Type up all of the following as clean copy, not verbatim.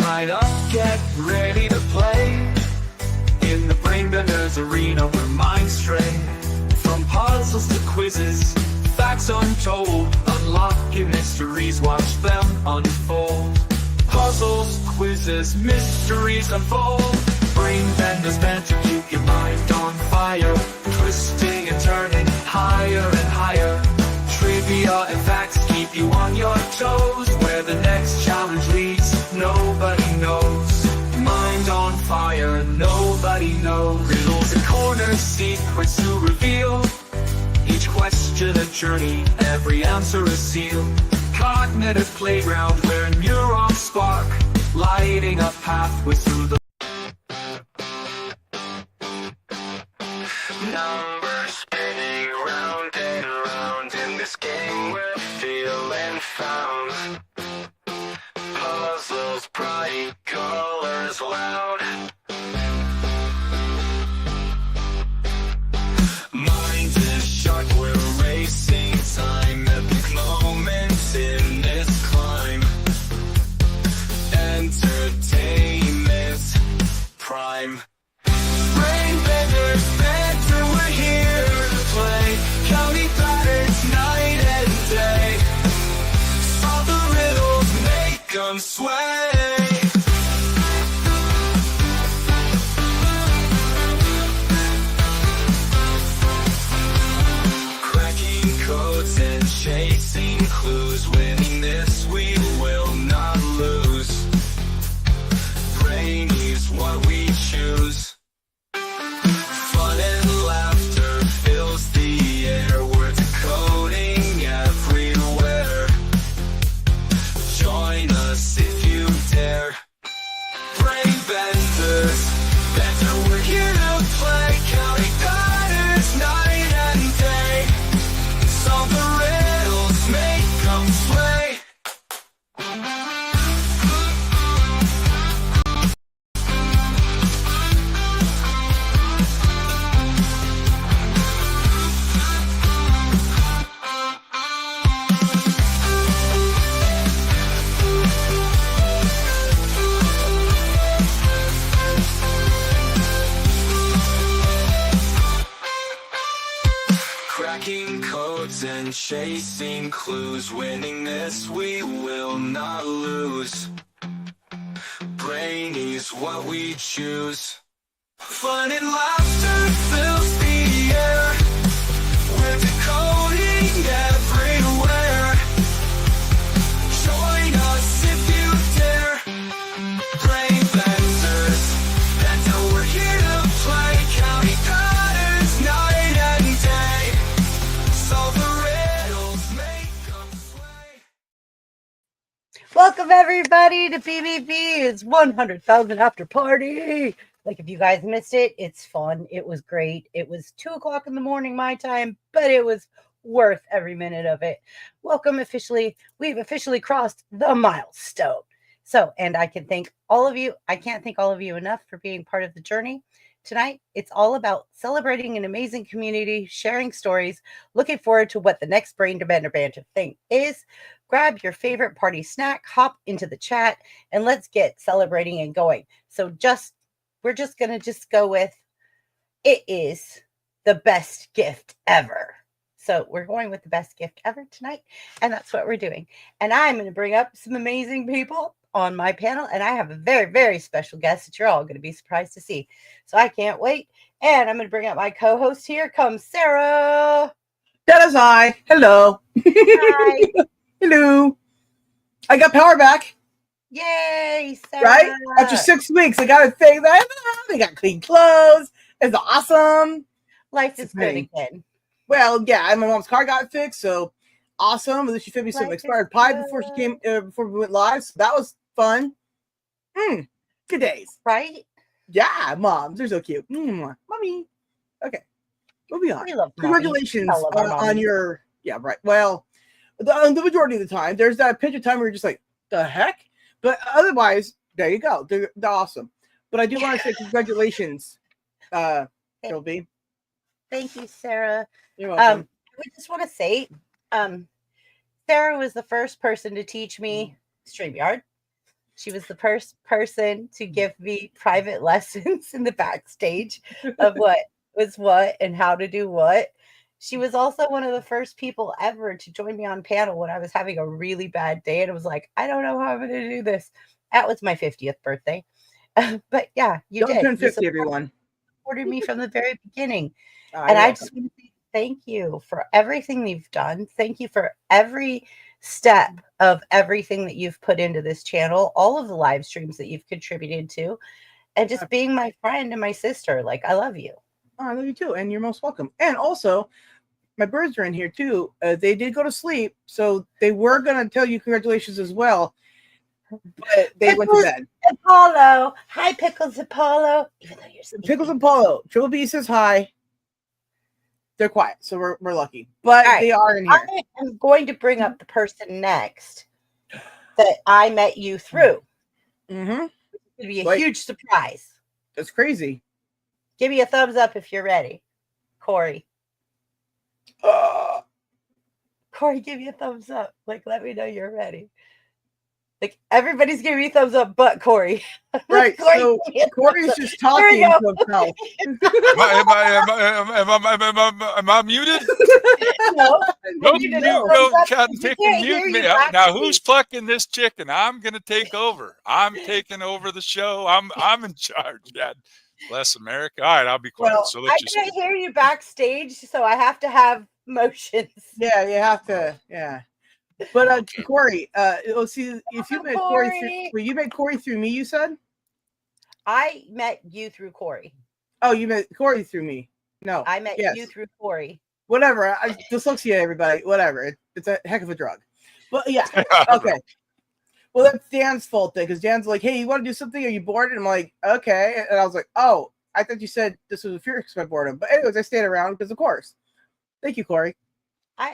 Line up, get ready to play. In the Brainbender's arena where minds stray. From puzzles to quizzes, facts untold. Unlocking mysteries, watch them unfold. Puzzles, quizzes, mysteries unfold. Brainbender's meant to keep your mind on fire. Twisting and turning higher and higher. Trivia and facts keep you on your toes. Where the next challenge leads, nobody knows. Mind on fire, nobody knows. Riddles and corners, secrets to reveal. Each question a journey, every answer a seal. Cognitive playground where neurons spark, lighting up pathways through the numbers spinning round and round in this game we're feeling found. Puzzles bright, colors loud. Mind is sharp, we're racing time. Epic moments in this climb. Entertainment prime. Brainbenders, better, we're here to play. County patterns night and day. Solve the riddles, make them sway. Cracking codes and chasing clues. Winning this we will not lose. Brain is what we choose. Fun and laughter fills the air. We're decoding everywhere. Join us if you dare. Brainbenders, better, we're here to play. Counting patterns night and day. Solve the riddles, make them sway. Cracking codes and chasing clues. Winning this we will not lose. Brainy's what we choose. Fun and laughter fills the air. We're decoding everywhere. Join us if you dare. Brainbenders, that's how we're here to play. Counting patterns night and day. Solve the riddles, make them sway. Welcome everybody to PvP's 100,000 after party. Like if you guys missed it, it's fun. It was great. It was 2 o'clock in the morning my time, but it was worth every minute of it. Welcome officially. We've officially crossed the milestone. So, and I can thank all of you. I can't thank all of you enough for being part of the journey. Tonight, it's all about celebrating an amazing community, sharing stories, looking forward to what the next Brainbender Banter thing is. Grab your favorite party snack, hop into the chat, and let's get celebrating and going. So we're just going to go with, it is the best gift ever. So we're going with the best gift ever tonight, and that's what we're doing. And I'm going to bring up some amazing people on my panel, and I have a very, very special guest that you're all going to be surprised to see. So I can't wait. And I'm going to bring up my co-host. Here comes Sarah. That is I. Hello. Hi. Hello. I got power back. Yay, Sarah. Right? After 6 weeks, I got to thank that. They got clean clothes. It's awesome. Life is good again. Well, yeah, and my mom's car got fixed, so awesome. At least she fed me some Life expired pie before she came, before we went live. So that was fun. Good days. Right? Yeah, moms, they're so cute. Mommy. Okay. Moving on. We love Congratulations on your, yeah, right. Well, the majority of the time, there's that pinch of time where you're just like, the heck? But otherwise, there you go. They're awesome. But I do want to say congratulations, Sylvie. Thank you, Sarah. You're welcome. I just want to say, Sarah was the first person to teach me StreamYard. She was the first person to give me private lessons in the backstage of what was what and how to do what. She was also one of the first people ever to join me on panel when I was having a really bad day and I was like, I don't know how I'm going to do this. That was my 50th birthday. But yeah, you Don't did. turn You 50, everyone. supported me from the very beginning. I And I will. just want to say thank you for everything you've done. Thank you for every step of everything that you've put into this channel, all of the live streams that you've contributed to, and just being my friend and my sister. Like, I love you. Oh, I love you too, and you're most welcome. And also, my birds are in here too. They did go to sleep, so they were gonna tell you congratulations as well, but they went to bed. Apollo, hi Pickles Apollo. Even though you're sleeping. Pickles and Paulo, Triple B says hi. They're quiet, so we're lucky, but All right. they are in here. I am going to bring up the person next that I met you through. Mm-hmm. It's going to be a huge surprise. That's crazy. Give me a thumbs up if you're ready, Corey. Corey, give me a thumbs up. Like, let me know you're ready. Like, everybody's giving me a thumbs up, but Corey. Right. Corey, So Corey's just talking There to himself. Am I muted? No. Don't You you did it. go Thumbs up. cat We pick can't and hear mute you me. Now backstage. who's plucking this chicken? I'm gonna take over. I'm taking over the show. I'm in charge. God bless America. All right, I'll be quiet. Well, So I let's just can't hear you backstage, so I have to have motions. Yeah, you have to. Yeah. But Okay. Corey, let's see if you met Corey through. Corey. Well, you met Corey through me. You said. I met you through Corey. Oh, you met Corey through me. No, I met yes. you through Corey. Whatever. Dyslexia, everybody. Whatever. It's a heck of a drug. But yeah. Okay. Well, that's Dan's fault then, because Dan's like, "Hey, you want to do something? Are you bored?" And I'm like, "Okay." And I was like, "Oh, I thought you said this was a fear of my boredom." But anyways, I stayed around because, of course. Thank you, Corey.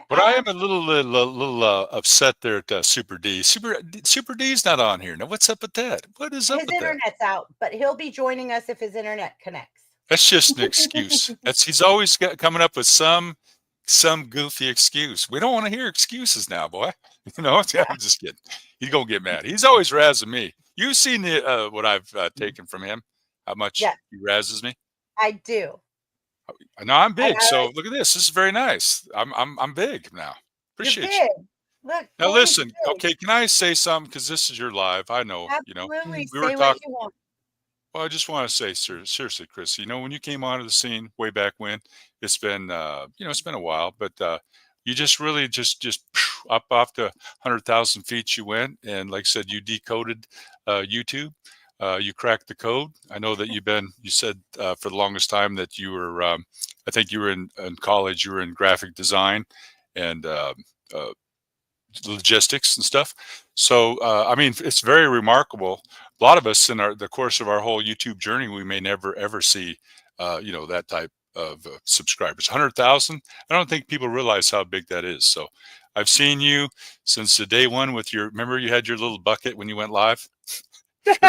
But I am a little upset there at Super D. Super D's not on here now. What's up with that? What is up his with that? internet's out, but he'll be joining us if his internet connects. That's just an excuse. He's always coming up with some goofy excuse. We don't want to hear excuses now, boy. You know, I'm just kidding. He's gonna get mad. He's always razzing me. You've seen the what I've taken from him. How much he razzes me. I do. No, I'm big. So look at this. This is very nice. I'm big now. Appreciate you. Look. Now listen. Okay, can I say something? Because this is your live. I know. Absolutely. We were Say talking. what you want. Well, I just want to say, seriously, Chris. You know, when you came onto the scene way back when, it's been it's been a while, but you just really just up off the 100,000 feet you went, and like I said, you decoded YouTube. You cracked the code. I know that you said for the longest time that you were, I think you were in college, you were in graphic design and logistics and stuff. So, I mean, it's very remarkable. A lot of us in the course of our whole YouTube journey, we may never, ever see, that type of subscribers. 100,000. I don't think people realize how big that is. So I've seen you since the day one with remember you had your little bucket when you went live? But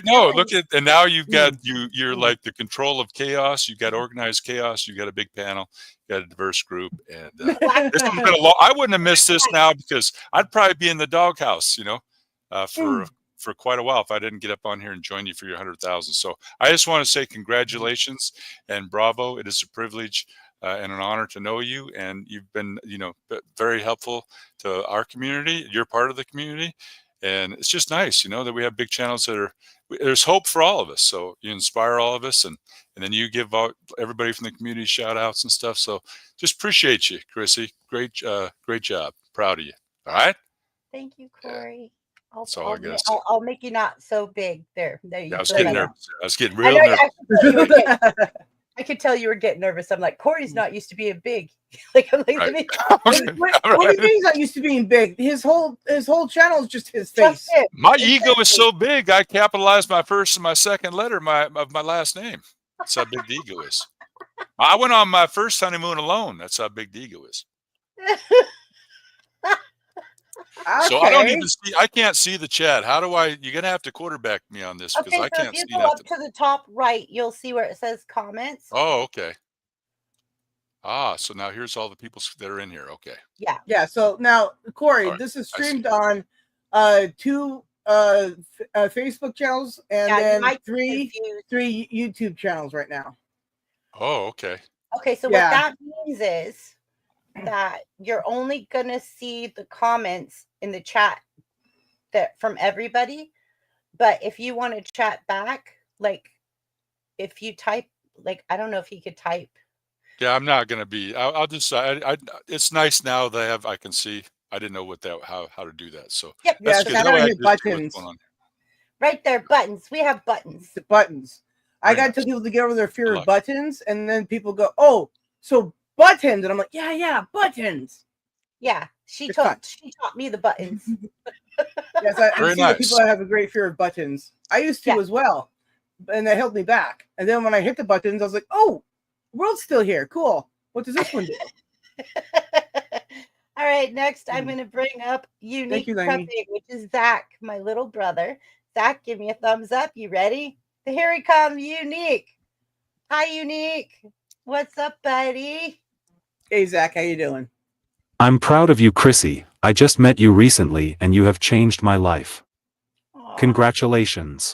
no, look at, and now you've got you're like the control of chaos. You got organized chaos. You got a big panel. You got a diverse group, and this has been a I wouldn't have missed this now because I'd probably be in the doghouse, for quite a while if I didn't get up on here and join you for your 100,000. So I just want to say congratulations and bravo. It is a privilege and an honor to know you, and you've been very helpful to our community. You're part of the community. And it's just nice, that we have big channels there's hope for all of us. So you inspire all of us and then you give out everybody from the community shout outs and stuff. So just appreciate you, Chrissy. Great job. Proud of you. All right. Thank you, Corey. Yeah. I'll make you not so big. There you go. I was getting nervous. I was getting real nervous. I could tell you were getting nervous. I'm like, Corey's not used to being big. Like, I'm like, right. What do you mean he's not used to being big? His whole channel is just his face. My ego is so big, I capitalized my first and my second letter of my last name. That's how big the ego is. I went on my first honeymoon alone. That's how big the ego is. Okay. So I don't even see. I can't see the chat. How do I? You're gonna have to quarterback me on this because I can't see if you go nothing. up to the top right, you'll see where it says comments. Oh, okay. So now here's all the people that are in here. Okay. Yeah. Yeah. So now, Corey, Right. this is streamed on 2 Facebook channels, and Yeah, you then might be three confused. YouTube channels right now. Oh, okay. Okay, so what Yeah. that means is that you're only gonna see the comments in the chat that from everybody. But if you want to chat back, like if you type, like I don't know if he could type. Yeah, I'm not gonna be. I'll just. It's nice now that I can see. I didn't know how to do that. So Yep. Yeah, that's so good. you That way gotta I hit can just see what's buttons. going on. Right there, buttons. We have buttons. The buttons. I Very gotta tell nice. people to get over their fear Good of luck. buttons, and then people go, "Oh, so buttons," and I'm like, "Yeah, buttons." Yeah, she It's taught fun. me the buttons. Yes, I've Very seen the nice. people that have a great fear of buttons. I used to Yeah. as well, and that held me back. And then when I hit the buttons, I was like, "Oh, world's still here. Cool. What does this one do?" All right, next I'm going to bring up Unique you, Limey. Prepping, which is Zach, my little brother. Zach, give me a thumbs up. You ready? Here he comes, Unique. Hi, Unique. What's up, buddy? Hey, Zach, how you doing? I'm proud of you, Chrissy. I just met you recently and you have changed my life. Aw, Congratulations.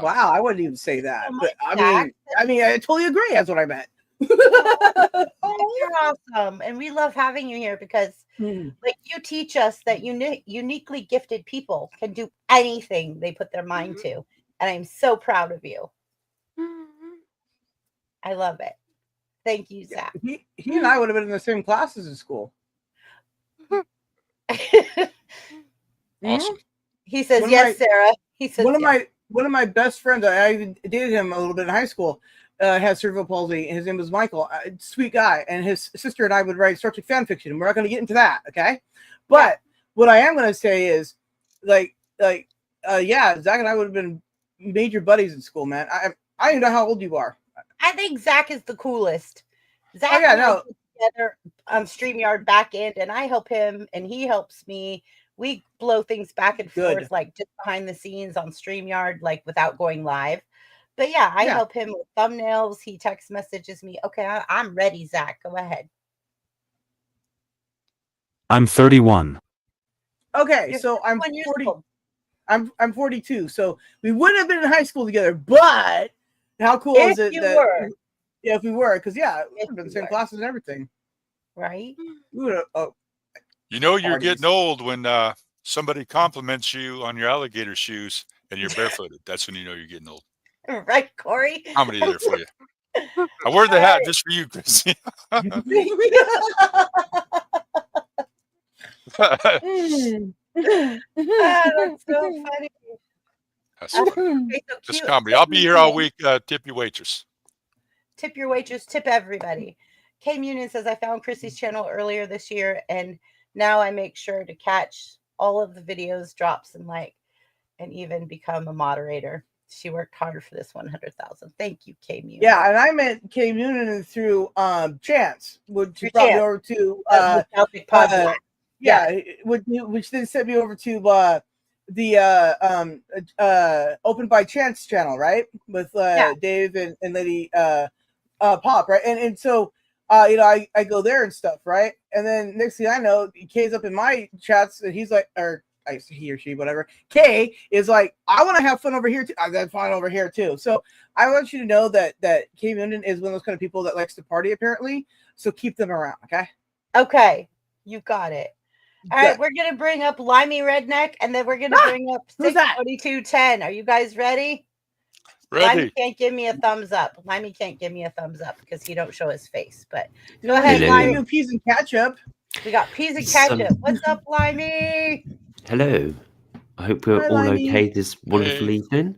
Wow, I wouldn't even say that, so but much, I mean, I totally agree. That's what I meant. you're awesome. And we love having you here because like you teach us that uniquely gifted people can do anything they put their mind to. And I'm so proud of you. I love it. Thank you, Zach. He and I would have been in the same classes in school. Awesome. He says, One of yes, my- Sarah. He says, one of my best friends, I even dated him a little bit in high school, had cerebral palsy. His name was Michael. Sweet guy. And his sister and I would write Star Trek fan fiction. We're not going to get into that, okay? But what I am going to say is, yeah, Zach and I would have been major buddies in school, man. I don't even know how old you are. I think Zach is the coolest. Zach Oh, yeah, and I no. get together StreamYard back end, and I help him, and he helps me. We blow things back and Good. forth, like just behind the scenes on StreamYard, like without going live. But yeah, I help him with thumbnails. He text messages me. Okay, I'm ready, Zach. Go ahead. I'm 31. Okay, You're so I'm 31 years 40. old. I'm 42. So we wouldn't have been in high school together, but how cool is it that were. Yeah, if we were, because we would have If been in the you same were. classes and everything. Right? We would have, You know you're Parties. getting old when somebody compliments you on your alligator shoes and you're barefooted. That's when you know you're getting old. Right, Corey? Comedy there for you. I wore the hat just for you, Chrissy. That's so funny. That's Okay, funny. so Just cute. comedy. I'll be here all week. Tip your waitress. Tip your waitress, tip everybody. K Union says, I found Chrissy's channel earlier this year, and now I make sure to catch all of the videos, drops, and and even become a moderator. She worked hard for this 100,000. Thank you, K Union. Yeah, and I met Kay Noonan through Chance, which Through brought me Chance. over to Celtic podcast. which then sent me over to the Open by Chance channel, right? With Dave and Lady Pop, right? And so I go there and stuff, right? And then next thing I know, Kay's up in my chats and he's like, or he or she, whatever. Kay is like, I want to have fun over here too. I've got fun over here too. So I want you to know that Kay Minden is one of those kind of people that likes to party, apparently. So keep them around, okay? Okay, you got it. All right, we're gonna bring up Limey Redneck, and then we're gonna bring up 62210. Are you guys ready? Ready. Limey can't give me a thumbs up. Limey can't give me a thumbs up because he don't show his face. But go ahead, Hello. Limey. Do peas and ketchup. We got peas and ketchup. What's up, Limey? Hello. I hope we're Hi, all Limey. okay this wonderful Hey. evening.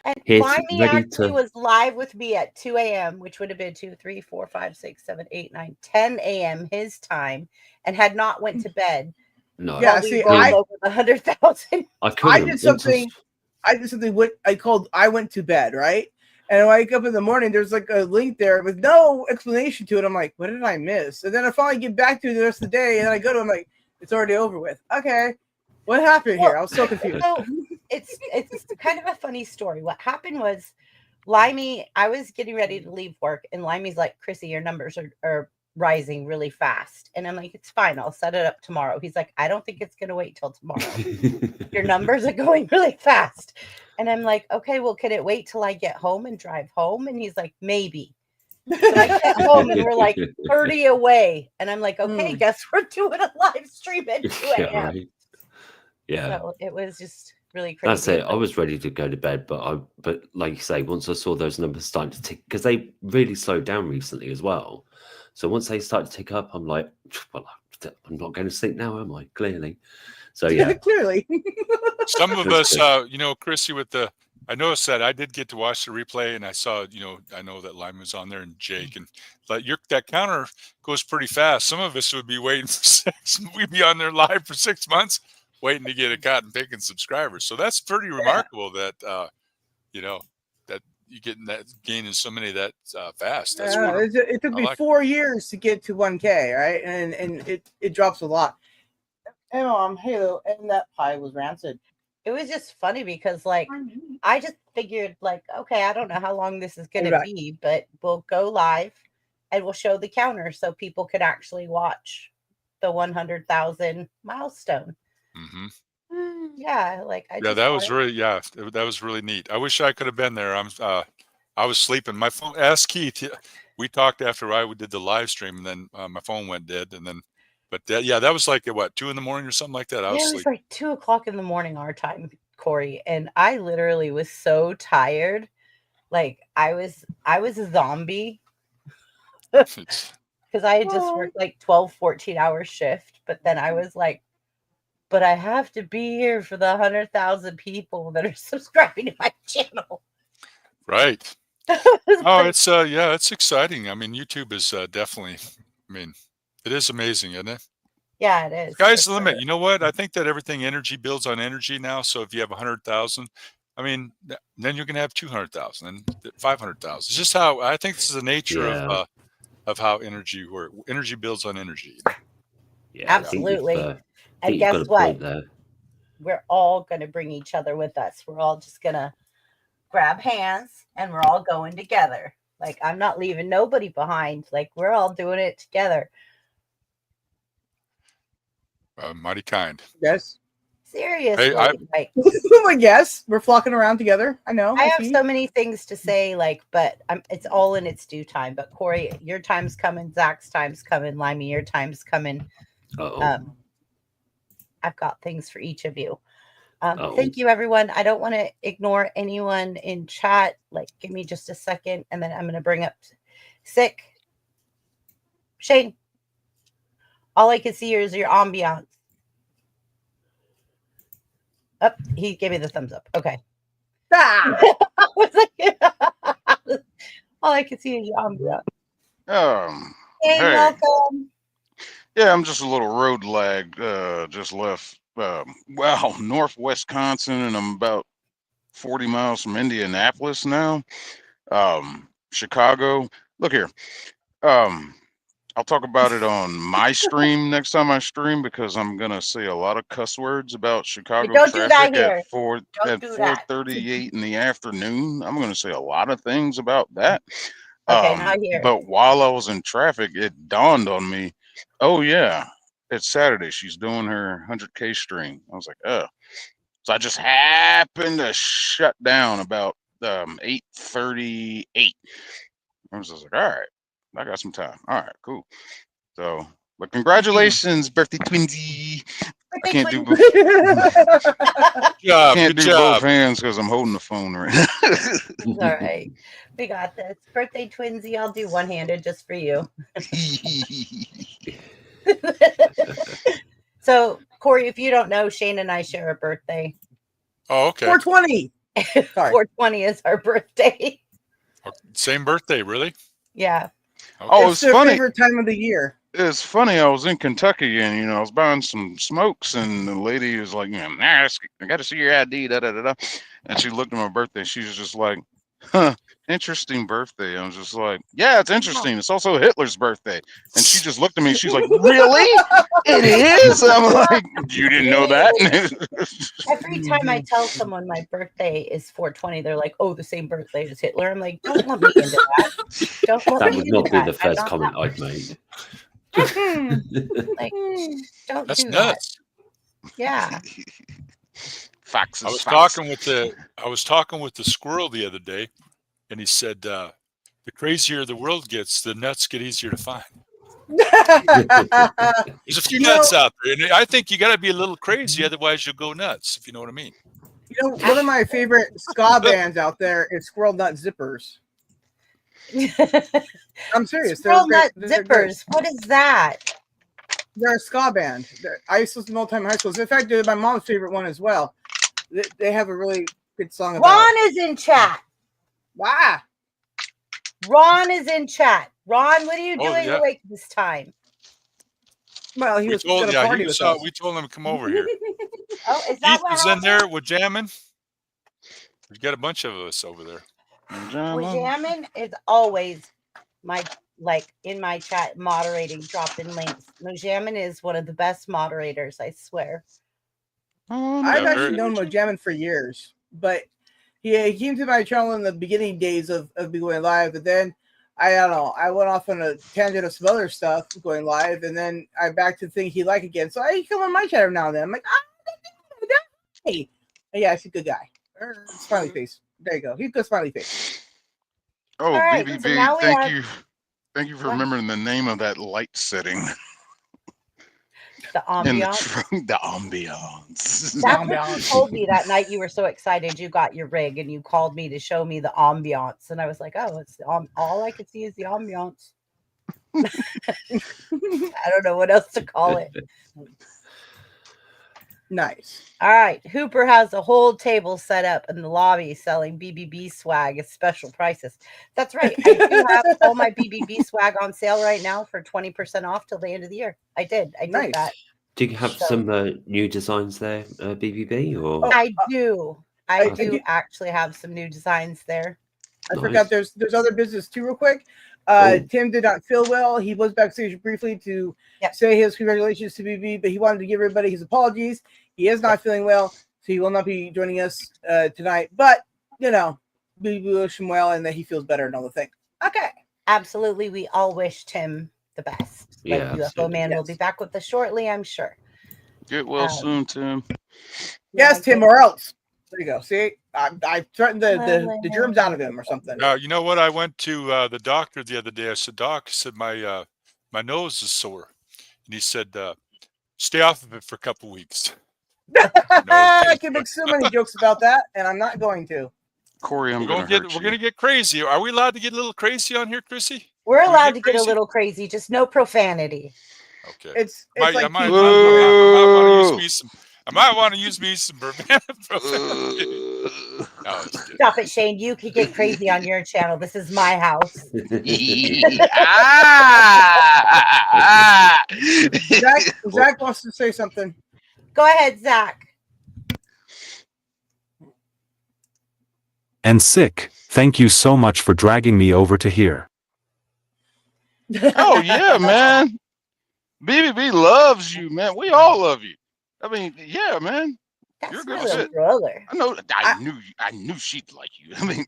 And Here's Limey ready actually to- was live with me at 2 a.m., which would have been 2, 3, 4, 5, 6, 7, 8, 9, 10 a.m. his time, and had not went to bed. No. Yeah, while we see, rolled I- over the 100,000. I couldn't. did something. I did something what I called I went to bed, right? And when I wake up in the morning, there's like a link there with no explanation to it. I'm like, what did I miss? And then I finally get back to it the rest of the day, and then I go to, I'm like, it's already over with. Okay, what happened here? I was so confused. So it's kind of a funny story. What happened was Limey, I was getting ready to leave work, and Limey's like, Chrissy, your numbers are rising really fast. And I'm like, it's fine. I'll set it up tomorrow. He's like, I don't think it's going to wait till tomorrow. Your numbers are going really fast. And I'm like, okay, well, can it wait till I get home and drive home? And he's like, maybe. So I get home and we're like 30 away. And I'm like, okay, guess we're doing a live stream at 2 a.m. Yeah, right. Yeah. So it was just really crazy. That's it. I was ready to go to bed, but like you say, once I saw those numbers starting to tick, because they really slowed down recently as well. So once they start to tick up, I'm like, well, I'm not going to sleep now, am I? Clearly. So yeah, clearly. Some of That's us, you know, Chrissy, I noticed that I did get to watch the replay, and I saw, you know, I know that Lime was on there and Jake, and but that counter goes pretty fast. Some of us would be waiting for we'd be on there live for 6 months waiting to get a cotton picking subscribers. So that's pretty remarkable that, you know, that you gaining so many that fast. That's it took me 4 years to get to 1K, right? And it drops a lot. And Halo, and that pie was rancid. It was just funny because, like, I just figured, like, okay, I don't know how long this is going to be, but we'll go live and we'll show the counter so people could actually watch the 100,000 milestone. Mm-hmm. Yeah, like that was really neat. I wish I could have been there. I was sleeping. My phone. Ask Keith. We talked after I did the live stream, and then my phone went dead, and then. But that was like at what, 2 a.m. or something like that. It was like 2 o'clock in the morning our time, Corey, and I literally was so tired, like I was a zombie because I had just worked like 12, 14-hour shift. But then I was like, but I have to be here for the 100,000 people that are subscribing to my channel. Right. Oh, it's exciting. I mean, YouTube is definitely. I mean. It is amazing, isn't it? Yeah, it is. Sky's the limit. You know what? I think that everything energy builds on energy now. So if you have 100,000, I mean, then you're going to have 200,000 and 500,000. It's just how I think this is the nature of how energy works. Energy builds on energy. Yeah, absolutely. And guess what? We're all going to bring each other with us. We're all just going to grab hands and we're all going together. Like, I'm not leaving nobody behind. Like, we're all doing it together. Mighty kind. Yes. Seriously. Like, yes, we're flocking around together. I know. I have so many things to say, like, but it's all in its due time. But Corey, your time's coming. Zach's time's coming. Limey, your time's coming. I've got things for each of you. Thank you, everyone. I don't want to ignore anyone in chat. Like, give me just a second, and then I'm going to bring up Sick. Shane. All I can see here is your ambiance. Oh, he gave me the thumbs up. Okay. I was like, all I can see is your ambiance. Hey, welcome. Yeah, I'm just a little road lag. Just left. Northwest Wisconsin, and I'm about 40 miles from Indianapolis now. Chicago. Look here. I'll talk about it on my stream next time I stream, because I'm gonna say a lot of cuss words about Chicago traffic at 4:38 in the afternoon. I'm gonna say a lot of things about that. Okay, not here. But while I was in traffic, it dawned on me, oh yeah, it's Saturday. She's doing her 100K stream. I was like, oh. So I just happened to shut down about 8:38. I was just like, all right, I got some time. All right, cool. So, but congratulations, birthday twinsy. I can't do both. Can't do both hands because I'm holding the phone right now. All right, we got this. Birthday twinsy. I'll do one-handed just for you. So, Corey, if you don't know, Shane and I share a birthday. Oh, okay. 420. 420 is our birthday. Same birthday, really? Yeah. Okay. Oh, it's funny. Favorite time of the year. It's funny. I was in Kentucky, and I was buying some smokes, and the lady was like, I got to see your ID, da da da da. And she looked at my birthday. She was just like, huh, interesting birthday. I was just like, yeah, it's interesting. It's also Hitler's birthday. And she just looked at me. She's like, really? It is? I'm like, you didn't know that? Every time I tell someone my birthday is 420, they're like, "Oh, the same birthday as Hitler." I'm like, "Don't let me into that. Don't let That me would into not be that. the I'm first not comment that I'd made. like, don't That's do nuts. that." Yeah. Facts I is was facts. talking with the squirrel the other day, and he said, "The crazier the world gets, the nuts get easier to find." There's a few You know, nuts out there, and I think you got to be a little crazy, otherwise you'll go nuts. If you know what I mean. one of my favorite ska bands out there is Squirrel Nut Zippers. I'm serious. Squirrel They're nut great. They're great. zippers. What is that? They're a ska band. I used to listen to them all the time in high school. In fact, they're my mom's favorite one as well. They have a really good song about. Ron is in chat. Wow. Ron is in chat. Ron, what are you doing yeah. awake this time? Well, he was going to party with us. We told him to come over here. Oh, is that Keith what is in happened? there with jamming. We've got a bunch of us over there. Wajamin is always in my chat moderating, dropping links. Mojamin is one of the best moderators, I swear. I've actually known Mojamin for years, but he came to my channel in the beginning days of me going live, but then I don't know, I went off on a tangent of some other stuff going live, and then I back to the thing he like again. So I come on my channel now and then. I'm like, hey, yeah, he's a good guy. Smiley face. There you go. He's a good smiley face. Oh, right, BBB, so thank you for remembering the name of that light setting. The ambiance. The ambiance. That's what you told me that night. You were so excited you got your rig, and you called me to show me the ambiance, and I was like, "Oh, it's all I could see is the ambiance." I don't know what else to call it. Nice. All right, Hooper has a whole table set up in the lobby selling BBB swag at special prices. That's right. I do have all my BBB swag on sale right now for 20% off till the end of the year. I did Nice. that. Do you have some new designs there, BBB? Or I do. I do actually have some new designs there. I forgot there's other business too, real quick. Tim did not feel well. He was backstage briefly to say his congratulations to BB, but he wanted to give everybody his apologies. He is not feeling well, so he will not be joining us tonight. But, you know, we wish him well and that he feels better and all the things. Okay. Absolutely. We all wish Tim the best. Yeah, UFO Man will be back with us shortly, I'm sure. Get well soon, Tim. Yes, Tim, or else. There you go. See, I threatened the germs out of him or something. You know what? I went to the doctor the other day. I said, "Doc," I said, my nose is sore. And he said, "Stay off of it for a couple weeks." I can make so many jokes about that, and I'm not going to. Corey, we're gonna get crazy. Are we allowed to get a little crazy on here, Chrissy? We're allowed to get a little crazy, just no profanity. Okay. It's I like might want to use me some profanity. No, stop it, Shane. You could get crazy on your channel. This is my house. Zach wants to say something. Go ahead, Zach. And sick, thank you so much for dragging me over to here. Oh, yeah, man. BBB loves you, man. We all love you. I mean, yeah, man. That's You're good my shit. brother. I know. I knew she'd like you. I mean,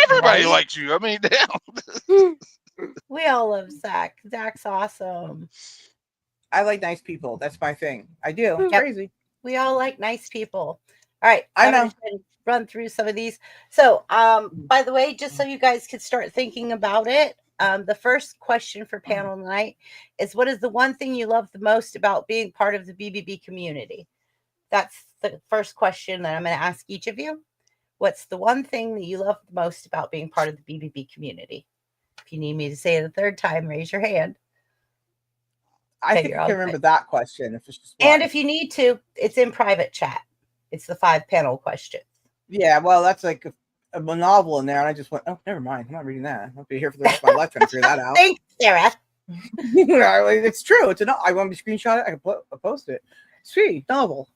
everybody likes you. I mean, damn. We all love Zach. Zach's awesome. I like nice people. That's my thing. I do. Yep. Crazy. We all like nice people. All right. I know. Run through some of these. So, by the way, just so you guys could start thinking about it, the first question for panel tonight is, what is the one thing you love the most about being part of the BBB community? That's the first question that I'm going to ask each of you. What's the one thing that you love the most about being part of the BBB community? If you need me to say it a third time, raise your hand. I think I can remember that question. If it's just one. And if you need to, it's in private chat. It's the 5 panel questions. Yeah, well, that's like a novel in there, and I just went, oh, never mind. I'm not reading that. I'll be here for the rest of my life trying to figure that out. Thanks, Sarah. It's true. It's I want to screenshot it. I can post it. Sweet novel.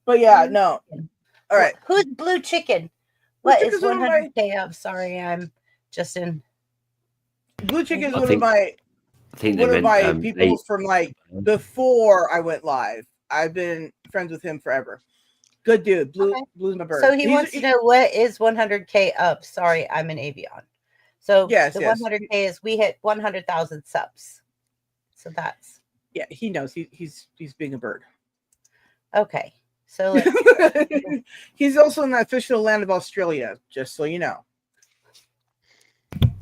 But yeah, no. All right. Who's Blue Chicken? What Chick is is one of my 100K of? Sorry, I'm just in. Blue Chick is I one think they of meant my people from like before I went live. I've been friends with him forever. Good dude. Blue's my bird. So he wants to know what is 100K of. Sorry, I'm an Avion. So Yes, the yes. 100K is we hit 100,000 subs. So that's he knows he's being a bird. okay. So let's he's also in the official land of Australia, just so you know.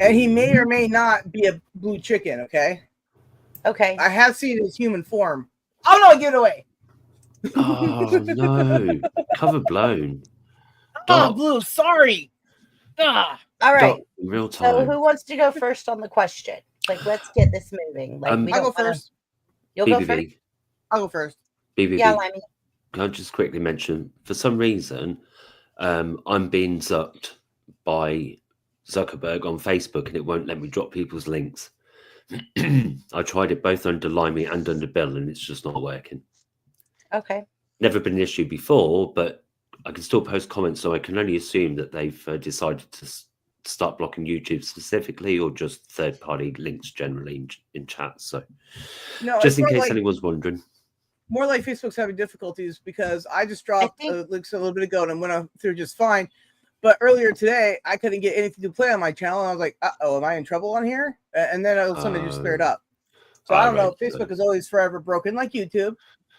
And he may or may not be a blue chicken, okay? okay. I have seen his human form. Oh no, give it away. Oh no, cover blown. Oh, Blue, sorry. Ah. All right. In real So time. who wants to go first on the question? Like, let's get this moving. Like, we I'll don't go wanna- first. You'll go first. BBB. I'll go first. BBB. Yeah, Limey. Can I just quickly mention, for some reason, I'm being zucked by Zuckerberg on Facebook, and it won't let me drop people's links. I tried it both under Limey and under Bill, and it's just not working. Okay. Never been an issue before, but I can still post comments, so I can only assume that they've decided to start blocking YouTube specifically, or just third-party links generally in chats. So, No, just in case like, anyone's wondering. more like Facebook's having difficulties because I just dropped links a little bit ago and went through just fine. But earlier today, I couldn't get anything to play on my channel. And I was like, "Uh-oh, am I in trouble on here?" And then all of a sudden, it just cleared up. So I don't know. Facebook is always forever broken, like YouTube.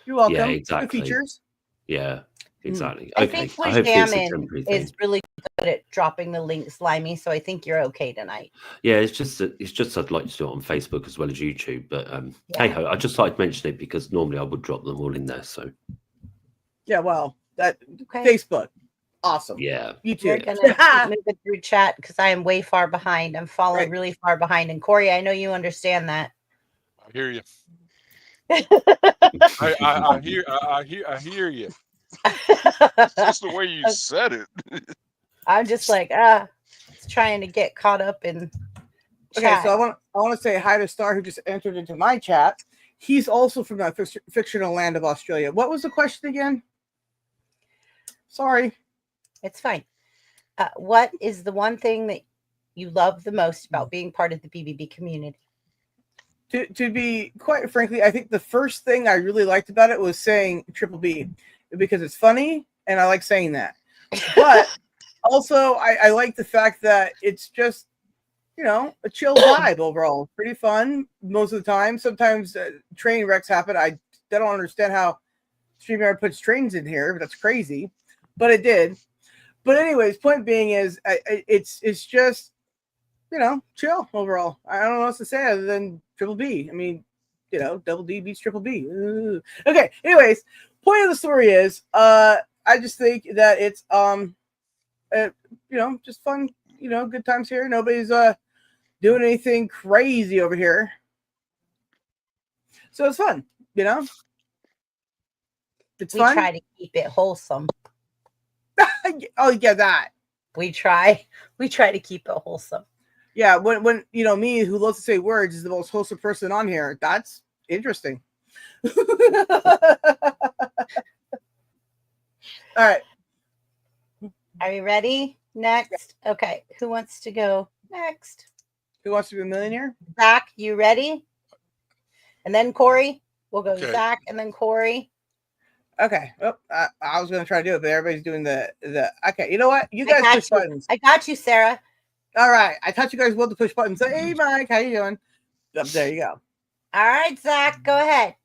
You're welcome. Yeah, exactly. Good features. Yeah, exactly. I Okay. think I hope it's a Wishdammon temporary thing. is really good at dropping the links, Limey. So I think you're okay tonight. Yeah, it's just I'd like to do it on Facebook as well as YouTube. But hey ho, I just thought I'd mention it because normally I would drop them all in there. So Yeah, well, that Okay. Facebook, awesome. yeah, We're YouTube. gonna keep moving through chat because I am way far behind. I'm falling really far behind. And Corey, I know you understand that. I hear you. I hear you. Just the way you said it. I'm just like trying to get caught up in Okay, chat. so I want to say hi to Star, who just entered into my chat. He's also from the fictional land of Australia. What was the question again? Sorry. It's fine. What is the one thing that you love the most about being part of the BBB community? To be quite frankly, I think the first thing I really liked about it was saying Triple B, because it's funny and I like saying that. But also, I like the fact that it's just, you know, a chill vibe overall. Pretty fun most of the time. Sometimes train wrecks happen. I don't understand how StreamYard puts trains in here, but that's crazy. But it did. But anyways, point being is it's just, you know, chill overall. I don't know what else to say other than Triple B. I mean, you know, Double D beats Triple B. Ooh. Okay. Anyways, point of the story is, I just think that it's you know, just fun. You know, good times here. Nobody's doing anything crazy over here, so it's fun. You know, it's We fun. try to keep it wholesome. Oh yeah, that. We try to keep it wholesome. Yeah, when you know me, who loves to say words, is the most wholesome person on here. That's interesting. All right. Are you ready? Next. Okay. Who wants to go next? Who wants to be a millionaire? Zach, you ready? And then Corey. We'll go Okay. Zach and then Corey. Okay. Oh, I was going to try to do it, but everybody's doing the. Okay. You know what? You guys push buttons. I got you, Sarah. All right. I taught you guys well to push buttons. So, hey, Mike, how you doing? There you go. All right, Zach, go ahead.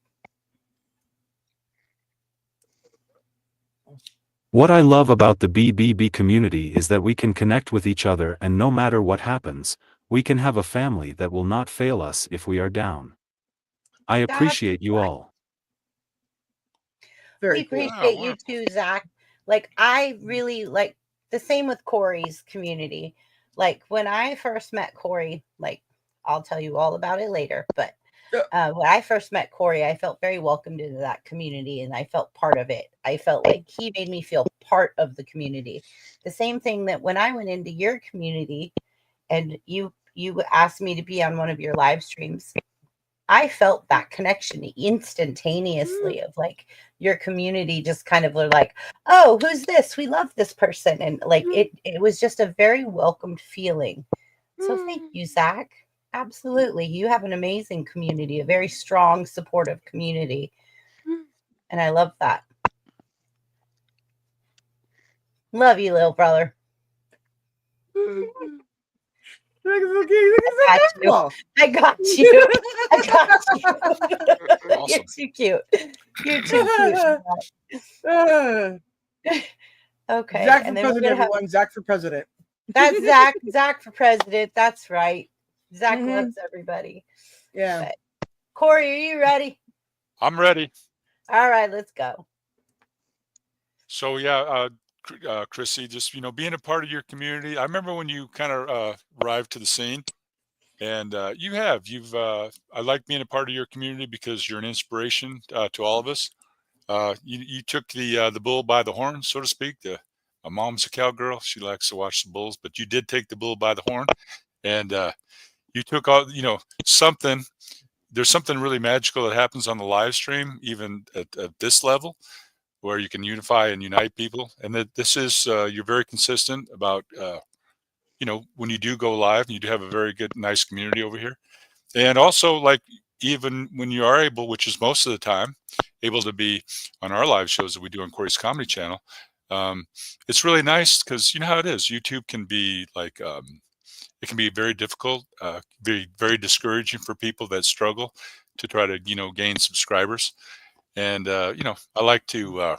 What I love about the BBB community is that we can connect with each other, and no matter what happens, we can have a family that will not fail us if we are down. I appreciate you all. Very We cool. appreciate you too, Zach. Like, I really like the same with Corey's community. Like, when I first met Corey, like, I'll tell you all about it later, but when I first met Corey, I felt very welcomed into that community and I felt part of it. I felt like he made me feel part of the community. The same thing that when I went into your community and you asked me to be on one of your live streams, I felt that connection instantaneously of like your community just kind of were like, oh, who's this? We love this person. And like it was just a very welcomed feeling. So thank you, Zach. Absolutely. You have an amazing community, a very strong, supportive community. And I love that. Love you, little brother. I got you. I got you. Awesome. You're too cute. You're too cute. Okay. Zach for and then president, everyone. Zach for president. That's Zach. Zach for president. That's right. Zach Mhm. loves everybody. Yeah. But, Corey, are you ready? I'm ready. All right, let's go. So yeah, Chrissy, just being a part of your community. I remember when you kind of arrived to the scene, and you've. I like being a part of your community because you're an inspiration to all of us. You took the bull by the horn, so to speak. My mom's a cowgirl; she likes to watch the bulls, but you did take the bull by the horn, and you took all. Something. There's something really magical that happens on the live stream, even at this level, where you can unify and unite people. And that this is, you're very consistent about, when you do go live, and you do have a very good, nice community over here. And also, like, even when you are able, which is most of the time, able to be on our live shows that we do on Corey's Comedy Channel, it's really nice because you know how it is. YouTube can be like, it can be very difficult, very, very discouraging for people that struggle to try to, gain subscribers. And, I like to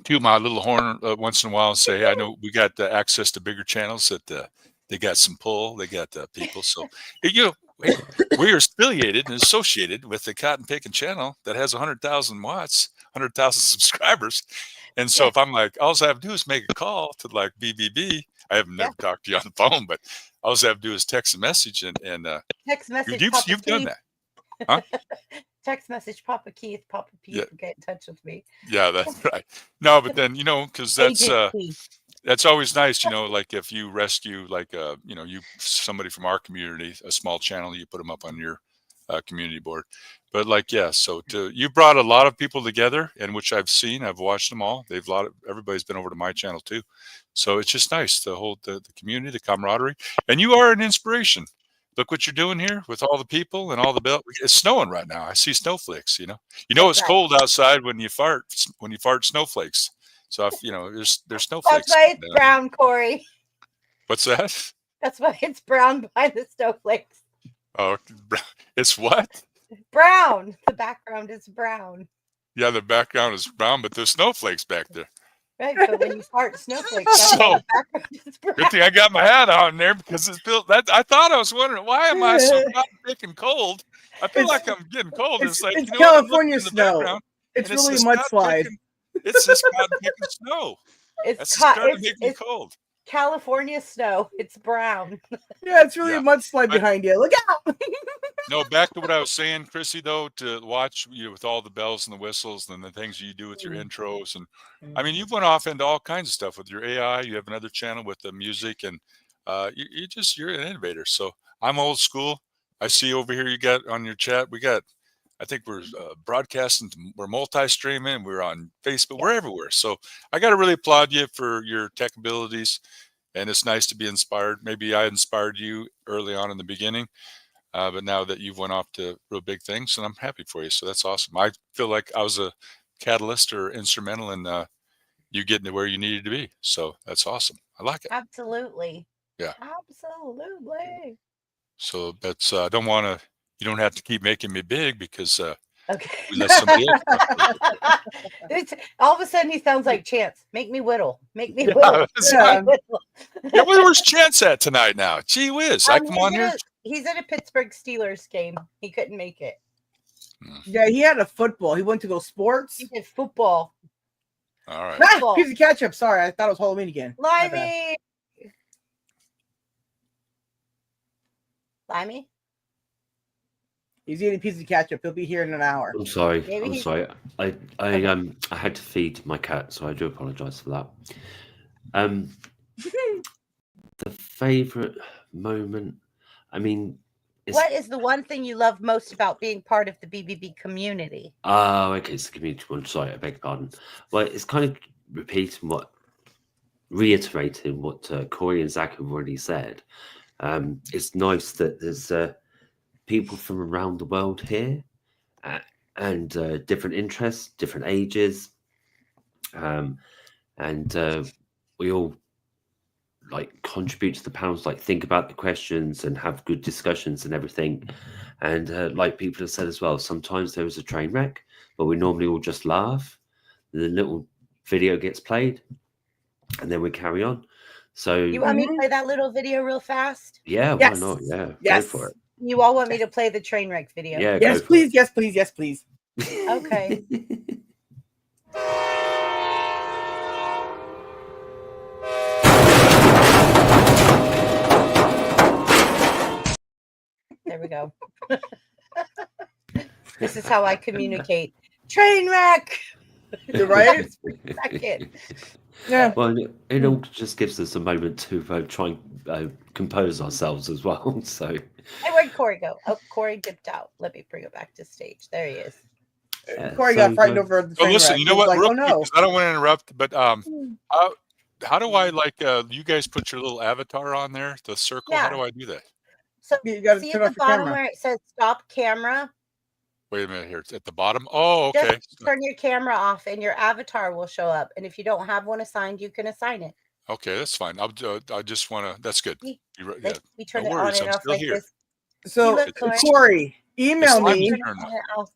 toot my little horn once in a while and say, hey, I know we got access to bigger channels that they got some pull, they got people. So, we are affiliated and associated with the Cotton Picking channel that has 100,000 watts, 100,000 subscribers. And so if I'm like, all I have to do is make a call to like BBB. I have never talked to you on the phone, but all I have to do is text a message and text message. You've done that. Huh? Text message Papa Keith. Papa Pete will get in touch with me. Yeah, that's right. No, but then because that's always nice. Like if you rescue like somebody from our community, a small channel, you put them up on your community board. But like so you brought a lot of people together, and which I've seen, I've watched them all. Everybody's been over to my channel too, so it's just nice to hold the community, the camaraderie, and you are an inspiration. Look what you're doing here with all the people and all the belt. It's snowing right now. I see snowflakes. It's cold outside when you fart. When you fart, snowflakes. So there's snowflakes. That's why it's brown, Corey. What's that? That's why it's brown by the snowflakes. Oh, it's what? Brown. The background is brown. Yeah, the background is brown, but there's snowflakes back there. Right, but when you fart snowflakes, so good thing I got my hat on there because it's built. I thought I was wondering why am I so cotton cold? I feel like I'm getting cold. It's like California snow. It's really mudslide. It's just cotton picking snow. It's cold. California snow. It's brown. Yeah, it's really a mudslide behind you. Look out! No, back to what I was saying, Chrissy, though, to watch with all the bells and the whistles and the things you do with your intros. And I mean, you've went off into all kinds of stuff with your AI. You have another channel with the music, and you're an innovator. So I'm old school. I see over here you got on your chat, I think we're broadcasting, we're multi-streaming, we're on Facebook, we're everywhere. So I got to really applaud you for your tech abilities, and it's nice to be inspired. Maybe I inspired you early on in the beginning, but now that you've went off to real big things, and I'm happy for you. So that's awesome. I feel like I was a catalyst or instrumental in you getting to where you needed to be. So that's awesome. I like it. Absolutely. Yeah. Absolutely. So that's you don't have to keep making me big because okay. we let somebody else. All of a sudden he sounds like Chance. Make me whittle. Make me whittle. Where's Chance at tonight now? Gee whiz. I come on here. He's at a Pittsburgh Steelers game. He couldn't make it. Yeah, he had a football. He went to go sports. He did football. All right. Piece of ketchup. Sorry, I thought it was Halloween again. Limey. Limey? He's eating a piece of ketchup. He'll be here in an hour. I'm sorry. I'm sorry. I had to feed my cat, so I do apologize for that. The favorite moment, I mean, What is the one thing you love most about being part of the BBB community? Oh, okay, it's the community one. Sorry, I beg your pardon. Well, it's kind of reiterating what Corey and Zach have already said. It's nice that there's people from around the world here, and different interests, different ages, and we all like contribute to the panels, like think about the questions and have good discussions and everything. And like people have said as well, sometimes there is a train wreck, but we normally all just laugh. The little video gets played, and then we carry on. So You want me to play that little video real fast? yeah, Yes. why not? Yeah, Yes. go for it. You all want me to play the train wreck video? Yeah, Yes, go for please. Yes, please. Yes, please. Okay. There we go. This is how I communicate. Train wreck. You're right. Second. Yeah. Well, it all just gives us a moment to try and compose ourselves as well. So, Hey, where'd Corey go? Oh, Corey dipped out. Let me bring him back to stage. There he is. Corey got frightened over the train listen, wreck. you know He was what? like, Real oh quick, no. 'cause I don't want to interrupt, but how do I you guys put your little avatar on there, the circle? How Yeah. do I do that? So You gotta see turn at off the your bottom camera. where it says stop camera? Wait a minute here. It's at the bottom. Oh, okay. Just turn your camera off and your avatar will show up. And if you don't have one assigned, you can assign it. Okay, that's fine. I just want to. That's good. See? Yeah, We turn no it on worries. and I'm off still like here. this. So, look, Corey. Corey, email It's time me. to Turn it turn on on. and off.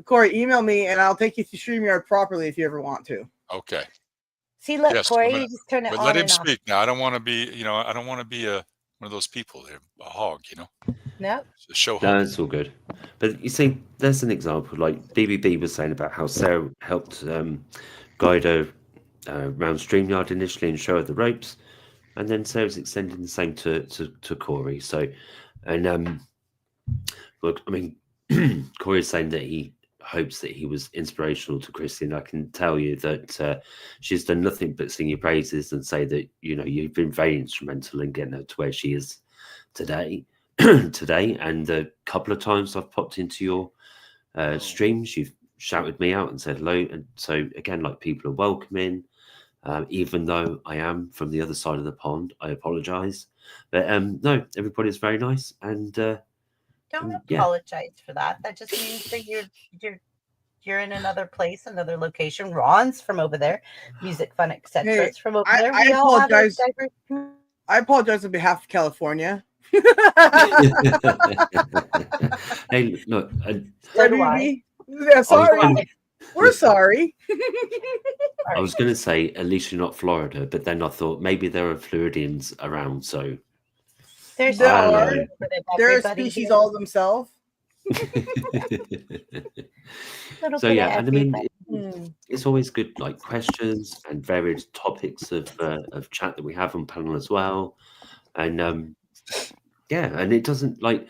Corey, email me, and I'll take you to StreamYard properly if you ever want to. Okay. See, look, Yes, Corey, I'm gonna- you just turn it But on let him and off. speak now. I don't want to be. I don't want to be one of those people. A hog. No. A show no, hog. it's all good. But you see, there's an example. Like BBB was saying about how Sarah helped guide her around StreamYard initially and show her the ropes, and then Sarah's extending the same to Corey. So, and look, I mean, Corey's saying that he hopes that he was inspirational to Christine. I can tell you that she's done nothing but sing your praises and say that you've been very instrumental in getting her to where she is today. And a couple of times I've popped into your streams, you've shouted me out and said hello, and so again, like, people are welcoming. Even though I am from the other side of the pond, I apologize, but no, everybody's very nice, and Don't yeah. apologize for that. That just means that you're in another place, another location. Ron's from over there. Music Fun, etc. Hey, It's from over I there. We all have a apologize. diverse. I apologize on behalf of California. Hey, look, So do I. BBB. Yeah, sorry. gonna- We're sorry. I was going to say at least you're not Florida, but then I thought maybe there are Floridians around, so There's There I don't are. know. They're a everybody species here. all themselves. Little So bit yeah, of and I mean, everybody. it's always good, like, questions and varied topics of chat that we have on panel as well, and yeah, and it doesn't, like,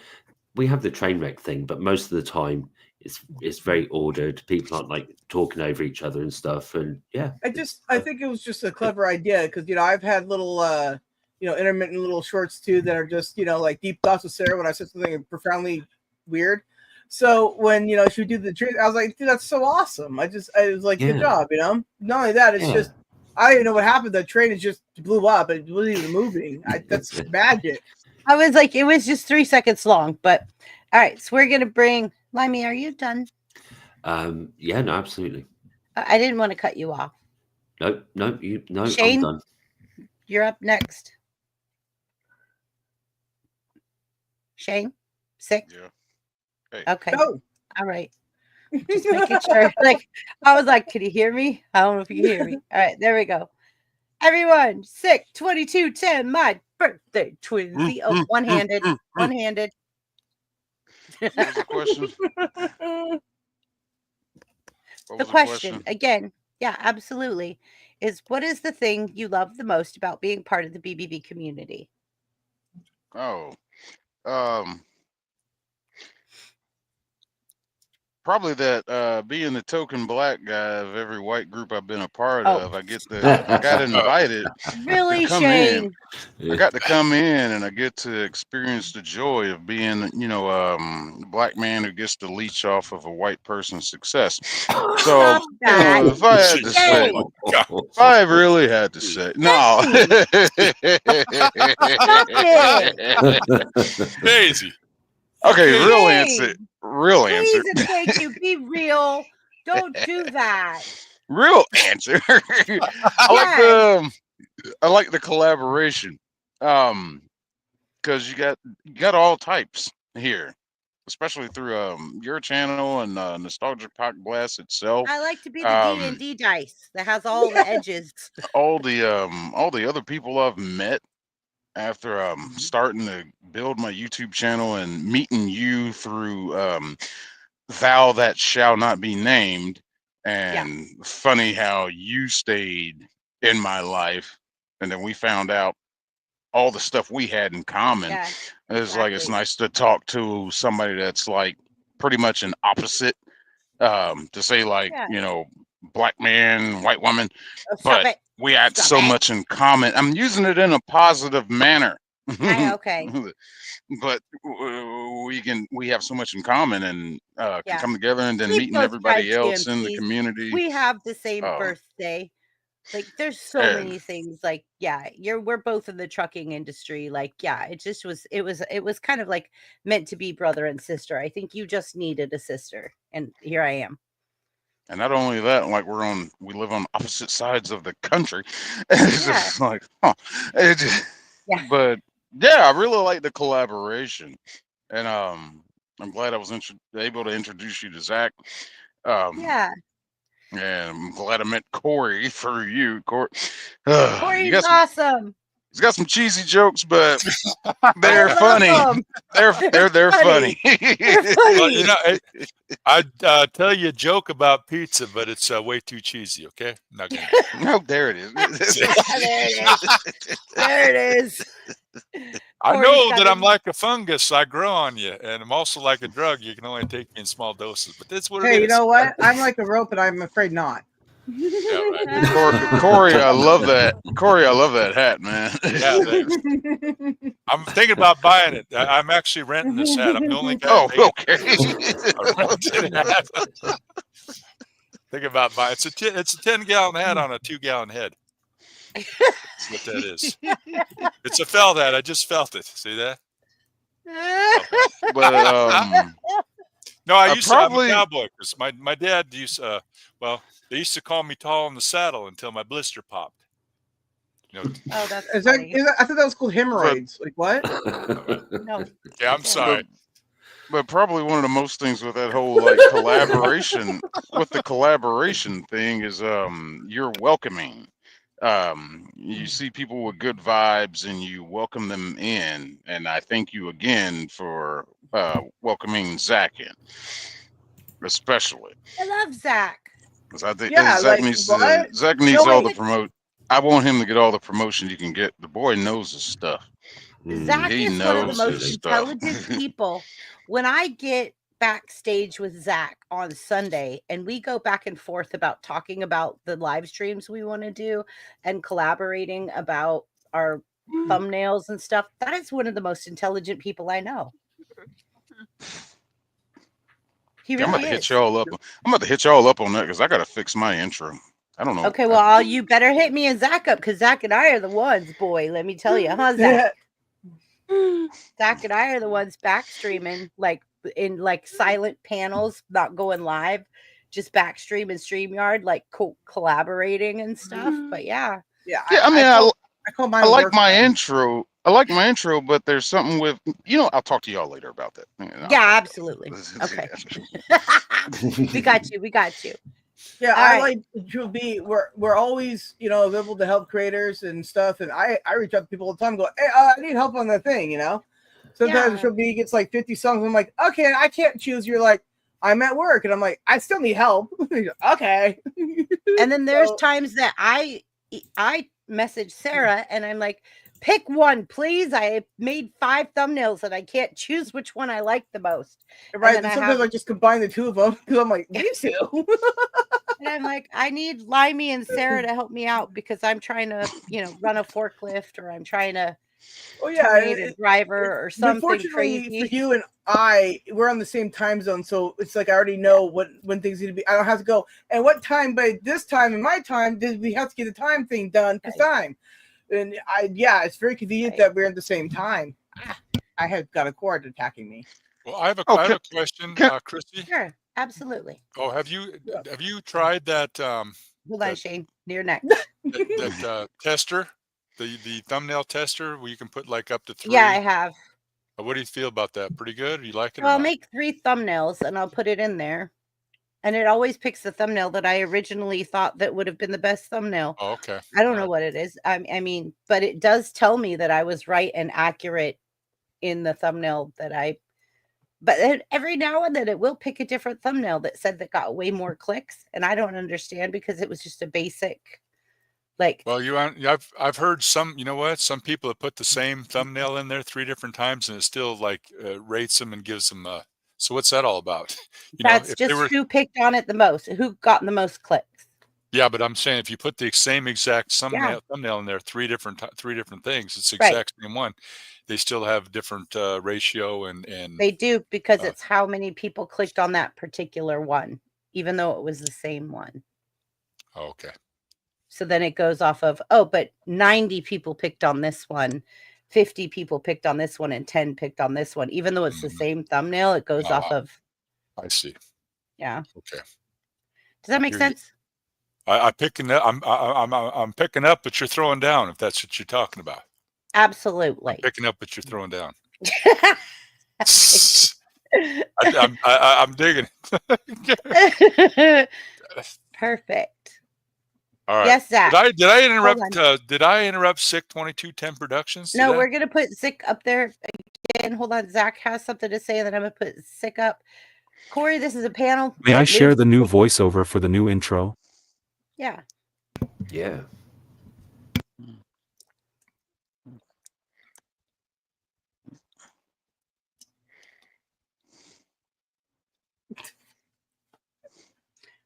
we have the train wreck thing, but most of the time it's very ordered. People aren't like talking over each other and stuff, and yeah, I think it was just a clever idea because I've had little intermittent little shorts too that are just like deep thoughts with Sarah when I said something profoundly weird. So when she would do the train, I was like, dude, that's so awesome. I was like, good Yeah. job. Not only that, it's Yeah. just I didn't know what happened. The train is just blew up. It wasn't even moving. That's magic. I was like, it was just 3 seconds long, but all right. So we're gonna bring Limey. Are you done? Yeah, no, absolutely. I didn't want to cut you off. No, Shane? I'm done. You're up next. Shane, sick. Yeah. Okay. No. All right. Just making sure. Like, I was like, can you hear me? I don't know if you can hear me. All right, there we go. Everyone, sick 2210, my birthday twinsy. Oh, one-handed. One-handed. What was the question? What The was question again, yeah, absolutely, is what is the thing you love the most about being part of the BBB community? Oh, probably that being the token black guy of every white group I've been a part Oh. of, I got invited Really, to come Shane? in. I got to come in and I get to experience the joy of being, a black man who gets to leech off of a white person's success. So, Stop that. if I had to say, Shane. if I really had to say, no. Daisy. Okay, real Shane, answer. Real answer. Please equate you. Be real. Don't do that. Real answer. I like the collaboration. Because you got all types here, especially through your channel and Nostalgic Pack Blast itself. I like to be the D&D dice that has all the edges. All the other people I've met after starting to build my YouTube channel and meeting you through Vow That Shall Not Be Named, and funny how you stayed in my life, and then we found out all the stuff we had in common. Yeah, It's like it's nice to talk to somebody that's like pretty much an opposite. To say like black man, white woman, but we had so much in common. I'm using it in a positive manner. Okay. But we have so much in common and can come together, and then meeting everybody else in the community. We have the same birthday. Like there's so many things. Like we're both in the trucking industry. Like it was kind of like meant to be brother and sister. I think you just needed a sister, and here I am. And not only that, like we live on opposite sides of the country. It's just like, but I really like the collaboration, and I'm glad I was able to introduce you to Zach. And I'm glad I met Corey through you. Corey's awesome. He's got some cheesy jokes, but they're funny. They're funny. Well, I'd tell you a joke about pizza, but it's way too cheesy. Okay, not gonna. No, there it is. There it is. I know that I'm like a fungus. I grow on you, and I'm also like a drug. You can only take me in small doses, but that's what it is. Hey, you know what? I'm like a rope, and I'm afraid not. Yeah, right. Corey, I love that. Corey, I love that hat, man. Yeah, I'm thinking about buying it. I'm actually renting this hat. I'm the only guy. Oh, okay. Thinking about buying. It's a 10-gallon hat on a 2-gallon head. That's what that is. It's a felt hat. I just felt it. See that? But no, I used to have a cowboy because my dad used they used to call me tall in the saddle until my blister popped. You know, oh, that's I thought that was called hemorrhoids. Like what? No. Yeah, I'm sorry. But probably one of the most things with that whole like collaboration with the collaboration thing is you're welcoming. You see people with good vibes and you welcome them in, and I thank you again for welcoming Zach in, especially. I love Zach. Because I think Zach needs all the promote. I want him to get all the promotion you can get. The boy knows his stuff. Zach is one of the most intelligent people. When I get backstage with Zach on Sunday and we go back and forth about talking about the live streams we want to do and collaborating about our thumbnails and stuff, that is one of the most intelligent people I know. He really I'm about to hit y'all up. I'm about to hit y'all up on that because I gotta fix my intro. I don't know. Okay, well, you better hit me and Zach up because Zach and I are the ones, boy. Let me tell you, huh, Zach? Zach and I are the ones back streaming, like in like silent panels, not going live, just back stream and StreamYard, like collaborating and stuff. But yeah. I mean, I call I like my intro. I like my intro, but there's something with I'll talk to y'all later about that. Yeah, absolutely. Okay. We got you. Yeah, I like to be. We're always available to help creators and stuff, and I reach out to people all the time. And go, hey, I need help on that thing. Sometimes she'll be gets like 50 songs. I'm like, okay, I can't choose. You're like, I'm at work, and I'm like, I still need help. Okay. And then there's times that I message Sarah, and I'm like, Pick one, please. I made 5 thumbnails and I can't choose which one I like the most. Right. then And I sometimes have- I just combine the two of them because I'm like, these two. And I'm like, I need Limey and Sarah to help me out because I'm trying to, run a forklift, or I'm trying to Oh yeah, terminate a driver or something unfortunately crazy. for you and we're on the same time zone, so it's like I already know when things need to be. I don't have to go and what time, but this time in my time did we have to get the time thing done because time. And it's very convenient that we're at the same time. I have got a cord attacking me. Well, I have a question, Christy. Sure, absolutely. Oh, have you tried that? Hold on, Shane, near neck. that tester, the thumbnail tester, where you can put like up to 3. Yeah, I have. What do you feel about that? Pretty good? You like it? Well, I'll make 3 thumbnails and I'll put it in there. And it always picks the thumbnail that I originally thought that would have been the best thumbnail. Oh, okay. I don't know what it is. I mean, but it does tell me that I was right and accurate in the thumbnail but every now and then it will pick a different thumbnail that said that got way more clicks. And I don't understand because it was just a basic, like. Well, I've heard some, you know what? Some people have put the same thumbnail in there 3 different times and it still like rates them and gives them so what's that all about? That's just who picked on it the most, who got the most clicks. Yeah, but I'm saying if you put the same exact thumbnail in there, 3 different things, it's the exact same one. They still have different ratio and they do because it's how many people clicked on that particular one, even though it was the same one. Oh, okay. So then it goes off of, but 90 people picked on this one, 50 people picked on this one, and 10 picked on this one. Even though it's the same thumbnail, it goes off of. I see. Yeah. Okay. Does that make sense? I'm picking up. I'm picking up, but you're throwing down. If that's what you're talking about. Absolutely. I'm picking up, but you're throwing down. I'm digging. Perfect. All right. Yes, Zach. Did I interrupt? Did I interrupt Sick 2210 Productions? No, we're gonna put Sick up there again. Hold on, Zach has something to say, and then I'm gonna put Sick up. Corey, this is a panel. May I share the new voiceover for the new intro? Yeah. Yeah.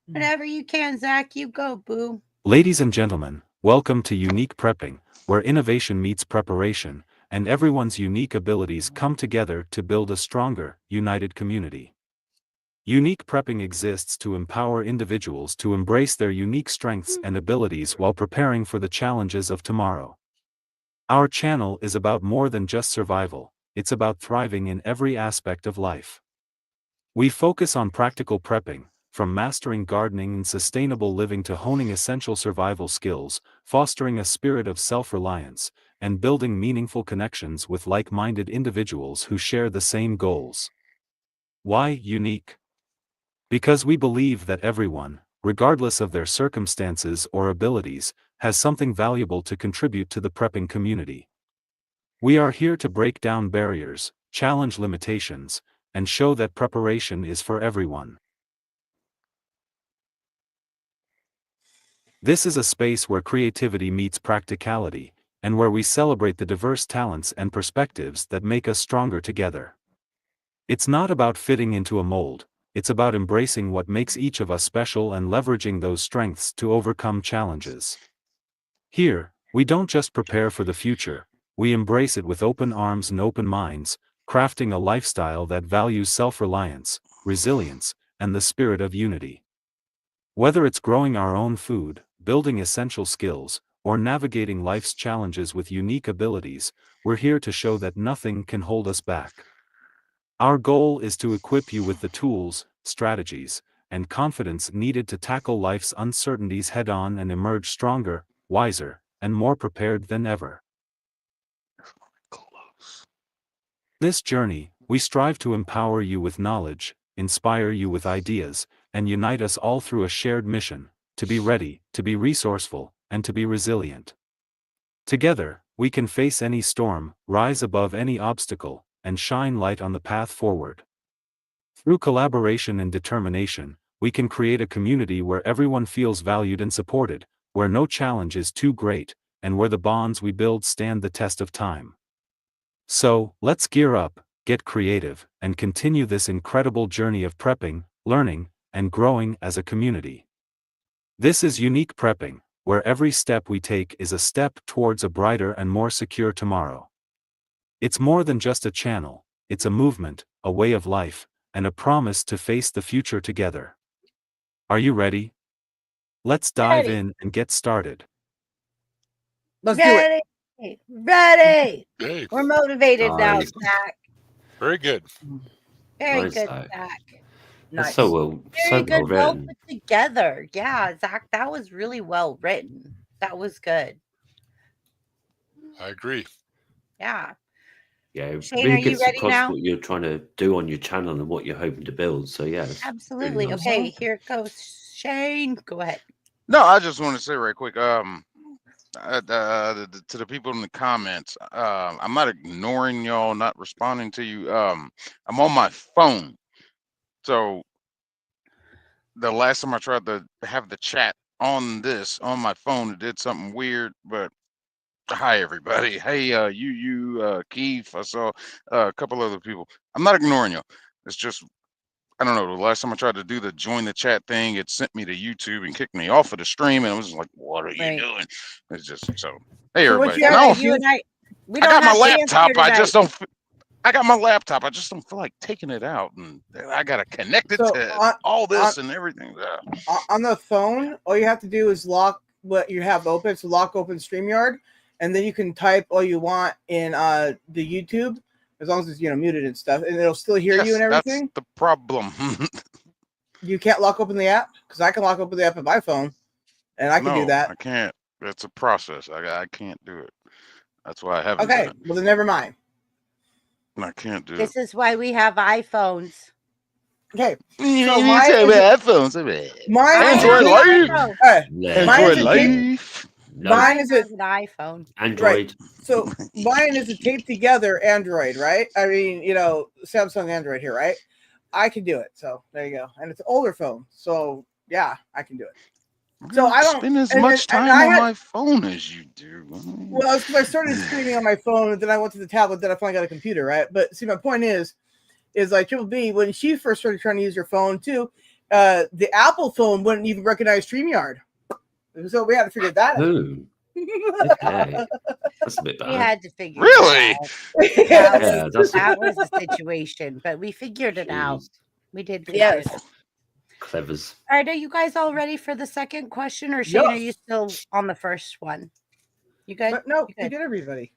Whenever you can, Zach, you go, boo. Ladies and gentlemen, welcome to Unique Prepping, where innovation meets preparation, and everyone's unique abilities come together to build a stronger, united community. Unique Prepping exists to empower individuals to embrace their unique strengths and abilities while preparing for the challenges of tomorrow. Our channel is about more than just survival, it's about thriving in every aspect of life. We focus on practical prepping, from mastering gardening and sustainable living to honing essential survival skills, fostering a spirit of self-reliance, and building meaningful connections with like-minded individuals who share the same goals. Why unique? Because we believe that everyone, regardless of their circumstances or abilities, has something valuable to contribute to the prepping community. We are here to break down barriers, challenge limitations, and show that preparation is for everyone. This is a space where creativity meets practicality, and where we celebrate the diverse talents and perspectives that make us stronger together. It's not about fitting into a mold, it's about embracing what makes each of us special and leveraging those strengths to overcome challenges. Here, we don't just prepare for the future, we embrace it with open arms and open minds, crafting a lifestyle that values self-reliance, resilience, and the spirit of unity. Whether it's growing our own food, building essential skills, or navigating life's challenges with unique abilities, we're here to show that nothing can hold us back. Our goal is to equip you with the tools, strategies, and confidence needed to tackle life's uncertainties head-on and emerge stronger, wiser, and more prepared than ever. This journey, we strive to empower you with knowledge, inspire you with ideas, and unite us all through a shared mission, to be ready, to be resourceful, and to be resilient. Together, we can face any storm, rise above any obstacle, and shine light on the path forward. Through collaboration and determination, we can create a community where everyone feels valued and supported, where no challenge is too great, and where the bonds we build stand the test of time. So, let's gear up, get creative, and continue this incredible journey of prepping, learning, and growing as a community. This is Unique Prepping, where every step we take is a step towards a brighter and more secure tomorrow. It's more than just a channel, it's a movement, a way of life, and a promise to face the future together. Are you ready? Let's dive Ready. in and get started. Let's do it. Ready. Hey, We're motivated now, Nice. Zach. very good. Very Nice, good, Zach. Zach. That's Nice. so well Very good. Well written. put together. Yeah, Zach, that was really well written. That was good. I agree. Yeah. Yeah, it Shane, really are you gets ready across now? what you're trying to do on your channel and what you're hoping to build. So yeah, it's Absolutely. nice. Okay, here it goes. Shane, go ahead. No, I just want to say right quick, to the people in the comments, I'm not ignoring y'all, not responding to you. I'm on my phone, so the last time I tried to have the chat on my phone, it did something weird. But hi everybody. Hey, Keith. I saw a couple other people. I'm not ignoring you. It's just I don't know. The last time I tried to do the join the chat thing, it sent me to YouTube and kicked me off of the stream, and I was just like, "What are you Right. doing?" It's just so. Hey So what everybody. you And have I, to You and I, we I don't got my have dance laptop. here I tonight. just don't. I got my laptop. I just don't feel like taking it out, and I gotta connect it So to all this and everything. on the phone, all you have to do is lock what you have open. So lock open StreamYard, and then you can type all you want in the YouTube, as long as it's muted and stuff, and it'll still hear you and everything. That's the problem. You can't lock open the app, because I can lock open the app on my phone, and I can do No, that. I can't. It's a process. I can't do it. That's why I haven't Okay, done well then never mind. it. I can't do This is why we have iPhones. Okay, it. so You mine say is iPhones. mine I is Android have an Live. iPhone. No, Mine is Android a tape. Live. no. Mine I is have a an iPhone. Android. so mine is a taped together Android, right? I mean, Samsung Android here, right? I can do it. So there you go. And it's an older phone. So yeah, I can do it. So I don't spend as and- much and time I on had- my phone as you do. Well, it's because I started streaming on my phone, and then I went to the tablet, then I finally got a computer, right? But see, my point is like Triple B, when she first started trying to use her phone too, the Apple phone wouldn't even recognize StreamYard. So we had to figure that out. Who? Okay. That's a bit We bad. had to figure Really? it out. Yeah, That was the situation, but we figured it out. Jeez. We did figure Yes. it out. Clevers. All right, are you guys all ready for the second question, or Shane, Yes. are you still on the first one? You good? But no, You we good? did everybody.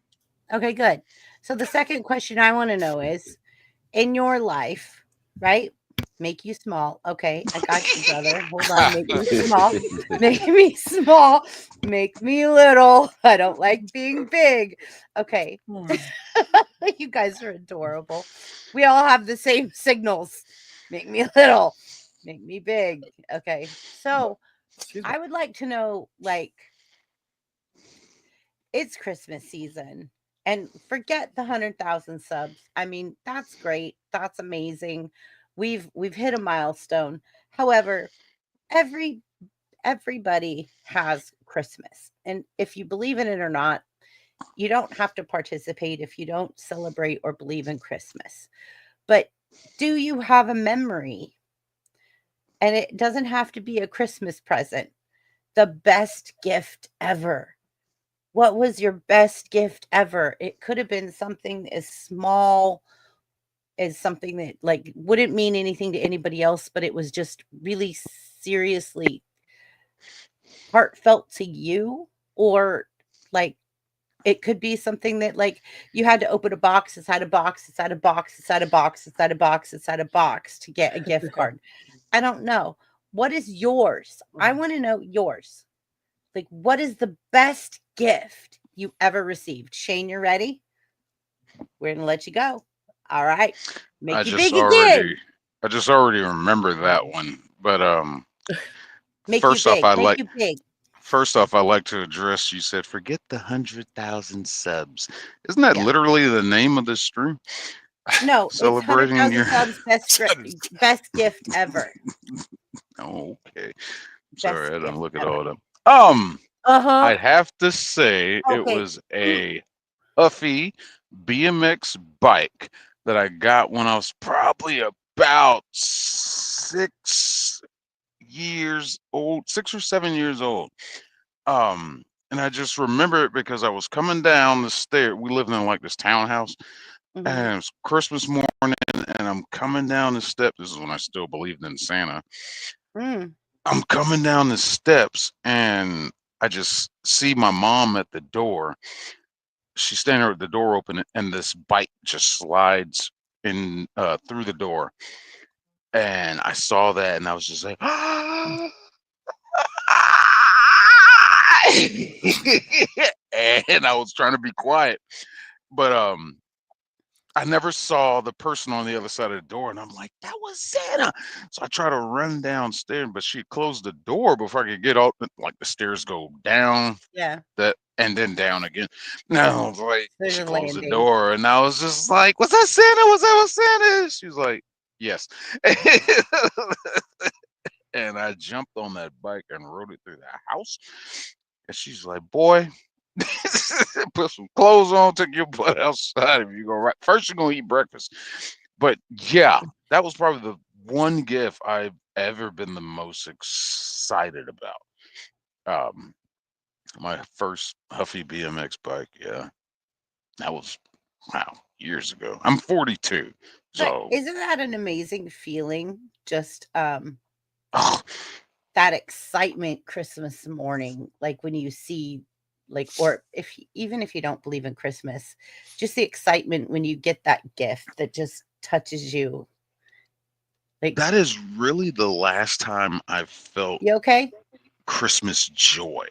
Okay, good. So the second question I want to know is, in your life, right? Make you small. Okay, I got you, brother. Hold on. Make me small. Make me small. Make me little. I don't like being big. Okay. You guys are adorable. We all have the same signals. Make me little. Make me big. Okay. So I would like to know, like, it's Christmas season. And forget the 100,000 subs. I mean, that's great. That's amazing. We've hit a milestone. However, everybody has Christmas. And if you believe in it or not, you don't have to participate if you don't celebrate or believe in Christmas. But do you have a memory? And it doesn't have to be a Christmas present. The best gift ever. What was your best gift ever? It could have been something as small as something that like wouldn't mean anything to anybody else, but it was just really seriously heartfelt to you. Or like it could be something that like you had to open a box inside a box inside a box inside a box inside a box inside a box to get a gift card. I don't know. What is yours? I want to know yours. Like, what is the best gift you ever received? Shane, you're ready? We're going to let you go. All right. Make you big again. I just already remember that one. But Make first you off, big. I Make like you big. first off, I like to address. You said forget the 100,000 subs. Isn't that Yeah. literally the name of this stream? No, Celebrating it's 100,000 your subs, best gift ever. Oh, okay. Best Sorry, I didn't gift look it ever. all up. I'd have to say it Okay. was a Huffy BMX bike that I got when I was probably about 6 or 7 years old. And I just remember it because I was coming down the stair. We lived in like this townhouse, Mhm. and it was Christmas morning, and I'm coming down the steps. This is when I still believed in Santa. Mm. I'm coming down the steps, and I just see my mom at the door. She's standing there with the door open, and this bike just slides in through the door. And I saw that, and I was just like, and I was trying to be quiet, but I never saw the person on the other side of the door, and I'm like, that was Santa. So I try to run downstairs, but she closed the door before I could get out. Like the stairs go down, Yeah. that and then down again. No, like There's she a closed the landing. door, and I was just like, "Was that Santa? Was that Santa?" She was like, "Yes." And I jumped on that bike and rode it through the house. And she's like, "Boy, put some clothes on, take your butt outside. If you go right, first you're gonna eat breakfast." But yeah, that was probably the one gift I've ever been the most excited about. My first Huffy BMX bike. Yeah, that was wow, years ago. I'm 42, But so isn't that an amazing feeling? Just oh, that excitement Christmas morning, like when you see, like, or even if you don't believe in Christmas, just the excitement when you get that gift that just touches you. Like, that is really the last time I've felt you okay? Christmas joy.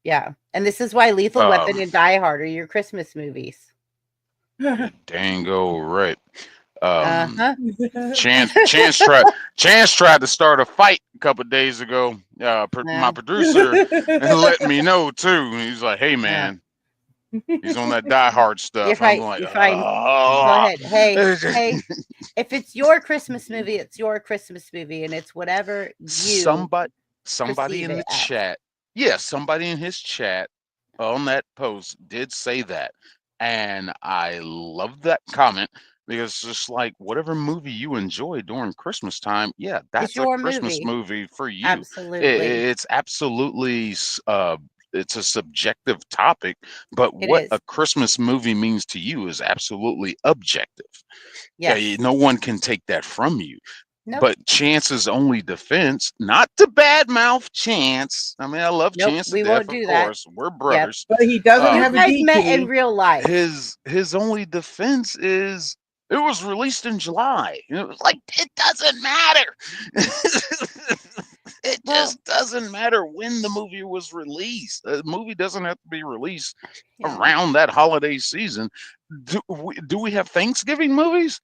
Yeah. And this is why Lethal Weapon Um, and Die Hard are your Christmas movies. you're dango right. Um, Uh-huh. Chance tried to start a fight a couple of days ago. My Yeah. producer let me know too. He's like, "Hey man, he's on that Die Hard You're stuff." I'm fine. like, You're fine. Go "Ah." ahead. Hey, if it's your Christmas movie, it's your Christmas movie, and it's whatever you somebody perceive in the it as. chat, yeah, somebody in his chat on that post did say that, and I love that comment because it's just like whatever movie you enjoy during Christmas time, yeah, It's that's a your Christmas movie. movie for you. Absolutely. It's absolutely it's a subjective topic, but It what is. a Christmas movie means to you is absolutely objective. Yes. No one can take that from you. Nope. But Chance's only defense, not to badmouth Chance. I mean, I love Nope. Chance to We death, won't of do that. course. We're brothers. But he doesn't You have a guys met in DP. real life. His only defense is it was released in July. And it was like, it doesn't matter. It Well, just doesn't matter when the movie was released. The movie doesn't have to be released yeah. around that holiday season. Do we have Thanksgiving movies?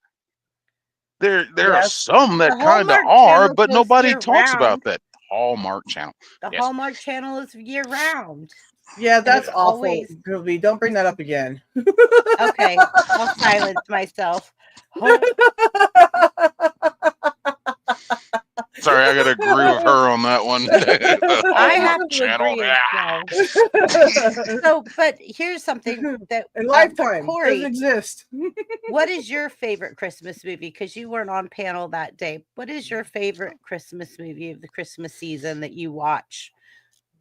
There are Yes. some that The kind of Hallmark are, Channel but goes nobody year talks about round. that. Hallmark Channel. The Yes. Hallmark Channel is year round. Yeah, And that's it's awful. always Gilby, don't bring that up again. okay. I'll silence myself. Oh, Sorry, I gotta agree with her on that one. The I have Hallmark to Channel. agree as well. Ah. So, but here's something that In Lifetime Corey, doesn't exist. what is your favorite Christmas movie? Because you weren't on panel that day. What is your favorite Christmas movie of the Christmas season that you watch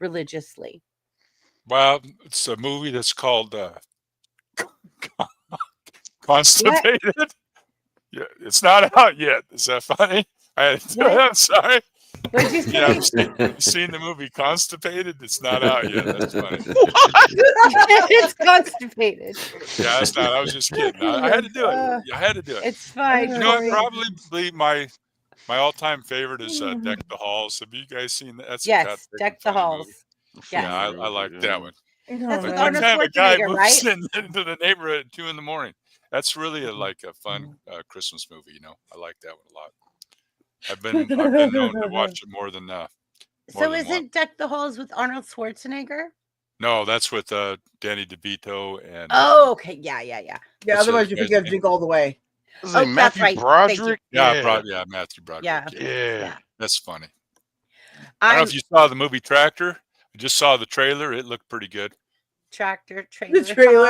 religiously? Well, it's a movie that's called Constipated. Yeah, it's not out yet. Is that funny? I'm sorry. What'd you say? Yeah, I've seen the movie Constipated. It's not out yet. That's funny. It's Constipated. Yeah, that's not. I was just kidding. I had to do it. I had to do it. It's fine. You know what? Corey. Probably my all-time favorite is Deck the Halls. Have you guys seen that? That's a Yes, goddamn Deck the funny Halls. movie. Yes. Yeah, I like that one. That's Like with one Arnold time a guy Schwarzenegger, moves right? into the neighborhood at 2 a.m. That's really like a fun Christmas movie. You know, I like that one a lot. I've been known to watch it more than So than isn't Deck the Halls with Arnold Schwarzenegger? no. That's with Danny DeVito and Oh, okay. Yeah. Yeah, What's otherwise the you guy's forget name? Jingle All the Way. Is Oh, it that's Matthew right. Thank you. Broderick? Yeah, Matthew Broderick. Yeah. Yeah. Yeah. That's funny. I don't know I'm if you saw the movie Tractor. I just saw the trailer. It looked pretty good. Tractor trailer. The trailer.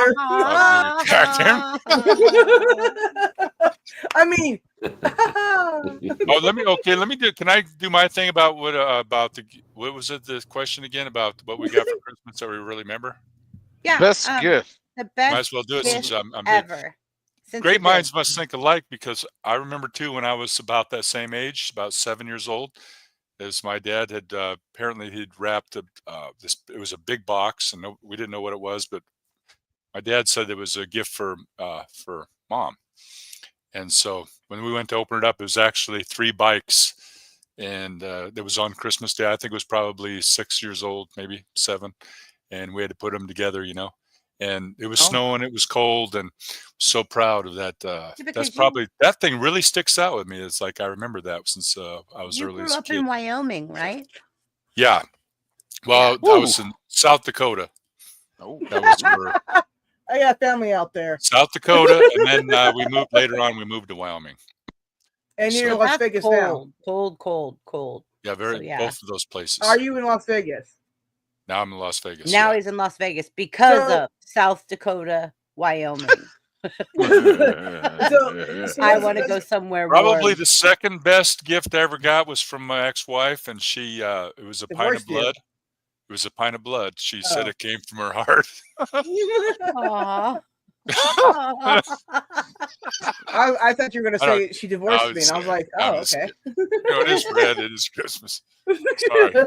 I mean, Oh, let me do. Can I do my thing about what was it? The question again about what we got for Christmas that we really remember. Yeah. Best gift. The best Might as well do it since gift I'm big. ever. Since Great you're big. minds must think alike, because I remember too when I was about that same age, about 7 years old, as my dad had apparently he'd wrapped this. It was a big box, and we didn't know what it was, but my dad said it was a gift for Mom. And so when we went to open it up, it was actually 3 bikes, and it was on Christmas Day. I think it was probably 6 years old, maybe 7, and we had to put them together, And it was snowing, it was cold, and so proud of that. That's probably that thing really sticks out with me. It's like I remember that since I was early as a kid. You grew up in Wyoming, right? Yeah. Well, I was in South Dakota. Oh, that was where I got family out there. South Dakota, and then we moved later on. We moved to Wyoming, and you're in Las Vegas now. Cold. Yeah, both of those places. Are you in Las Vegas? Now I'm in Las Vegas. Now he's in Las Vegas because of South Dakota, Wyoming. I want to go somewhere. Probably warm. the second best gift I ever got was from my ex-wife, and she it was a pint of blood. It was a pint of blood. She said it came from her heart. Aww. I thought you were going to say she divorced me, and I was like, oh, okay. It is red. It is Christmas. Sorry.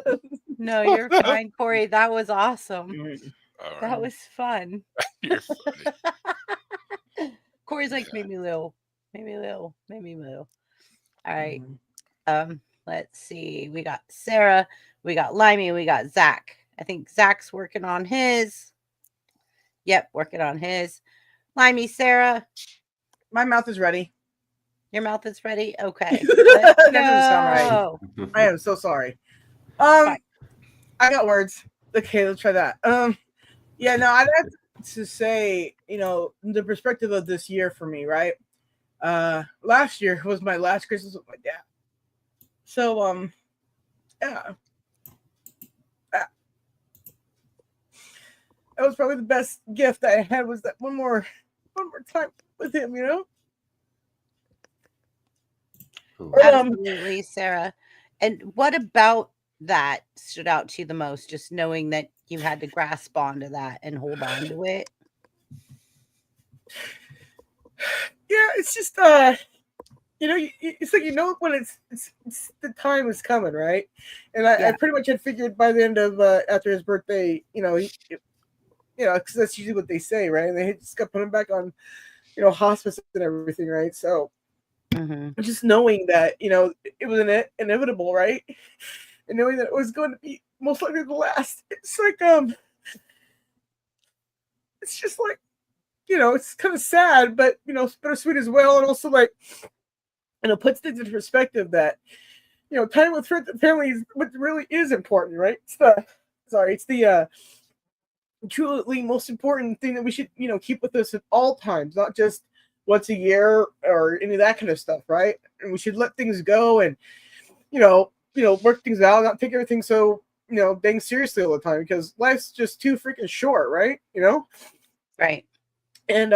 No, you're fine, Corey. That was awesome. Right. That was fun. You're funny. Corey's like, made me little. All right. Let's see. We got Sarah. We got Limey. We got Zach. I think Zach's working on his. Yep, working on his. Limey, Sarah. My mouth is ready. Your mouth is ready? Okay. That doesn't sound right. I am so sorry. I got words. Okay, let's try that. Yeah, no, I'd have to say, the perspective of this year for me, right? Last year was my last Christmas with my dad. So, yeah. That was probably the best gift I had, was that one more time with him, Absolutely, Sarah. And what about that stood out to you the most? Just knowing that you had to grasp onto that and hold on to it. Yeah, it's just it's like when it's the time is coming, right? And I pretty much had figured by the end of after his birthday, because that's usually what they say, right? And they just got put him back on, hospice and everything, right? So just knowing that, it was inevitable, right? And knowing that it was going to be most likely the last, it's like, it's just like, it's kind of sad, but, it's bittersweet as well. And also like, puts things into perspective that, time with family is what really is important, right? It's the truly most important thing that we should, keep with us at all times, not just once a year or any of that kind of stuff, right? And we should let things go and, work things out, not take everything so, dang seriously all the time, because life's just too freaking short, right? Right. And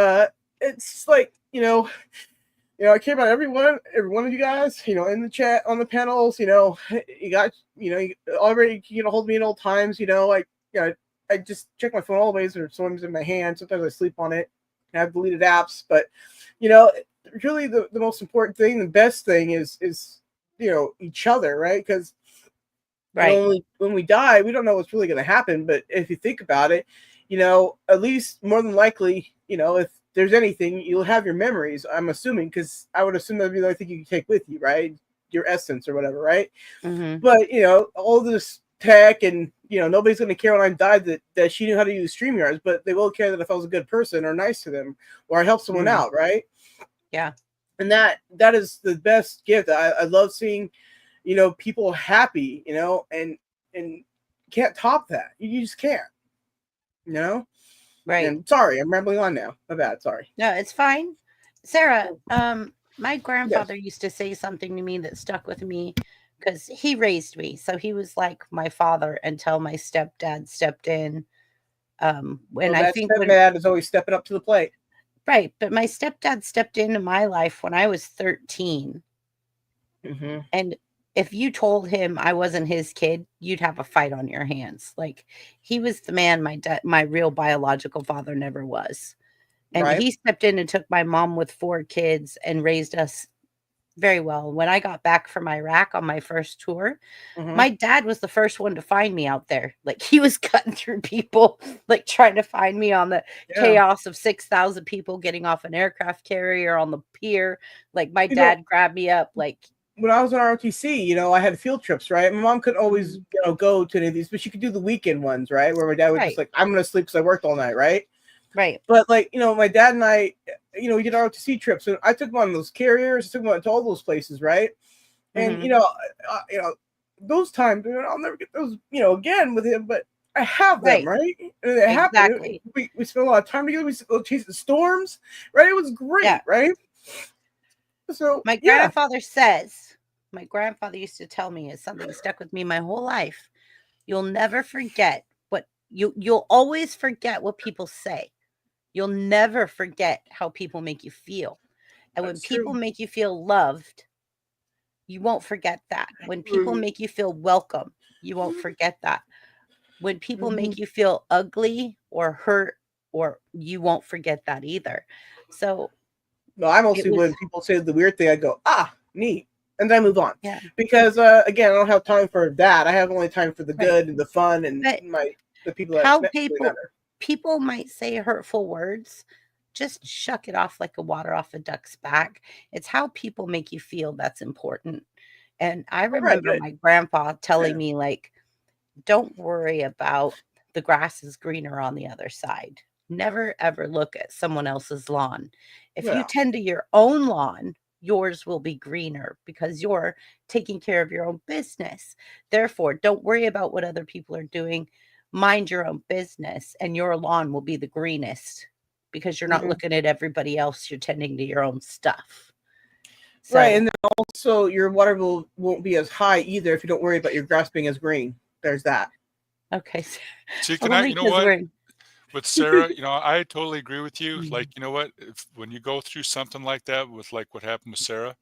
it's like, I care about every one of you guys, in the chat, on the panels, you got, you already get a hold of me at all times, I just check my phone always, or sometimes in my hand. Sometimes I sleep on it. I have deleted apps, but really the most important thing, the best thing is each other, right? Because when we die, we don't know what's really going to happen. But if you think about it, at least more than likely, if there's anything, you'll have your memories. I'm assuming, because I would assume that'd be the only thing you can take with you, right? Your essence or whatever, right? But all this tech and nobody's going to care when I died that she knew how to use StreamYards, but they will care that if I was a good person or nice to them or I helped someone out, right? Yeah. And that is the best gift. I love seeing people happy, and can't top that. You just can't, right? And sorry, I'm rambling on now. My bad. Sorry. No, it's fine. Sarah, my grandfather used to say something to me that stuck with me because he raised me. So he was like my father until my stepdad stepped in. When Well, I that think when stepdad is always stepping up to the plate. right, but my stepdad stepped into my life when I was 13. Mm-hmm. And if you told him I wasn't his kid, you'd have a fight on your hands. Like, he was the man my real biological father never was. And Right. he stepped in and took my mom with 4 kids and raised us very well. When I got back from Iraq on my first tour, Mm-hmm. my dad was the first one to find me out there. Like, he was cutting through people, like trying to find me on the Yeah. chaos of 6,000 people getting off an aircraft carrier on the pier. Like, my You know- dad grabbed me up. Like, When I was on ROTC, you know, I had field trips, right? My mom couldn't always, you know, go to any of these, but she could do the weekend ones, right? Where my dad would Right. just like, I'm going to sleep because I worked all night, right? right. But like, you know, my dad and I, you know, we did ROTC trips, and I took him on those carriers, I took him on to all those places, right? And Mhm. you know, those times, you know, I'll never get those, you know, again with him, but I have them, right? And it happened. Exactly. We spent a lot of time together. We go chase the storms, right? It was great, Yeah. right? So My yeah, grandfather says, my grandfather used to tell me, it's something stuck with me my whole life. You'll never forget what you'll always forget what people say. You'll never forget how people make you feel. And when That's people true. make you feel loved, you won't forget that. When people make you feel welcome, you won't forget that. When people make you feel ugly or hurt, or you won't forget that either. So No, I it mostly was when people say the weird thing, I go, ah, neat, and then I move on. yeah. Because again, I don't have time for that. I have only time for the Right. good and the fun and But the people that how actually matter. people might say hurtful words, just shuck it off like a water off a duck's back. It's how people make you feel that's important. And I Right, remember but my grandpa telling yeah. me, like, don't worry about the grass is greener on the other side. Never ever look at someone else's lawn. If you Yeah. tend to your own lawn, yours will be greener because you're taking care of your own business. Therefore, don't worry about what other people are doing. Mind your own business, and your lawn will be the greenest because you're not Mhm. looking at everybody else. You're tending to your own stuff. Right, So, and then also your water won't be as high either if you don't worry about your grass being as green. There's that. okay. See, I can will I, you make know this what? ring. With Sarah, you know, I totally agree with you. Mhm. Like, you know what? When you go through something like that, with like what happened with Sarah,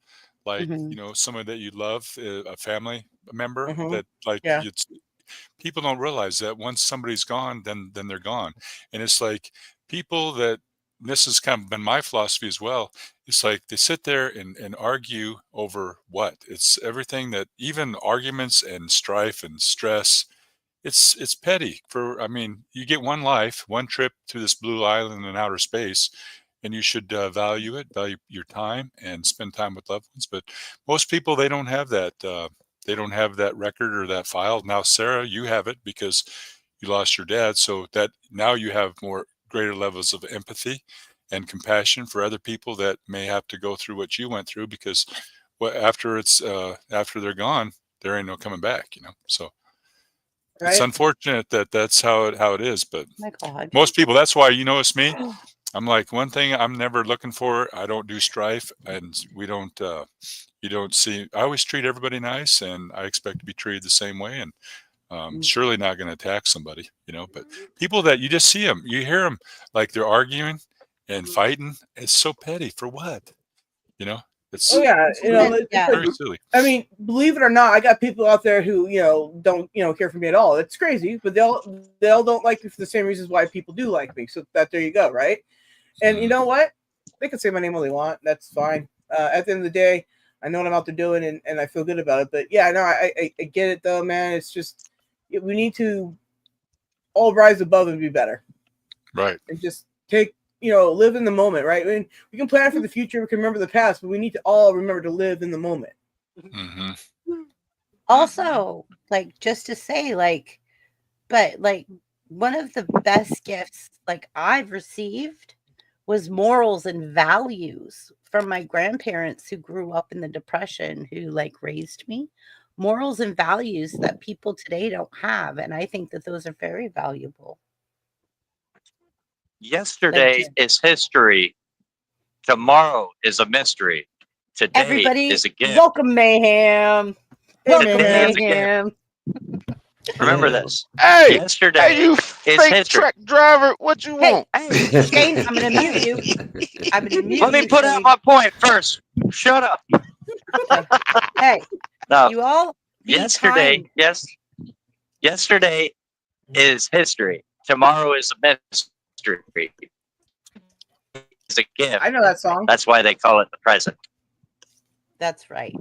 like, you Mhm. know, someone that you love, a family member Mm-hmm. that, like, Yeah. it's people don't realize that once somebody's gone, then they're gone. And it's like people that, this has kind of been my philosophy as well. It's like they sit there and argue over what? It's everything that, even arguments and strife and stress, it's petty. For, I mean, you get one life, one trip to this blue island in outer space, and you should value it, value your time, and spend time with loved ones. But most people, they don't have that. They don't have that record or that file. Now, Sarah, you have it because you lost your dad, so that now you have more greater levels of empathy and compassion for other people that may have to go through what you went through. Because after after they're gone, there ain't no coming back. You know, so. It's Right. unfortunate that that's how it is, but My God. most people, that's why you notice me. I'm like, one thing I'm never looking for, I don't do strife, and we don't you don't see, I always treat everybody nice, and I expect to be treated the same way, and surely not going to attack somebody, you know. But people that you just see them, you hear them, like they're arguing and fighting, it's so petty. For what? You know, it's Oh yeah, you know, Then, it's yeah. like, very silly. I mean, believe it or not, I got people out there who, you know, don't, you know, care for me at all. It's crazy, but they'll don't like me for the same reasons why people do like me. So that, there you go, right? And you know what? They can say my name all they want. That's fine. At the end of the day, I know what I'm out there doing, and I feel good about it. But yeah, no, I get it though, man. It's just we need to all rise above and be better, Right. and just take, you know, live in the moment, right? I mean, we can plan for the future, we can remember the past, but we need to all remember to live in the moment. Mm-hmm. Also, like, just to say, like, but like, one of the best gifts like I've received was morals and values from my grandparents who grew up in the Depression, who like raised me. Morals and values that people today don't have, and I think that those are very valuable. Like, Yesterday just is history. Tomorrow is a mystery. Today everybody, is a gift. welcome mayhem. Hey, Today man. is Mayhem. Remember Yeah. this. Hey, Yesterday hey, you is fake history. truck driver, what you Hey, want? hey, Shane, I'm gonna mute you. I'm gonna mute Let me you, put out Shane. my point first. Shut up. Okay. Hey, No. you all be Yesterday, kind. yes. Yesterday is history. Tomorrow is a mystery. It's a gift. I know that song. That's why they call it the present. That's right.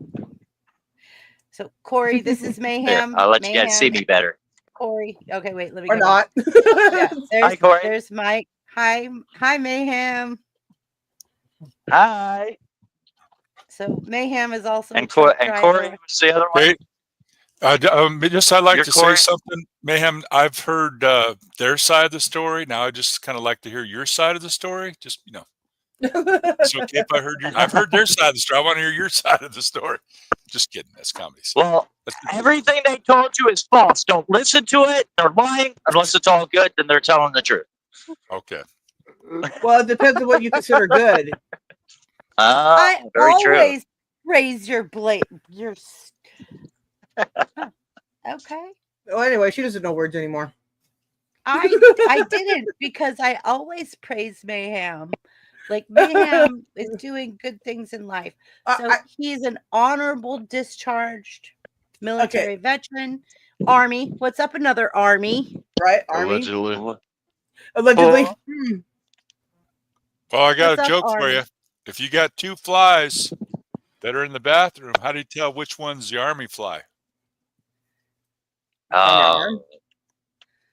So, Corey, this is Here, Mayhem. I'll let you guys see me better. Corey. Okay, wait, let me Or go. not. Yeah, Hi, Corey. there's Mike. Hi, Mayhem. Hi. So Mayhem is also a And truck Corey driver. was the other one. Okay. I'd like You're to Corey? say something, Mayhem. I've heard their side of the story. Now I just kind of like to hear your side of the story. Just it's okay if I heard I've heard their side of the story. I want to hear your side of the story. Just kidding. That's comedy. Well, everything they told you is false. Don't listen to it. They're lying. Unless it's all good, then they're telling the truth. Okay. Well, it depends on what you consider good. I Very true. always raise your blade. Your okay. Well, anyway, she doesn't know words anymore. I didn't because I always praise Mayhem. Like Mayhem is doing good things in life. So he's an honorable discharged military veteran. Army. What's up, another army? Right? Army. Allegedly. Allegedly. Well, I got What's a up, joke for Army? you. If you got two flies that are in the bathroom, how do you tell which one's the army fly? The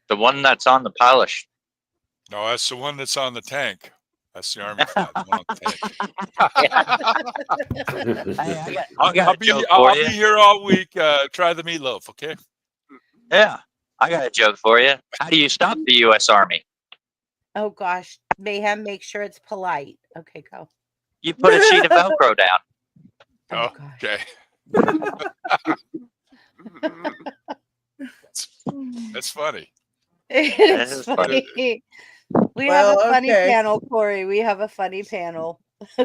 one that's on the polish. No, that's the one that's on the tank. That's the army fly. The one on the tank. I'll be here all week. Try the meatloaf, okay? Yeah, I got a joke for you. How do you stop the U.S. Army? Oh gosh, Mayhem, make sure it's polite. Okay, go. You put a sheet of Velcro down. Oh, okay. That's funny. It's funny. We have a funny panel, Corey. We have a funny panel.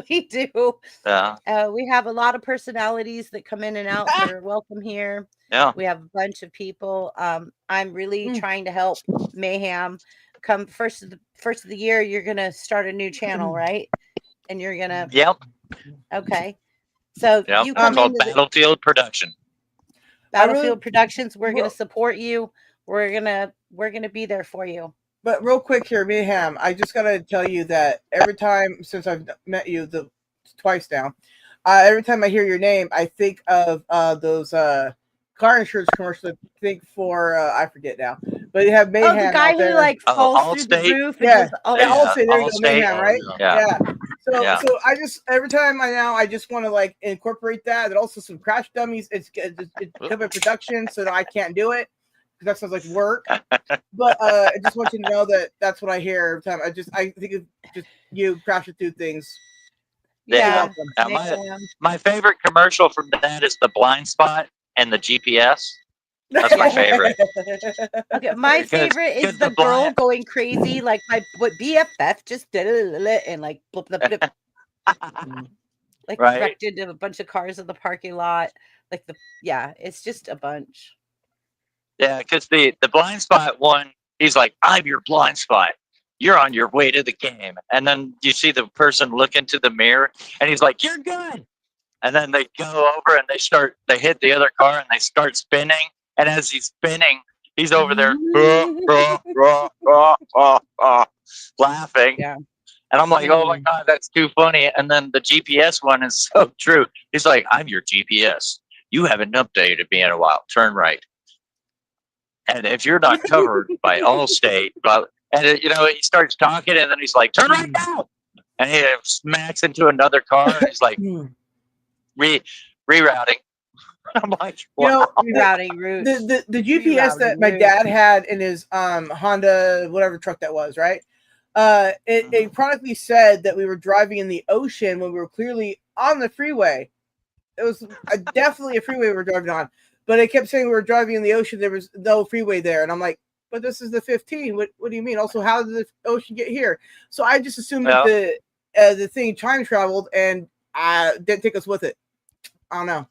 We do. Yeah. We have a lot of personalities that come in and out that are welcome here. Yeah. We have a bunch of people. I'm really trying to help Mayhem. Come first of the year, you're gonna start a new channel, right? And you're gonna. Yep. Okay. So you come called Battlefield Production. Battlefield Productions. We're gonna support you. We're gonna be there for you. But real quick here, Mayhem, I just gotta tell you that every time since I've met you twice now, every time I hear your name, I think of those car insurance commercials. I think for I forget now, but you have Mayhem. Oh, the guy who like falls through the roof. Yeah, Allstate. There you go, Mayhem, right? Yeah. So I just every time I just want to like incorporate that. And also some crash dummies. It's covered production, so that I can't do it. That sounds like work, but I just want you to know that that's what I hear every time. I think it's just you crashing through things. Yeah. My favorite commercial from that is the blind spot and the GPS. That's my favorite. Okay, my favorite is the girl going crazy, like my BFF just did it and like blip, blip, blip. Like wrecked into a bunch of cars in the parking lot. Like it's just a bunch. Yeah, because the blind spot one, he's like, I'm your blind spot. You're on your way to the game. And then you see the person look into the mirror and he's like, you're good. And then they go over and they hit the other car and they start spinning. And as he's spinning, he's over there laughing. Yeah. And I'm like, oh my God, that's too funny. And then the GPS one is so true. He's like, I'm your GPS. You haven't updated me in a while. Turn right. And if you're not covered by Allstate, and he starts talking, and then he's like, "Turn right now," and he smacks into another car. And he's like, rerouting. I'm like, wow. Rerouting routes. The GPS that my dad had in his Honda, whatever truck that was, right? It chronically said that we were driving in the ocean when we were clearly on the freeway. It was definitely a freeway we were driving on. But it kept saying we were driving in the ocean. There was no freeway there. And I'm like, but this is the 15. What do you mean? Also, how did the ocean get here? So I just assumed that the thing time traveled and didn't take us with it. I don't know.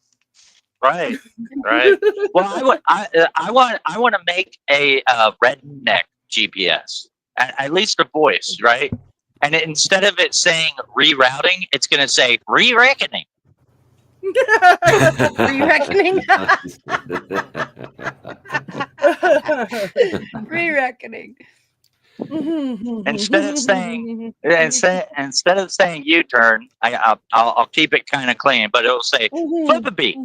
Right. Right. Well, I want to make a redneck GPS, at least a voice, right? And instead of it saying rerouting, it's going to say re-reckoning. Re-reckoning. Re-reckoning. Instead of saying U-turn, I'll keep it kind of clean, but it'll say flip a beat.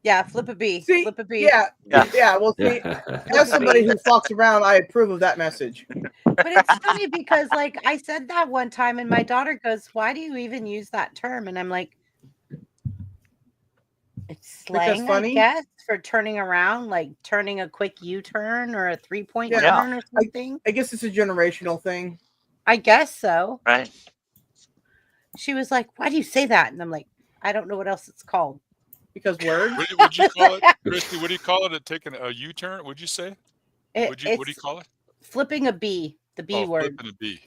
Yeah, flip a B. See, Flip a B. yeah. Well, see, as somebody who fucks around, I approve of that message. But it's funny because, like, I said that one time, and my daughter goes, "Why do you even use that term?" And I'm like, "It's slang, I funny? guess, for turning around, like turning a quick U-turn or a 3-point Yeah. turn or something." I guess it's a generational thing. I guess so. Right. She was like, "Why do you say that?" And I'm like, "I don't know what else it's called." Because words. What would you call it, Christy? What do you call it? Taking a U-turn? Would you say? What do you It's call it? flipping a B, the B word. Flipping a B.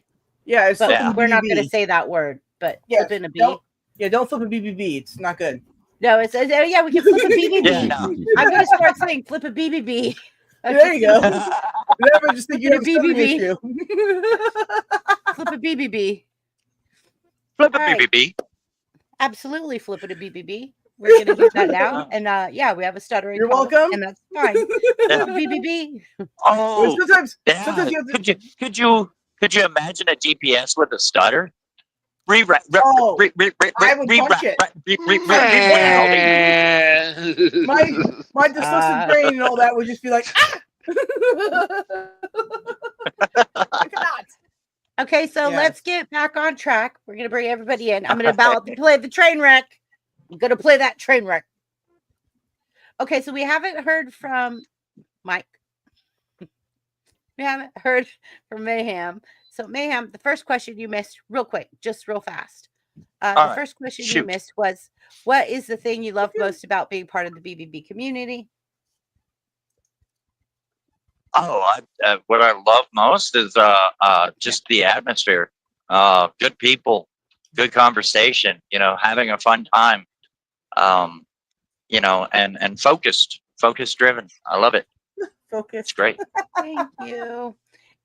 Yeah, it's But flipping we're not going to BBB. say that word. But Yes, flipping a B. don't flip a BBB. It's not good. No, it's yeah, we can flip a BBB. Yeah, no. I'm going to start saying flip a BBB. There you go. Never just think you have a stomach BBB. issue. Flip a BBB. Flip a All right. BBB. Absolutely flip it a BBB. We're going to do that now. And yeah, we have a stuttering. You're cough, welcome. And that's fine. Flip a BBB. Oh, sometimes yeah. you have to, Could you imagine a GPS with a stutter? I would punch it. My dyslexic brain and all that would just be like, ah! I cannot. Okay, so Yes. let's get back on track. We're going to bring everybody in. I'm going to play the train wreck. I'm going to play that train wreck. Okay, so we haven't heard from Mike. We haven't heard from Mayhem. So, Mayhem, the first question you missed, real quick, just real fast. The first question you missed was, what is the thing you love most about being part of the BBB community? Oh, what I love most is just the atmosphere. Good people, good conversation. You know, having a fun time. You know, and focus driven. I love it. Focus. It's great. Thank you.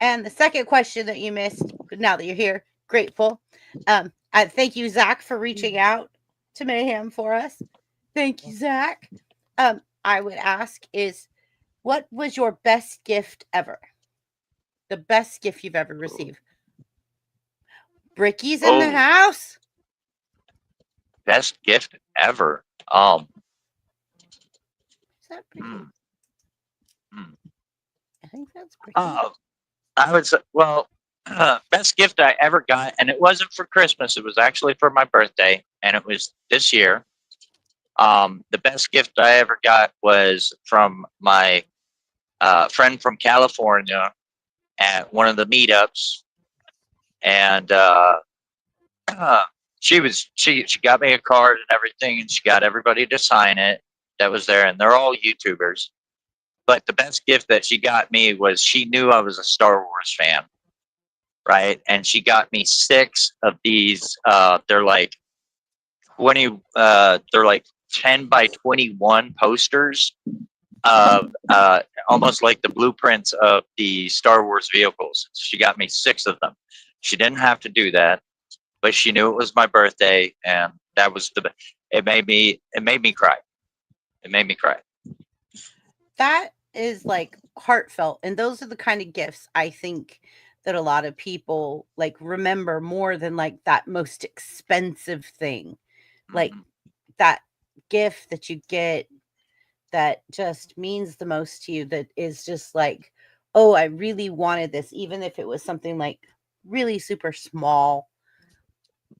And the second question that you missed, now that you're here, grateful. I thank you, Zach, for reaching out to Mayhem for us. Thank you, Zach. I would ask is, what was your best gift ever? The best gift you've ever received. Bricky's in the house. Best gift ever. Is that Bricky? I think that's Bricky. I would say, well, best gift I ever got, and it wasn't for Christmas. It was actually for my birthday, and it was this year. The best gift I ever got was from my friend from California at one of the meetups, and she got me a card and everything, and she got everybody to sign it that was there, and they're all YouTubers. But the best gift that she got me was she knew I was a Star Wars fan, right? And she got me 6 of these. They're like 20. They're like 10 by 21 posters of almost like the blueprints of the Star Wars vehicles. She got me 6 of them. She didn't have to do that, but she knew it was my birthday, and that was it made me cry. It made me cry. That is like heartfelt, and those are the kind of gifts I think that a lot of people like remember more than like that most expensive thing. Like that gift that you get that just means the most to you, that is just like, oh, I really wanted this, even if it was something like really super small.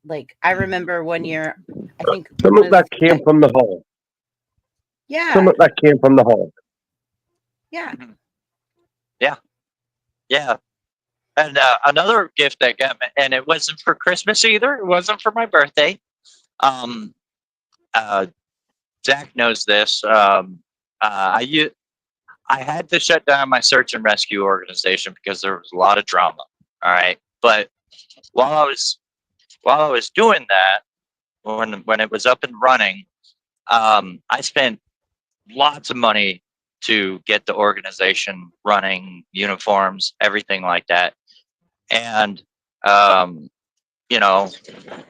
Like I remember one year, I think Something that came from the hole. Yeah. Something that came from the hole. Yeah. Yeah. And another gift that got me, and it wasn't for Christmas either. It wasn't for my birthday. Zach knows this. I had to shut down my search and rescue organization because there was a lot of drama. All right, but while I was doing that, when it was up and running, I spent lots of money to get the organization running, uniforms, everything like that. And, you know,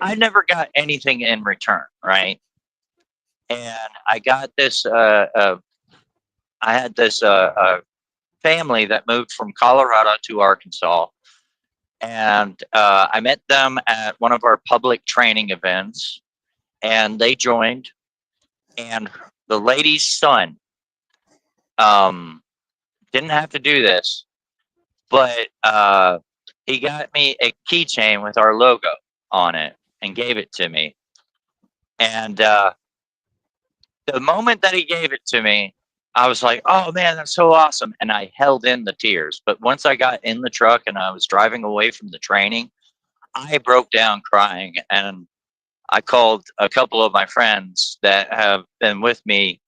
I never got anything in return, right? And I got this, I had this family that moved from Colorado to Arkansas. And I met them at one of our public training events, and they joined. And the lady's son didn't have to do this, but he got me a keychain with our logo on it and gave it to me. And the moment that he gave it to me, I was like, oh man, that's so awesome. And I held in the tears. But once I got in the truck and I was driving away from the training, I broke down crying. And I called a couple of my friends that have been with me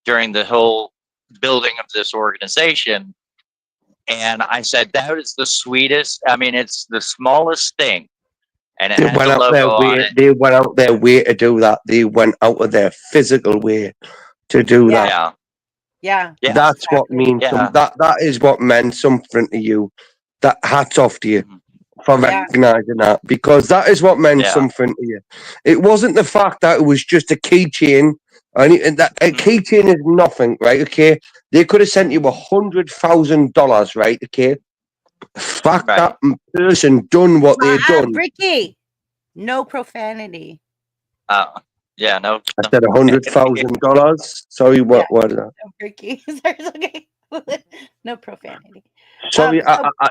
during the whole building of this organization. And I said, that is the sweetest. I mean, it's the smallest thing. And it They has went a out their logo on way. it. They went out their way to do that. They went out of their physical way to do Yeah. that. Yeah. Yeah. Yeah. That's what exactly. means Yeah. that is what meant something to you. That hats off to you for Yeah. recognizing that, because that is what meant Yeah. something to you. It wasn't the fact that it was just a keychain. And that a keychain is nothing, right? Okay, they could have sent you $100,000, right? Okay, the fact Right. that person done what they done. Bricky, no profanity. Yeah, no. I said $100,000. Sorry, what? What? No, Bricky. Sorry, it's okay. No profanity. Sorry, so- I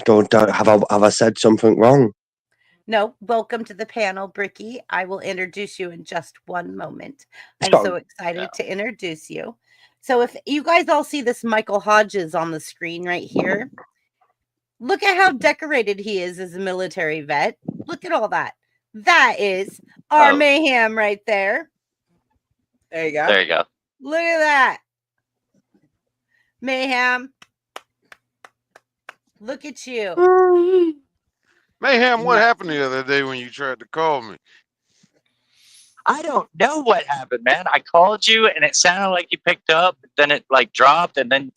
don't have I said something wrong? No, welcome to the panel, Bricky. I will introduce you in just one moment. I'm Sorry. so excited to introduce you. So if you guys all see this Michael Hodges on the screen right here, look at how decorated he is as a military vet. Look at all that. That is our mayhem right there. There you go. There you go. Look at that. Mayhem. Look at you. Mayhem, what happened the other day when you tried to call me? I don't know what happened, man. I called you and it sounded like you picked up, then it like dropped, and then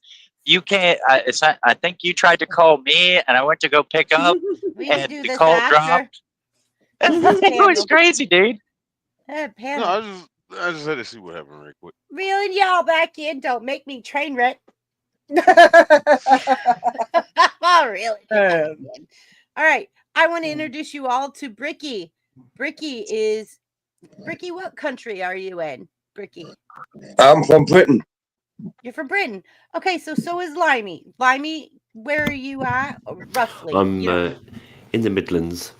you can't. I think you tried to call me, and I went to go pick up, We can and do the this call after. dropped. It was crazy, dude. Panel. No, I just had to see what happened real quick. Reeling y'all back in. Don't make me train wreck. Really? All right. I want to introduce you all to Bricky. Bricky, what country are you in? Bricky. I'm from Britain. You're from Britain. Okay, so is Limey. Limey, where are you at roughly? I'm in the Midlands,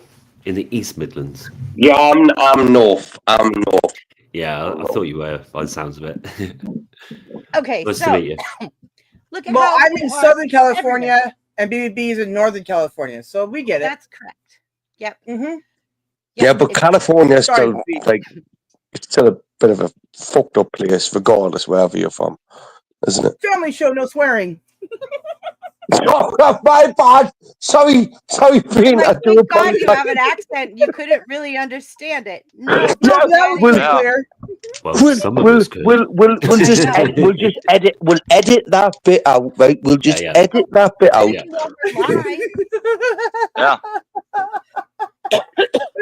in the East Midlands. Yeah, I'm north. I'm north. Yeah, I thought you were by the sounds of it. Okay, Nice so to meet you. look at Well, how I'm we in are Southern California, everywhere. and BBB is in Northern California, so we get it. That's correct. Yep. Mm-hmm. Yeah, but California is Sorry, still it's still a bit of a fucked up place, regardless wherever you're from, isn't it? Family show, no swearing. Oh, my bad. Sorry, Bean. I do Thank God you apologize. have an accent. You couldn't really understand it. No, Yeah, that was we'll- pretty clear. Well, some of us could. We'll just edit. We'll edit that bit out, right? We'll just Yeah. edit that bit out. Yeah.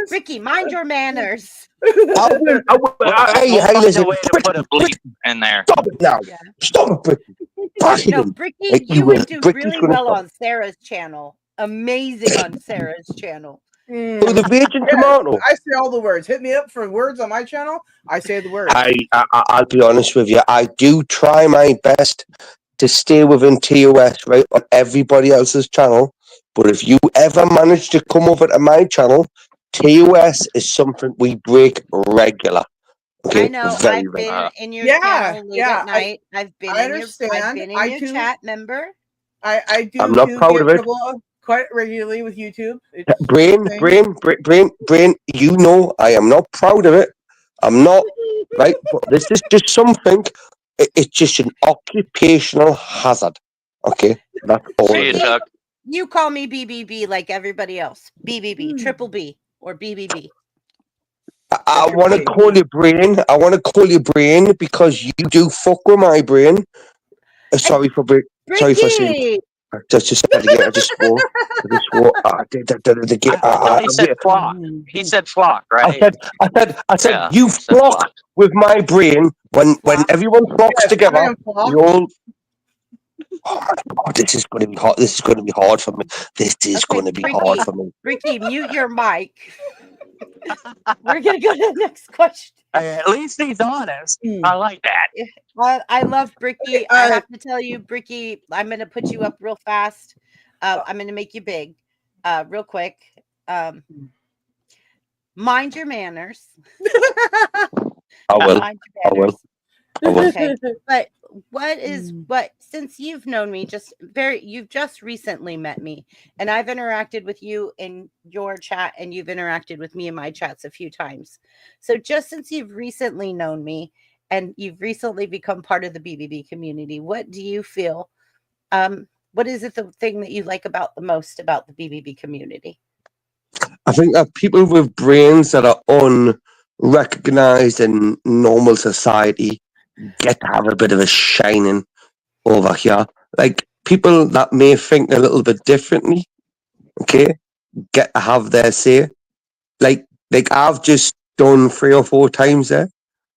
Ricky, mind your manners. I will. Hey, We'll find listen. a way to put a bleep in there. Stop it now. Yeah. Stop it, Bricky. No, Bricky, Like, you you would will. do Bricky's really gonna well stop. on Sarah's channel. Amazing on Sarah's channel. Oh, the Raging Yeah, Tomato. I say all the words. Hit me up for words on my channel. I say the words. I'll be honest with you. I do try my best to stay within TOS, right, on everybody else's channel. But if you ever manage to come over to my channel, TOS is something we break regular. Okay, I know. very I've regular. been in your Yeah, channel late yeah, at night. I've been I in understand. your chat member. I do. I'm not too proud get of it. trouble quite regularly with YouTube. It's Brain, you know I am not proud of it. I'm not, right? But this is just something, it's just an occupational hazard. Okay? That's all See it you, is. Chuck. You call me BBB like everybody else. BBB, triple B, or BBB. I That's your want to brain. call you brain. I want to call you brain because you do fuck with my brain. Sorry for saying. Bricky. I just said again. I just swore. I just swore. I thought he said flock. He said flock, right? I said, Yeah, you he said flock flock. with my brain when everyone flocks Yes, I together. am flock. You all. Oh my God, this is going to be hard. This is going to be hard for me. This is going to be hard for me. Bricky, mute your mic. We're gonna go to the next question. At least he's honest. I like that. I love Bricky. I have to tell you, Bricky, I'm gonna put you up real fast. I'm gonna make you big, real quick. Mind your manners. I will. Mind your I will. manners. Okay, but since you've known me you've just recently met me, and I've interacted with you in your chat, and you've interacted with me in my chats a few times. So just since you've recently known me and you've recently become part of the BBB community, what do you feel? What is it the thing that you like about the most about the BBB community? I think that people with brains that are unrecognized in normal society get to have a bit of a shining over here. Like people that may think a little bit differently, okay, get to have their say. Like I've just done 3 or 4 times there.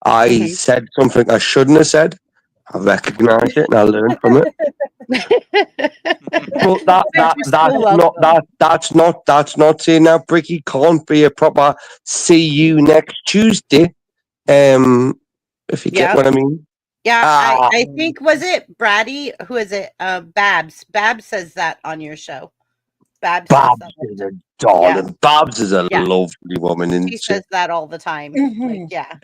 I said something I shouldn't have said. I recognize it and I learned from it. But that's not saying that Bricky can't be a proper see you next Tuesday. If you get what I mean. Yeah, I think, was it Brady? Who is it? Babs. Babs says that on your show. Babs is a darling. Yeah. Babs is a lovely woman. And she says that all the time. Like, yeah.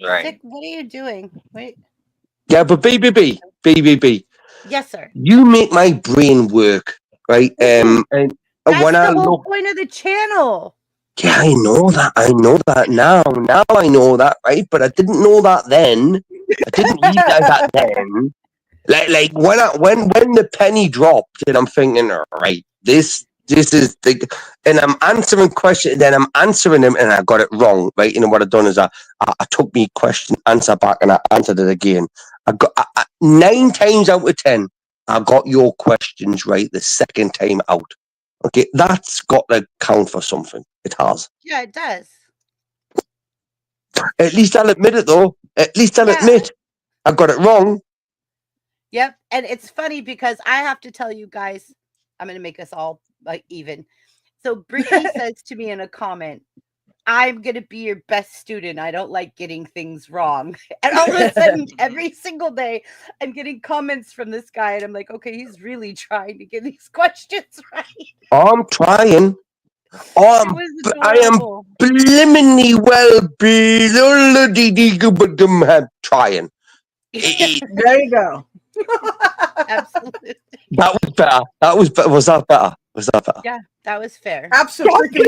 Right. Sick, what are you doing? Wait. Yeah, but BBB. Yes, sir. You make my brain work, right? And that's when the whole point of the channel. Yeah, I know that now. Now I know that, right? But I didn't know that then. I didn't realize that then. Like when the penny dropped, and I'm thinking, right, this is the, and I'm answering questions, then I'm answering them, and I got it wrong, right? You know what I've done is I took me question answer back, and I answered it again. I got 9 times out of 10, I got your questions right the second time out. Okay, that's got to count for something. It has. Yeah, it does. At least I'll admit it, though. At least I'll admit I got it wrong. Yep, and it's funny because I have to tell you guys, I'm going to make us all like even. So Bricky says to me in a comment, I'm going to be your best student. I don't like getting things wrong. And all of a sudden, every single day, I'm getting comments from this guy, and I'm like, okay, he's really trying to get these questions right. I'm trying. I am blimmin'ly well trying. There you go. Absolutely. That was better. Was that better? Yeah, that was fair. Absolutely.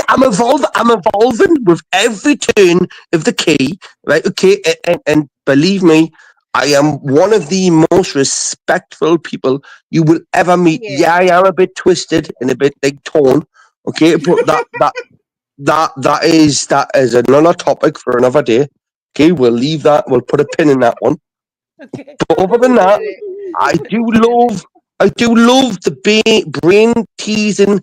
I'm evolving with every turn of the key. Right? Okay, and believe me, I am one of the most respectful people you will ever meet. Yeah, I am a bit twisted and a bit like torn. Okay, but that is another topic for another day. Okay, we'll leave that. We'll put a pin in that one. Okay. But other than that, I do love the brain teasing,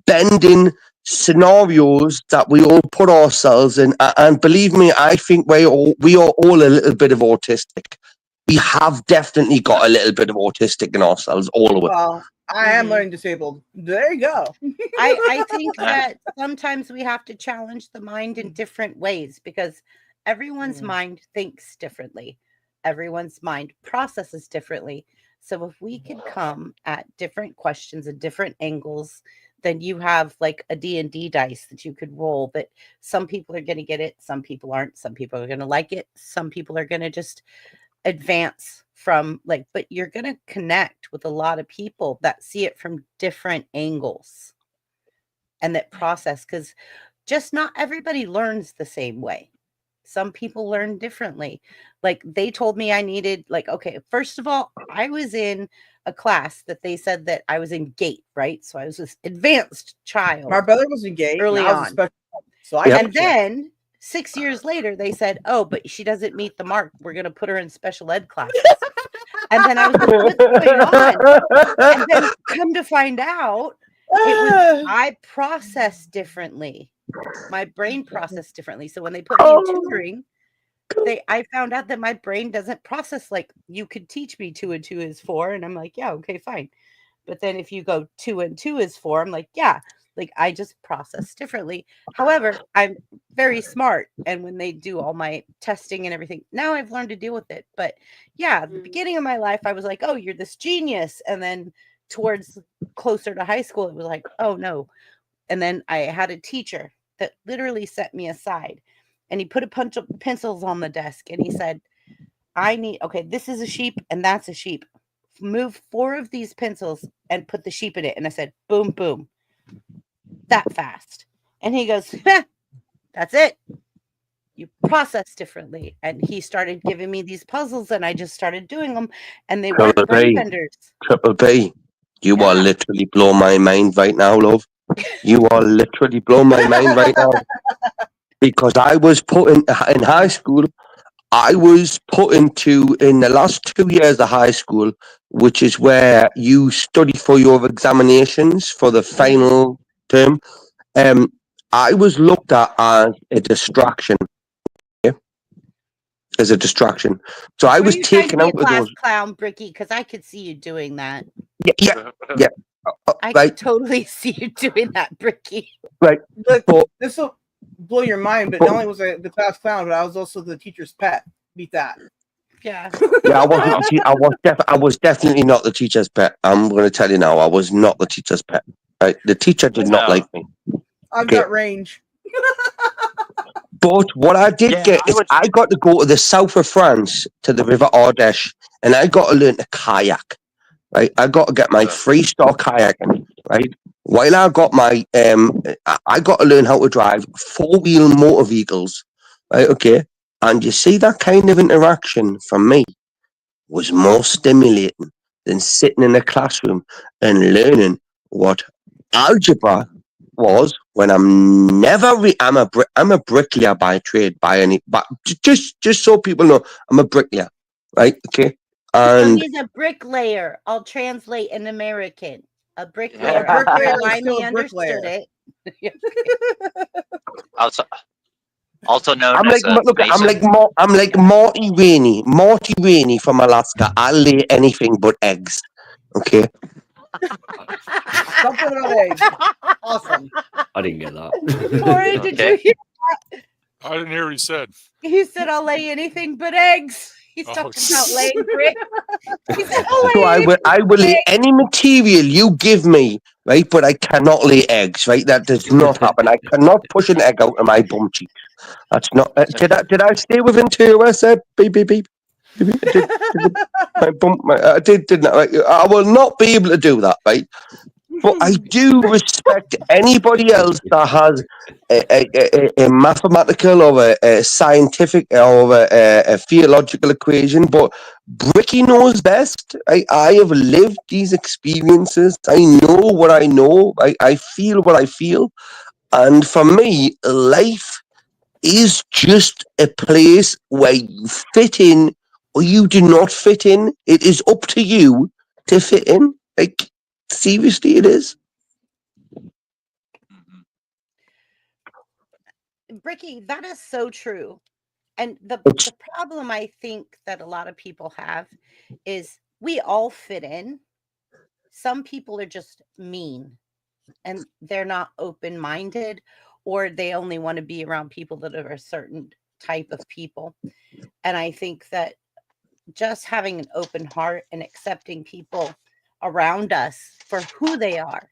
bending scenarios that we all put ourselves in. And believe me, I think we are all a little bit of autistic. We have definitely got a little bit of autistic in ourselves, all of it. Well, I am learning disabled. There you go. I think that sometimes we have to challenge the mind in different ways because everyone's mind thinks differently. Everyone's mind processes differently. So if we could come at different questions and different angles, then you have like a D&D dice that you could roll. But some people are going to get it. Some people aren't. Some people are going to like it. Some people are going to just advance from like, but you're going to connect with a lot of people that see it from different angles and that process, because just not everybody learns the same way. Some people learn differently. Like they told me I needed okay, first of all, I was in a class that they said that I was in GATE, right? So I was this advanced child. My brother was in GATE early on. So I Yep. And then 6 years later, they said, "Oh, but she doesn't meet the mark. We're going to put her in special ed classes." And then I was like, "What's going on?" And then come to find out, it was I process differently. My brain processed differently. So when they put me in tutoring, I found out that my brain doesn't process like you could teach me 2 and 2 is 4, and I'm like, yeah, okay, fine. But then if you go 2 and 2 is 4, I'm like, yeah, like I just process differently. However, I'm very smart, and when they do all my testing and everything, now I've learned to deal with it. But yeah, at the beginning of my life, I was like, oh, you're this genius, and then towards closer to high school, it was like, oh no. And then I had a teacher that literally set me aside, and he put a bunch of pencils on the desk, and he said, okay, this is a sheep and that's a sheep. Move 4 of these pencils and put the sheep in it. And I said, boom, boom, that fast. And he goes, that's it. You process differently. And he started giving me these puzzles, and I just started doing them, and they weren't Triple brain B, benders. Triple B, you are Yeah. literally blowing my mind right now, love. You are literally blowing my mind right now. Because I was put in high school, I was put into, in the last 2 years of high school, which is where you study for your examinations for the final term. I was looked at as a distraction. As a distraction. So I Were was you trying to taken be a out of class those. clown, Bricky? Because I could see you doing that. Yeah. I Right. could totally see you doing that, Bricky. Right. Look, But this will blow your mind, but not only was I the class clown, but I was also the teacher's pet. Beat that. Yeah. yeah, I wasn't. I was definitely not the teacher's pet. I'm going to tell you now. I was not the teacher's pet. Right. The teacher did not No. like me. I've Okay. got range. But what I did Yeah, get I is would. I got to go to the south of France to the River Ardèche, and I got to learn to kayak. Right. I got to get my freestyle kayaking. Right. While I got my I got to learn how to drive 4-wheel motor vehicles. Right. Okay. And you see that kind of interaction from me was more stimulating than sitting in a classroom and learning what algebra was when I'm never I'm a bricklayer by trade but just so people know I'm a bricklayer, right? Okay. So And he's a bricklayer. I'll translate in American. A bricklayer. Well, a bricklayer is Limey still a understood bricklayer. it. Also known I'm as like a look I'm mason. like Morty Rainey from Alaska. I'll lay anything but eggs. Okay. Something about eggs. Awesome. I didn't get that. Corey, did you Okay. hear? I didn't hear what he said. He said, "I'll lay anything but eggs." He's Oh, talking about laying bricks. He said, "I'll So lay anything I will but lay eggs." any material you give me, right? But I cannot lay eggs, right? That does not happen. I cannot push an egg out of my bum cheeks. That's not. Did I stay within 2 hours? Beep beep beep. Beep, beep. I did, didn't I? Right? I will not be able to do that, right? But I do respect anybody else that has a mathematical or a scientific or a theological equation. But Bricky knows best. I have lived these experiences. I know what I know. I feel what I feel. And for me, life is just a place where you fit in or you do not fit in. It is up to you to fit in. Like, seriously, it is. Bricky, that is so true. And the problem I think that a lot of people have is we all fit in. Some people are just mean and they're not open-minded, or they only want to be around people that are a certain type of people. And I think that just having an open heart and accepting people around us for who they are.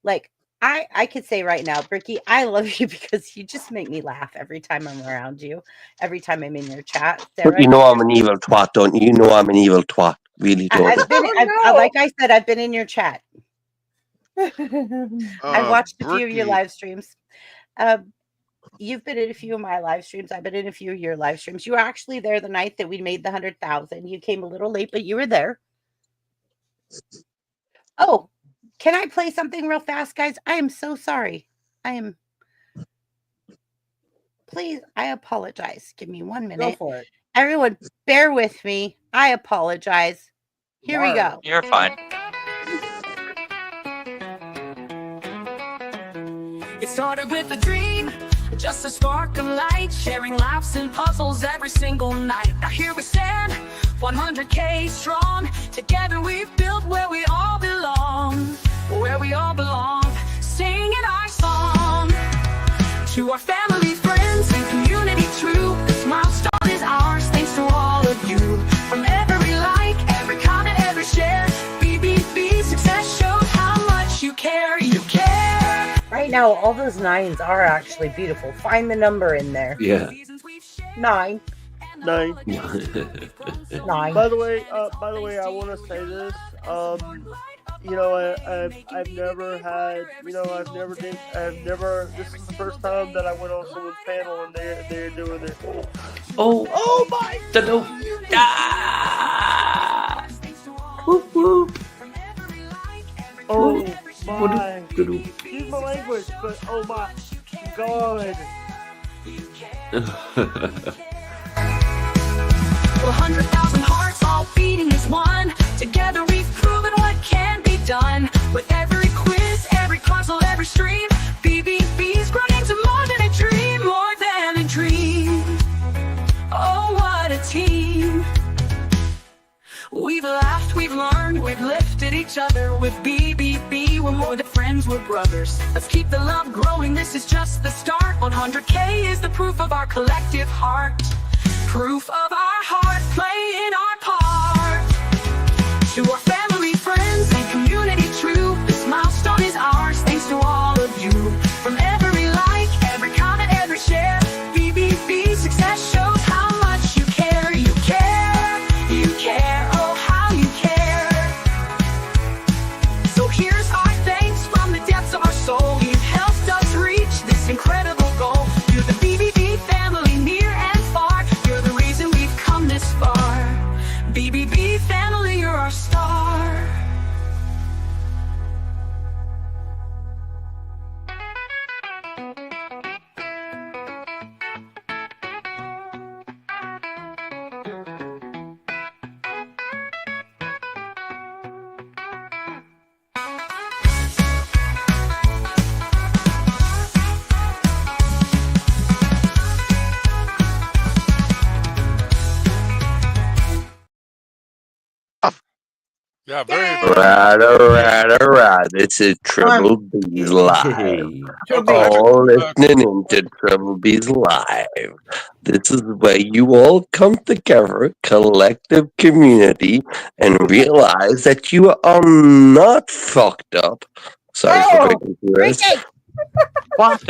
Like I could say right now, Bricky, I love you because you just make me laugh every time I'm around you, every time I'm in your chat. But Sarah, you know I'm an evil twat, don't you? You know I'm an evil twat. Really don't. I've been, like I said, I've been in your chat. I've watched a few of your Bricky. live streams. You've been in a few of my live streams. I've been in a few of your live streams. You were actually there the night that we made the 100,000. You came a little late, but you were there. Oh, can I play something real fast, guys? I am so sorry. please, I apologize. Give me 1 Go minute. for it. Everyone, bear with me. I apologize. Here we go. You're fine. It started with a dream, just a spark of light, sharing laughs and puzzles every single night. Now here we stand, 100K strong. Together we've built where we all belong, where we all belong, singing our song. To our family, friends, and community true, this milestone is ours, thanks to all of you. From every like, every comment, every share, BBB success shows how much you care, you care. Right now, all those 9s are actually beautiful. Find the number in there. Yeah. 9. 9. 9. By the way, I want to say this. You know, I've never had. You know, I've never. This is the first time that I went on someone's panel and they're doing it. Oh my! Whoop whoop! Oh my! Excuse my language, but oh my god! 100,000 hearts all beating as one. Together we've proven what can be done. With every quiz, every puzzle, every stream, BBB's grown into more than a dream, more than a dream. Oh, what a team. We've laughed, we've learned, we've lifted each other. With BBB, we're more than friends, we're brothers. Let's keep the love growing, this is just the start. 100K is the proof of our collective heart. Proof of our heart playing our part. To our family, friends, and community true, this milestone is ours, thanks to all of you. From every like, every comment, every share, BBB success shows how much you care, you care, you care, oh how you care. So here's our thanks from the depths of our soul. You've helped us reach this incredible goal. You're the BBB family, near and far. You're the reason we've come this far. BBB family, you're our star. Yeah, very. Right. This is Triple B's Live. All listening into Triple B's Live. This is where you all come together, collective community, and realize that you are not fucked up. Sorry for breaking through this. Flocked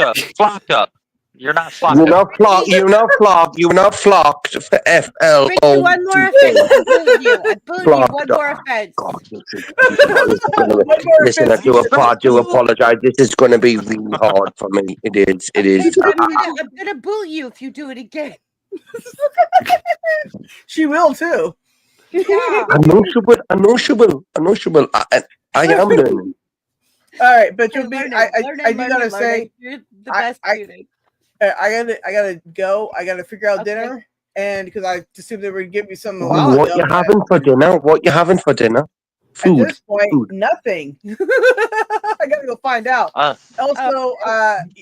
up. You're not flocked You're up. not flocked. You're not flocked. You're not flocked for FLO. Ricky, one more offense. I booed you. I booed you. One more offense. Listen, I do apologize. This is going to be really hard for me. It is. I'm gonna boot you if you do it again. She will too. Yeah. I know she will. I am learning. All right, but you'll be. Learning, I do learning, gotta say, learning. You're the best student. I gotta go. I gotta figure out Okay. dinner, and because I assumed they would give me something a What while ago. you having for dinner? At Food. this point, Food. nothing. I gotta go find out. Also,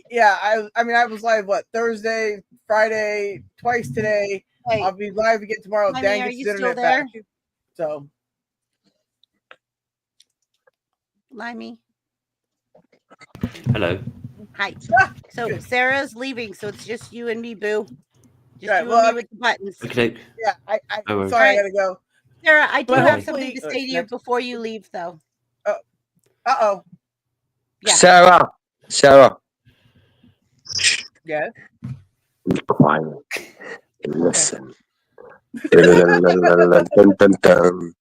yeah, I mean, I was live Thursday, Friday, twice today. Wait, I'll be live again tomorrow. Limey, Dan are gets you his still internet there? back. So Limey. Hello. Hi. So Sarah's leaving, so it's just you and me, boo. Just Right, you well, and me with the buttons. Okay. yeah, I No worries. sorry, I gotta go. Sarah, I do But have hopefully- something to say to you before you leave, though. Uh-oh. Yeah. Sarah. Yeah. Be quiet. And listen. Dun, dun, dun.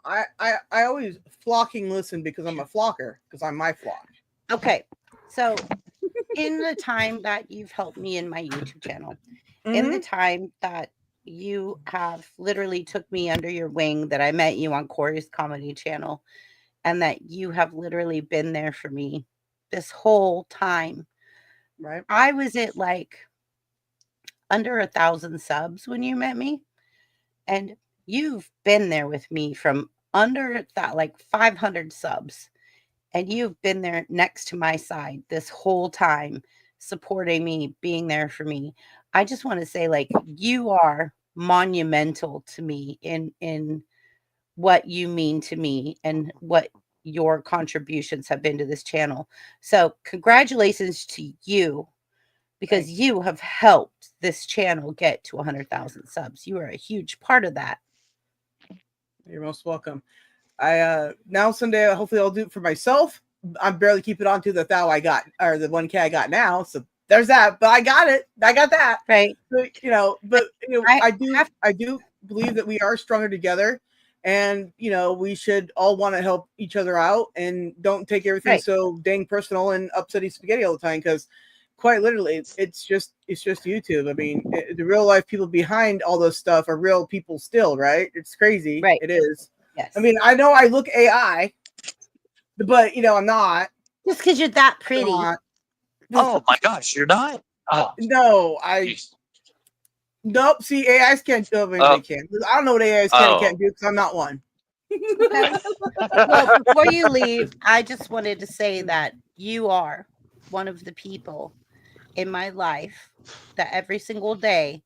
I always flocking listen because I'm a flocker, because I'm my flock. Okay. So in the time that you've helped me in my YouTube channel, in the time that you have literally took me under your wing, that I met you on Corey's comedy channel, and that you have literally been there for me this whole time, Right. I was at like under 1,000 subs when you met me, and you've been there with me from under that, like 500 subs, and you've been there next to my side this whole time, supporting me, being there for me. I just want to say, like, you are monumental to me in what you mean to me and what your contributions have been to this channel. So congratulations to you, because you have helped this channel get to 100,000 subs. You are a huge part of that. You're most welcome. I now someday hopefully I'll do it for myself. I'm barely keeping on to the 1,000 I got, or the 1K I got now. So there's that. But I got it. I got that. Right. But, I do believe that we are stronger together, and we should all want to help each other out and don't take everything so dang personal and upsetting spaghetti all the time, because quite literally it's just YouTube. I mean, the real life people behind all this stuff are real people still, right? It's crazy. Right. It is. Yes. I mean, I know I look AI, but I'm not. Just because you're that pretty. Oh my gosh, you're not? Oh, No, jeez. nope. See, AIs can't do it. They can. I don't know what AIs can and can't do because I'm not one. Well, before you leave, I just wanted to say that you are one of the people in my life that every single day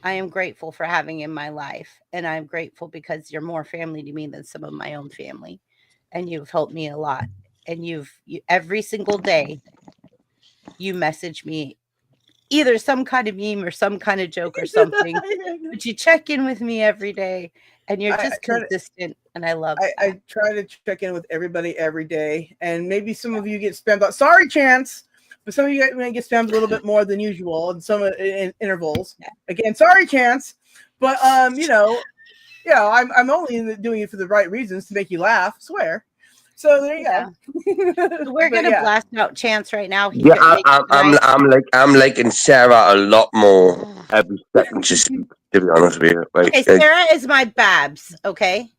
I am grateful for having in my life. And I'm grateful because you're more family to me than some of my own family. And you've helped me a lot. And you every single day you message me either some kind of meme or some kind of joke or something. But you check in with me every day, and you're just consistent, and I love that. I try to check in with everybody every day, and maybe some of you get spammed out. Sorry, Chance, but some of you may get spammed a little bit more than usual in some intervals. Yeah. Again, sorry, Chance, but I'm only doing it for the right reasons, to make you laugh. Swear. So there you go. So we're gonna blast out Chance right now. I'm liking Sarah a lot more every second she speaks, to be honest with you. Like, okay, Sarah is my Babs. Okay.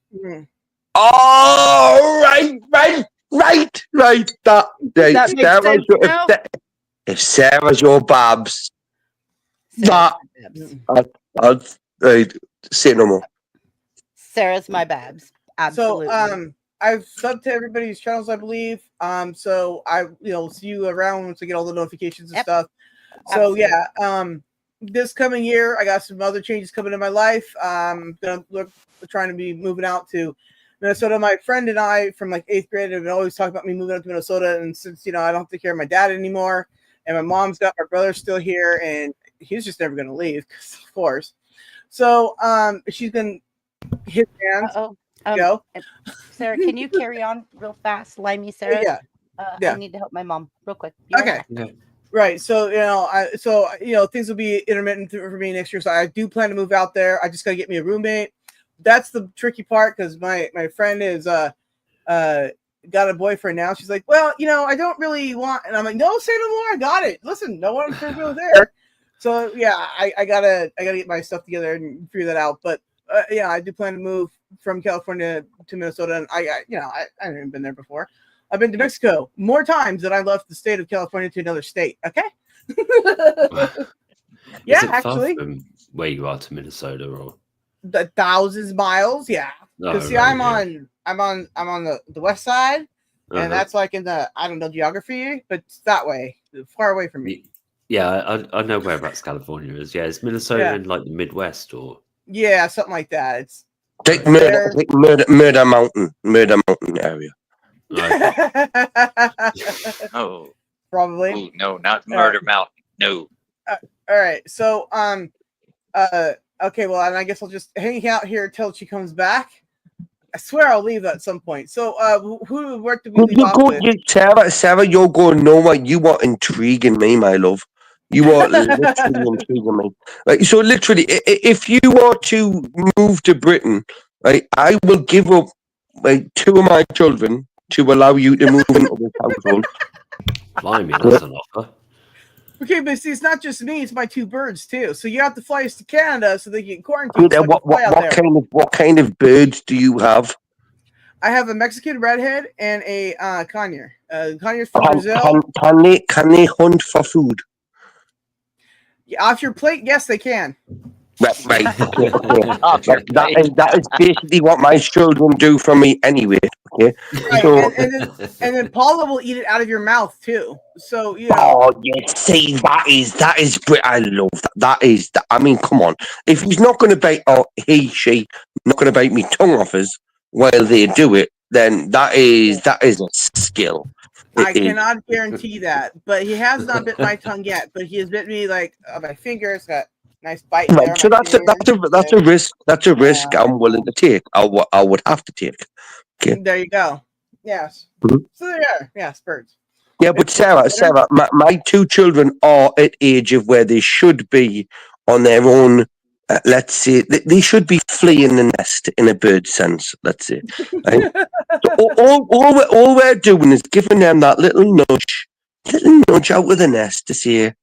Oh, right. If Sarah's your Babs, I'll say no more. Sarah's my Babs. Absolutely. So I've subbed to everybody's channels, I believe. So I see you around once I get all the notifications and stuff. So Absolutely. This coming year I got some other changes coming in my life. Trying to be moving out to Minnesota. My friend and I from like 8th grade have been always talking about me moving up to Minnesota, and since I don't have to take care of my dad anymore, and my mom's got my brother still here, and he's just never going to leave, of course. So she's been his hands. Go. Sarah, can you carry on real fast? Limey, Sarah. Yeah. I need to help my mom real quick. Okay. Right. So things will be intermittent for me next year. So I do plan to move out there. I just got to get me a roommate. That's the tricky part, because my friend is got a boyfriend now. She's like, well, I don't really want, and I'm like, no, say no more. I got it. Listen, no one's really there. So I gotta get my stuff together and figure that out. But I do plan to move from California to Minnesota, and I haven't even been there before. I've been to Mexico more times than I left the state of California to another state. Okay. Yeah, actually. Far from where you are to Minnesota, or the thousands miles? Yeah. Because I'm on the west side, and that's like in the geography, but it's that way, far away from me. Yeah, I know whereabouts California is. Yeah, is Minnesota in like the Midwest, or something like that. It's Murder Mountain area. Oh, probably. Ooh, no, not Murder Mountain. No. All right. So okay. Well, and I guess I'll just hang out here till she comes back. I swear I'll leave at some point. So where do we leave off with? Sarah, you're going nowhere. You are intriguing me, my love. You are literally intriguing me. Like, so literally, if you are to move to Britain, right, I will give up 2 of my children to allow you to move into this household. Blimey, that's an offer. Okay, but see, it's not just me; it's my 2 birds too. So you have to fly us to Canada so they get quarantined. What kind of birds do you have? I have a Mexican redhead and a conure. Conures from Brazil. Can they hunt for food? Off your plate, yes, they can. Right. Okay. That is basically what my children do for me anyway. Okay. Right, So, and then Paula will eat it out of your mouth too. So you know. oh yeah, see, that is I love that. That is, I mean, come on. If he's not going to bite, or she not going to bite me tongue off us while they do it, then that is a skill. I cannot guarantee that, but he has not bit my tongue yet. But he has bit me like my fingers. Got nice bite there. Right, so that's a risk. That's a risk I'm willing to take. I would have to take. Okay. There you go. Yes. Mhm. So there you are. Yes, birds. Yeah, but Sarah, my two children are at age of where they should be on their own. Let's say they should be fleeing the nest in a bird sense. Let's say. Right? So all we're doing is giving them that little nudge out of the nest to say,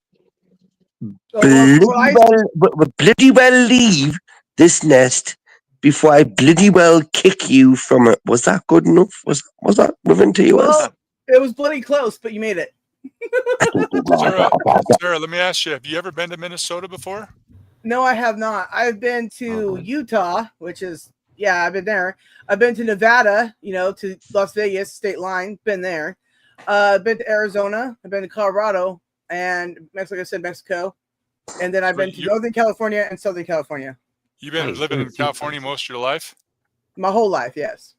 bloody well leave this nest before I bloody well kick you from it. Was that good enough? Was that within TOS? Well, it was bloody close, but you made it. Sarah, let me ask you: have you ever been to Minnesota before? No, I have not. I've been to Utah, which is I've been there. I've been to Nevada, to Las Vegas state line. Been there. I've been to Arizona. I've been to Colorado and Mexico. Like I said, Mexico, and then I've been to Northern California and Southern California. You've been living in California most of your life? My whole life, yes.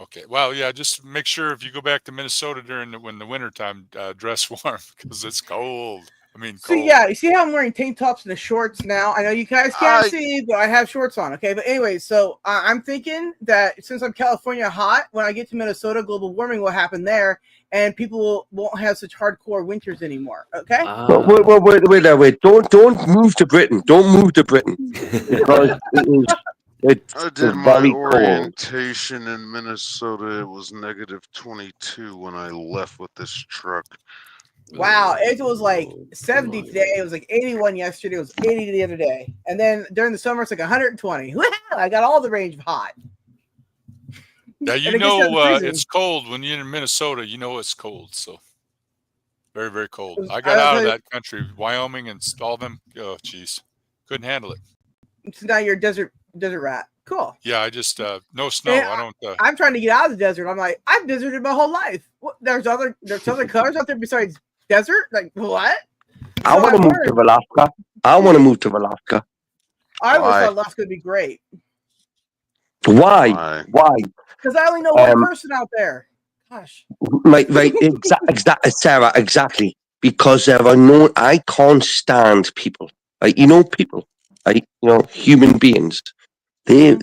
Okay. Well, yeah. Just make sure if you go back to Minnesota when the winter time, dress warm because it's cold. I mean, cold. So you see how I'm wearing tank tops and the shorts now? I know you guys can't see, but I have shorts on. Okay, but anyway, so I'm thinking that since I'm California hot, when I get to Minnesota, global warming will happen there, and people won't have such hardcore winters anymore. Okay. Wait. Don't move to Britain. Don't move to Britain because I did my orientation in Minnesota. It was -22 when I left with this truck. Wow, it was like 70 today. It was like 81 yesterday. It was 80 the other day. And then during the summer, it's like 120. Wow, I got all the range of hot. Yeah, it's cold when you're in Minnesota. You know it's cold, so very, very cold. I got out of that country, Wyoming, and all them. Oh, jeez, couldn't handle it. So now you're a desert rat. Cool. Yeah, I just no snow. I don't. I'm trying to get out of the desert. I'm like, I've deserted my whole life. There's other colors out there besides desert. Like what? I want to move to Alaska. I want to move to Alaska. I always thought Alaska would be great. Why? Because I only know one person out there. Gosh. Right. Exactly, Sarah. Exactly. Because there are no. I can't stand people. People. Human beings. They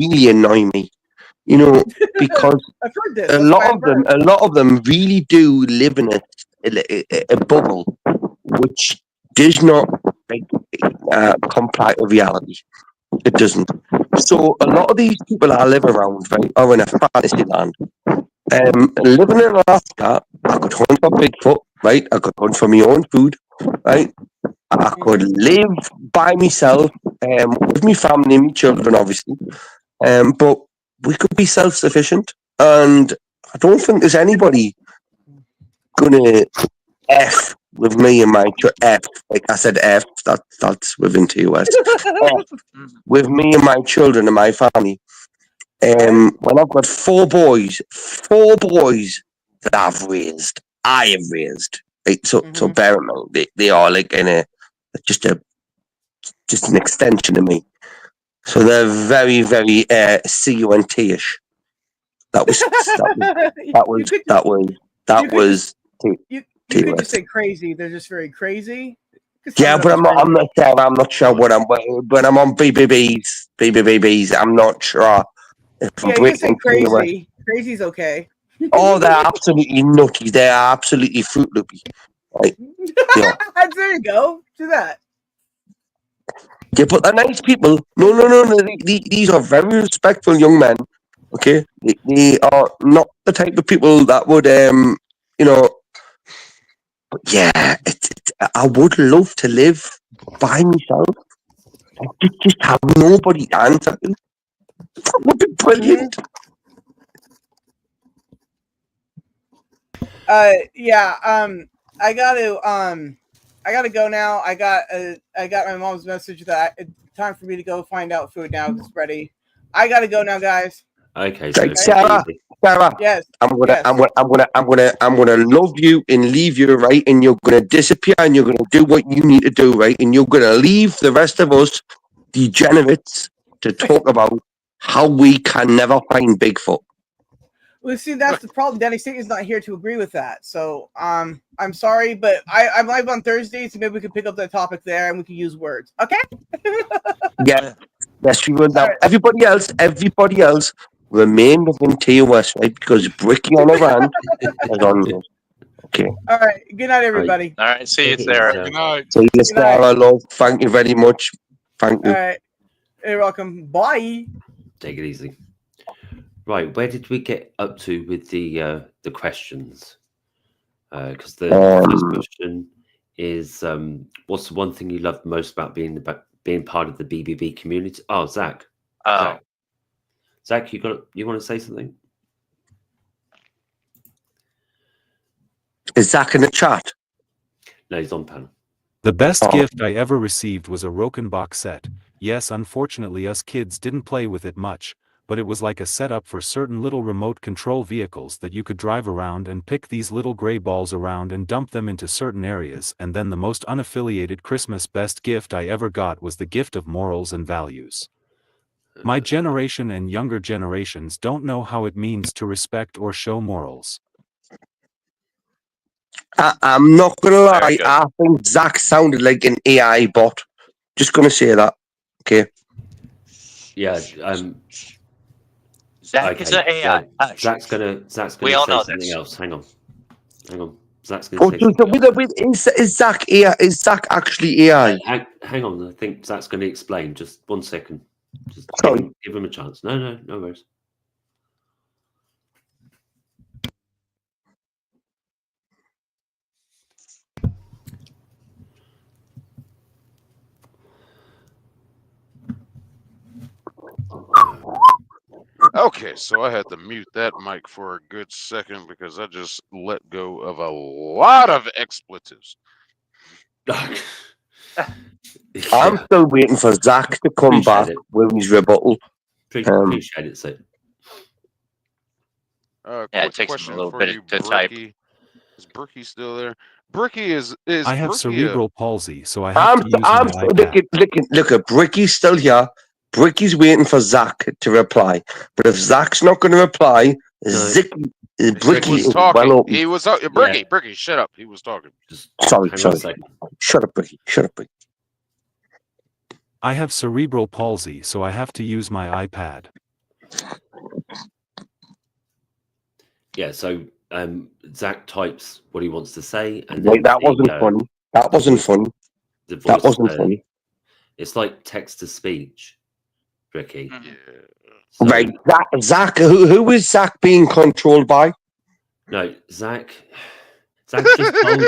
really annoy me. Because I've heard this. a lot of them really do live in a bubble which does not comply with reality. It doesn't. So a lot of these people I live around, right, are in a fantasy land. Living in Alaska, I could hunt for Bigfoot, right? I could hunt for my own food, right? I could live by myself, with my family and my children, obviously. But we could be self-sufficient, and I don't think there's anybody gonna F with me and my F. Like I said, F. That's within TOS. With me and my children and my family. When I've got four boys that I have raised. Right? So bear in mind, they are like just an extension of me. So they're very, very CUNT-ish. That was. You could just say crazy. They're just very crazy. Yeah, but I'm not sure when I'm on BBBs. I'm not sure. You can say crazy. Crazy's okay. Oh, they're absolutely nutty. They're absolutely Fruit Loopy. Right? Yeah. There you go. Do that. Yeah, but they're nice people. No. These are very respectful young men. Okay, they are not the type of people that would, But yeah, I would love to live by myself. Just have nobody to answer to. That would be brilliant. I gotta go now. I got my mom's message that it's time for me to go find out food now. It's ready. I gotta go now, guys. Okay, so Sarah, Yes. I'm gonna, yes. I'm gonna love you and leave you, right? And you're gonna disappear and you're gonna do what you need to do, right? And you're gonna leave the rest of us degenerates to talk about how we can never find Bigfoot. Well, see, that's the problem. Danny Satan's not here to agree with that. So, I'm sorry, but I'm live on Thursdays, so maybe we can pick up that topic there and we can use words. Okay? Yeah, yes, we will. Now, right. everybody else, remain within TOS, right? Because Bricky on a rant is on this. Okay. All right. Good night, everybody. All right. See you, Sarah. Good night. So, yes, Sarah, love. Thank you very much. Thank you. All right. You're welcome. Bye. Take it easy. Right, where did we get up to with the questions? Because the first question is, what's the one thing you love most about being part of the BBB community? Oh, Zach. Zach, you want to say something? Is Zach in the chat? No, he's on panel. The best gift I ever received was a Roken box set. Yes, unfortunately us kids didn't play with it much, but it was like a setup for certain little remote control vehicles that you could drive around and pick these little gray balls around and dump them into certain areas. And then the most unaffiliated Christmas best gift I ever got was the gift of morals and values. My generation and younger generations don't know how it means to respect or show morals. I'm not going to lie, I think Zach sounded like an AI bot. Just going to say that. Okay. Yeah, Zach is an AI. Zach's gonna we say all know something this. else. Hang on. Zach's gonna say something else. Is Zach AI? Is Zach actually AI? Hang on. I think Zach's going to explain. Just 1 second. Just give him a chance. No worries. Okay, so I had to mute that mic for a good second because I just let go of a lot of expletives. I'm still waiting for Zach to come back with his rebuttal. Appreciate it, Sid. Yeah, it takes him a little bit to type. Is Bricky still there? Bricky is I have Bricky cerebral palsy, so I have to use my iPad. Look at Bricky's still here. Bricky's waiting for Zach to reply. But if Zach's not going to reply, Bricky was is talking. well open. He was talking. Bricky, shut up. He was talking. Sorry. Shut up, Bricky. I have cerebral palsy, so I have to use my iPad. Yeah, so Zach types what he wants to say, and Wait, that wasn't funny. That wasn't funny. That wasn't funny. It's like text to speech, Ricky. Yeah. So, right, Zach. Who is Zach being controlled by? No, Zach just told.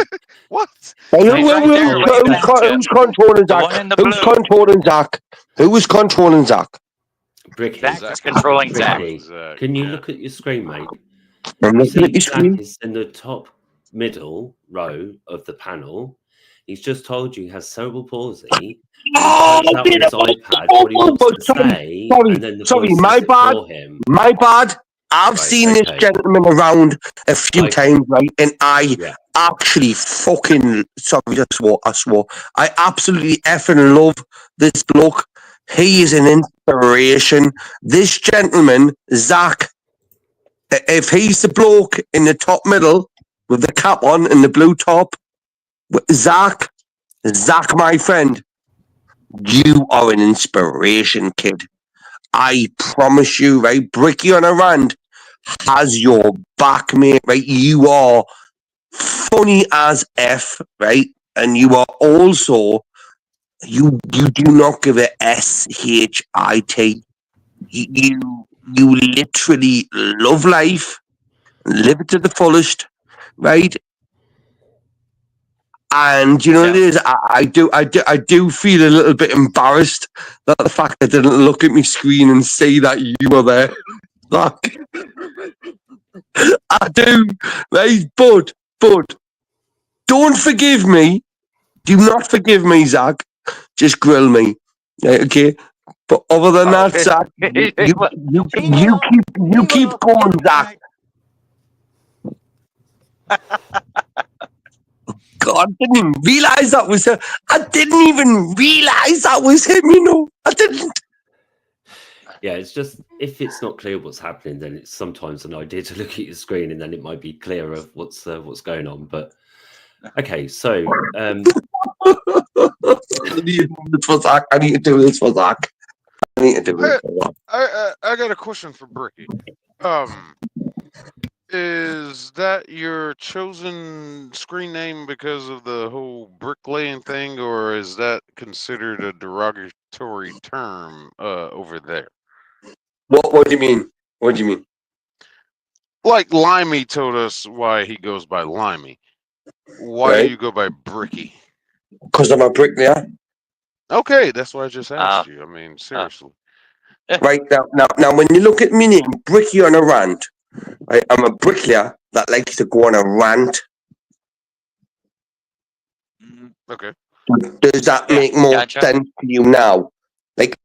What? Who's controlling Zach? Who's controlling Zach? Who is controlling Zach? Bricky. Zach is controlling Zach. Can you look at your screen, mate? I'm looking at your screen. Zach is in the top middle row of the panel. He's just told you he has cerebral palsy. Oh, sorry, my bad. My bad. I've seen this gentleman around a few times, right? And I actually fucking I swore. I absolutely effing love this bloke. He is an inspiration. This gentleman, Zach, if he's the bloke in the top middle with the cap on and the blue top, Zach, my friend, you are an inspiration, kid. I promise you, right? Bricky on a rand has your back, mate, right? You are funny as F, right? And you are also, you do not give it shit. You literally love life, live it to the fullest, right? And you know it is. I do feel a little bit embarrassed that the fact I didn't look at my screen and see that you were there. Like, I do, right? But don't forgive me Do not forgive me, Zach. Just grill me, okay? But other than that, Zach, you keep going, Zach. God, I didn't even realize that was him. I didn't even realize that was him. You know, I didn't. Yeah, it's just if it's not clear what's happening, then it's sometimes an idea to look at your screen, and then it might be clearer of what's going on. But okay, so I need to do this for Zach. I need to do this for Zach. I need to do this for Zach. I got a question for Bricky. Is that your chosen screen name because of the whole bricklaying thing, or is that considered a derogatory term over there? What do you mean? What do you mean? Like Limey told us why he goes by Limey. Why do you go by Bricky? Because I'm a bricklayer. Okay, that's why I just asked you. I mean, seriously. Right now, when you look at me name, Bricky on a rant, right, I'm a bricklayer that likes to go on a rant. Okay. Does that make more sense to you now? Like,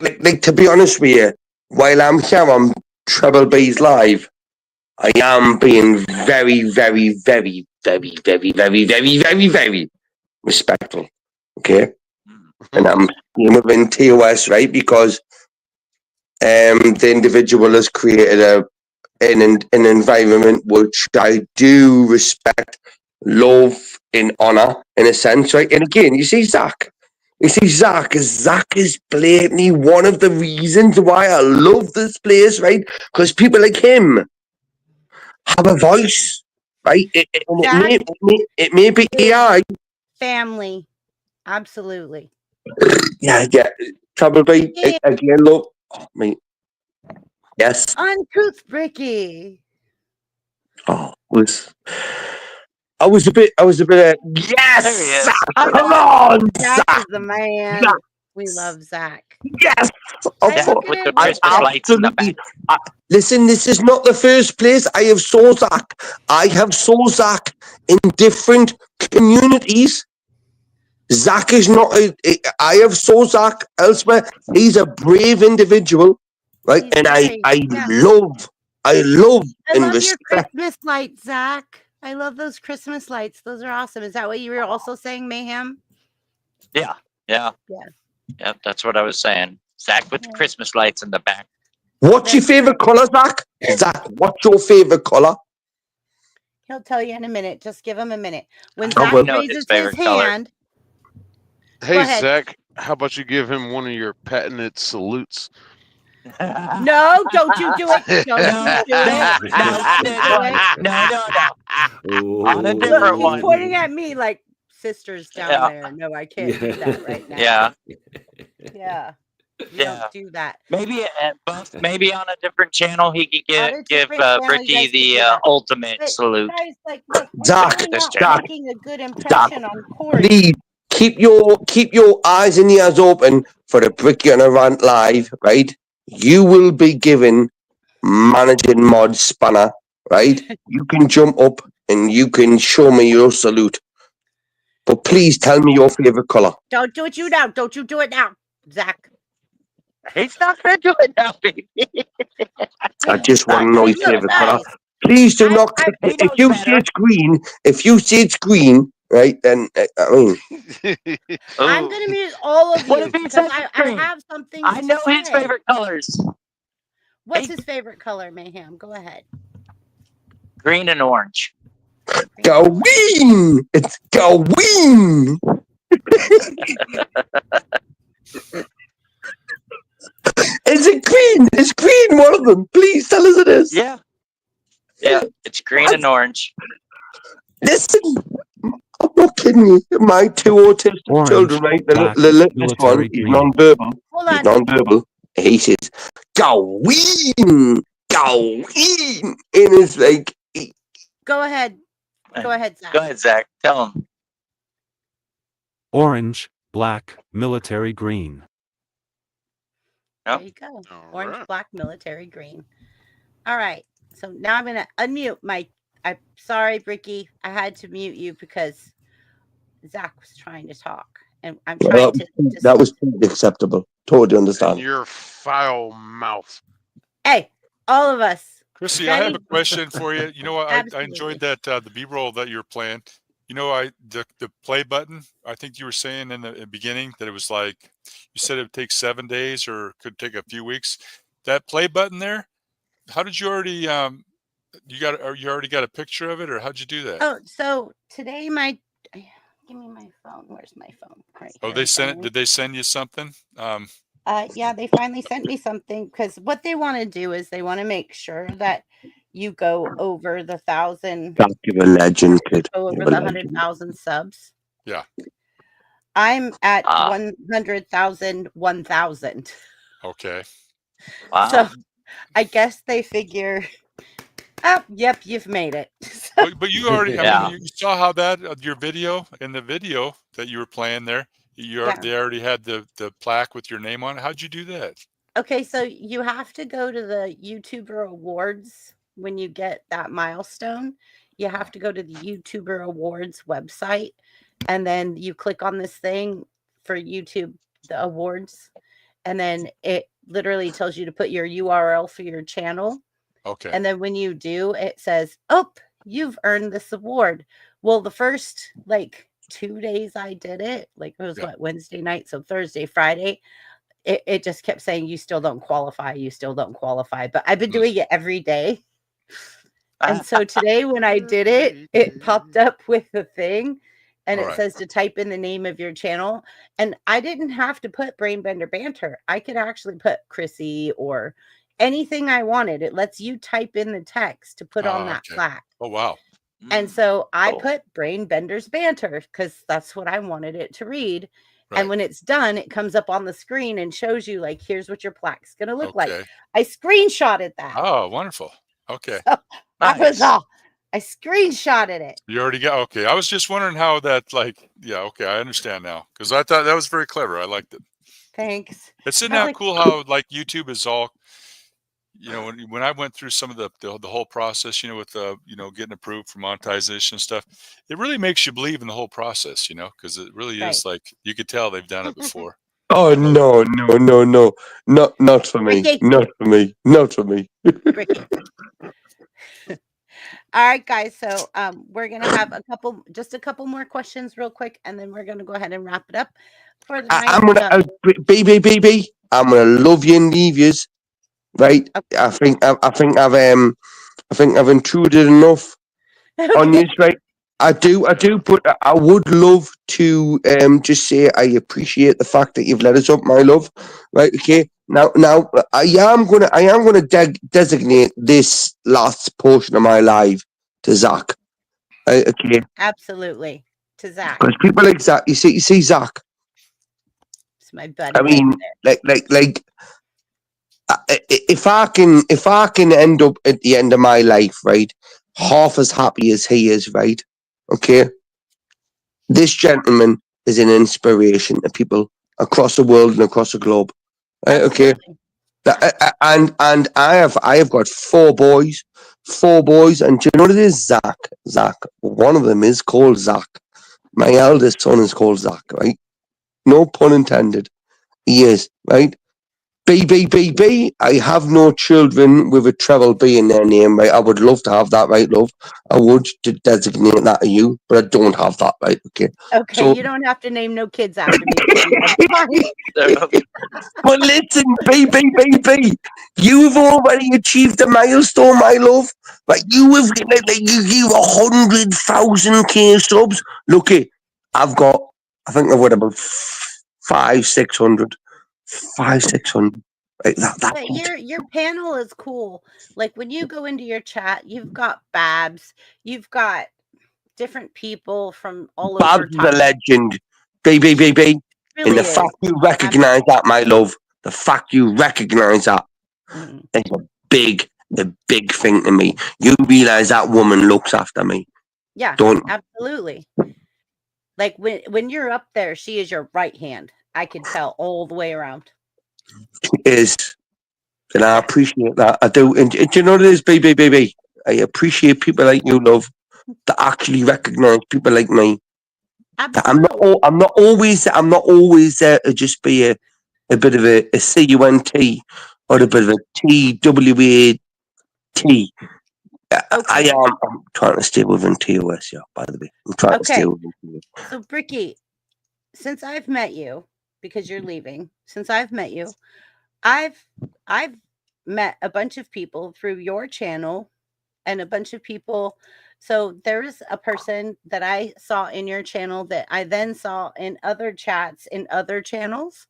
to be honest with you, while I'm here on Treble B's Live, I am being very, very, very, very, very, very, very, very, very respectful. Okay? And I'm within TOS, right? Because the individual has created an environment which I do respect, love, and honor in a sense, right? And again, you see Zach is blatantly one of the reasons why I love this place, right? Because people like him have a voice, right? It may be AI. Family. Absolutely. Yeah. Probably, again, look, oh, mate. Yes. Uncouth Bricky. Oh, I was a bit yes! Come on, Zach Zach! is the man. Zach. We love Zach. Yes! With the Christmas lights in the back. Listen, this is not the first place I have saw Zach. I have saw Zach in different communities. Zach is not. I have saw Zach elsewhere. He's a brave individual, right? He's and brave, I yeah. love I and love respect. your Christmas lights, Zach. I love those Christmas lights. Those are awesome. Is that what you were also saying, Mayhem? Yeah. Yep, that's what I was saying. Zach with the Christmas lights in the back. What's your favorite color, Zach? Zach, what's your favorite color? He'll tell you in a minute. Just give him a minute. When I Zach will. raises his hand. Hey, ahead. Zach, how about you give him one of your patented salutes? No, don't you do it. Don't you do it. No. On a Look, different he's one. pointing at me like sisters down there. No, I can't do that right now. Yeah. You don't do that. Maybe maybe on a different channel he could give channel, you Bricky guys could do the that. ultimate But salute. Guys, like, look, we're Zach, really not Zach, making a good impression on Corey. Please keep your eyes and ears open for the Bricky on a Rant Live, right? You will be given managing mod spanner, right? You can jump up and you can show me your salute. But please tell me your favorite color. Don't do it now. Don't you do it now, Zach. He's not gonna do it now, baby. I just want to know your Look, favorite color. guys, Please do not. If you see it's green, right? Then I mean, I'm gonna mute all of What you if he because says I green? have something. I know to his say. favorite colors. What's his favorite color, Mayhem? Go ahead. Green and orange. Goween! It's Goween! Is it green? Is green one of them? Please tell us it is. Yeah, it's green and orange. Listen, I'm not kidding you. My two autistic children, right? The littlest one, he's non-verbal. Hold He's on. non-verbal. He says, Goween! Goween! And it's like... Go ahead. Go ahead, Zach. Go ahead, Zach. Tell him. Orange, black, military green. There you go. Orange, black, military green. All right. So now I'm going to unmute my... I'm sorry, Bricky. I had to mute you because Zach was trying to talk, and I'm Well, trying to that was totally acceptable. Totally And understand. your foul mouth. Hey, all of us. Chrissy, I have a Betty, question for you. You know what? I enjoyed absolutely. that the B-roll that you're playing. You know, the play button. I think you were saying in the beginning that it was like you said it would take 7 days or could take a few weeks. That play button there. How did you already you already got a picture of it, or how'd you do that? Oh, so today give me my phone. Where's my phone? Right Oh, here they in front sent of it. me. Did they send you something? Yeah, they finally sent me something because what they want to do is they want to make sure that you go over the 1,000, You're a legend, kid. go over You're a the legend. 100,000 subs. Yeah. I'm at Ah. 100,000, 1,000. Okay. Wow. So I guess they figure, oh, yep, you've made it. So, But you already. I Yeah. mean, you saw how that your video in the video that you were playing there. yeah. They already had the plaque with your name on it. How'd you do that? Okay, so you have to go to the YouTuber Awards when you get that milestone. You have to go to the YouTuber Awards website, and then you click on this thing for YouTube, the awards, and then it literally tells you to put your URL for your channel. Okay. And then when you do, it says, "Oh, you've earned this award." Well, the first like 2 days I did it, like it was Yeah. what, Wednesday night, so Thursday, Friday, it just kept saying, "You still don't qualify. You still don't qualify." But I've been doing it every day. And so today when I did it, it popped up with the thing and All it right. says to type in the name of your channel. And I didn't have to put Brainbender Banter. I could actually put Chrissy or anything I wanted. It lets you type in the text to put on that Okay. plaque. Oh wow. And so I Cool. put Brainbender's Banter because that's what I wanted it to read. Right. And when it's done, it comes up on the screen and shows you, like, here's what your plaque's going to look like. Okay. I screenshotted that. Oh, wonderful. Okay. So that was Nice. all. I screenshotted it. You already got. Okay. I was just wondering how that like. Yeah. Okay. I understand now because I thought that was very clever. I liked it. Thanks. Isn't But that like, cool how like YouTube is all. You know, when I went through some of the whole process, you know, with getting approved for monetization and stuff, it really makes you believe in the whole process, you know, because it really right. is like you could tell they've done it before. Oh no, not for me, Ricky. not for me, not for me. Ricky. All right, guys. So we're gonna have just a couple more questions real quick, and then we're gonna go ahead and wrap it up for the night. I'm gonna BB. I'm gonna love you and leave yous. Right? Okay. I think I've intruded enough on Okay. you, right? I do, but I would love to just say I appreciate the fact that you've let us up, my love. Right? Okay. Now, I am gonna designate this last portion of my life to Zach. Right? Okay. Absolutely. To Zach. Because people like Zach, you see Zach. It's my buddy. I mean, right like. If I can end up at the end of my life, right, half as happy as he is, right, okay, this gentleman is an inspiration to people across the world and across the globe, right, okay. And I have got four boys, and do you know what it is, Zach? One of them is called Zach. My eldest son is called Zach, right? No pun intended. He is, right? B. I have no children with a treble B in their name, right? I would love to have that, right, love? I would to designate that to you, but I don't have that, right? Okay. Okay, So, you don't have to name no kids after me. That's fine. but listen, B. You've already achieved a milestone, my love. Like you have, you 100,000 subs. Look, I think I've got about 600. 600. Right, But your panel is cool. Like when you go into your chat, you've got Babs, you've got different people from all Babs over. is a legend. B. Really And the is. fact you recognize that, my love, the fact you recognize that, it's a big thing to me. You realize that woman looks after me. Yeah, Don't absolutely. Like when you're up there, she is your right hand. I can tell all the way around. is. And I appreciate that. I do. And do you know what it is, B? I appreciate people like you, love, that actually recognize people like me. Absolutely. I'm not always there to just be a bit of a CUNT or a bit of a TWAT. Okay. I'm trying to stay within TOS, yeah, by the way. I'm trying to stay Okay. within TOS. So, Bricky, since I've met you, because you're leaving, since I've met you, I've I've met a bunch of people through your channel and a bunch of people. So there's a person that I saw in your channel that I then saw in other chats in other channels.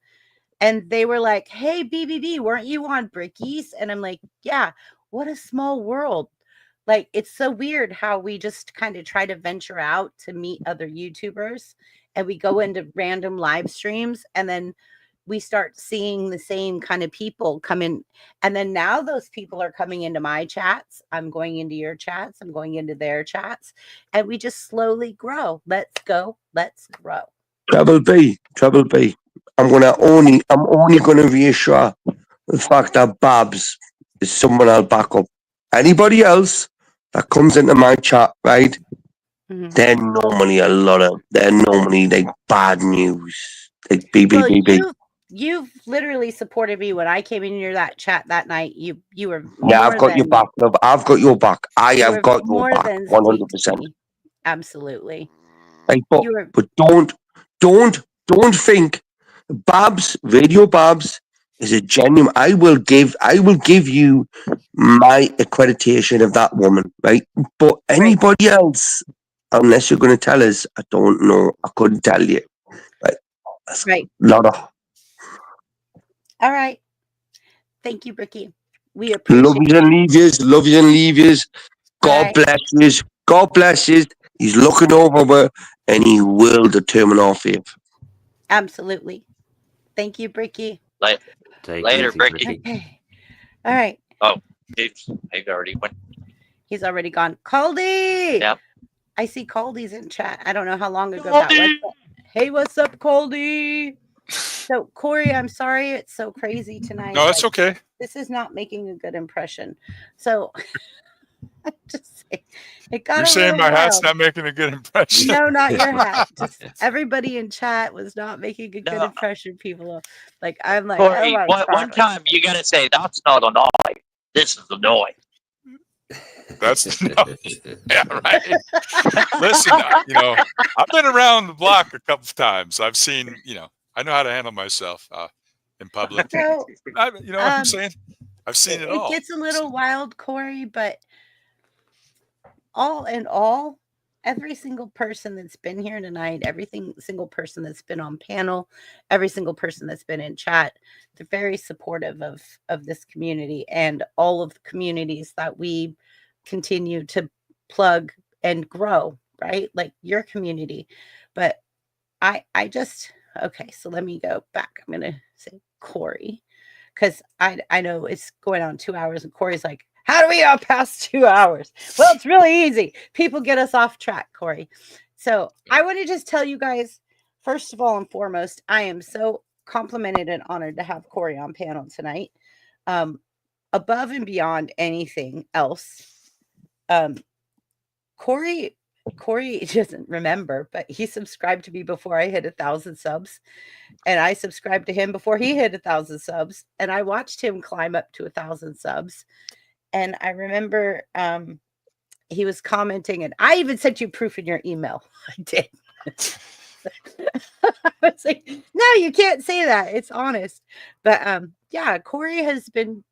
And they were like, "Hey, BBB, weren't you on Brickies?" And I'm like, "Yeah, what a small world." Like, it's so weird how we just kind of try to venture out to meet other YouTubers and we go into random live streams and then we start seeing the same kind of people come in. And then now those people are coming into my chats. I'm going into your chats. I'm going into their chats. And we just slowly grow. Let's go. Let's grow. Trouble B. I'm only gonna reassure the fact that Babs is someone I'll back up. Anybody else that comes into my chat, right? Mhm. They're normally like bad news. Like Well, BBBB. you've literally supported me when I came into that chat that night. You were Yeah, more I've got your than back, love. I've got your back. I you have were got your more back, than sweet to 100%. me. Absolutely. Right, You were but don't think Radio Babs is a genuine. I will give you my accreditation of that woman, right? But right. anybody else, unless you're going to tell us, I don't know. I couldn't tell you. Right? That's Right. a lot of All right. Thank you, Bricky. We love appreciate yous and it. leave yous, love yous and leave yous. All God right. bless yous. God bless yous. He's looking over her, and he will determine our fate. Absolutely. Thank you, Bricky. Take it Later, easy, Bricky. Bricky. Okay. All right. Oh, he already went. He's already gone. Caldy. Yep. I see Caldy's in chat. I don't know how long ago that was. But hey, what's up, Caldy? So, Corey, I'm sorry it's so crazy tonight. No, that's Like, okay. this is not making a good impression. So, I'm just saying, it got You're a saying little my hat's wild. not making a good impression. No, not your hat. Just everybody in chat was not making a good No. impression. People like, I'm like, oh Corey, my one god. time you gotta say that's not a noise. This is a noise. That's yeah, right. Listen, I've been around the block a couple of times. I've seen, I know how to handle myself in public. So, You know what I'm saying? I've seen it it all. gets a little wild, Corey, but all in all, every single person that's been here tonight, single person that's been on panel, every single person that's been in chat, they're very supportive of this community and all of the communities that we continue to plug and grow, right? Like your community. But I just okay, so let me go back. I'm gonna say Corey because I know it's going on 2 hours, and Corey's like, how do we all pass 2 hours? Well, it's really easy. People get us off track, Corey. So I want to just tell you guys, first of all and foremost, I am so complimented and honored to have Corey on panel tonight. Above and beyond anything else, Corey doesn't remember, but he subscribed to me before I hit 1,000 subs, and I subscribed to him before he hit 1,000 subs, and I watched him climb up to 1,000 subs. And I remember he was commenting, and I even sent you proof in your email. I did. I was like, no, you can't say that. It's honest. But yeah, Corey has been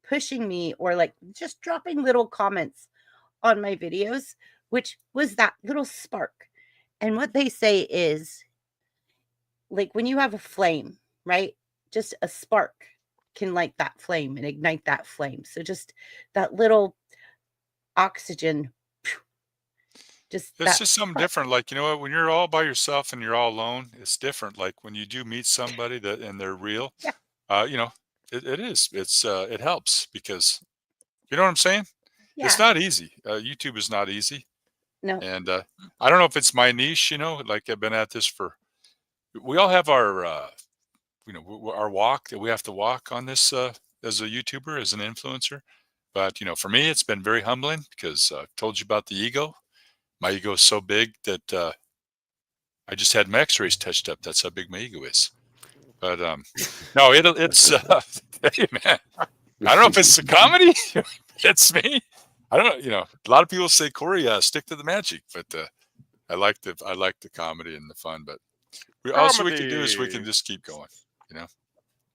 pushing me or like just dropping little comments on my videos, which was that little spark. And what they say is like when you have a flame, right? Just a spark can light that flame and ignite that flame. So just that little oxygen, just It's that just something spark. different. Like, you know what? When you're all by yourself and you're all alone, it's different. Like when you do meet somebody and they're real, Yeah. it is. It helps because you know what I'm saying? It's Yeah. not easy. YouTube is not easy. No. And I don't know if it's my niche, like I've been at this we all have our, our walk that we have to walk on this as a YouTuber, as an influencer. But, for me, it's been very humbling because I told you about the ego. My ego is so big that I just had my X-rays touched up. That's how big my ego is. But no, it's hey man. I don't know if it's the comedy. It's me. I don't know. A lot of people say, Corey, stick to the magic, but I like the comedy and the fun. But all we can do is we can just keep going.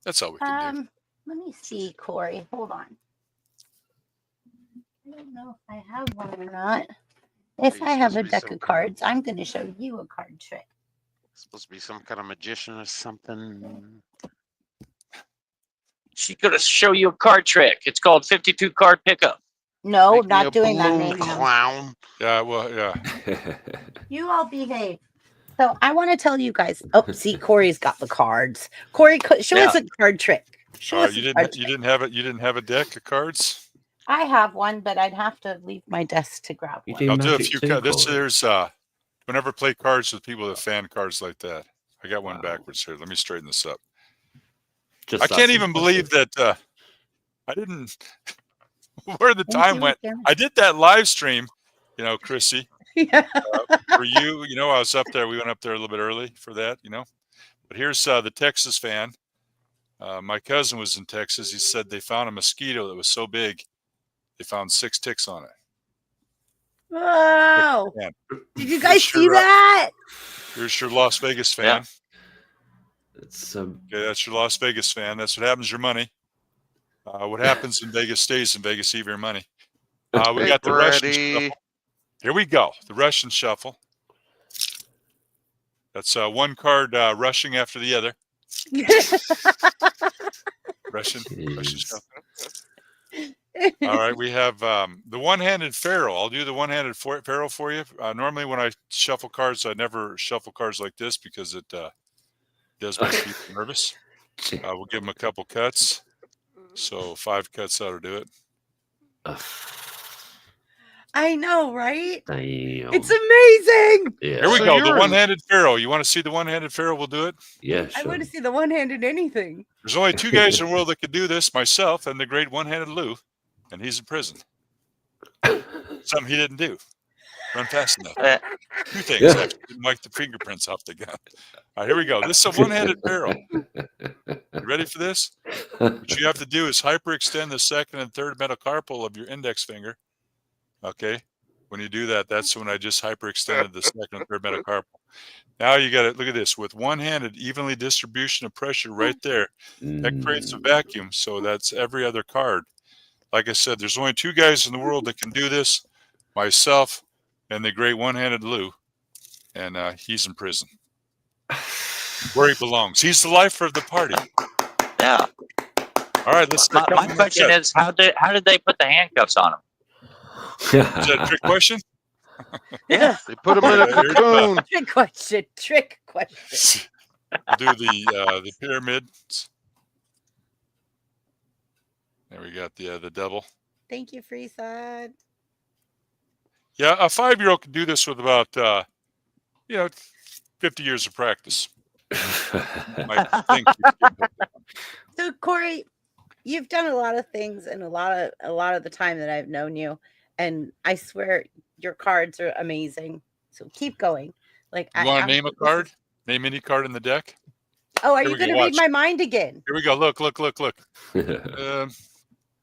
That's all we can do. Let me see, Corey. Hold on. I don't know if I have one or not. If I have a deck of cards, I'm going to show you a card trick. Supposed to be some kind of magician or something. She's gonna show you a card trick. It's called 52 card pickup. No, Make me not a doing that, balloon Nathan. clown. Yeah, well, yeah. You all behave. So I want to tell you guys. Oh, see, Corey's got the cards. Corey, show us a card trick. Show us You a card didn't trick. have it. You didn't have a deck of cards. I have one, but I'd have to leave my desk to grab one. I'll do a few. There's whenever I play cards with people that fan cards like that. I got one backwards here. Let me straighten this up. I can't even believe that I didn't. Where the time went. I did that live stream, Chrissy. Yeah. For you, I was up there. We went up there a little bit early for that, But here's the Texas fan. My cousin was in Texas. He said they found a mosquito that was so big, they found 6 ticks on it. Wow. Did you guys see that? Here's your Las Vegas fan. Yeah. Okay, that's your Las Vegas fan. That's what happens to your money. What happens in Vegas stays in Vegas, even your money. We got the Russian shuffle. Here we go. The Russian shuffle. That's one card rushing after the other. Russian shuffle. All right, we have the one-handed pharaoh. I'll do the one-handed pharaoh for you. Normally, when I shuffle cards, I never shuffle cards like this because it does make people nervous. We'll give them a couple cuts. So 5 cuts ought to do it. I know, right? Damn. It's amazing. Yeah. Here we go. The one-handed pharaoh. You want to see the one-handed pharaoh? We'll do it. Yeah, I want to see the one-handed anything. There's only 2 guys in the world that could do this, myself and the great one-handed Lou, and he's in prison. Something he didn't do. Run fast enough. 2 things. Actually, didn't wipe the fingerprints off the gun. All right, here we go. This is a one-handed pharaoh. You ready for this? What you have to do is hyperextend the second and third metacarpal of your index finger. Okay. When you do that, that's when I just hyperextended the second and third metacarpal. Now you got to look at this with one-handed evenly distribution of pressure right there. That creates a vacuum. So that's every other card. Like I said, there's only 2 guys in the world that can do this. Myself and the great one-handed Lou. And he's in prison. Where he belongs. He's the lifer of the party. Yeah. All right, let's My question is, how did they put the handcuffs on him? Is that a trick question? Yeah. They put him in a cocoon. Trick question. We'll do the pyramids. There we got the double. Thank you, Freeside. Yeah, a 5-year-old can do this with about 50 years of practice. So Corey, you've done a lot of things and a lot of the time that I've known you, and I swear your cards are amazing. So keep going. Like, you want to name a card? Name any card in the deck. Oh, are you going to read my mind again? Here we go. Look.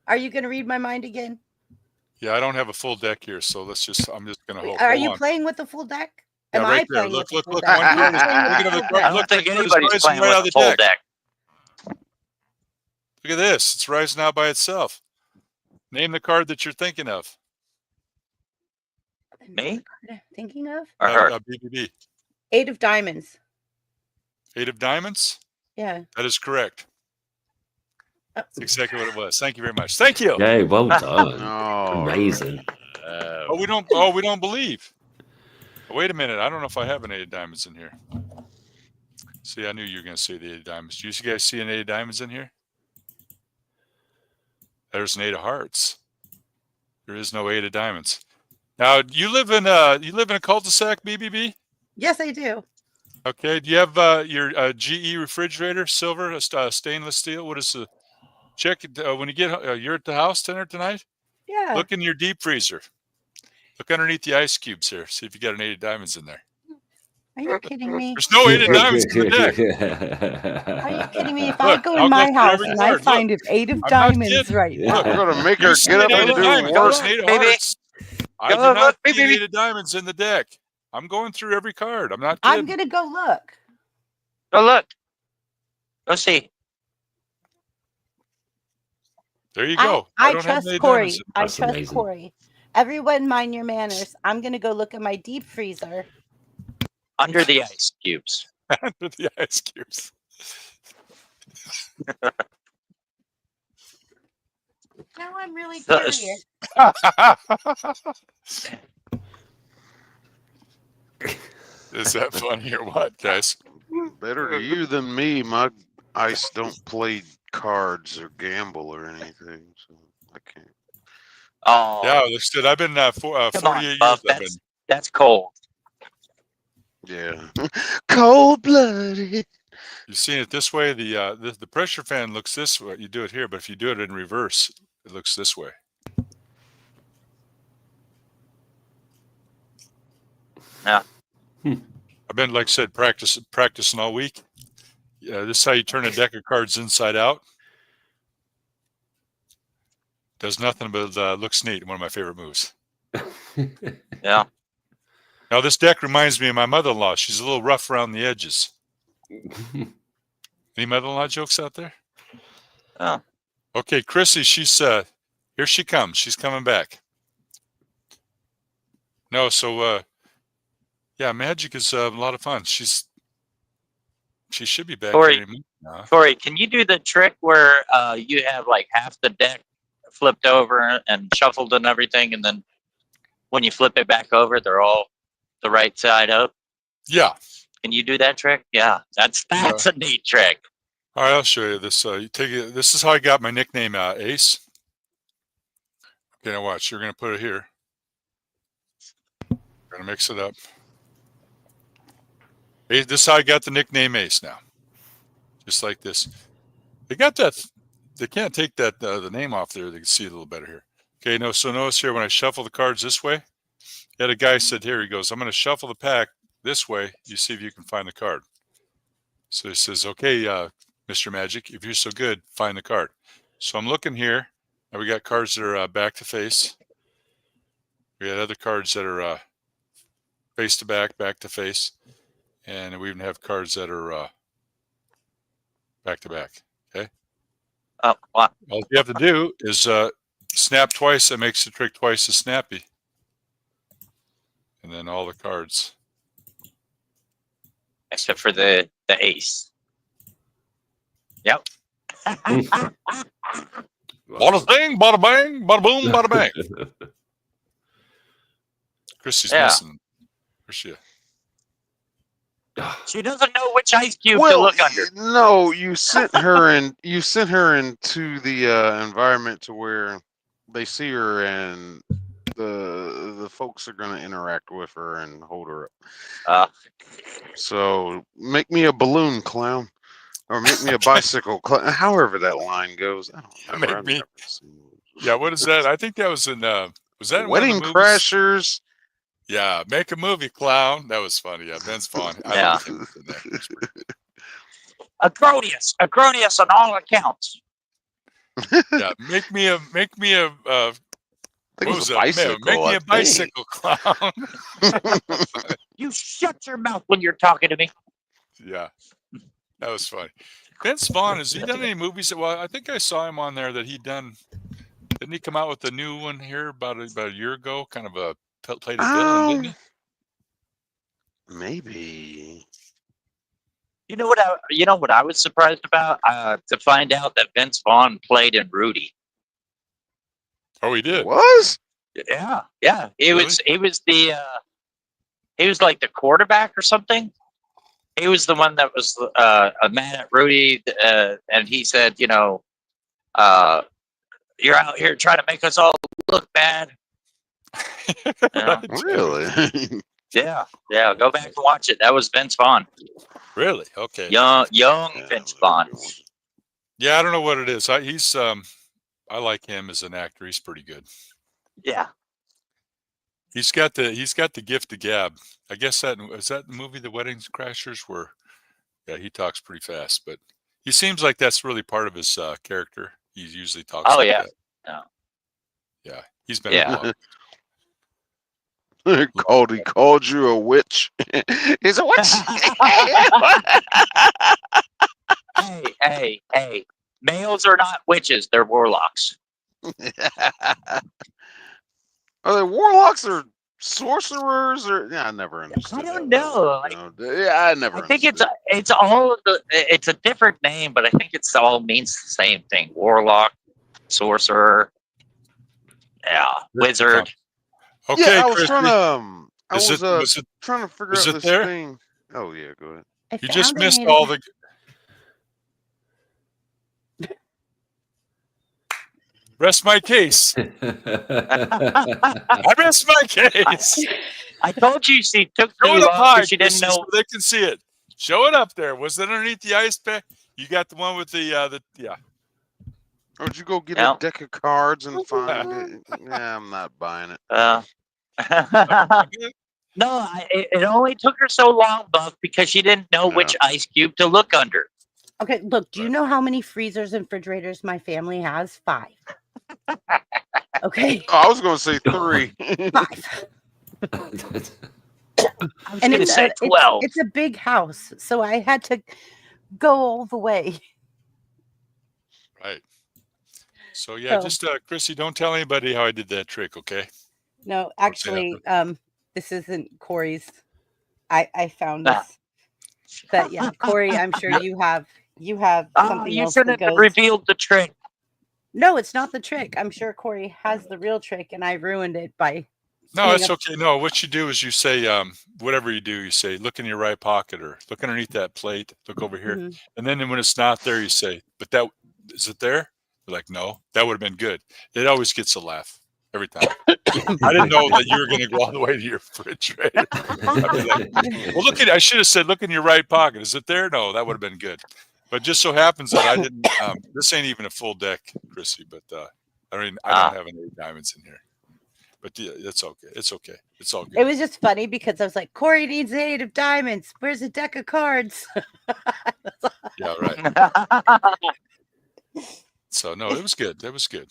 Are you going to read my mind again? Yeah, I don't have a full deck here, so I'm just going to hold. Are you playing with the full deck? Yeah, right there. Look. I don't think anybody's playing with the full deck. Look at this. It's rising out by itself. Name the card that you're thinking of. Me? Thinking of? Or her? BBB. 8 of diamonds. 8 of diamonds? Yeah. That is correct. That's exactly what it was. Thank you very much. Thank you. Yay, well done. Amazing. We don't believe. Wait a minute. I don't know if I have an 8 of diamonds in here. See, I knew you were going to say the 8 of diamonds. Do you guys see an 8 of diamonds in here? There's an 8 of hearts. There is no 8 of diamonds. Now, you live in a cul-de-sac, BBB? Yes, I do. Okay. Do you have your GE refrigerator, silver, stainless steel? What is the check when you get you're at the house dinner tonight? Yeah. Look in your deep freezer. Look underneath the ice cubes here. See if you got an 8 of diamonds in there. Are you kidding me? There's no 8 of diamonds in the deck. Are you kidding me? If I Look, go I'll in go my through house every and I card. find Look, an 8 of I'm not diamonds kidding. right Look, we're now. gonna make You her see get an up 8 and of do diamonds. work. There's an 8 of Maybe. hearts. I do Go not look, see an maybe. 8 of diamonds in the deck. I'm going through every card. I'm not I'm kidding. gonna go look. Go look. Go see. There you go. I don't have trust any Corey. diamonds in I That's trust amazing. Corey. Everyone mind your manners. I'm gonna go look at my deep freezer. Under the ice cubes. under the ice cubes. Now I'm really So- curious. Is that funny or what, guys? Better to you than me. My ice don't play cards or gamble or anything, so I can't. Oh, Yeah, looks good. I've been come 48 on, years. Buff. I've been. That's cold. Yeah, cold blooded. You see it this way. The pressure fan looks this way. You do it here, but if you do it in reverse, it looks this way. Yeah. I've been, like I said, practicing all week. This is how you turn a deck of cards inside out. Does nothing but looks neat. One of my favorite moves. Yeah. Now this deck reminds me of my mother-in-law. She's a little rough around the edges. Any mother-in-law jokes out there? Oh. Okay, Chrissy, she's here she comes. She's coming back. No, so yeah, magic is a lot of fun. She should be back Corey, any minute now. Corey, can you do the trick where you have like half the deck flipped over and shuffled and everything, and then when you flip it back over, they're all the right side up? Yeah. Can you do that trick? Yeah, that's a neat trick. All right, I'll show you this. You take it. This is how I got my nickname, Ace. Okay, now watch. You're gonna put it here. Gonna mix it up. This is how I got the nickname Ace. Now, just like this. They got that. They can't take that the name off there. They can see it a little better here. Okay, no. So notice here when I shuffle the cards this way, had a guy said here. He goes, "I'm gonna shuffle the pack this way. You see if you can find the card." So he says, "Okay, Mr. Magic, if you're so good, find the card." So I'm looking here, and we got cards that are back to face. We got other cards that are face to back, back to face, and we even have cards that are back to back. Okay. Oh, what? All you have to do is snap twice. That makes the trick twice as snappy. And then all the cards. Except for the ace. Yep. Bada thing, bada bang, bada boom, bada bang. Chrissy's missing. Where's she? She doesn't know which ice cube to look under. No, you sent her in. You sent her into the environment to where they see her, and the folks are going to interact with her and hold her up. So make me a balloon clown, or make me a bicycle clown. However that line goes, I don't remember. I've never seen it. Yeah, what is that? I think that was in. Was that in one of the Wedding movies? Crashers? Yeah, make a movie, clown. That was funny. Yeah, Ben's fun. I like him in that. Acronius on all accounts. Yeah, make me a what was that? Bicycle, Make me I a bicycle clown. You shut your mouth when you're talking to me. Yeah, that was funny. Vince Vaughn, has he done any movies? Well, I think I saw him on there that he done. Didn't he come out with a new one here about a year ago? Kind of a played a villain, didn't he? Maybe. You know what I was surprised about? To find out that Vince Vaughn played in Rudy. Oh, he did. Was? Yeah, yeah. He Really? was like the quarterback or something. He was the one that was mad at Rudy, and he said, you're out here trying to make us all look bad. Really? Yeah. Go back and watch it. That was Vince Vaughn. Really? Okay. Young Vince Vaughn. Yeah, I don't know what it is. I like him as an actor. He's pretty good. Yeah. He's got the gift of gab. I guess that is that the movie The Wedding Crashers where he talks pretty fast, but he seems like that's really part of his character. He usually talks Oh like yeah. that. Yeah. Yeah, he's been Yeah. a blog. He called you a witch. He's a witch. Hey. Males are not witches, they're warlocks. Are they warlocks or sorcerers or? Yeah, I never understood. I don't that. know. Yeah, I never. I think understood. it's all of it's a different name, but I think it's all means the same thing. Warlock, sorcerer, wizard. Okay, Yeah, I was Christy. trying to. I Is was, it- was it- trying to figure is out it this there? thing. Oh yeah, go ahead. I You just found a missed native- all the. Rest my case. I rest my case. I told you she took Show too it up long high, because she didn't Christy, know. so they can see it. Show it up there. Was it underneath the ice pack? You got the one with the yeah. Or did you go get Yeah. a deck of cards and find it? Yeah, I'm not buying it. No, it only took her so long, Buff, because she didn't know which ice cube to look under. Okay, look, do you know how many freezers and refrigerators my family has? 5. Okay. Oh, I was going to say 3. 5. I was And going to say 12. it's a big house, so I had to go all the way. Right. So yeah, So- just Chrissy, don't tell anybody how I did that trick, okay? No, say actually, this isn't Corey's. I found Ah. this. But yeah, Corey, I'm sure you have Oh, something you else that shouldn't have goes. revealed the trick. No, it's not the trick. I'm sure Corey has the real trick, and I ruined it by. No, putting it's up- okay. No, what you do is you say, whatever you do, you say, look in your right pocket or look underneath that plate, look over here. Mhm. And then when it's not there, you say, but that, is it there? They're like, no, that would have been good. It always gets a laugh every time. I didn't know that you were going to go all the way to your refrigerator. I'd be like, well, I should have said, look in your right pocket. Is it there? No, that would have been good. But just so happens that I didn't, this ain't even a full deck, Chrissy, but I don't have any diamonds in here. But yeah, it's okay. It's okay. It's all good. It was just funny because I was like, Corey needs 8 of diamonds. Where's a deck of cards? Yeah, right. So no, it was good. It was good.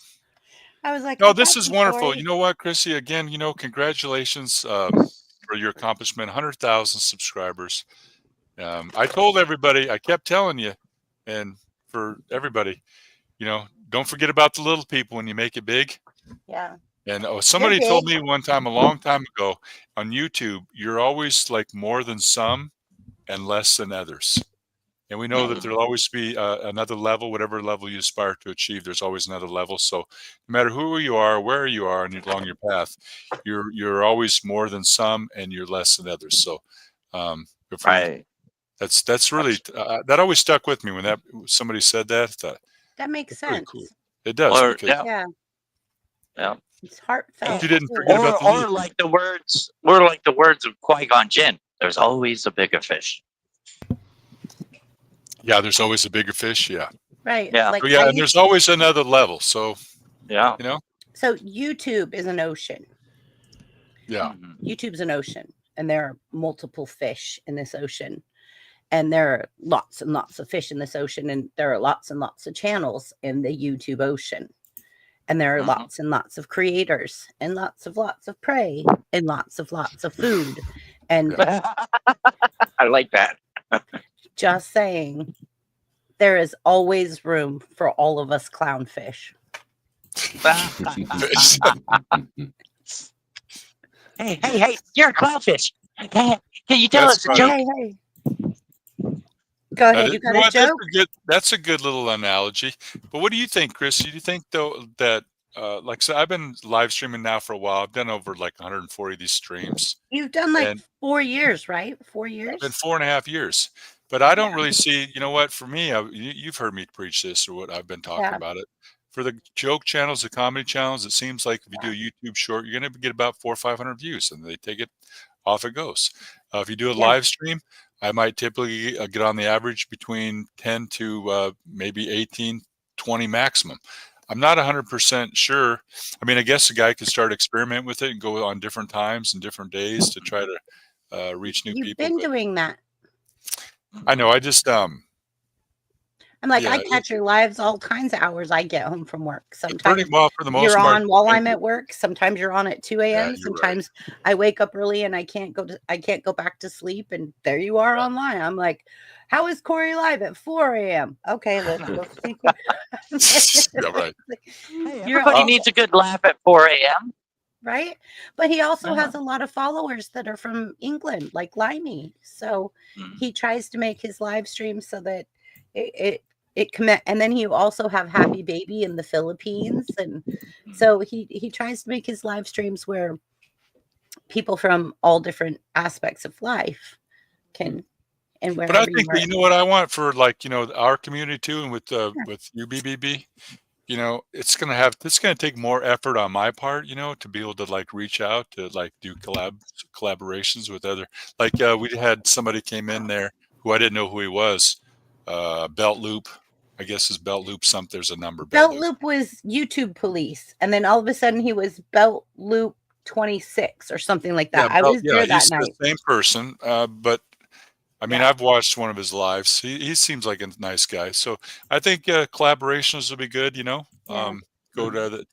I was like, No, I this got is you, wonderful. Corey. You know what, Chrissy? Again, congratulations for your accomplishment. 100,000 subscribers. I told everybody. I kept telling you, and for everybody, don't forget about the little people when you make it big. Yeah. And somebody told big. me one time, a long time ago, on YouTube, you're always like more than some and less than others. And we know that there'll always be another level, whatever level you aspire to achieve. There's always another level. So no matter who you are, where you are, and along your path, you're always more than some, and you're less than others. So, Right. that's really that always stuck with me when somebody said that. I thought, That makes that's really sense. cool. It does. Or, Because yeah. Yeah. It's heartfelt. you didn't too. forget about the Or little like the words of Qui-Gon Jinn. There's always a bigger fish. Yeah, there's always a bigger fish. Yeah. Right. Yeah. Like Oh, yeah, I and there's always another level. So, Yeah. So YouTube is an ocean. yeah. Mhm. YouTube's an ocean, and there are multiple fish in this ocean. And there are lots and lots of fish in this ocean, and there are lots and lots of channels in the YouTube ocean. And there are Mhm. lots and lots of creators, and lots of prey, and lots of food. And I like that. just saying, there is always room for all of us clownfish. Hey, you're a clownfish. Can you tell That's us a joke? Hey. Go ahead. You got a joke? That's a good little analogy. But what do you think, Chris? Do you think though that like so I've been live streaming now for a while. I've done over like 140 of these streams. You've done like And 4 years, right? 4 years? I've been 4.5 years. But I don't really see, you know what, for me, you've heard me preach this or what I've been talking Yeah. about it. For the joke channels, the comedy channels, it seems like if you do a YouTube short, you're going to get about 400 or 500 views and they take it off it goes. If you do a Yeah. live stream, I might typically get on the average between 10 to maybe 18, 20 maximum. I'm not 100% sure. I mean, I guess a guy could start experimenting with it and go on different times and different days to try to reach new You've people. been But doing that. I know. I just I'm like, yeah, I catch your lives all kinds of hours I get home from work. pretty Sometimes well for the most you're part. on while I'm at work. Sometimes you're on at 2 Yeah, a.m. you're right. Sometimes I wake up early and I can't go back to sleep. And there you are online. I'm like, how is Corey live at 4 a.m.? Okay, let's go see. Yeah, right. You're Everybody needs a good laugh at 4 a.m. right. But he also Yeah. has a lot of followers that are from England, like Limey. So he tries to make his live stream so that it commit. And then he also have Happy Baby in the Philippines, and so he tries to make his live streams where people from all different aspects of life can, and But I wherever think you are. you know what I want for, like, our community too, and with UBBB. It's gonna take more effort on my part, to be able to like reach out to like do collaborations with other, like we had somebody came in there who I didn't know who he was, Belt Loop, I guess is Belt Loop something. There's a number. Belt Loop was YouTube police, and then all of a sudden he was Belt Loop 26 or something like that. I was there that he's night. the same person, but I mean, I've watched one of his lives. He seems like a nice guy. So I think collaborations will be good, go to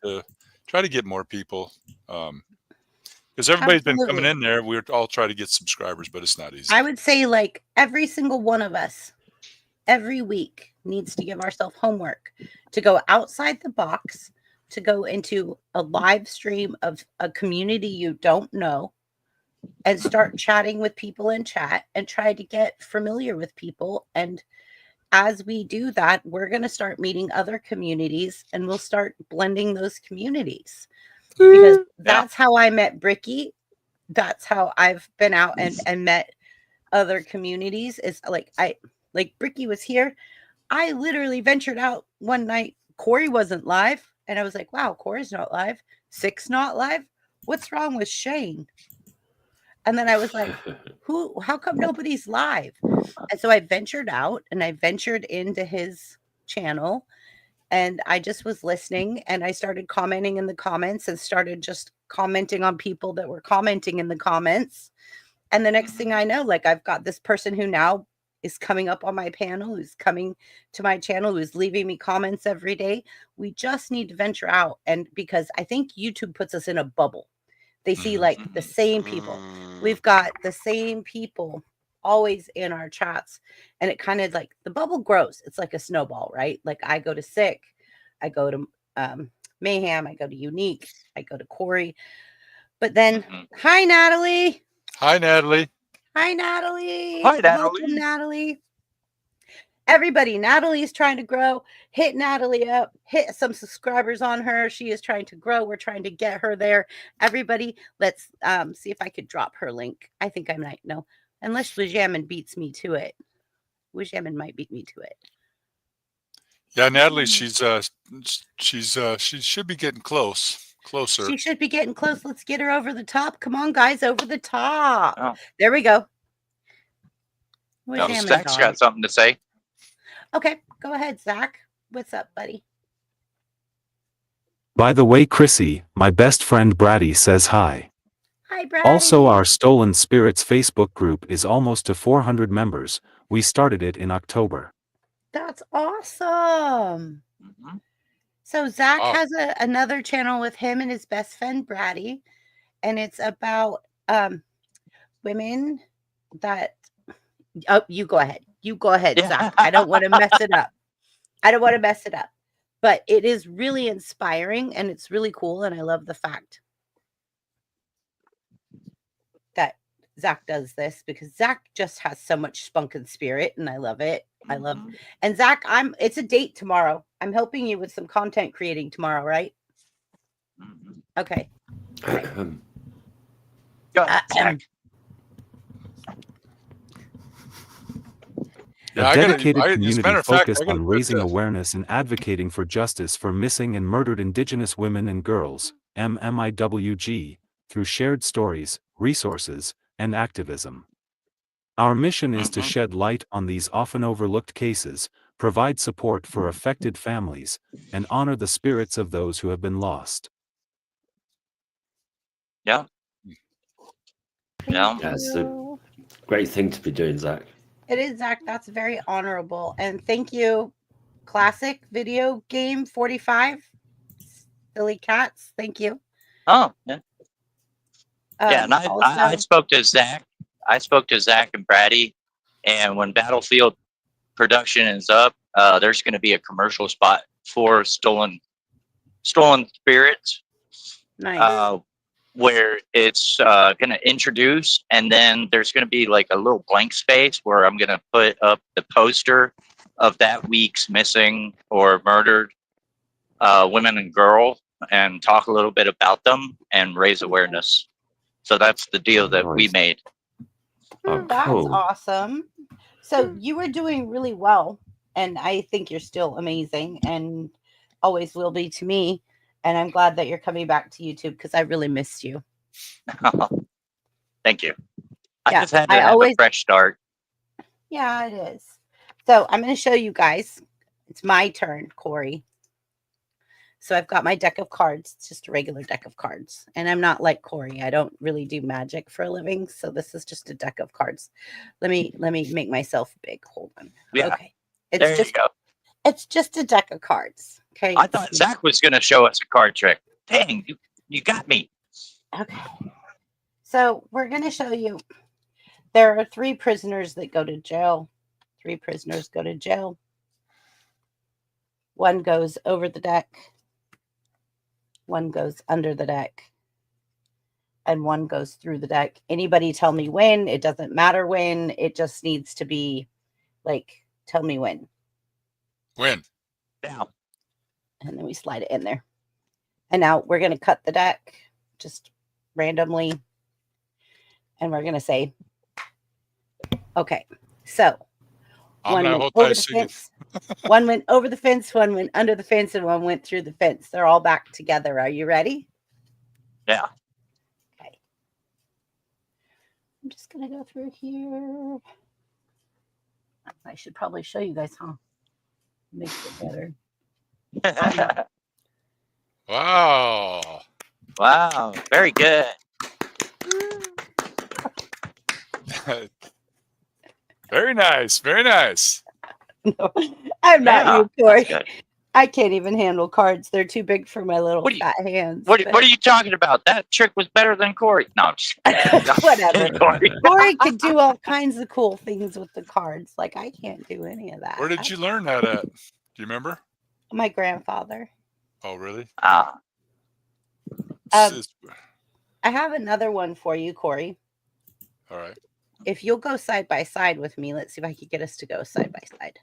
try to get more people. Because everybody's been coming in there. We're all trying to get subscribers, but it's not easy. I would say like every single one of us every week needs to give ourselves homework to go outside the box, to go into a live stream of a community you don't know, and start chatting with people in chat and try to get familiar with people. And as we do that, we're going to start meeting other communities, and we'll start blending those communities, because that's how I met Bricky. That's how I've been out and met other communities. Is like Bricky was here. I literally ventured out one night. Corey wasn't live, and I was like, wow, Corey's not live. Six not live. What's wrong with Shane? And then I was like, how come nobody's live? And so I ventured out and I ventured into his channel, and I just was listening, and I started commenting in the comments and started just commenting on people that were commenting in the comments. And the next thing I know, like, I've got this person who now is coming up on my panel, who's coming to my channel, who's leaving me comments every day. We just need to venture out. And because I think YouTube puts us in a bubble. They see like the same people. We've got the same people always in our chats. And it kind of like the bubble grows. It's like a snowball, right? Like I go to Sick, I go to Mayhem, I go to Unique, I go to Corey. But then, hi, Natalie. Hi, Natalie. Hi, Natalie. Hi, Natalie. Welcome, Natalie. Everybody, Natalie is trying to grow. Hit Natalie up. Hit some subscribers on her. She is trying to grow. We're trying to get her there. Everybody, let's see if I could drop her link. I think I might know. Unless Wajamin beats me to it. Wajamin might beat me to it. Yeah, Natalie, she should be getting closer. She should be getting close. Let's get her over the top. Come on, guys, over the top. Oh. There we go. Zach's got something to say. Okay, go ahead, Zach. What's up, buddy? By the way, Chrissy, my best friend Brady says hi. Hi, Brady. Also, our Stolen Spirits Facebook group is almost to 400 members. We started it in October. That's awesome. So Zach has another channel with him and his best friend Brady, and it's about women that. Oh, you go ahead. You go ahead, Zach. I don't want to mess it up. But it is really inspiring, and it's really cool, and I love the fact that Zach does this, because Zach just has so much spunk and spirit, and I love it. And Zach, it's a date tomorrow. I'm helping you with some content creating tomorrow, right? Okay. Go ahead, Zach. A dedicated community focused on raising awareness and advocating for justice for missing and murdered Indigenous women and girls, MMIWG, through shared stories, resources, and activism. Our mission is to shed light on these often overlooked cases, provide support for affected families, and honor the spirits of those who have been lost. Yeah. Yeah. Yeah, it's a great thing to be doing, Zach. It is, Zach. That's very honorable. And thank you, Classic Video Game 45. Silly Cats. Thank you. Oh, yeah. Yeah, and I also, spoke to Zach. I spoke to Zach and Brady, and when Battlefield production is up, there's going to be a commercial spot for Stolen Spirits. nice. Where it's going to introduce, and then there's going to be like a little blank space where I'm going to put up the poster of that week's missing or murdered women and girl, and talk a little bit about them and raise awareness. So that's the deal that we Nice. made. Oh, That's cool. awesome. So you were doing really well, and I think you're still amazing and always will be to me. And I'm glad that you're coming back to YouTube because I really missed you. Thank you. Yeah, I just had to I have always- a fresh start. Yeah, it is. So I'm going to show you guys. It's my turn, Corey. So I've got my deck of cards. It's just a regular deck of cards. And I'm not like Corey. I don't really do magic for a living. So this is just a deck of cards. Let me make myself big. Hold on. Yeah. Okay. There you go. It's just a deck of cards. Okay. I thought Zach was going to show us a card trick. Dang, you got me. Okay. So we're going to show you. There are 3 prisoners that go to jail. 3 prisoners go to jail. One goes over the deck. One goes under the deck. And one goes through the deck. Anybody tell me when. It doesn't matter when. It just needs to be like, tell me when. When? Down. And then we slide it in there. And now we're going to cut the deck just randomly. And we're going to say, okay, so one went over the fence. One went over the fence, one went under the fence, and one went through the fence. They're all back together. Are you ready? Yeah. Okay. I'm just going to go through here. I should probably show you guys, huh? Makes it better. Wow. Wow. Very good. Very nice. Very nice. No, I'm not Yeah, you, Corey. that's good. I can't even handle cards. They're too big for my little What do you- fat hands. What are you talking about? That trick was better than Corey. No, I'm just Whatever. Corey. Corey could do all kinds of cool things with the cards. Like I can't do any of that. Where did you learn that at? Do you remember? My grandfather. Oh, really? Ah, It's- I have another one for you, Corey. all right. If you'll go side by side with me, let's see if I can get us to go side by side.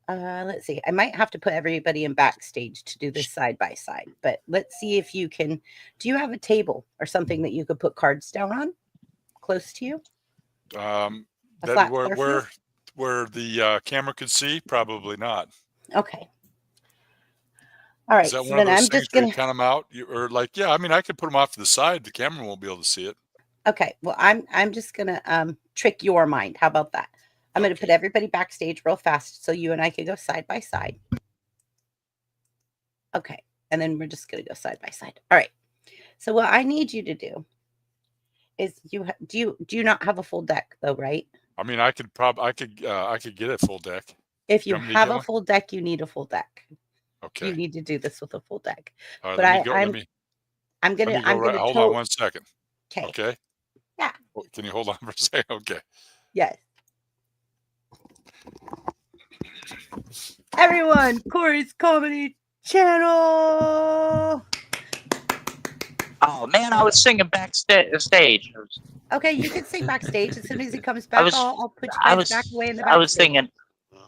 Let's see. I might have to put everybody in backstage to do this side by side, but let's see if you can. Do you have a table or something that you could put cards down on close to you? A That flat where the camera could see? Probably not. Okay. All right. Is that So one of then those I'm things just where gonna. you count them out? Or like, yeah, I mean, I could put them off to the side. The camera won't be able to see it. Okay. Well, I'm just gonna trick your mind. How about that? I'm gonna put everybody backstage real fast so you and I can go side by side. Okay. And then we're just gonna go side by side. All right. So what I need you to do is do you not have a full deck though, right? I mean, I could get a full deck. If you want me to have get a one? full deck, you need a full deck. Okay. You need to do this with a full deck. All right. But Let me go. I'm Let me gonna go right. Hold on 1 second. Okay. Okay. Yeah. Can you hold on for a second? Okay. Yes. Everyone, Corey's Comedy Channel. oh man, I was singing backstage. Okay, you can sing backstage as soon as he comes back. I'll put you I guys was, back away in the I was backstage. singing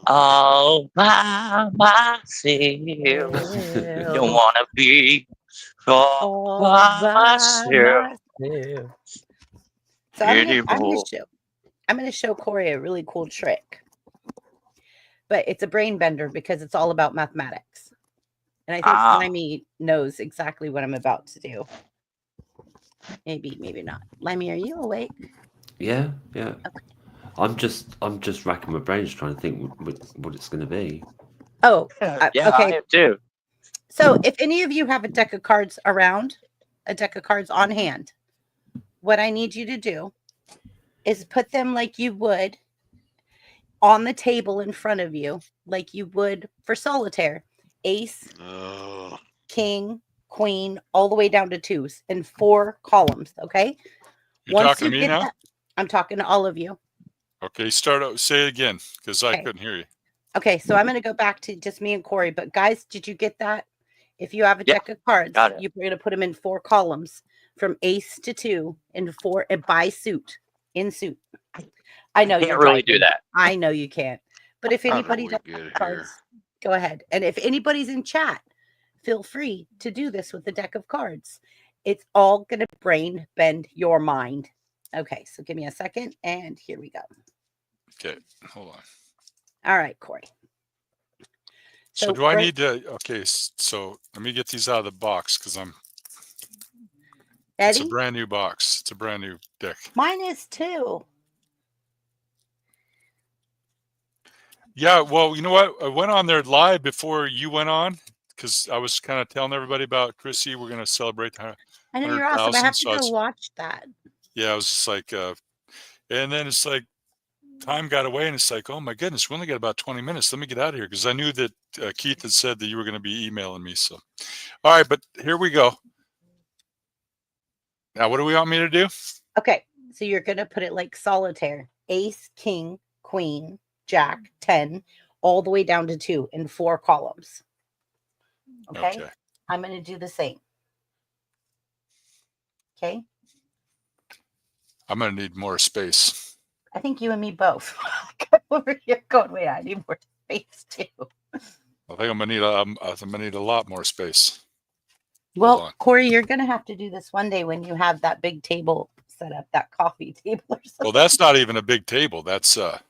all by myself. Don't wanna be all by myself. So I'm gonna show Corey a really cool trick. But it's a brain bender because it's all about mathematics. And I think Limey knows exactly what I'm about to do. Maybe not. Limey, are you awake? Yeah, yeah. Okay. I'm just racking my brains trying to think what it's going to be. Oh, Yeah, okay. I am too. So if any of you have a deck of cards around, a deck of cards on hand, what I need you to do is put them like you would on the table in front of you, like you would for solitaire. Ace, Ugh. king, queen, all the way down to twos in 4 columns. Okay. You're talking to me now? that, I'm talking to all of you. Okay, start out. Say it again, because I Okay. couldn't hear you. Okay, so I'm going to go back to just me and Corey. But guys, did you get that? If you have a Yeah, deck of cards, got it. you're going to put them in 4 columns from ace to 2 in 4 and by suit in suit. I know Can't you're really driving. do that. I know you can't. But if How do anybody we does get have here? cards, go ahead. And if anybody's in chat, feel free to do this with the deck of cards. It's all going to brain bend your mind. Okay, so give me a second, and here we go. Okay, hold on. All right, Corey. So do I need to? Okay, so let me get these out of the box because it's a Eddie? brand new box. It's a brand new deck. Mine is too. Yeah, well, you know what? I went on there live before you went on because I was kind of telling everybody about Chrissy. We're going to celebrate the I know you're awesome. I 100,000. have to So go it's, watch that. yeah, I was just like, and then it's like time got away, and it's like, oh my goodness, we only got about 20 minutes. Let me get out of here because I knew that Keith had said that you were going to be emailing me. So, all right, but here we go. Now, what do we want me to do? Okay, so you're going to put it like solitaire. Ace, king, queen, jack, 10, all the way down to 2 in 4 columns. Okay? I'm going to do the same. Okay? I'm going to need more space. I think you and me both. Come over here going, wait, I need more space too. I think I'm going to need a lot more space. Well, Corey, you're going to have to do this one day when you have that big table set up, that coffee table or something. Well, that's not even a big table. That's a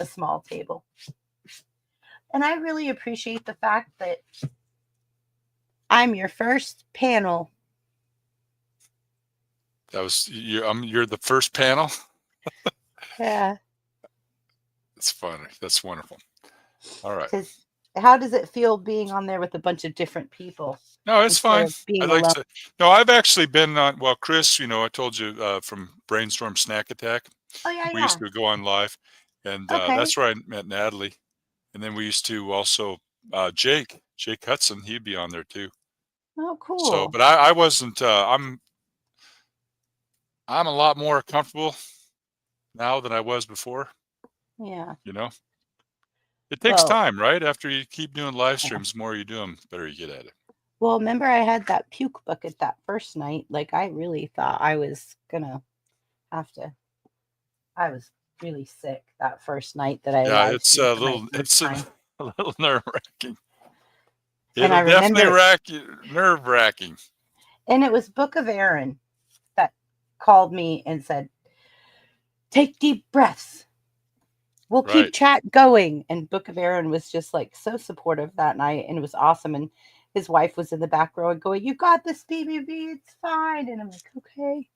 small table. And I really appreciate the fact that I'm your first panel. That was you're the first panel. Yeah. That's funny. That's wonderful. All right. How does it feel being on there with a bunch of different people? No, it's fine. Being I like alone? to. No, I've actually been on. Well, Chris, I told you from Brainstorm Snack Attack. Oh yeah, we used to go on live, and Okay. that's where I met Natalie. And then we used to also Jake Hudson. He'd be on there too. Oh, cool. So, but I wasn't. I'm a lot more comfortable now than I was before. Yeah. It takes Well- time, right? After you keep doing live streams, the more you do them, the better you get at it. Well, remember I had that puke bucket that first night. Like I really thought I was gonna have to. I was really sick that first night that I. Yeah, live it's streamed a for my little. first It's time. a little nerve wracking. And It'll I definitely remember- nerve wracking. And it was Book of Aaron that called me and said, "Take deep breaths. We'll keep Right. chat going." And Book of Aaron was just like so supportive that night, and it was awesome. And his wife was in the back row and going, "You got this, BBB. It's fine." And I'm like, "Okay."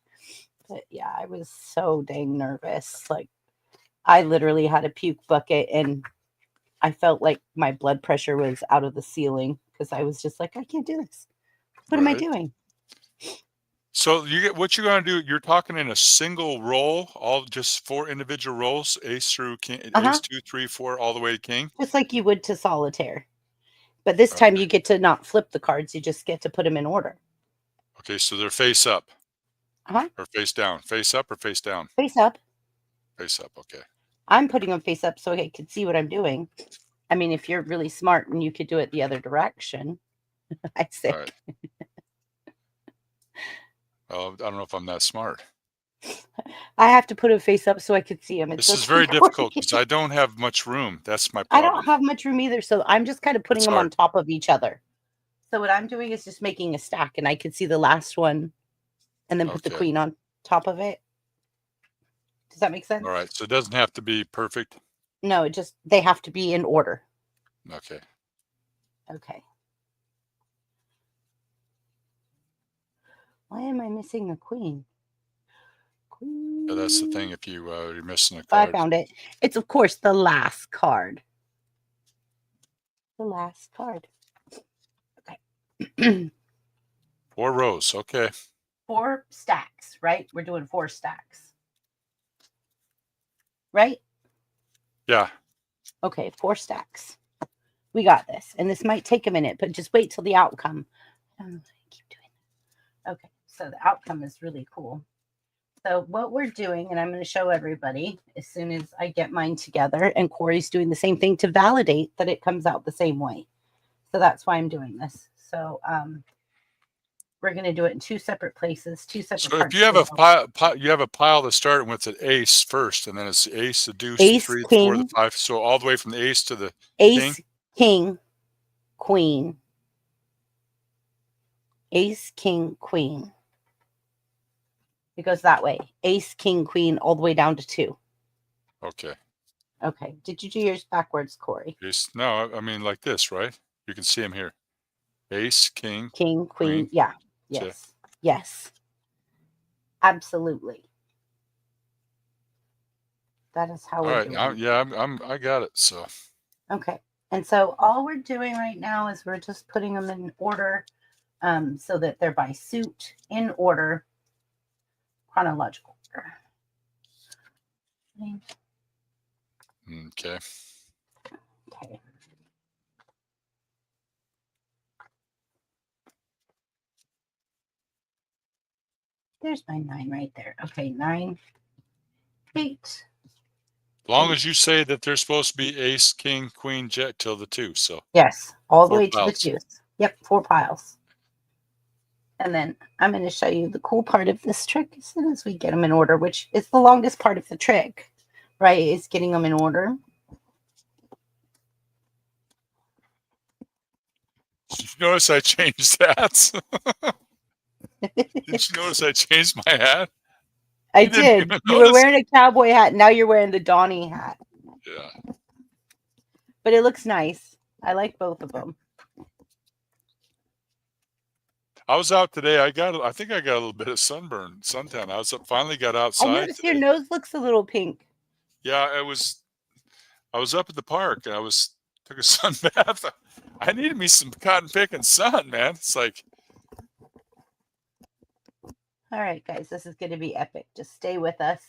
But yeah, I was so dang nervous. Like I literally had a puke bucket, and I felt like my blood pressure was out of the ceiling because I was just like, "I can't do this. What am I Right. doing?" So you get what you're going to do. You're talking in a single roll, all just 4 individual rolls, ace through king, ace 2, 3, 4, all the way to king. Just like you would to solitaire. But this time you get to not flip the cards. You just get to put them in order. Okay, so they're face up Uh-huh. or face down, face up or face down, Face up. face up. Okay. I'm putting them face up so I can see what I'm doing. I mean, if you're really smart and you could do it the other direction, I say. All right. Oh, I don't know if I'm that smart. I have to put them face up so I could see them. This is very difficult because I don't have much room. That's my I problem. don't have much room either, so I'm just kind of putting It's them on hard. top of each other. So what I'm doing is just making a stack, and I could see the last one, and then put the Okay. queen on top of it. Does that make sense? All right. So it doesn't have to be perfect. No, they have to be in order. Okay. Okay. Why am I missing the queen? queen. Yeah, that's the thing. If you're missing a I card, found it. It's, of course, the last card. The last card. Okay. 4 rows. Okay. 4 stacks, right? We're doing 4 stacks. Right? Yeah. Okay, 4 stacks. We got this. And this might take a minute, but just wait till the outcome. I don't know why I keep doing that. Okay, so the outcome is really cool. So what we're doing, and I'm going to show everybody as soon as I get mine together, and Corey's doing the same thing to validate that it comes out the same way. So that's why I'm doing this. So we're going to do it in 2 separate places, 2 separate So parts. if you have a pile that's starting with an ace first, and then it's the ace, the deuce, the Ace, 3, the 4, king, the 5. So all the way from the ace to the ace, king. king, queen. Ace, king, queen. It goes that way. Ace, king, queen, all the way down to 2. Okay. Okay. Did you do yours backwards, Corey? Ace. No, I mean like this, right? You can see them here. Ace, king, King, queen. queen. Yeah. Okay. Yes. Yes. Absolutely. That is how All we're right. doing. I got it. So Okay. And so all we're doing right now is we're just putting them in order so that they're by suit, in order, chronological order. okay. Okay. There's my 9 right there. Okay, 9, 8. As long as you say that they're supposed to be ace, king, queen, jet till the 2. So Yes, all the 4 way to the piles. 2s. Yep, 4 piles. And then I'm going to show you the cool part of this trick as soon as we get them in order, which is the longest part of the trick, right? Is getting them in order. Did you notice I changed hats? Did you notice I changed my hat? I You didn't did. even You were notice. wearing a cowboy hat. Now you're wearing the Donnie hat. Yeah. But it looks nice. I like both of them. I was out today. I think I got a little bit of suntan. I was finally got I outside noticed today. your nose looks a little pink. Yeah, I was up at the park and took a sun bath. I needed me some cotton picking sun, man. It's like, All right, guys, this is going to be epic. Just stay with us.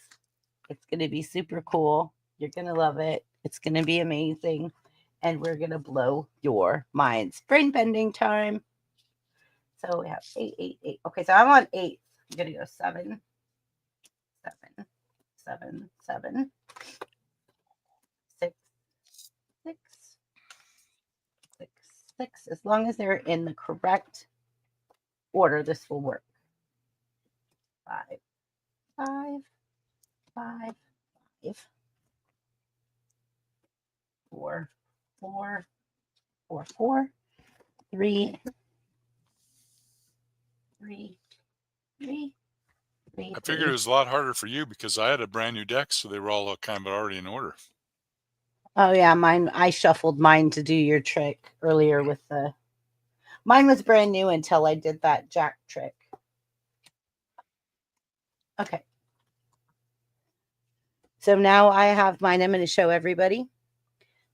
It's going to be super cool. You're going to love it. It's going to be amazing. And we're going to blow your minds. Brain bending time. So we have 8, 8, 8. Okay, so I'm on 8. I'm going to go 7, 7, 7, 7, 6, 6, 6, 6. As long as they're in the correct order, this will work. 5, 5, 5, 5. 4, 4, 4, 4, 3, 3, 3, 3. I figured it was a lot harder for you because I had a brand new deck, so they were all kind of already in order. Oh yeah, mine. I shuffled mine to do your trick earlier with the. Mine was brand new until I did that jack trick. Okay. So now I have mine. I'm going to show everybody.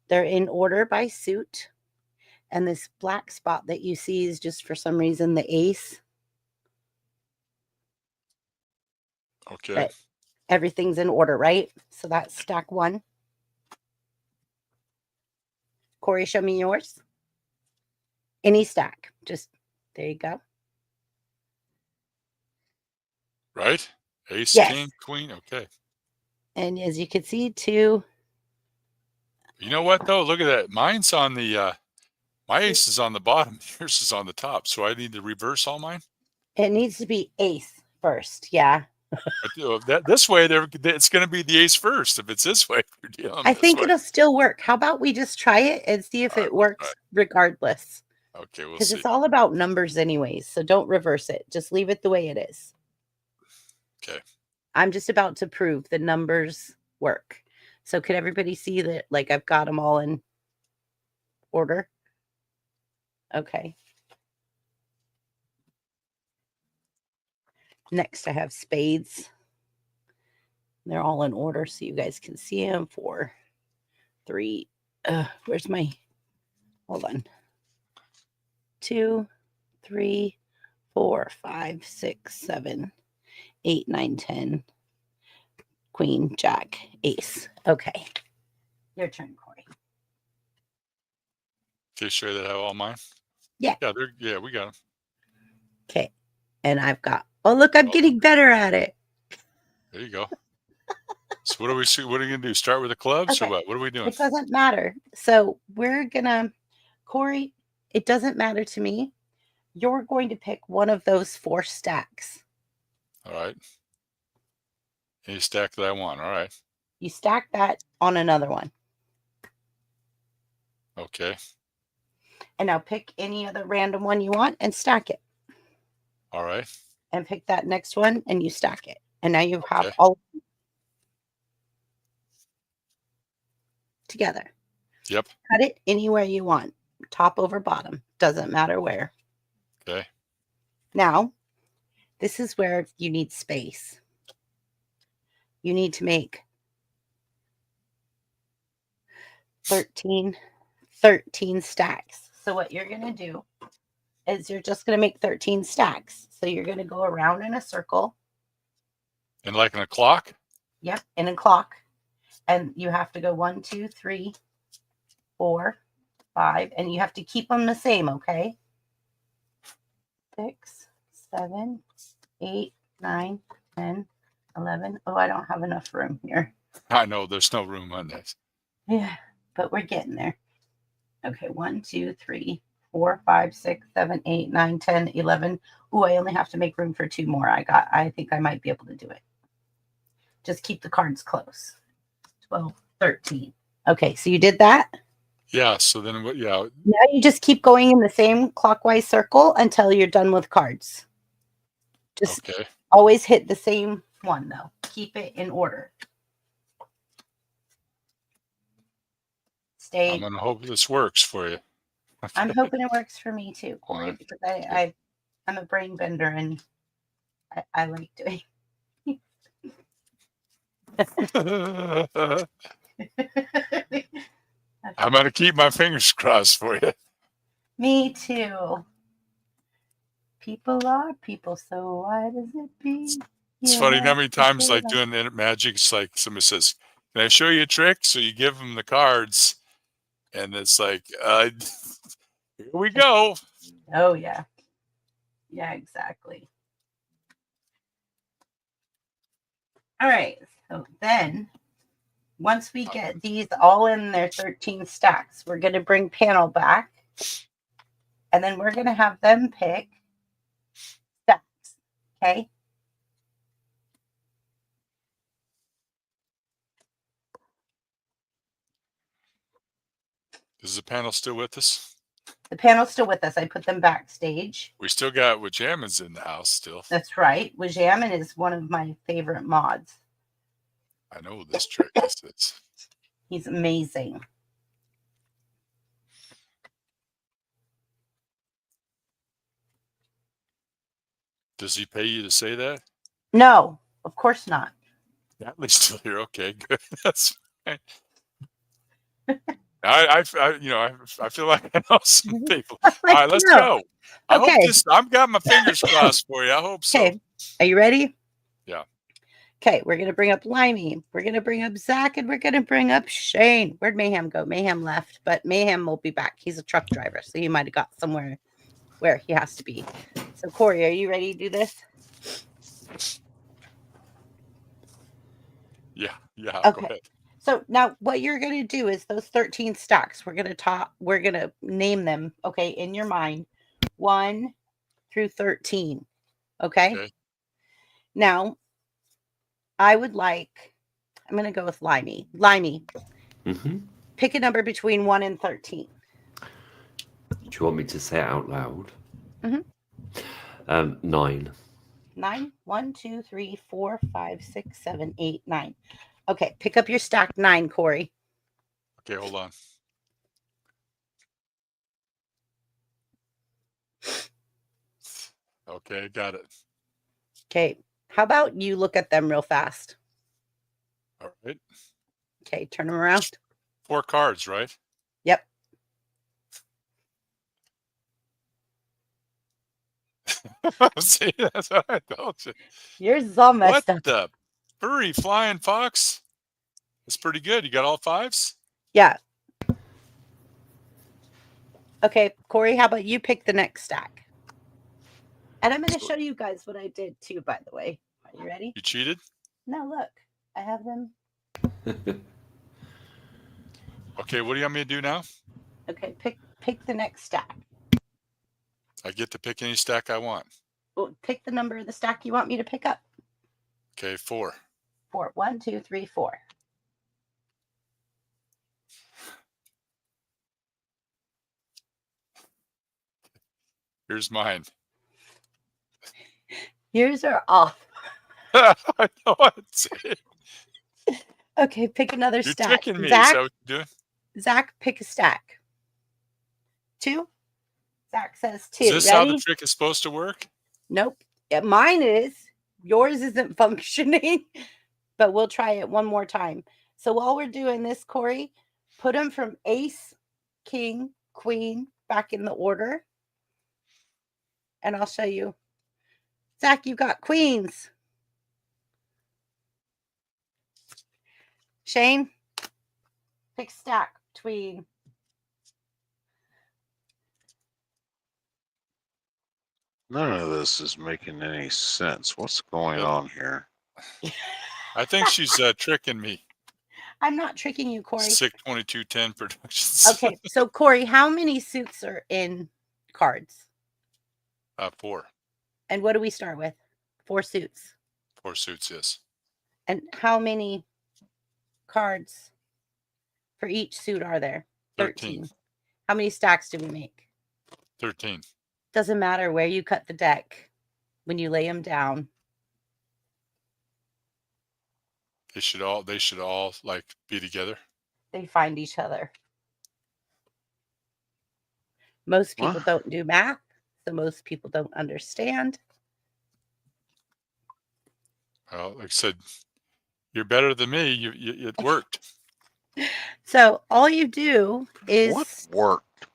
They're in order by suit. And this black spot that you see is just for some reason the ace. Okay. But everything's in order, right? So that's stack 1. Corey, show me yours. Any stack. Just, there you go. Right? Ace, Yes. king, queen. Okay. And as you can see, 2. You know what, though? Look at that. Mine's on the, my ace is on the bottom. Yours is on the top. So I need to reverse all mine? It needs to be ace first. Yeah. This way, it's going to be the ace first. If it's this way, we're dealing I this think way. it'll still work. How about we just try it and see if it works regardless? Okay, we'll Because see. it's all about numbers anyways. So don't reverse it. Just leave it the way it is. Okay. I'm just about to prove the numbers work. So could everybody see that? Like I've got them all in order. Okay. Next, I have spades. They're all in order so you guys can see them. 4, 3. Where's my? Hold on. 2, 3, 4, 5, 6, 7, 8, 9, 10. Queen, Jack, Ace. Okay. Your turn, Corey. Okay, sure that I have all mine. Yeah. Yeah, we got them. Okay. And I've got. Oh, look, I'm getting better at it. There you go. So what are we gonna do? Start with the clubs or what? What are we doing? It doesn't matter. So we're gonna, Corey. It doesn't matter to me. You're going to pick one of those 4 stacks. All right. Any stack that I want. All right. You stack that on another one. Okay. And now pick any other random one you want and stack it. All right. And pick that next one and you stack it. And now you have Okay. all together. Yep. Cut it anywhere you want. Top over bottom. Doesn't matter where. Okay. Now, this is where you need space. You need to make 13 stacks. So what you're going to do is you're just going to make 13 stacks. So you're going to go around in a circle. And like in a clock? Yep, in a clock. And you have to go 1, 2, 3, 4, 5. And you have to keep them the same, okay? 6, 7, 8, 9, 10, 11. Oh, I don't have enough room here. I know there's no room on this. Yeah, but we're getting there. Okay, 1, 2, 3, 4, 5, 6, 7, 8, 9, 10, 11. Ooh, I only have to make room for 2 more. I think I might be able to do it. Just keep the cards close. 12, 13. Okay, so you did that? Yeah, so then what? Yeah. Now you just keep going in the same clockwise circle until you're done with cards. Just always hit the same one, though. Keep it in order. I'm going to hope this works for you. I'm hoping it works for me too, Corey, because I'm a brain bender and I like doing. I'm going to keep my fingers crossed for you. Me too. People are people, so why does it be? It's funny how many times, like doing the magic, it's like somebody says, "Can I show you a trick?" So you give them the cards, and it's like, here we go. Oh yeah, yeah, exactly. All right, so then once we get these all in their 13 stacks, we're going to bring panel back, and then we're going to have them pick stacks. Okay. Is the panel still with us? The panel's still with us. I put them backstage. We still got Wajamin's in the house still. That's right. Wajamin is one of my favorite mods. I know this trick. He's amazing. Does he pay you to say that? No, of course not. Natalie's still here. Okay, good. That's fine. I feel like I know some people. All right, let's go. I hope I've got my fingers crossed for you. I hope so. Okay, are you ready? Yeah. Okay, we're gonna bring up Limey. We're gonna bring up Zach, and we're gonna bring up Shane. Where'd Mayhem go? Mayhem left, but Mayhem will be back. He's a truck driver, so he might have got somewhere where he has to be. So Corey, are you ready to do this? Yeah. Okay. Go ahead. So now what you're going to do is those 13 stacks, we're going to name them, okay, in your mind, 1 through 13. Okay. Now I'm going to go with Limey. Mm-hmm. Pick a number between 1 and 13. Do you want me to say it out loud? Mm-hmm. 9. 9. 1, 2, 3, 4, 5, 6, 7, 8, 9. Okay, pick up your stack 9, Corey. Okay, hold on. Okay, got it. Okay, how about you look at them real fast? All right. Okay, turn them around. 4 cards, right? Yep. See, that's what I told you. Yours is all What messed up. the furry flying fox? That's pretty good. You got all 5s? Yeah. Okay, Corey, how about you pick the next stack? And I'm going to show you guys what I did too, by the way. Are you ready? You cheated? No, look. I have them. Okay, what do you want me to do now? Okay, pick the next stack. I get to pick any stack I want. Well, pick the number of the stack you want me to pick up. Okay, 4. 4. 1, 2, 3, 4. Here's mine. Yours are off. I know it's it. Okay, pick another You're stack. tricking me. Zach, Is that what you're doing? Zach, pick a stack. 2. Zach says 2. Is this Ready? how the trick is supposed to work? Nope. Mine is. Yours isn't functioning, but we'll try it one more time. So while we're doing this, Corey, put them from ace, king, queen back in the order. And I'll show you. Zach, you got queens. Shane, pick stack between. None of this is making any sense. What's going on here? I think she's tricking me. I'm not tricking you, Corey. 62210 Productions. Okay, so Corey, how many suits are in cards? 4. And what do we start with? 4 suits. 4 suits, yes. And how many cards for each suit are there? 13. How many stacks do we make? 13. Doesn't matter where you cut the deck. When you lay them down, They should all like be together. they find each other. Most people What? don't do math, so most people don't understand. Well, like I said, you're better than me. It worked. So all you do is What worked?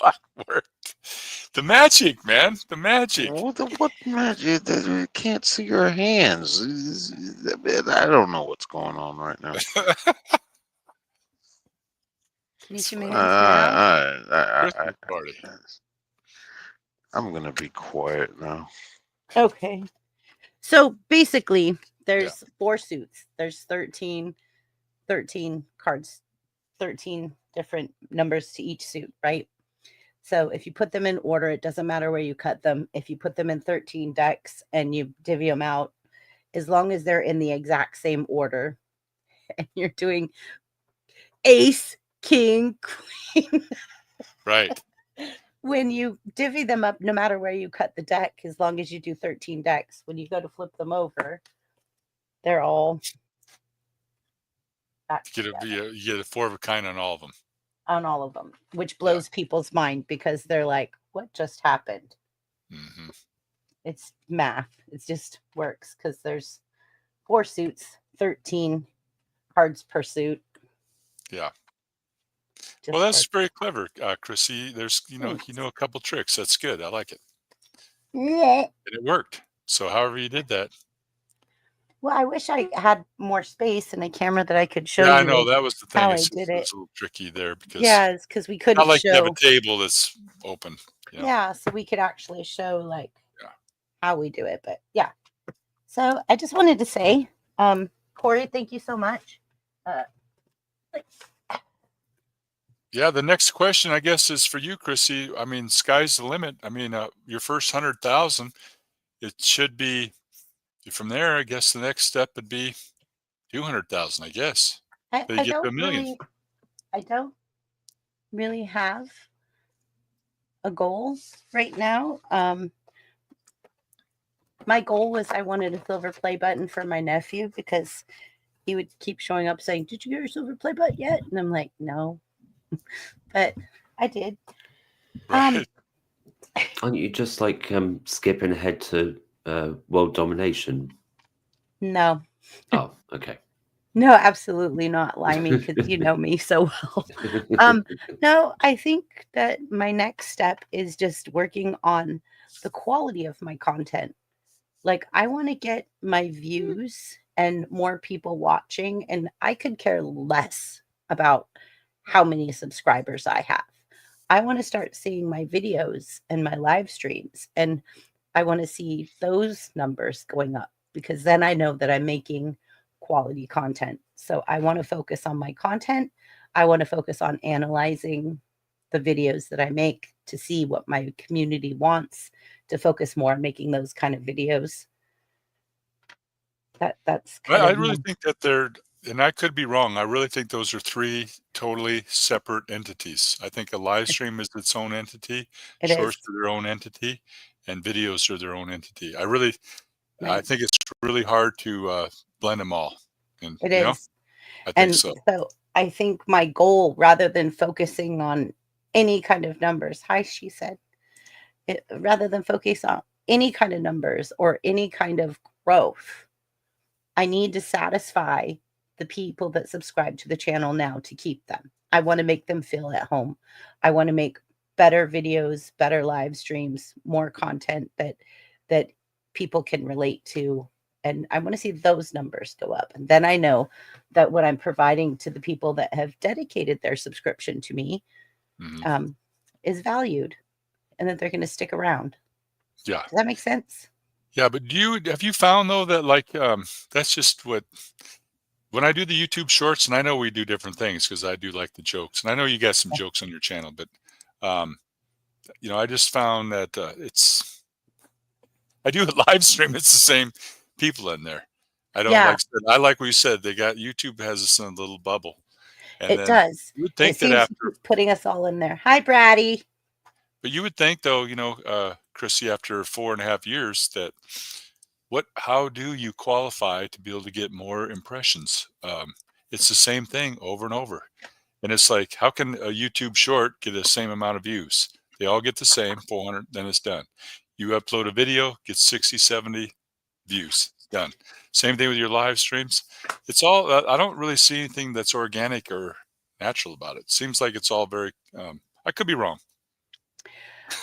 What worked? The magic, man. The magic. What magic? You can't see your hands. I don't know what's going on right now. Can you see my hands now? Christmas party. I'm gonna be quiet now. Okay. So basically, there's 4 suits. There's 13 cards, 13 different numbers to each suit, right? So if you put them in order, it doesn't matter where you cut them. If you put them in 13 decks and you divvy them out, as long as they're in the exact same order, and you're doing ace, king, queen. Right. When you divvy them up, no matter where you cut the deck, as long as you do 13 decks, when you go to flip them over, they're all back You get a 4 of a kind on all of them. on all of them, which blows people's mind because they're like, what just happened? Mm-hmm. It's math. It just works because there's 4 suits, 13 cards per suit. Yeah. Just Well, that's works. very clever, Chrissy. There's, you know a couple tricks. That's good. I like it. Yeah. And it worked. So however you did that. Well, I wish I had more space and a camera that I could show Yeah, you. I know. That was the thing. how I It's did a it. little tricky there because Yeah, it's because we couldn't not like you have show. a table that's open. You know? Yeah, so we could actually show like Yeah. how we do it. But yeah. So I just wanted to say, Corey, thank you so much. Yeah, the next question, I guess, is for you, Chrissy. I mean, sky's the limit. I mean, your first 100,000, it should be from there. I guess the next step would be 200,000. I guess I they get to don't $1 million. really, I don't really have a goal right now. My goal was I wanted a silver play button for my nephew because he would keep showing up saying, "Did you get your silver play button yet?" And I'm like, "No," but I did. Right. Aren't you just like skipping ahead to world domination? No, Oh, okay. No, absolutely not, Limey, because you know me so well. No, I think that my next step is just working on the quality of my content. Like, I want to get my views and more people watching, and I could care less about how many subscribers I have. I want to start seeing my videos and my live streams, and I want to see those numbers going up because then I know that I'm making quality content. So I want to focus on my content. I want to focus on analyzing the videos that I make to see what my community wants, to focus more on making those kind of videos. That's kind I of really think that they're, and I could be wrong. I really think those are three totally separate entities. I think a live stream is its own entity, it shorts is. are their own entity, and videos are their own entity. I Right. think it's really hard to blend them all. And It you know, is. I think And so. so I think my goal, rather than focusing on any kind of numbers, hi, she said, rather than focus on any kind of numbers or any kind of growth, I need to satisfy the people that subscribe to the channel now to keep them. I want to make them feel at home. I want to make better videos, better live streams, more content that people can relate to. And I want to see those numbers go up. And then I know that what I'm providing to the people that have dedicated their subscription to me is valued and that they're going to stick around. Yeah. Does that make sense? Yeah, but have you found though that like that's just what when I do the YouTube shorts, and I know we do different things because I do like the jokes, and I know you got some jokes on your channel, but I just found that I do a live stream. It's the same people in there. I don't Yeah, I like what you said. They got YouTube has us in a little bubble, and it then does. you would It think that seems to after, keep putting us all in there. Hi, Bratty. but you would think though, Chrissy, after 4.5 years, that how do you qualify to be able to get more impressions? It's the same thing over and over. And it's like, how can a YouTube short get the same amount of views? They all get the same 400, then it's done. You upload a video, get 60, 70 views, done. Same thing with your live streams. It's all, I don't really see anything that's organic or natural about it. Seems like it's all very, I could be wrong.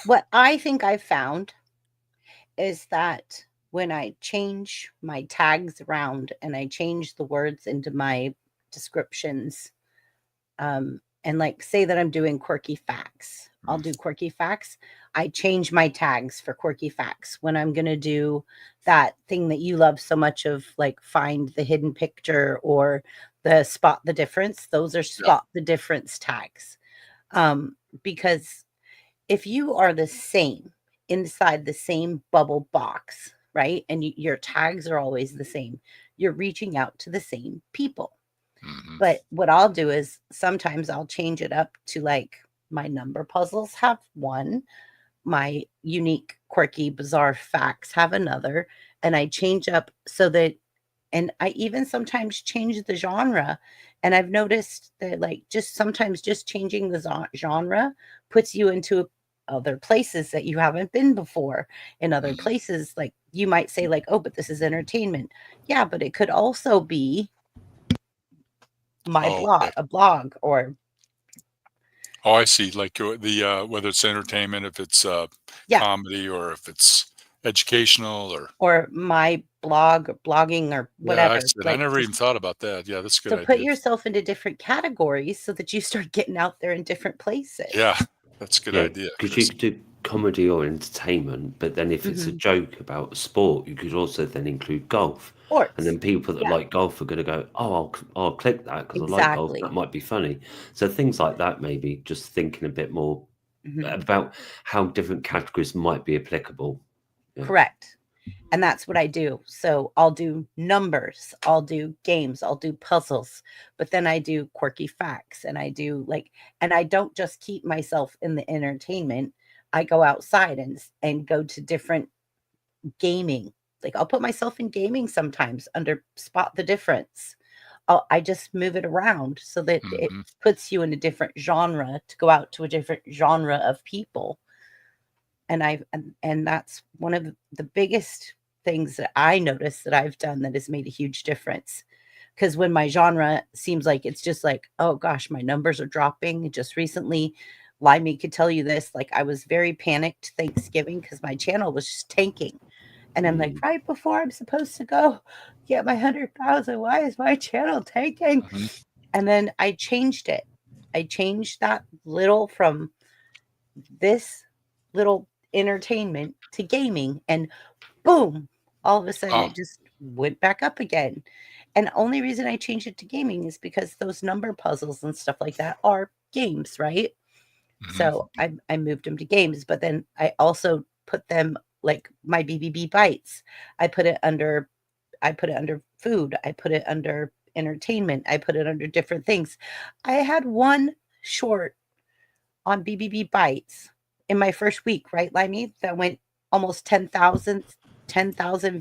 What I think I've found is that when I change my tags around and I change the words into my descriptions, and like say that I'm doing quirky facts, I'll do quirky facts. I change my tags for quirky facts. When I'm going to do that thing that you love so much of, like find the hidden picture or the spot the difference, those are spot the difference tags. Because if you are the same inside the same bubble box, right? And your tags are always the same, you're reaching out to the same people. But what I'll do is sometimes I'll change it up to like my number puzzles have one, my unique, quirky, bizarre facts have another, and I change up so that, and I even sometimes change the genre. And I've noticed that like just sometimes just changing the genre puts you into other places that you haven't been before. In other places, like you might say like, oh, but this is entertainment. Yeah, but it could also be my blog, Okay. a blog, or Oh, I see. Like the whether it's entertainment, if it's comedy, or if it's educational, or my blog, blogging, or yeah, I whatever. said I Like never even just thought about that. Yeah, that's a good so put idea. yourself into different categories so that you start getting out there in different places. Yeah, that's a good idea. Because you could do comedy or entertainment, but then if it's a joke about sport, you could also then include golf. Sports. And then people that like golf are going to go, oh, I'll click that because I like golf. That might be funny. So things like that, maybe just thinking a bit more about how different categories might be applicable. Yeah. Correct. And that's what I do. So I'll do numbers, I'll do games, I'll do puzzles, but then I do quirky facts, and I do like, and I don't just keep myself in the entertainment. I go outside and go to different gaming. Like I'll put myself in gaming sometimes under spot the difference. I just move it around so that it puts you in a different genre to go out to a different genre of people. And that's one of the biggest things that I noticed that I've done that has made a huge difference. Because when my genre seems like it's just like, oh gosh, my numbers are dropping. Just recently, Limey could tell you this. Like, I was very panicked Thanksgiving because my channel was just tanking. And I'm like, right before I'm supposed to go get my 100,000, why is my channel tanking? Mhm. And then I changed it. I changed that little from this little entertainment to gaming, and boom, all of a sudden Oh. it just went back up again. And the only reason I changed it to gaming is because those number puzzles and stuff like that are games, right? Mhm. So I moved them to games, but then I also put them like my BBB bites. I put it under food. I put it under entertainment. I put it under different things. I had one short on BBB bites in my first week, right, Limey? That went almost 10,000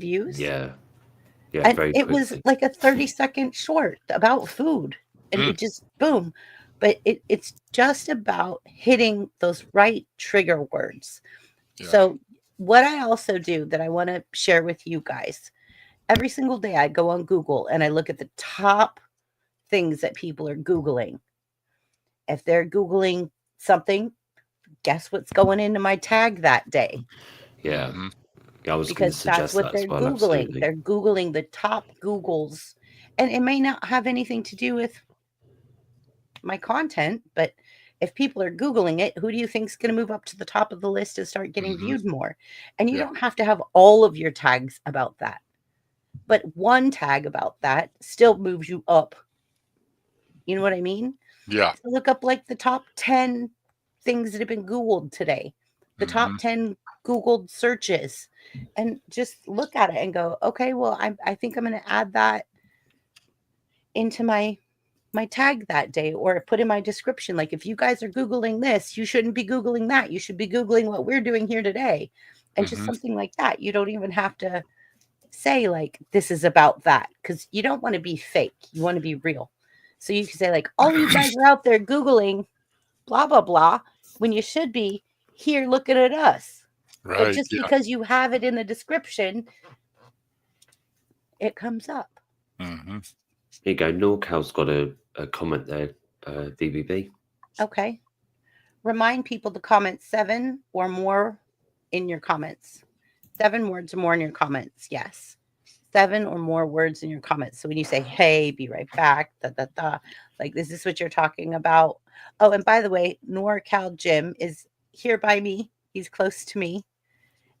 views. Yeah. Yeah, And very it was quickly. like a 30-second short about food. And Mm. it just boom. But it's just about hitting those right trigger words. Yeah. So what I also do that I want to share with you guys, every single day I go on Google and I look at the top things that people are Googling. If they're Googling something, guess what's going into my tag that day? Yeah. Mhm. Yeah, I was going to Because that's suggest what that they're as well. Googling. Absolutely. They're Googling the top Googles. And it may not have anything to do with my content, but if people are Googling it, who do you think is going to move up to the top of the list and start getting Mhm. viewed more? And you Yeah. don't have to have all of your tags about that. But one tag about that still moves you up. You know what I mean? Yeah. So look up like the top 10 things that have been Googled today, the top Mhm. 10 Googled searches, and just look at it and go, okay, well, I think I'm going to add that into my tag that day, or put in my description. Like, if you guys are Googling this, you shouldn't be Googling that. You should be Googling what we're doing here today. And just Mhm. something like that. You don't even have to say like, this is about that, because you don't want to be fake. You want to be real. So you can say like, all you guys are out there Googling blah, blah, blah, when you should be here looking at us. But Right. just Yeah. because you have it in the description, it comes up. Mhm. Here you go. NorCal's got a comment there, VBB. Okay. Remind people to comment 7 or more in your comments. 7 words or more in your comments. Yes. 7 or more words in your comments. So when you say, hey, be right back, like, this is what you're talking about. Oh, and by the way, NorCal Jim is here by me. He's close to me.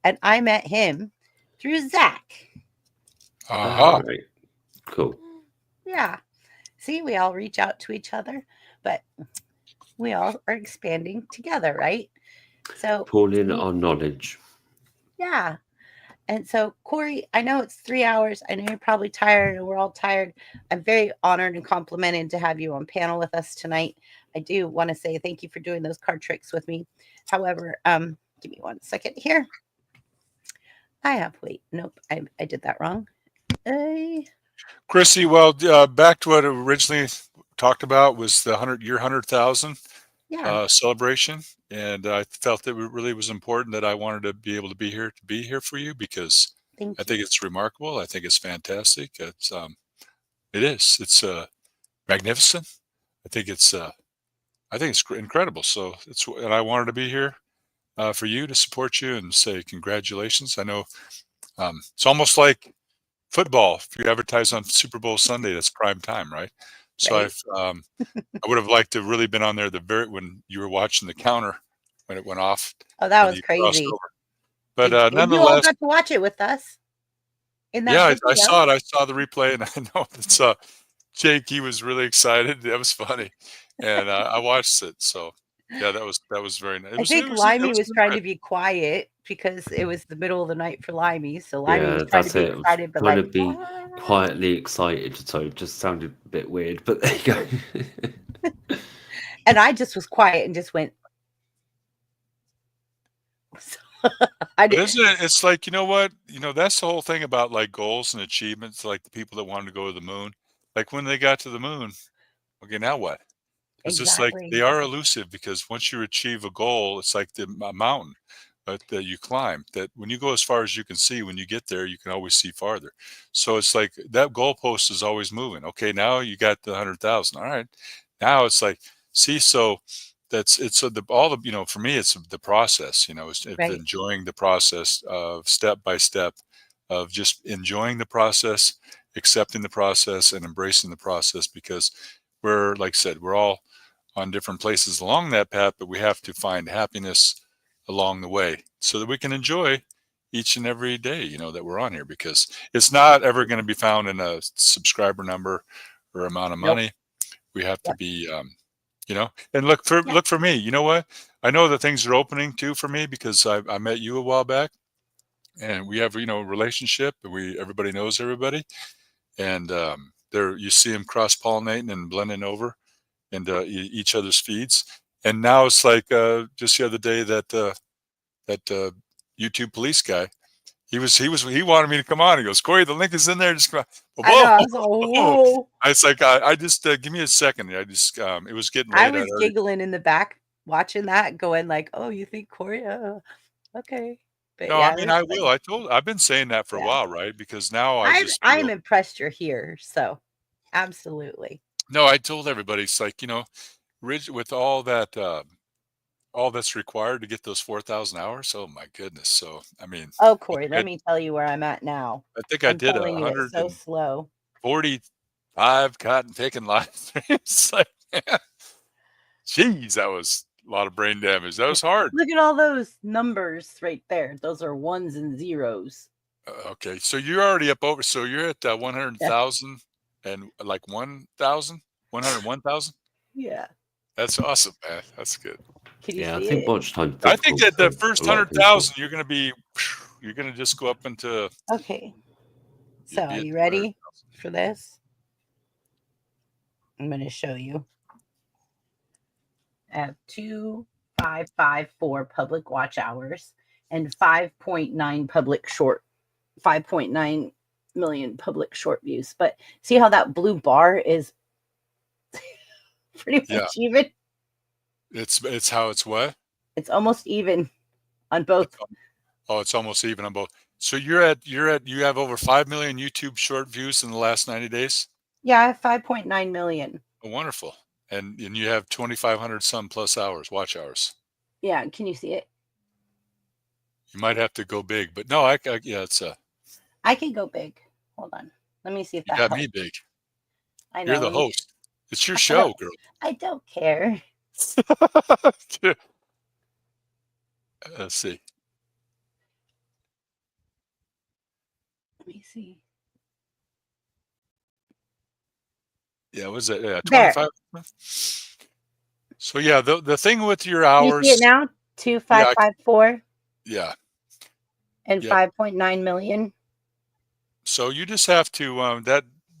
And I met him through Zach. Aha. Right. Cool. Yeah. See, we all reach out to each other, but we all are expanding together, right? So, Pulling our knowledge. yeah. And so, Corey, I know it's 3 hours. I know you're probably tired, and we're all tired. I'm very honored and complimented to have you on panel with us tonight. I do want to say thank you for doing those card tricks with me. However, give me 1 second here. Nope, I did that wrong. Chrissy, well, back to what I originally talked about was the 100,000 Yeah, celebration, and I felt that it really was important that I wanted to be able to be here for you, because thank I you. think it's remarkable. I think it's fantastic. It's magnificent. I think it's incredible. So and I wanted to be here for you, to support you and say congratulations. I know it's almost like football. If you advertise on Super Bowl Sunday, that's prime time, right? So Right. I would have liked to really been on there when you were watching the counter when it went off Oh, that and was you crossed crazy. over. But You all nonetheless, got to watch it with us in that yeah, I video. saw it. I saw the replay, and I know it's Jake. He was really excited. That was funny, and I watched it. So yeah, that was very nice. I think It Limey was was good trying ride. to be quiet because it was the middle of the night for Limey. So Limey was Yeah, trying to that's be it. I was excited, but trying like, to be quietly excited, so it just sounded a bit weird, but there you go. and I just was quiet and just went. I But did. isn't it? It's like, you know what? That's the whole thing about like goals and achievements. Like the people that wanted to go to the moon, like when they got to the moon, okay, now what? It's just like Exactly. they are elusive, because once you achieve a goal, it's like a mountain. that you climb, that when you go as far as you can see, when you get there, you can always see farther. So it's like that goalpost is always moving. Okay, now you got the 100,000. All right, now it's like, see, so it's all the, for me, it's the process. It's Right. enjoying the process of step by step, of just enjoying the process, accepting the process, and embracing the process, because we're, like I said, we're all on different places along that path, but we have to find happiness along the way so that we can enjoy each and every day, that we're on here, because it's not ever going to be found in a subscriber number or amount of Nope. money. We have to be, and look for me. You know what? I know that things are opening too for me, because I met you a while back, and we have, a relationship, and everybody knows everybody, and there you see them cross pollinating and blending over into each other's feeds. And now it's like just the other day that that YouTube police guy, he wanted me to come on. He goes, Corey, the link is in there. Just come on. I know. I Whoa, was like, whoa. It's like I just give me a second. I just it was getting late. I was giggling in the back watching that, going like, "Oh, you think Corey? Okay." But No, yeah, I mean, it was I will. funny. I've been saying that for a Yeah. while, right? Because now I just I'm feel. impressed you're here. So, absolutely. No, I told everybody, it's like, with all that, all that's required to get those 4,000 hours. Oh my goodness. So, I mean, Oh, Corey, let me tell you where I'm at now. I think I I'm did telling you, it's so slow. 145 cotton picking live streams. Like, geez, that was a lot of brain damage. That was hard. Look at all those numbers right there. Those are ones and zeros. Okay. So you're already up over. So you're at 100,000 and like 1,000, 101,000. Yeah. That's awesome, man. That's good. Can you Yeah, I see think it? botched time's I think that difficult the for first a lot of people. 100,000, you're gonna just go up into. Okay. So, You'd be are at you 200,000. ready for this? I'm going to show you. I have 2,554 public watch hours and 5.9 million public short views. But see how that blue bar is pretty Yeah. much even? It's how it's what? It's almost even on both. Oh, it's almost even on both. So you have over 5 million YouTube short views in the last 90 days. Yeah, I have 5.9 million. Oh, wonderful. And you have 2,500 some plus hours, watch hours. Yeah, can you see it? You might have to go big, but no, yeah, it's I can go big. Hold on. Let me see if you that got helps. me big. I know. You're the let me- host. It's your I show, girl. I don't care. Let's see. Let me see. Yeah, was it? Yeah, There. 25. So yeah, the thing with your Can you hours. see it now? 2,554 Yeah. and Yep. 5.9 million. So you just have to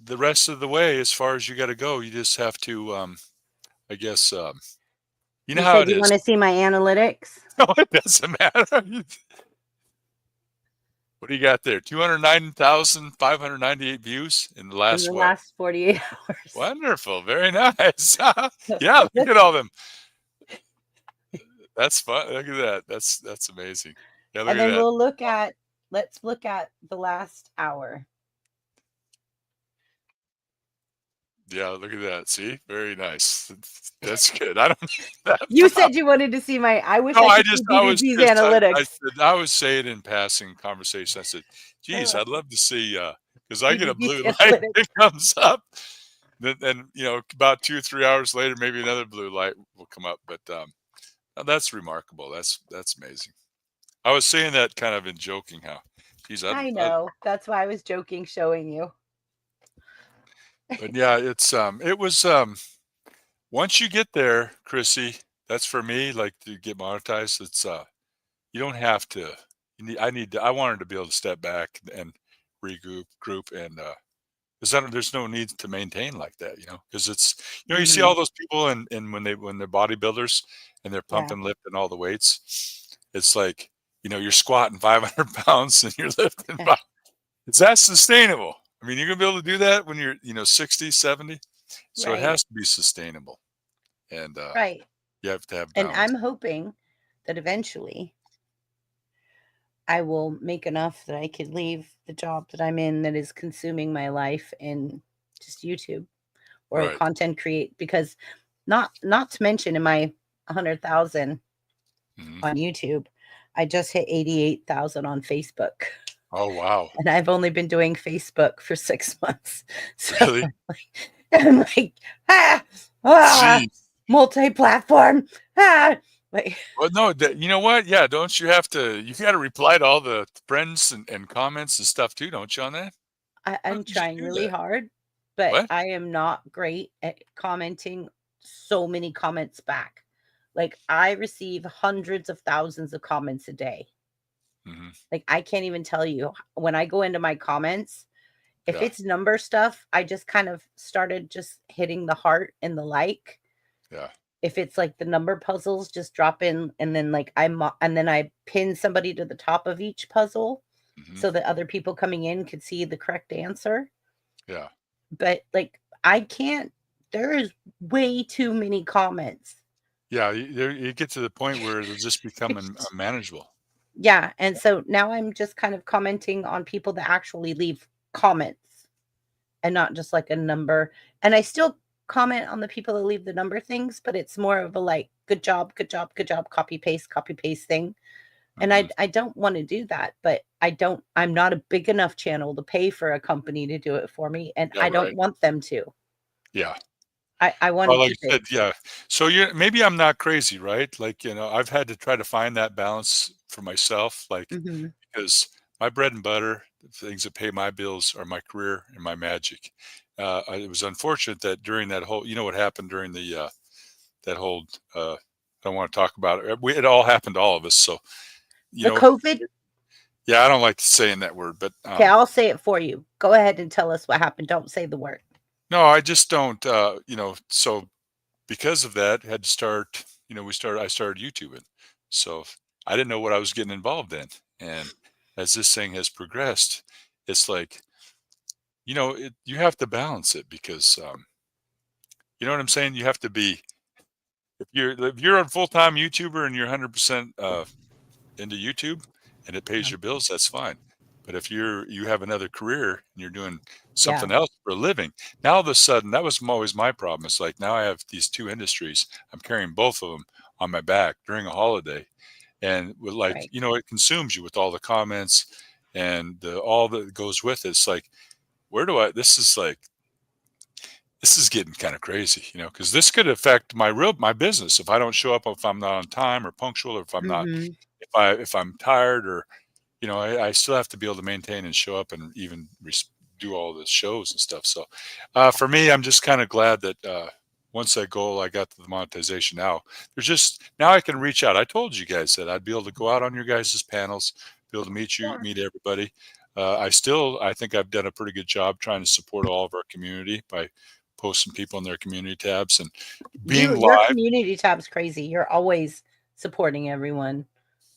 the rest of the way, as far as you got to go, you just have to I guess you know You how said it you is. want to see my analytics? No, it doesn't matter. What do you got there? 209,598 views in the last in the what? last 48 hours. Wonderful, very nice. Yeah, look at all them. That's fun. Look at that. That's amazing. Yeah, look And at then that. let's look at the last hour. Yeah, look at that. See, very nice. That's good. I don't. You said you wanted to see I wish No, I I could just see I was BBB's just analytics. I was saying in passing conversation. I said, "Geez, I'd love to see because I get a BBB's blue light analytics. that comes up, then about 2 or 3 hours later, maybe another blue light will come up. But that's remarkable. That's amazing. I was saying that kind of in joking. How, geez, I know. That's why I was joking, showing you. but yeah, it was once you get there, Chrissy. That's for me. Like to get monetized. It's you don't have to. I wanted to be able to step back and group, and because there's no need to maintain like that, because it's you see all those people and when they're bodybuilders and they're pumping, lifting all the weights. It's like you're squatting 500 pounds and you're lifting. Is that sustainable? I mean, you're gonna be able to do that when you're 60, 70. So it Right. has to be sustainable, and Right. you have to have And balance. I'm hoping that eventually I will make enough that I could leave the job that I'm in that is consuming my life in just YouTube or Right. content create, because not to mention in my 100,000 Mhm. on YouTube, I just hit 88,000 on Facebook. Oh, wow. And I've only been doing Facebook for 6 months. So Really? I'm like, ah, ah, Jeez. multi-platform. Ah. Like, Well, no, you know what? Yeah, don't you have to? You got to reply to all the friends and comments and stuff too, don't you? On that? How I'm did you trying do really that? hard, but What? I am not great at commenting so many comments back. Like, I receive hundreds of thousands of comments a day. Hmm. Like, I can't even tell you when I go into my comments, if Yeah, it's number stuff, I just kind of started just hitting the heart and the like. yeah. If it's like the number puzzles, just drop in, and then like and then I pin somebody to the top of each puzzle Hmm. so that other people coming in could see the correct answer. Yeah. But like, I can't, there is way too many comments. Yeah, you get to the point where it'll just become unmanageable. Yeah, and so now I'm just kind of commenting on people that actually leave comments and not just like a number. And I still comment on the people that leave the number things, but it's more of a like, good job, good job, good job, copy paste thing. And Hmm. I don't want to do that, but I'm not a big enough channel to pay for a company to do it for me, and Yeah, I don't right. want them to. Yeah. I want Well, to like keep you it. said, yeah. So maybe I'm not crazy, right? Like, I've had to try to find that balance for myself, like, Mhm. because my bread and butter, the things that pay my bills are my career and my magic. It was unfortunate that during that whole, what happened during that whole, I don't want to talk about it. It all happened to all of us. So, you The know, COVID. yeah, I don't like saying that word, but, Okay, I'll say it for you. Go ahead and tell us what happened. Don't say the word. no, I just don't, so because of that, had to start, I started YouTubing. So I didn't know what I was getting involved in. And as this thing has progressed, it's like, you have to balance it because, you know what I'm saying? You have to be, if you're a full-time YouTuber and you're 100% into YouTube and it pays your bills, that's fine. But if you have another career and you're doing Yeah, something else for a living, now all of a sudden, that was always my problem. It's like now I have these two industries. I'm carrying both of them on my back during a holiday, and with like right. it consumes you with all the comments and all that goes with it. It's like, where do I? This is getting kind of crazy, because this could affect my business if I don't show up, if I'm not on time or punctual, or if I'm not, Mhm. if I'm tired, or I still have to be able to maintain and show up and even do all the shows and stuff. So for me, I'm just kind of glad that once that goal, I got to the monetization. Now I can reach out. I told you guys that I'd be able to go out on your guys' panels, be able to meet everybody. I think I've done a pretty good job trying to support all of our community by posting people in their community tabs and being Your live. community tab's crazy. You're always supporting everyone.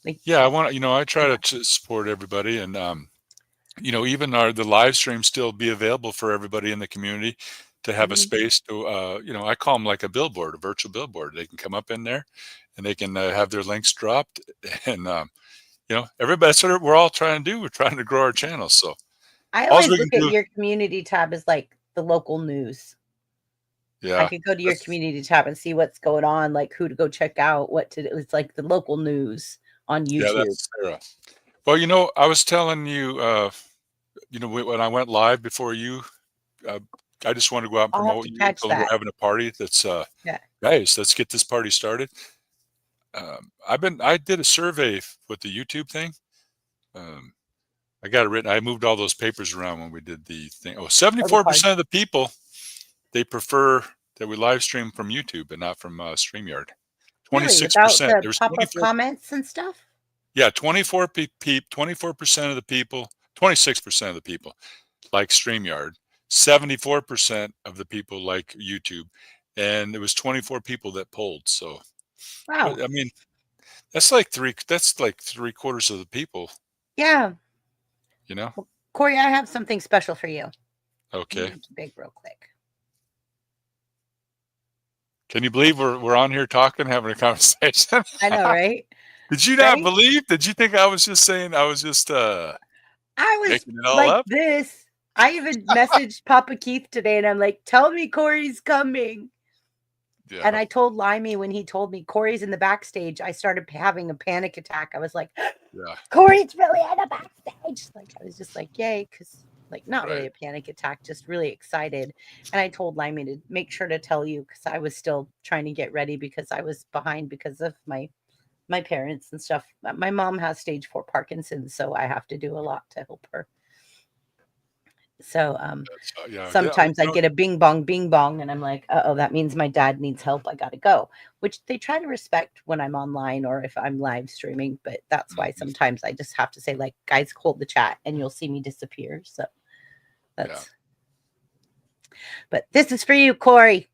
Like, Yeah, I try to support everybody, and even the live stream still be available for everybody in the community to have a mhm. space to, I call them like a billboard, a virtual billboard. They can come up in there and they can have their links dropped. And, everybody, that's what we're all trying to do. We're trying to grow our channel. So I all always we can look at do, your community tab as like the local news. I yeah, could go to your that's, community tab and see what's going on, like who to go check out, what to do. It's like the local news on yeah, YouTube. that's Sarah. Well, I was telling you, when I went live before you, uh, I just wanted to go out and I'll have promote to you. catch Told them we're that. having a party. That's, Yeah. guys, let's get this party started. I did a survey with the YouTube thing. Um, I got it written. I moved all those papers around when we did the thing. Oh, Oh, the party. 74% of the people, they prefer that we live stream from YouTube and not from StreamYard. Really? Without 26%. the There was pop-up 24. comments and stuff? Yeah, 24% of the people, 26% of the people like StreamYard. 74% of the people like YouTube, and there was 24 people that polled. So, Wow. I mean, That's like three quarters of the people, Yeah. you know? Well, Corey, I have something special for you. Let me Okay. make you big real quick. Can you believe we're on here talking, having a conversation? I know, right? Did you not Right? believe? Did you think I was just saying? I was just I was making it all like up. this. I even messaged Papa Keith today, and I'm like, "Tell me Corey's coming." And Yeah, I told Limey when he told me Corey's in the backstage, I started having a panic attack. I was like, yeah, Corey's really in the backstage. Like, I was just like, yay, because like not really right. a panic attack, just really excited. And I told Limey to make sure to tell you because I was still trying to get ready because I was behind because of my parents and stuff. My mom has stage 4 Parkinson's, so I have to do a lot to help her. So Yeah, sometimes I get a bing bong, and I'm like, oh, that means my dad needs help. I got to go, which they try to respect when I'm online or if I'm live streaming. But that's why sometimes I just have to say, like, guys, hold the chat and you'll see me disappear. So that's, but this is for you, Corey.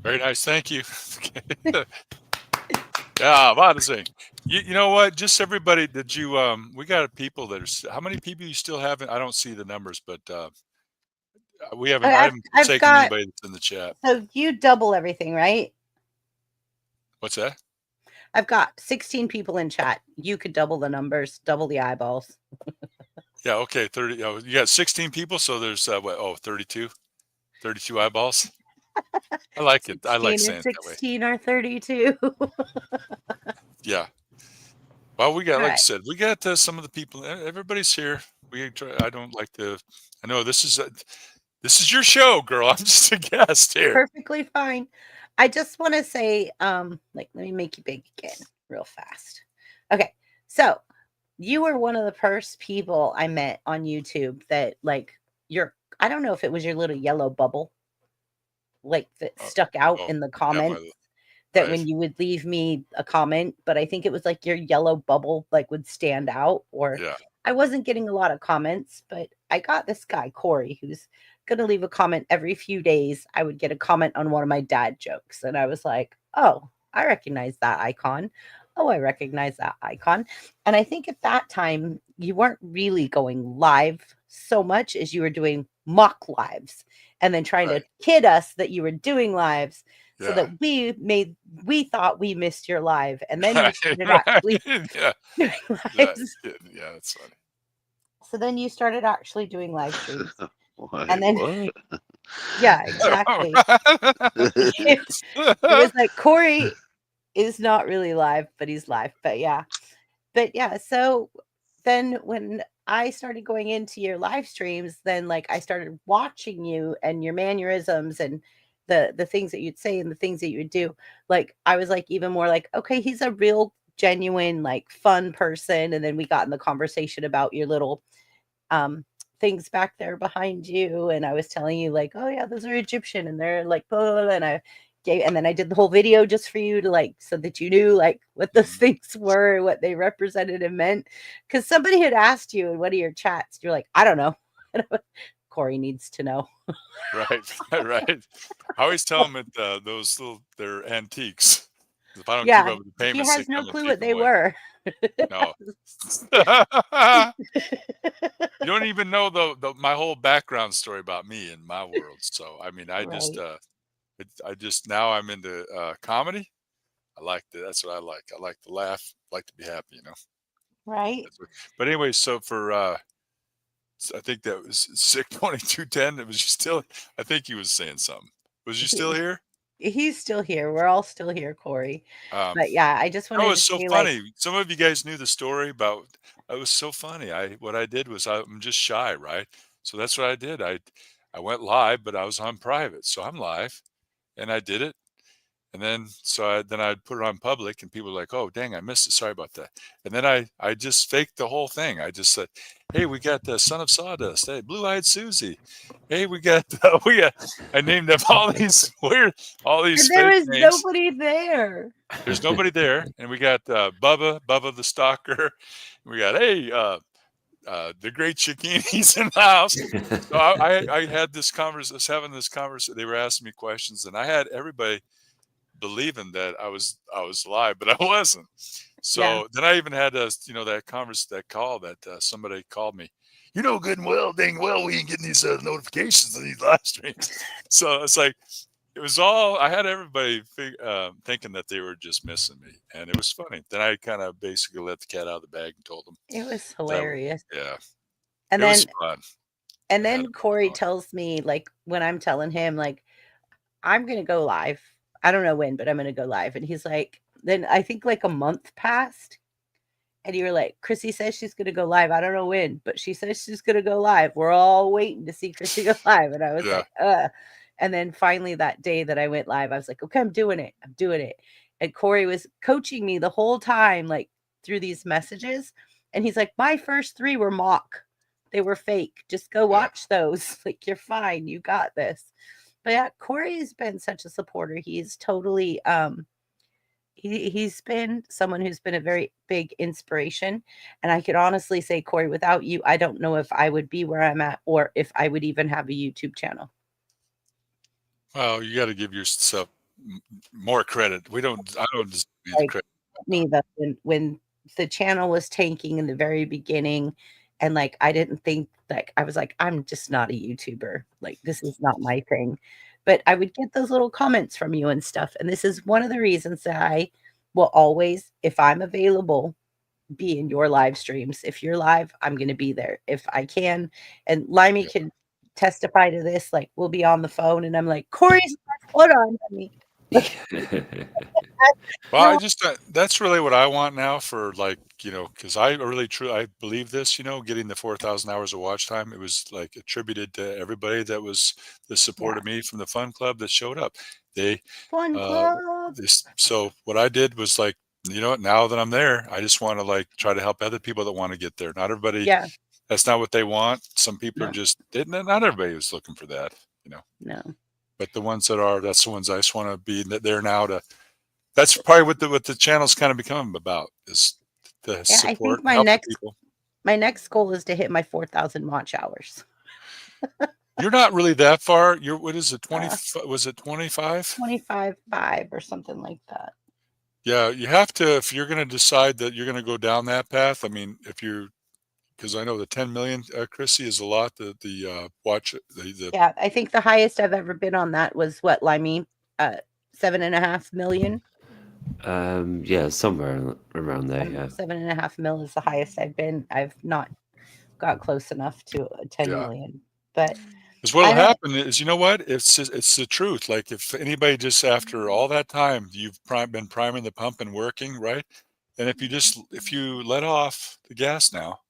Very nice. Thank you. Yeah, amazing. You know what? Just everybody, did you, we got people that are, how many people you still haven't? I don't see the numbers, but we haven't, I haven't I've taken got, anybody that's in the chat. so you double everything, right? What's that? I've got 16 people in chat. You could double the numbers, double the eyeballs. Yeah, okay, 30. Oh, you got 16 people, so there's, what, 32 eyeballs. I like it. I like saying it that way. 16 or 32. Yeah. Well, we got, All like I right. said, we got some of the people. Everybody's here. We try. I don't like to. I know this is your show, girl. I'm just a guest here. Perfectly fine. I just want to say, like, let me make you big again real fast. Okay. So you were one of the first people I met on YouTube that, like, I don't know if it was your little yellow bubble, like, that stuck out in the Yeah, comments. That right. when you would leave me a comment, but I think it was like your yellow bubble like would stand out, or Yeah. I wasn't getting a lot of comments, but I got this guy, Corey, who's going to leave a comment every few days. I would get a comment on one of my dad jokes. And I was like, oh, I recognize that icon. Oh, I recognize that icon. And I think at that time, you weren't really going live so much as you were doing mock lives and then trying to kid us that you were doing lives. So that we thought we missed your live, and then you started actually doing lives. Yeah, that's funny. So then you started actually doing live streams, Wait, and then what? yeah, exactly. It was like Corey is not really live, but he's live. But yeah. So then when I started going into your live streams, then like I started watching you and your mannerisms and the things that you'd say and the things that you would do. Like I was like even more like, okay, he's a real genuine, like fun person. And then we got in the conversation about your little things back there behind you. And I was telling you, like, oh yeah, those are Egyptian and they're like blah, blah, blah, and then I did the whole video just for you to like so that you knew like what those things were, what they represented and meant. Because somebody had asked you in one of your chats, you're like, I don't know. Corey needs to know. Right. I always tell them that they're antiques. If I don't keep up with the He payments, has they no come and clue take what them they away. were. No. You don't even know my whole background story about me and my world. So I mean, I just now I'm into comedy. I like that. That's what I like. I like to laugh. I like to be happy. Right. But anyway, so for I think that was 62210. It was still. I think he was saying something. Was you still here? He's still here. We're all still here, Corey. But yeah, I just wanted it to was so say, funny. Some of you guys knew the story about. It was so funny. What I did was I'm just shy, right? So that's what I did. I went live, but I was on private, so I'm live, and I did it. And then then I'd put it on public, and people were like, "Oh, dang, I missed it. Sorry about that." And then I just faked the whole thing. I just said, "Hey, we got the Son of Sawdust. Hey, Blue-Eyed Susie. Hey, we got we got." I named them all these And there fake was names. nobody there. There's nobody there, and we got Bubba the Stalker. We got the Great Chickini's in the house. So I had this having this conversation. They were asking me questions, and I had everybody believing that I was live, but I wasn't. So then I even had that call that somebody called me. You know good and well, dang well, we ain't getting these notifications of these live streams. So it's like it was all I had everybody thinking that they were just missing me, and it was funny. Then I kind of basically let the cat out of the bag and told them. It was hilarious. Yeah, And it then was fun. and then Corey tells me, like, when I'm telling him, like, I'm gonna go live. I don't know when, but I'm gonna go live. And he's like, then I think like a month passed. And you were like, Chrissy says she's gonna go live. I don't know when, but she says she's gonna go live. We're all waiting to see Chrissy go live. And I was like, And then finally that day that I went live, I was like, okay, I'm doing it. I'm doing it. And Corey was coaching me the whole time, like through these messages. And he's like, my first 3 were mock. They were fake. Just go watch those. Like, you're fine. You got this. But yeah, Corey has been such a supporter. He's totally he's been someone who's been a very big inspiration. And I could honestly say, Corey, without you, I don't know if I would be where I'm at or if I would even have a YouTube channel. Well, you got to give yourself more credit. I don't deserve Like, credit. me, that when the channel was tanking in the very beginning, and like I didn't think, like, I was like, I'm just not a YouTuber. Like, this is not my thing. But I would get those little comments from you and stuff. And this is one of the reasons that I will always, if I'm available, be in your live streams. If you're live, I'm going to be there if I can. And Limey can testify to this. Like, we'll be on the phone and I'm like, Corey's hold on, honey. Well, I just that's really what I want now for, like, because I really I believe this, getting the 4,000 hours of watch time. It was like attributed to everybody that supported me from the fun club that showed up. They Fun club. So what I did was like, now that I'm there, I just want to like try to help other people that want to get there. Not everybody. That's not what they want. Some people are just not everybody was looking for that, No. But the ones that are, that's the ones I just want to be there now to. That's probably what the channel's kind of become about, is the support. I think my next goal is to hit my 4,000 watch hours. You're not really that far. What is it? 20? Was it 25? 25.5 or something like that. Yeah, you have to, if you're going to decide that you're going to go down that path. I mean, because I know the 10 million, Chrissy, is a lot. The watch. Yeah, I think the highest I've ever been on that was what, Limey? 7.5 million. Yeah, somewhere around there. 7.5 mil is the highest I've been. I've not got close enough to 10 million, but because what'll happen is, you know what? It's the truth. Like, if anybody just after all that time you've been priming the pump and working, right? And if you let off the gas now,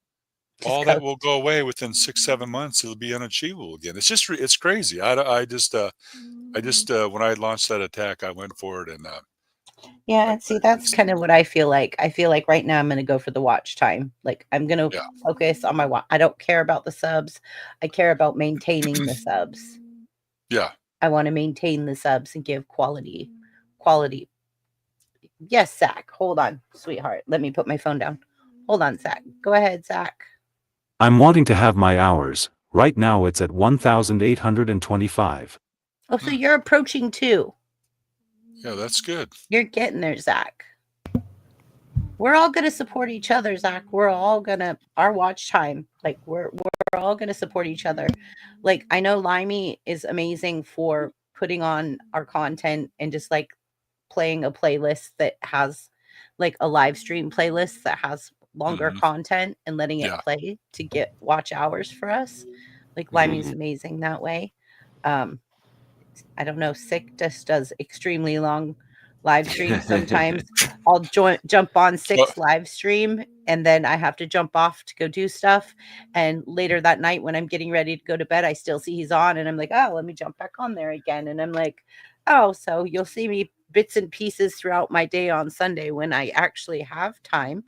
all that will go away within 6-7 months. It'll be unachievable again. It's crazy. I just when I launched that attack, I went for it, and see, that's kind of what I feel like. I feel like right now I'm going to go for the watch time. Like, I'm going to focus on my watch. I don't care about the subs. I care about maintaining the subs. Yeah. I want to maintain the subs and give quality. Yes, Zach. Hold on, sweetheart. Let me put my phone down. Hold on, Zach. Go ahead, Zach. I'm wanting to have my hours. Right now it's at 1,825. Oh, so you're approaching 2. Yeah, that's good. You're getting there, Zach. We're all going to support each other, Zach. We're all going to, our watch time, like, we're all going to support each other. Like, I know Limey is amazing for putting on our content and just like playing a playlist that has like a live stream playlist that has longer content and letting it play to get watch hours for us. Like, Limey's amazing that way. I don't know, Sick just does extremely long live streams. Sometimes I'll jump on Sick's live stream and then I have to jump off to go do stuff. And later that night when I'm getting ready to go to bed, I still see he's on and I'm like, oh, let me jump back on there again. And I'm like, oh, so you'll see me bits and pieces throughout my day on Sunday when I actually have time.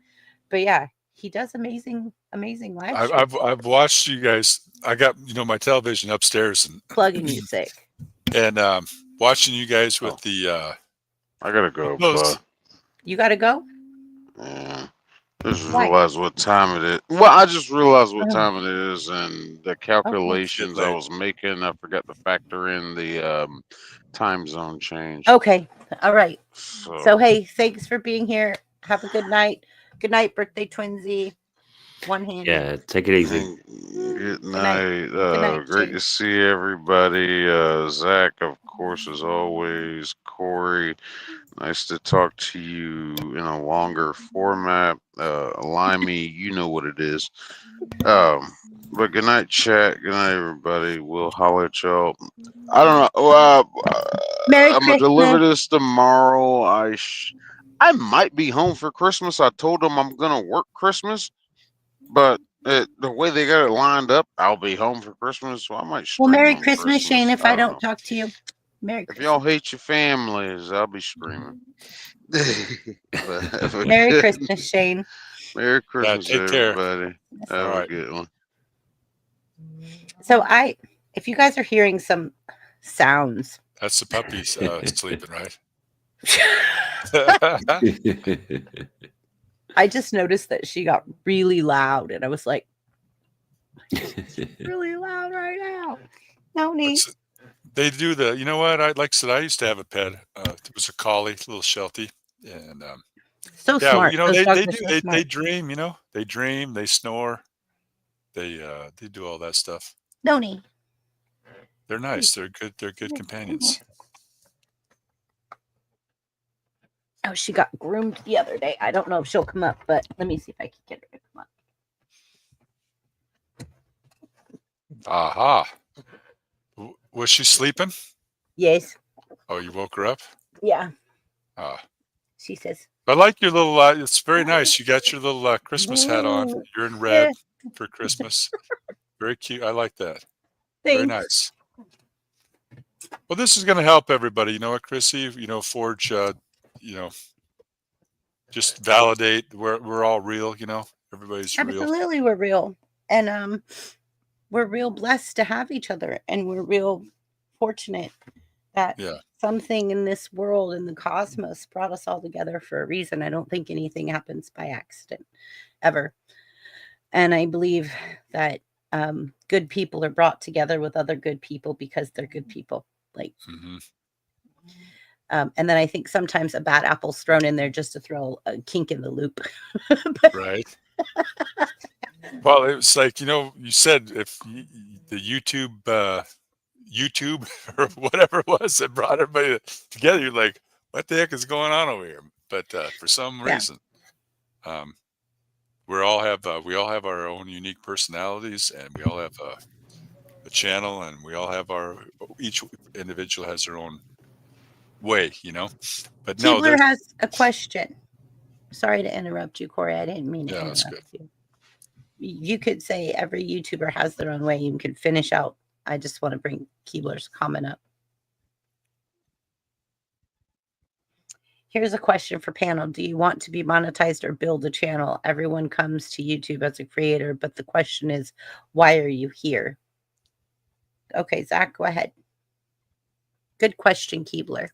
But yeah, he does amazing live shows. I've watched you guys. I got my television upstairs Plugging you sick. and watching you guys with the I gotta go, those. You gotta go? Yeah. I just Why? realized what time it is. Well, I just realized what time it is, and the It's calculations I late. was making, I forgot to factor in the time zone change. Okay. All right. So, So hey, thanks for being here. Have a good night. Good night, birthday twinsy. One-handed. Yeah, take it easy. good night. night. Good night, Great Shane. to see everybody. Zach, of course, as always. Corey, nice to talk to you in a longer format. Limey, you know what it is. But good night, chat. Good night, everybody. We'll holler at y'all. I don't know. Merry I'm gonna deliver Christmas. this tomorrow. I might be home for Christmas. I told them I'm gonna work Christmas, but the way they got it lined up, I'll be home for Christmas, so I might stream Well, Merry on Christmas, Shane, if I don't know. talk to you. Merry If Christmas. y'all hate your families, I'll be screaming. Merry Christmas, Shane. Merry Christmas, take care. everybody. Have All a right. good one. So if you guys are hearing some sounds, That's the puppies sleeping, right? I just noticed that she got really loud, and I was like, really loud right now. No need. They do you know what? I used to have a pet. It was a collie, a little Sheltie. And So yeah, smart. Those they dogs do are so they smart. dream, they dream, they snore. They do all that stuff. No need. They're nice. They're good companions. Oh, she got groomed the other day. I don't know if she'll come up, but let me see if I can get her to come up. Aha. Was she sleeping? Yes. Oh, you woke her up? Yeah. Ah. She says. I like your little, it's very nice. You got your little Christmas hat on. You're in red for Christmas. Very cute. I like that. Thanks. Very nice. Well, this is going to help everybody. You know what, Chrissy? Forge, just validate we're all real, everybody's real. Absolutely, we're real. And we're real blessed to have each other. And we're real fortunate that something in this world, in the cosmos, brought us all together for a reason. I don't think anything happens by accident, ever. And I believe that good people are brought together with other good people because they're good people. Like, and then I think sometimes a bad apple's thrown in there just to throw a kink in the loop. Right. Well, it was like, you said if the YouTube or whatever it was that brought everybody together, you're like, what the heck is going on over here? But for some reason, we all have our own unique personalities, and we all have a channel, and we all have each individual has their own way, But no, Keebler has a question. Sorry to interrupt you, Corey. I didn't mean to interrupt that's good. you. You could say every YouTuber has their own way. You can finish out. I just want to bring Keebler's comment up. Here's a question for panel. Do you want to be monetized or build a channel? Everyone comes to YouTube as a creator, but the question is, why are you here? Okay, Zach, go ahead. Good question, Keebler.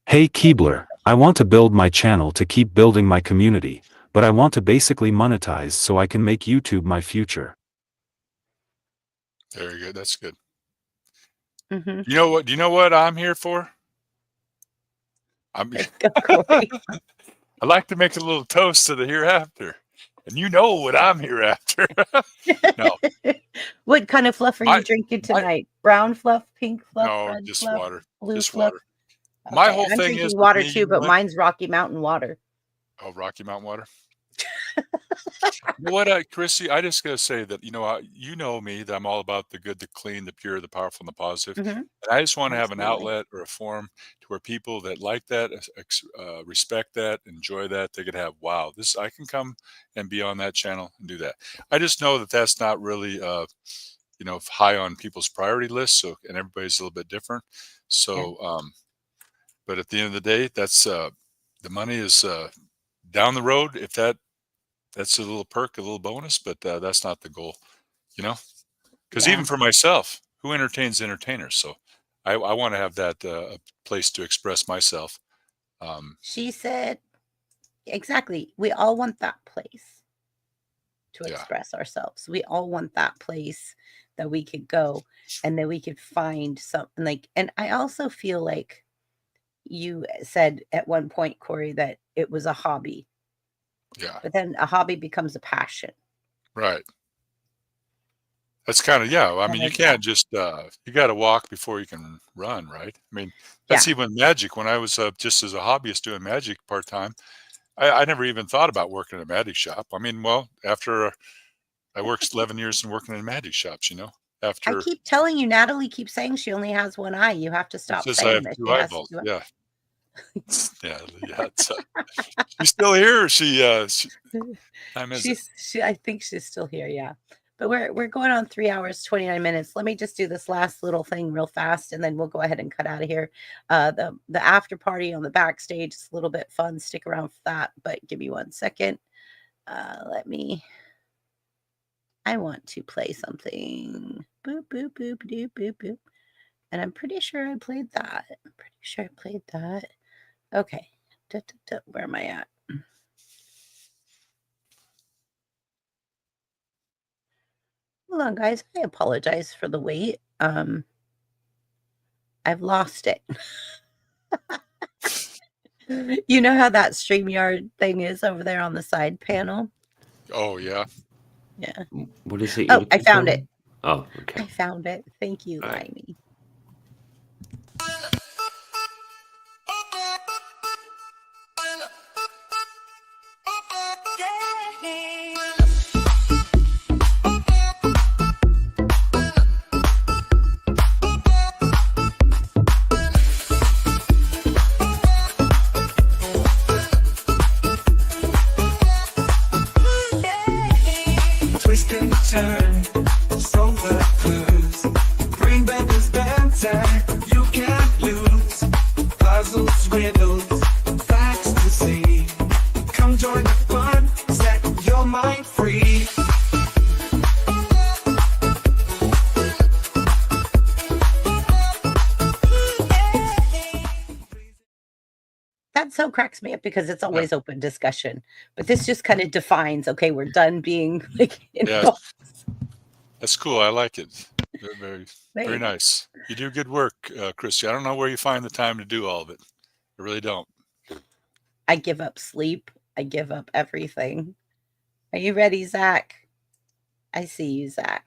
Hey Keebler, I want to build my channel to keep building my community, but I want to basically monetize so I can make YouTube my future. Very good. That's good. Mm-hmm. You know what? Do you know what I'm here for? I like to make a little toast to the hereafter, and you know what I'm here after. No. What kind of fluff are you drinking tonight? Brown fluff, pink fluff, no, red just fluff, water. blue Just fluff? water. My Okay, whole I'm thing drinking is water too, but mine's Rocky Mountain water. Oh, Rocky Mountain water. You know what, Chrissy? I just gotta say that you know me, that I'm all about the good, the clean, the pure, the powerful, and the positive. Mm-hmm. And I just want to have an Absolutely. outlet or a forum to where people that like that, respect that, enjoy that, they could have, wow, this I can come and be on that channel and do that. I just know that that's not really high on people's priority list. So, and everybody's a little bit different. So, But at the end of the day, that's the money is down the road. If that's a little perk, a little bonus, but that's not the goal, you know. Because Yeah. even for myself, who entertains entertainers? So I want to have that a place to express myself. She said, exactly. We all want that place to Yeah. express ourselves. We all want that place that we could go and that we could find something like, and I also feel like you said at one point, Corey, that it was a hobby. Yeah. But then a hobby becomes a passion. Right. That's kind of, yeah. I mean, you can't just, you got to walk before you can run, right? I mean, that's even magic. When I was just as a hobbyist doing magic part time, I never even thought about working in a magic shop. I mean, well, after I worked 11 years in working in magic shops, you know, I after keep telling you, Natalie keeps saying she only has one eye. You have to it stop says I saying have that two she has eyeballs. two. Yeah. Yeah. It's, she's still here. I think she's still here. Yeah. But we're going on 3 hours, 29 minutes. Let me just do this last little thing real fast, and then we'll go ahead and cut out of here. The after party on the backstage is a little bit fun. Stick around for that, but give me 1 second. I want to play something. Boop, boop, boop, doop, boop, boop. And I'm pretty sure I played that. Okay. Where am I at? Hold on, guys. I apologize for the wait. I've lost it. You know how that StreamYard thing is over there on the side panel? Oh, yeah. Yeah. What is it? Oh, I found it. Oh, okay. I found it. Thank you, All right. Limey. Twist and turn, solar clues. Bring back this banter, you can't lose. Puzzles, riddles, facts to see. Come join the fun, set your mind free. That so cracks me up because it's always open discussion. But this just kind of defines, okay, we're done being like involved. That's cool. I like it. Very Thanks. nice. You do good work, Christy. I don't know where you find the time to do all of it. I really don't. I give up sleep. I give up everything. Are you ready, Zach? I see you, Zach.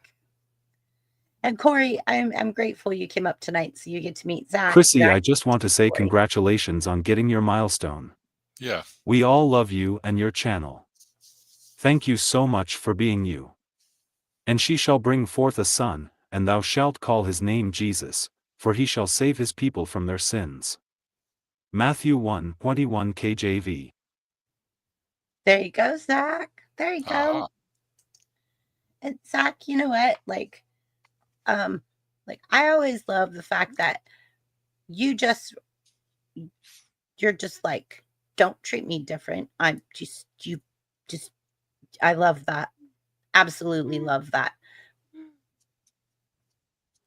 And Corey, I'm grateful you came up tonight so you get to meet Zach. Chrissy, I just want to say congratulations on getting your milestone. Yeah. We all love you and your channel. Thank you so much for being you. And she shall bring forth a son, and thou shalt call his name Jesus, for he shall save his people from their sins. Matthew 1:21 KJV. There you go, Zach. There you go. And Zach, you know what? Like I always love the fact that you're just like, don't treat me different. I love that. Absolutely love that.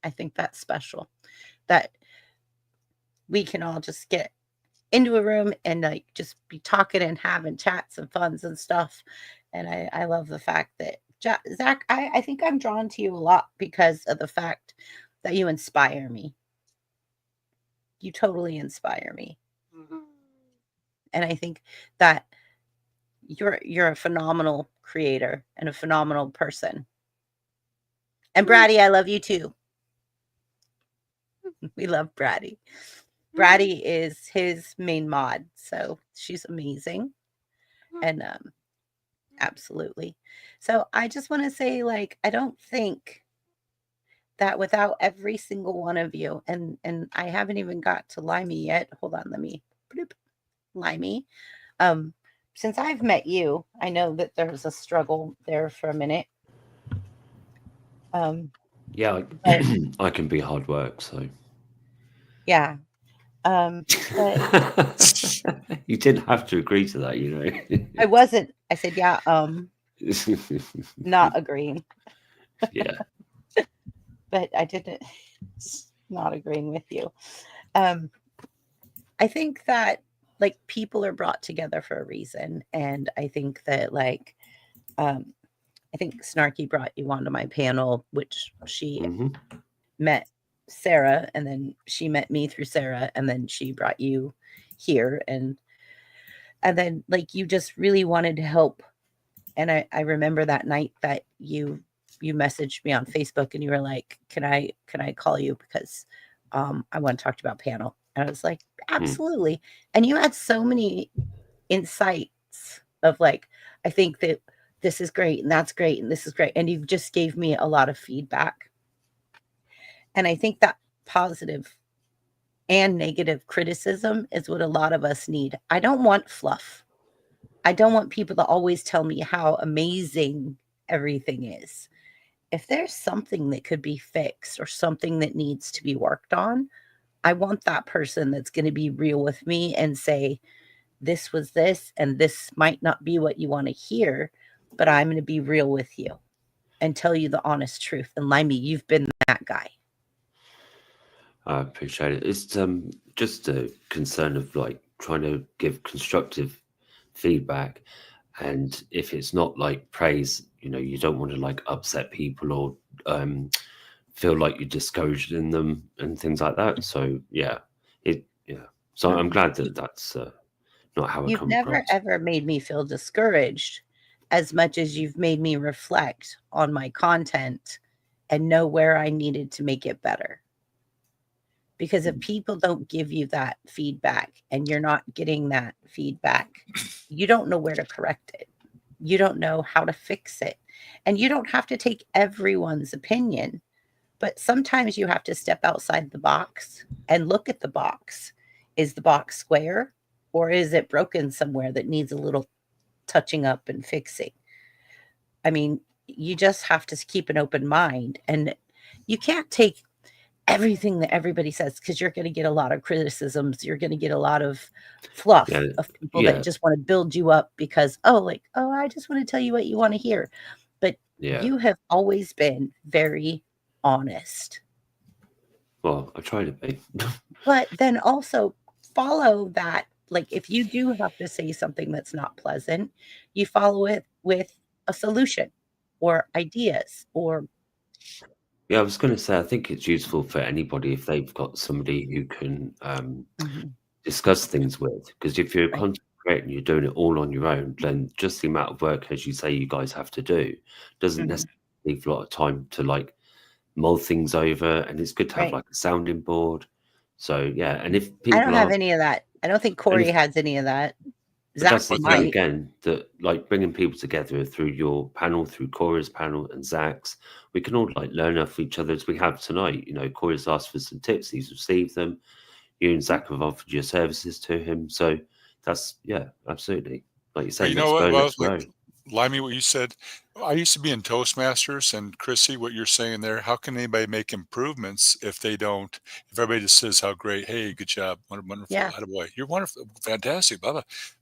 I think that's special. That we can all just get into a room and like just be talking and having chats and funs and stuff. And I love the fact that Zach, I think I'm drawn to you a lot because of the fact that you inspire me. You totally inspire me. And I think that you're a phenomenal creator and a phenomenal person. And Brady, I love you too. We love Brady. Brady is his main mod, so she's amazing. And absolutely. So I just want to say, like, I don't think that without every single one of you, and I haven't even got to Limey yet. Hold on, let me bloop, Limey. Since I've met you, I know that there's a struggle there for a minute. Yeah, I can be hard work, so yeah. But You didn't have to agree to that, you know. I wasn't. I said, yeah, not agreeing. Yeah. But I didn't not agreeing with you. I think that like people are brought together for a reason. And I think that like I think Snarky brought you onto my panel, which she met Sarah, and then she met me through Sarah, and then she brought you here, and then like you just really wanted to help. And I remember that night that you messaged me on Facebook and you were like, can I call you because I want to talk to you about panel. And I was like, absolutely. And you had so many insights of like, I think that this is great and that's great and this is great. And you just gave me a lot of feedback. And I think that positive and negative criticism is what a lot of us need. I don't want fluff. I don't want people to always tell me how amazing everything is. If there's something that could be fixed or something that needs to be worked on, I want that person that's going to be real with me and say, this was this, and this might not be what you want to hear, but I'm going to be real with you and tell you the honest truth. And Limey, you've been that guy. I appreciate it. It's just a concern of like trying to give constructive feedback, and if it's not like praise, you know, you don't want to like upset people or feel like you're discouraging them and things like that. So so I'm glad that that's not how it You've comes never across. ever made me feel discouraged as much as you've made me reflect on my content and know where I needed to make it better. Because if people don't give you that feedback and you're not getting that feedback, you don't know where to correct it. You don't know how to fix it. And you don't have to take everyone's opinion, but sometimes you have to step outside the box and look at the box. Is the box square or is it broken somewhere that needs a little touching up and fixing? I mean, you just have to keep an open mind, and you can't take everything that everybody says because you're going to get a lot of criticisms. You're going to get a lot of fluff of people that just want to build you up because, I just want to tell you what you want to hear. But you have always been very honest. Well, I try to be. But then also follow that. Like if you do have to say something that's not pleasant, you follow it with a solution or ideas or. Yeah, I was going to say, I think it's useful for anybody if they've got somebody who can discuss things with. Because if you're a content creator and you're doing it all on your own, then just the amount of work, as you say, you guys have to do doesn't necessarily leave a lot of time to like mull things over. And it's good to have like a sounding board. So, yeah. And if people I don't have any of that. I don't think Corey has any of that. That's the thing again, that like bringing people together through your panel, through Corey's panel and Zach's, we can all like learn off each other as we have tonight. You know, Corey's asked for some tips, he's received them. You and Zach have offered your services to him. So that's, absolutely. Like you said, you know what? Well, like, Limey, what you said, I used to be in Toastmasters, and Chrissy, what you're saying there, how can anybody make improvements if everybody just says how great, hey, good job, wonderful, attaboy, you're wonderful, fantastic, blah, blah.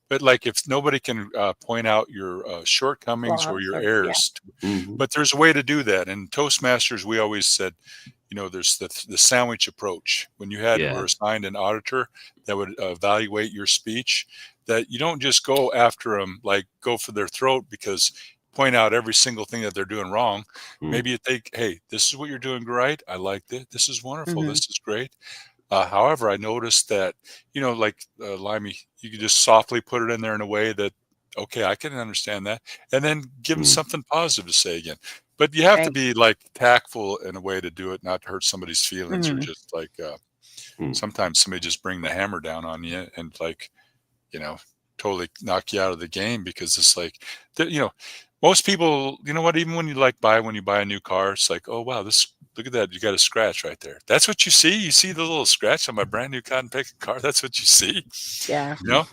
But like if nobody can point out your shortcomings or your errors, but there's a way to do that. In Toastmasters, we always said, you know, there's the sandwich approach. When you were assigned an auditor that would evaluate your speech, that you don't just go after them, like go for their throat because point out every single thing that they're doing wrong. Maybe you think, hey, this is what you're doing right. I like it. This is wonderful. This is great. However, I noticed that, you know, like Limey, you could just softly put it in there in a way that, okay, I can understand that. And then give them something positive to say again. But you have to be like tactful in a way to do it, not to hurt somebody's feelings or just like sometimes somebody just bring the hammer down on you and like, you know, totally knock you out of the game because it's like, you know, most people, you know what, even when you buy a new car, it's like, oh, wow, look at that. You got a scratch right there. That's what you see. You see the little scratch on my brand new cotton picking car. That's what you see. Yeah. You know?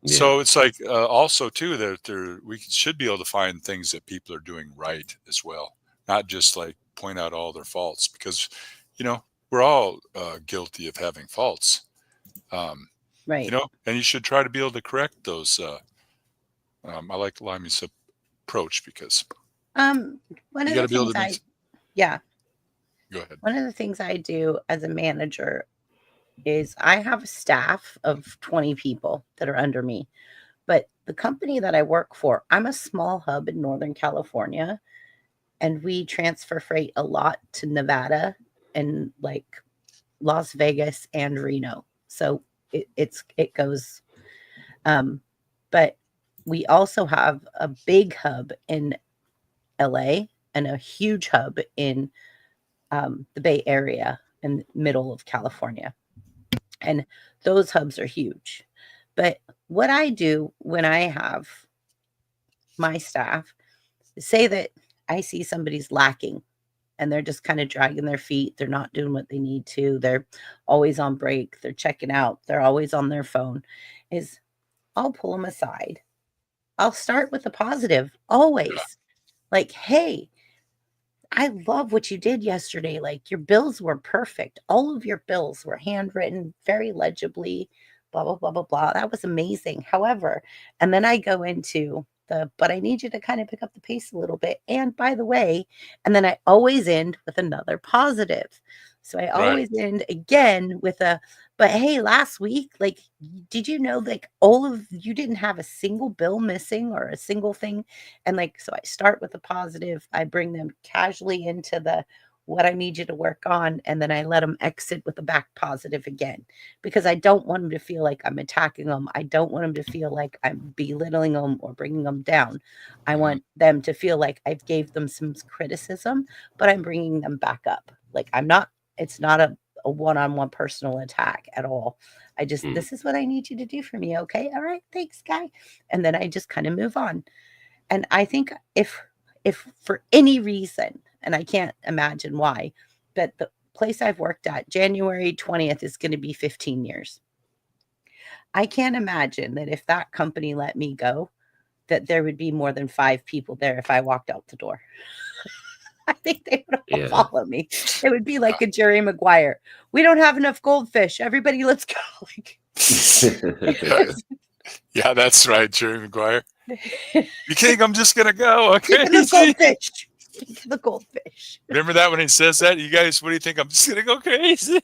So it's like also too that we should be able to find things that people are doing right as well, not just like point out all their faults because, you know, we're all guilty of having faults. Right. And you should try to be able to correct those. I like Limey's approach because One you of got the to be able things to make. yeah, Go ahead. one of the things I do as a manager is I have a staff of 20 people that are under me. But the company that I work for, I'm a small hub in Northern California, and we transfer freight a lot to Nevada and like Las Vegas and Reno. So it goes. But we also have a big hub in LA and a huge hub in the Bay Area and middle of California. And those hubs are huge. But what I do when I have my staff is say that I see somebody's lacking and they're just kind of dragging their feet. They're not doing what they need to. They're always on break. They're checking out. They're always on their phone. Is I'll pull them aside. I'll start with the positive always. Like, hey, I love what you did yesterday. Like your bills were perfect. All of your bills were handwritten very legibly, blah, blah, blah, blah, blah. That was amazing. However, and then I go into but I need you to kind of pick up the pace a little bit. And by the way, and then I always end with another positive. So I always end again with but hey, last week, like, did you know, like, you didn't have a single bill missing or a single thing? And like, so I start with a positive, I bring them casually into what I need you to work on, and then I let them exit with a back positive again, because I don't want them to feel like I'm attacking them. I don't want them to feel like I'm belittling them or bringing them down. I want them to feel like I've gave them some criticism, but I'm bringing them back up. Like it's not a one-on-one personal attack at all. This is what I need you to do for me. Okay. All right. Thanks, guy. And then I just kind of move on. And I think if for any reason, and I can't imagine why, but the place I've worked at, January 20th is going to be 15 years. I can't imagine that if that company let me go, that there would be more than 5 people there if I walked out the door. I think they would follow me. It would be like a Jerry Maguire. We don't have enough goldfish. Everybody, let's go. Yeah, that's right, Jerry Maguire. You think I'm just gonna go? Okay. The goldfish. The goldfish. Remember that when he says that? You guys, what do you think? I'm just gonna go crazy.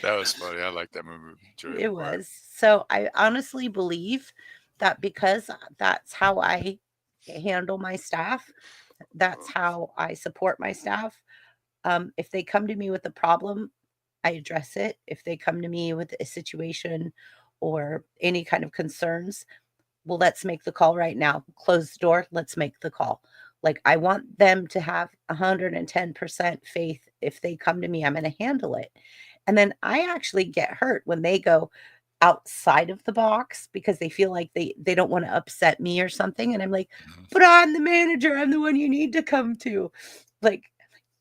That was funny. I like that movie. Jerry Maguire. Was. So I honestly believe that because that's how I handle my staff, that's how I support my staff. If they come to me with a problem, I address it. If they come to me with a situation or any kind of concerns, well, let's make the call right now. Close the door. Let's make the call. Like, I want them to have 110% faith. If they come to me, I'm going to handle it. And then I actually get hurt when they go outside of the box because they feel like they don't want to upset me or something. And I'm like, but I'm the manager. I'm the one you need to come to. Like,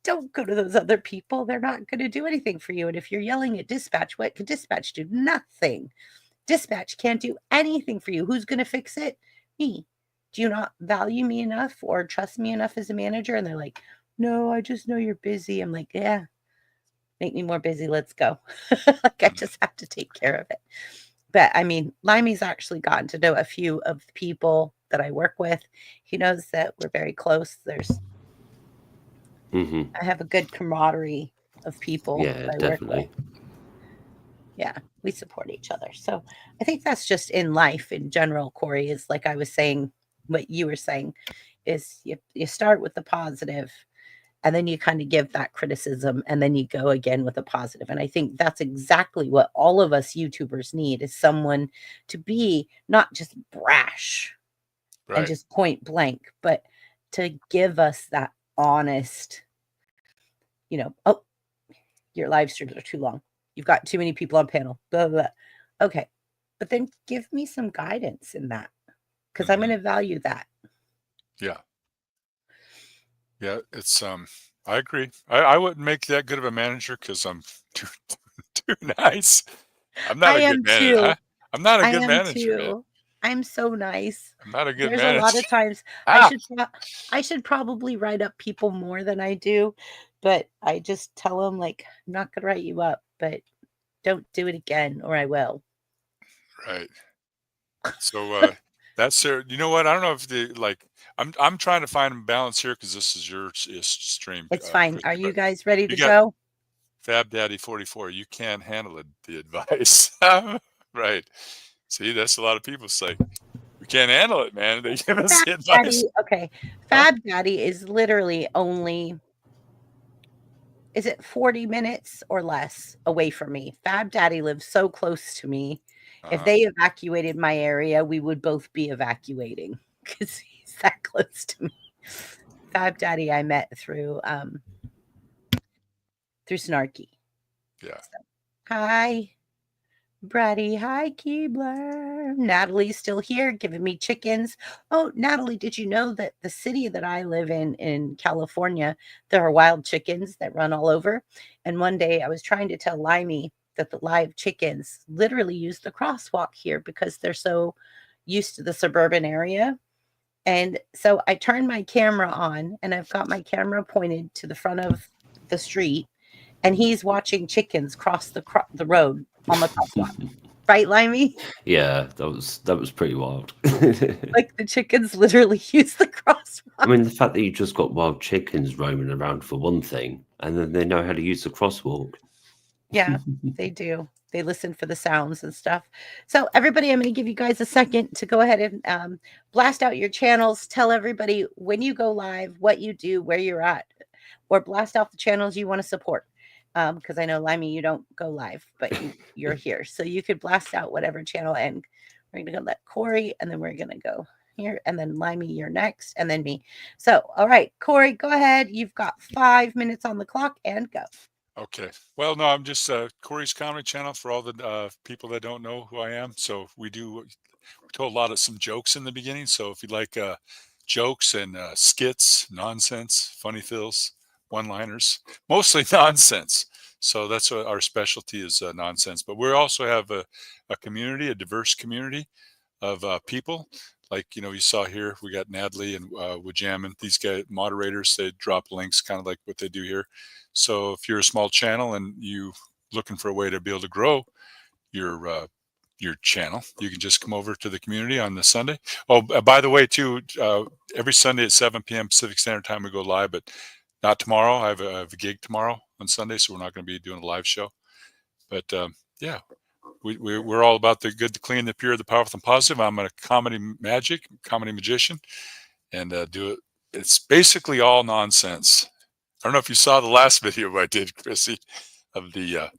don't go to those other people. They're not going to do anything for you. And if you're yelling at dispatch, what can dispatch do? Nothing. Dispatch can't do anything for you. Who's going to fix it? Me. Do you not value me enough or trust me enough as a manager? And they're like, no, I just know you're busy. I'm like, yeah, make me more busy. Let's go. Like, I just have to take care of it. But I mean, Limey's actually gotten to know a few of the people that I work with. He knows that we're very close. I have a good camaraderie of people. Yeah, definitely. Yeah, we support each other. So I think that's just in life in general, Corey, is like I was saying, what you were saying is you start with the positive and then you kind of give that criticism and then you go again with a positive. And I think that's exactly what all of us YouTubers need, is someone to be not just brash and just point blank, but to give us that honest, oh, your live streams are too long. You've got too many people on panel. Blah, blah, blah. Okay. But then give me some guidance in that, because I'm going to value that. Yeah. Yeah. It's, I agree. I wouldn't make that good of a manager because I'm too nice. I'm not a good manager. I'm not a good manager. Man. I'm so nice. I'm not a good manager. There's a lot of times I should probably write up people more than I do, but I just tell them, like, I'm not going to write you up, but Don't do it again, or I will. Right. So that's there. You know what? I don't know if I'm trying to find a balance here because this is your stream. It's fine. Chrissy, Are you but guys ready you to got go? Fab Daddy 44. You can't handle it. The advice. Right. See, that's a lot of people say we can't handle it, man. They give us the Fab advice. Daddy, okay. Huh? Fab Daddy is literally only, is it 40 minutes or less away from me? Fab Daddy lives so close to me. If they evacuated my area, we would both be evacuating because he's that close to me. Fab Daddy I met through Snarky. Yeah. So, hi, Brady. Hi, Keebler. Natalie's still here giving me chickens. Oh, Natalie, did you know that the city that I live in California, there are wild chickens that run all over? And one day I was trying to tell Limey that the live chickens literally use the crosswalk here because they're so used to the suburban area. And so I turned my camera on and I've got my camera pointed to the front of the street and he's watching chickens cross the road on the crosswalk. Right, Limey? Yeah, that was pretty wild. Like the chickens literally use the crosswalk. I mean, the fact that you just got wild chickens roaming around for one thing, and then they know how to use the crosswalk. Yeah, they do. They listen for the sounds and stuff. So everybody, I'm going to give you guys a second to go ahead and blast out your channels. Tell everybody when you go live, what you do, where you're at, or blast out the channels you want to support. Because I know, Limey, you don't go live, but you're here. So you could blast out whatever channel. And we're going to go let Corey, and then we're going to go here. And then Limey, you're next, and then me. So, all right, Corey, go ahead. You've got 5 minutes on the clock and go. Okay. Well, no, I'm just Corey's Comedy Channel for all the people that don't know who I am. So we told a lot of some jokes in the beginning. So if you like jokes and skits, nonsense, funny fills, one-liners, mostly nonsense. So that's what our specialty is, nonsense. But we also have a community, a diverse community of people. Like, you saw here, we got Natalie and Wajam, these guys, moderators, they drop links kind of like what they do here. So if you're a small channel and you looking for a way to be able to grow your channel, you can just come over to the community on the Sunday. Oh, by the way, too, every Sunday at 7 p.m. Pacific Standard Time, we go live, but not tomorrow. I have a gig tomorrow on Sunday, so we're not going to be doing a live show. But yeah. We're all about the good, the clean, the pure, the powerful, and positive. I'm a comedy magician, and do it. It's basically all nonsense. I don't know if you saw the last video I did, Chrissy, of the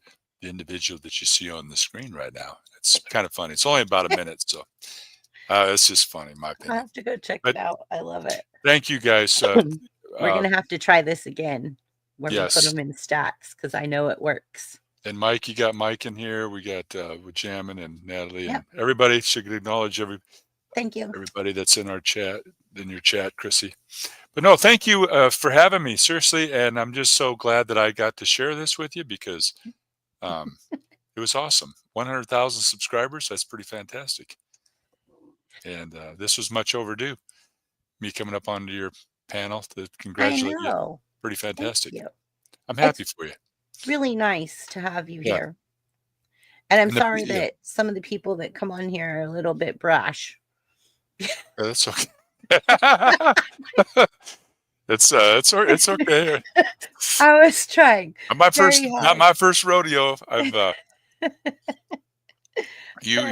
individual that you see on the screen right now. It's kind of funny. It's only about a minute, so it's just funny, in my I opinion. have to go check it out. I love it. Thank you, guys. We're going to have to try this again where we yes. put them in stacks because I know it works. And Mike, you got Mike in here. We got Jammin and Natalie and everybody. Should acknowledge Thank you. Everybody that's in our chat, in your chat, Chrissy. But no, thank you for having me, seriously. And I'm just so glad that I got to share this with you because it was awesome. 100,000 subscribers. That's pretty fantastic. And this was much overdue. Me coming up onto your panel to congratulate you. Pretty fantastic. I'm happy for you. Really nice to have you here. And I'm sorry that some of the people that come on here are a little bit brash. That's okay. It's okay. I was trying. Not my first rodeo. I've I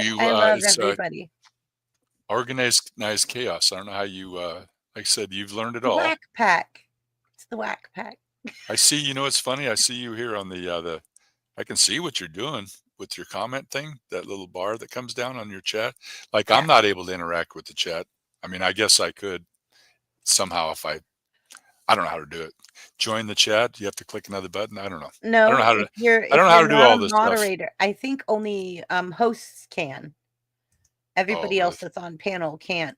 love everybody. Organized chaos. I don't know how you like I said, you've learned it all. Whack pack. It's the whack pack. I see, it's funny. I see you here on the I can see what you're doing with your comment thing, that little bar that comes down on your chat. Like I'm not able to interact with the chat. I mean, I guess I could somehow if I don't know how to do it. Join the chat. You have to click another button. I don't know. No, I don't know how to I don't know how to do all this moderator, stuff. I think only hosts can. Everybody else that's on panel can't.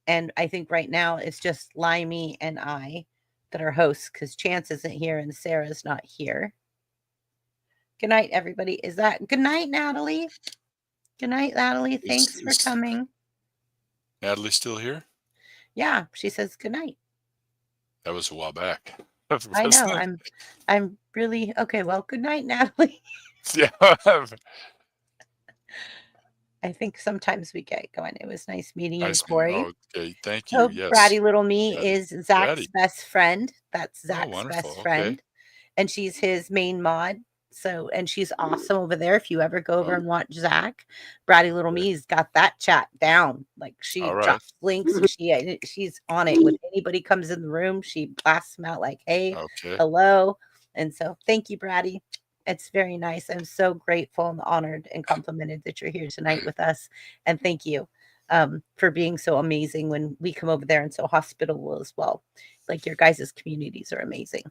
And I think right now it's just Limey and I that are hosts because Chance isn't here and Sarah's not here. Good night, everybody. Is that good night, Natalie? Good night, Natalie. Thanks for coming. Natalie's still here? Yeah, she says good night. That was a while back. I know. I'm really okay. Well, good night, Natalie. Yeah. I think sometimes we get going. It was nice meeting you, Nice meeting. Corey. Oh, okay. Thank you. So Yes. Bratty Little Me Bratty. is Zach's Bratty. best friend. That's Oh, Zach's wonderful. best Okay. friend. And she's his main mod. So, and she's awesome over there. If you ever go over Oh, and watch Zach, Bratty Little okay. Me's got that chat down. Like she All right. drops links. She's on it. When anybody comes in the room, she blasts them out like, "Hey, Okay. hello." And so, thank you, Bratty. It's very nice. I'm so grateful and honored and complimented that you're here tonight with us. And thank you for being so amazing when we come over there and so hospitable as well. Like your guys' communities are amazing.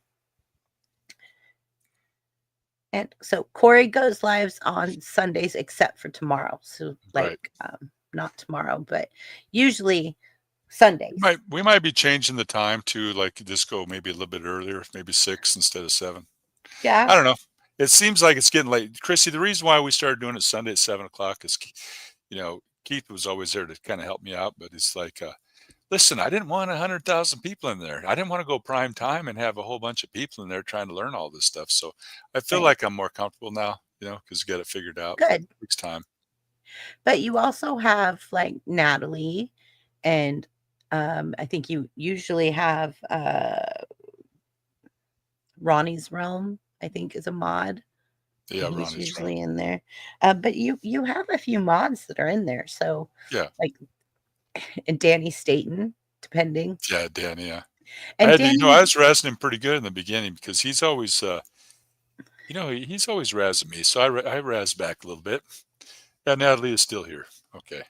And so Corey goes lives on Sundays except for tomorrow. So like not tomorrow, but usually Sundays. We might be changing the time to like just go maybe a little bit earlier, maybe 6 instead of 7. Yeah. I don't know. It seems like it's getting late. Chrissy, the reason why we started doing it Sunday at 7 o'clock is, Keith was always there to kind of help me out, but it's like, listen, I didn't want 100,000 people in there. I didn't want to go prime time and have a whole bunch of people in there trying to learn all this stuff. So I feel like I'm more comfortable now, because you got it figured out. Good. It takes time. But you also have like Natalie, and I think you usually have Ronnie's Realm, I think, is a mod. Yeah, He's Ronnie's usually Realm. in there. But you have a few mods that are in there. So yeah, like and Danny Staten, depending. Yeah, Danny. Yeah, And I was razzing him pretty good in the beginning because he's always, he's always razzing me. So I razz back a little bit. Yeah, Natalie is still here. Okay.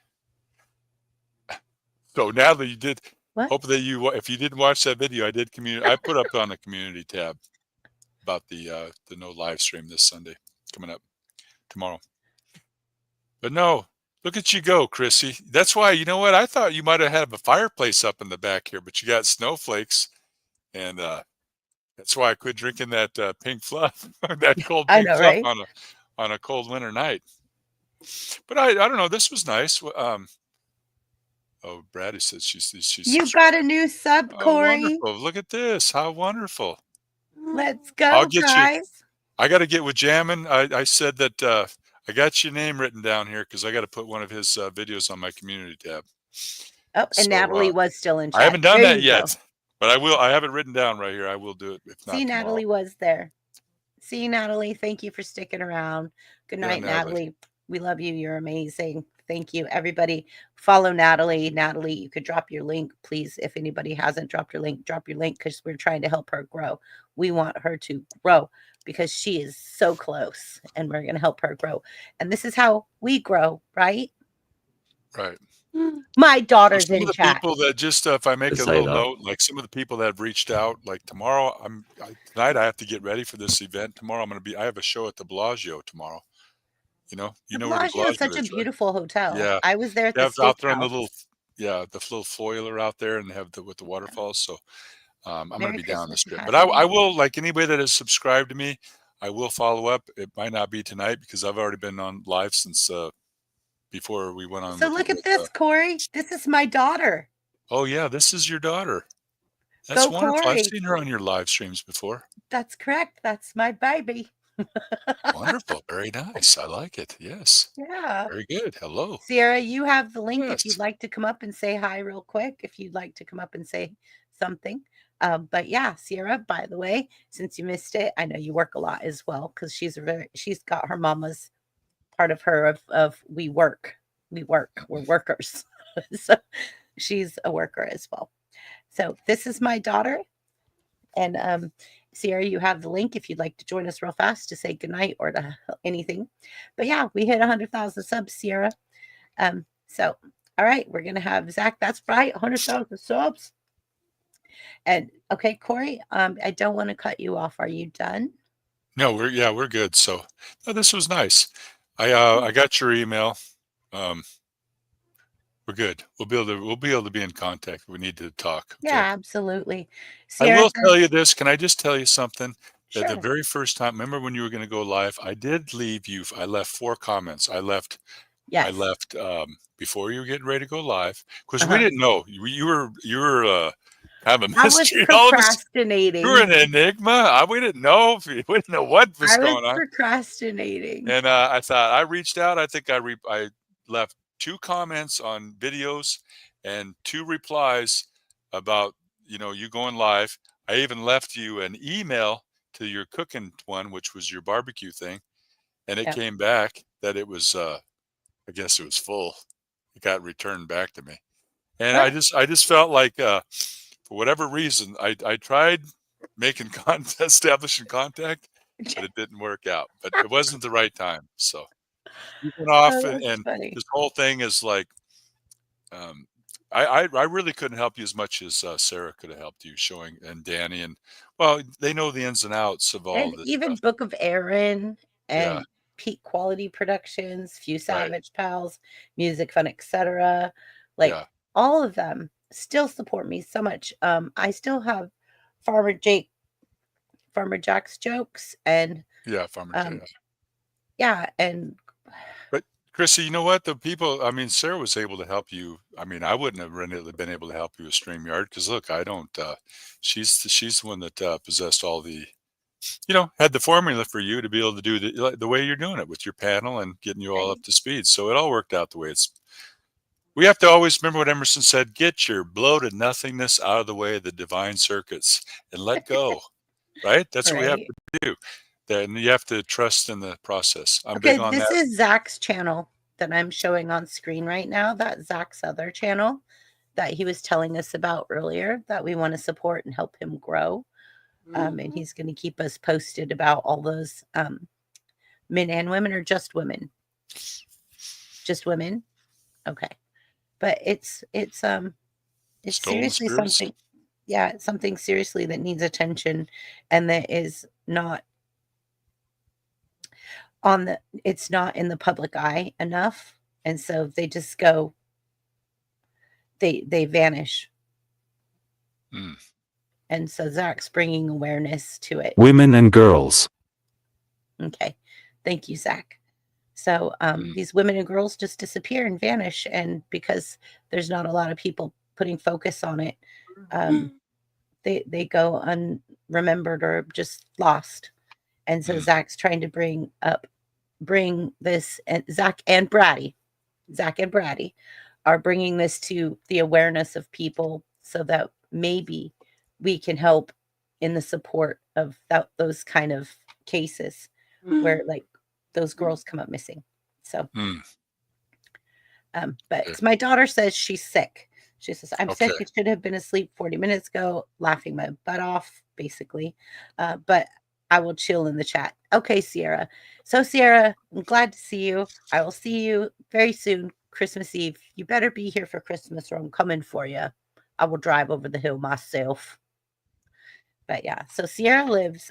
So Natalie, you did. What? Hope that if you didn't watch that video, I put up on the community tab about the no live stream this Sunday coming up tomorrow. But no, look at you go, Chrissy. That's why, you know what? I thought you might have had a fireplace up in the back here, but you got snowflakes, and that's why I quit drinking that pink fluff, that cold pink fluff right? on a cold winter night. But I don't know. This was nice. Oh, Brady says she's You got a new sub, oh, Corey. wonderful. Look at this. How wonderful. Let's go, I'll get guys. you. I got to get with Jammin. I said that I got your name written down here because I got to put one of his videos on my community tab. Oh, and So, Natalie was still in chat. I haven't done There that you yet, go. but I will. I have it written down right here. I will do it if not See, tomorrow. Natalie was there. See, Natalie, thank you for sticking around. Good Yeah, night, Natalie. Natalie. We love you. You're amazing. Thank you. Everybody follow Natalie. Natalie, you could drop your link, please. If anybody hasn't dropped your link, drop your link because we're trying to help her grow. We want her to grow because she is so close and we're going to help her grow. And this is how we grow, right? Right. My daughter's Some in of the chat. people that just, if I make a Say little that. note, like some of the people that have reached out, like tomorrow, tonight I have to get ready for this event. Tomorrow I have a show at the Bellagio tomorrow. You know where the Bellagio Bellagio is such a is, right? beautiful hotel. Yeah. I was there at They the have out there on the steakhouse. little foiler out there, and they have with the waterfalls. So I'm going to Merry be down Christmas this and trip, Happy but New I Year. will, like anybody that has subscribed to me, I will follow up. It might not be tonight because I've already been on live since before we went on. So look at this, Corey. This is my daughter. Oh yeah, this is your daughter. That's Go, wonderful. Corey. I've seen her on your live streams before. That's correct. That's my baby. Wonderful. Very nice. I like it. Yes. Yeah. Very good. Hello. Sierra, you have the link if Yes. you'd like to come up and say hi real quick, if you'd like to come up and say something. But yeah, Sierra, by the way, since you missed it, I know you work a lot as well because she's got her mama's part of her of we work. We're workers. So she's a worker as well. So this is my daughter. And Sierra, you have the link if you'd like to join us real fast to say goodnight or to anything. But yeah, we hit 100,000 subs, Sierra. So, all right, we're going to have Zach. That's right, 100,000 subs. And okay, Corey, I don't want to cut you off. Are you done? No, we're good. So no, this was nice. I got your email. We're good. We'll be able to be in contact if we need to talk. Okay? Yeah, absolutely. I Sierra will says, tell you this. Can I just tell you something? That the sure. very first time, remember when you were going to go live, I did leave you. I left 4 comments. I left Yes. before you were getting ready to go live because we didn't know you were I'm a I was mystery. All of us, procrastinating. you were an enigma. We didn't know. We didn't know what was I was going on. procrastinating. And I thought I reached out. I think I left 2 comments on videos and 2 replies about you going live. I even left you an email to your cooking one, which was your barbecue thing, and it Yep. came back that it was I guess it was full. It got returned back to me, and I just felt like for whatever reason I tried making establishing contact, but it didn't work out. But it wasn't the right time. So you went off, Oh, that's and funny. this whole thing is like, I really couldn't help you as much as Sarah could have helped you, showing, and Danny, and well, they know the ins and outs of all And this even stuff. Book of Aaron Yeah, and Peak Quality Productions, Few right. Savage Pals, Music Fun, etc. Like Yeah, all of them still support me so much. I still have Farmer Jack's jokes, and yeah, Farmer J. um, yeah, and But Chrissy, you know what? The people, I mean, Sarah was able to help you. I mean, I wouldn't have really been able to help you with StreamYard because look, I don't. She's the one that possessed all the, had the formula for you to be able to do the way you're doing it with your panel and getting you all right. up to speed. So it all worked out the way it's. We have to always remember what Emerson said: get your bloated nothingness out of the way of the divine circuits and let go. Right? That's what we have Right. to do. Then you have to trust in the process. I'm Okay, big on this that. is Zach's channel that I'm showing on screen right now. That's Zach's other channel that he was telling us about earlier that we want to support and help him grow. And he's going to keep us posted about all those men and women, or just women? Just women? Okay. But it's Stolen seriously spirits. something. Yeah, it's something seriously that needs attention, and that is not it's not in the public eye enough, and so they just go, they vanish. Mm. And so Zach's bringing awareness to it. Women and girls. Okay, thank you, Zach. So these women and girls just disappear and vanish, and because there's not a lot of people putting focus on it, they go unremembered or just lost. And so Zach's trying to bring this, and Zach and Brady are bringing this to the awareness of people so that maybe we can help in the support of those kind of cases where like those girls come up missing. So, but my daughter says she's sick. She says, I'm sick. I should have been asleep 40 minutes ago, laughing my butt off, basically. But I will chill in the chat. Okay, Sierra. So, Sierra, I'm glad to see you. I will see you very soon, Christmas Eve. You better be here for Christmas or I'm coming for you. I will drive over the hill myself. But yeah, so Sierra lives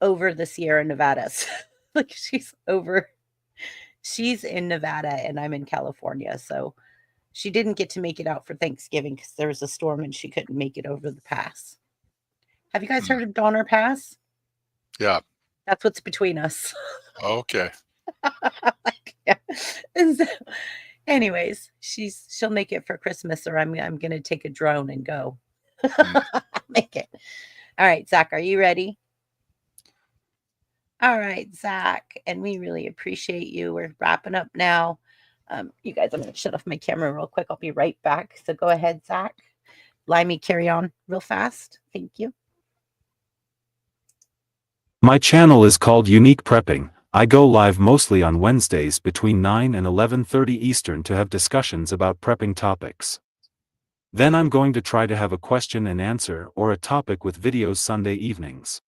over the Sierra Nevadas. Like she's in Nevada and I'm in California. So she didn't get to make it out for Thanksgiving because there was a storm and she couldn't make it over the pass. Have you guys heard of Donner Pass? Yeah. That's what's between us. Okay. Yeah. And so, anyways, she'll make it for Christmas, or I'm gonna take a drone and go. Make it. All right, Zach, are you ready? All right, Zach, and we really appreciate you. We're wrapping up now. You guys, I'm going to shut off my camera real quick. I'll be right back. So go ahead, Zach. Limey, carry on real fast. Thank you. My channel is called Unique Prepping. I go live mostly on Wednesdays between 9 and 11:30 Eastern to have discussions about prepping topics. Then I'm going to try to have a question and answer or a topic with videos Sunday evenings.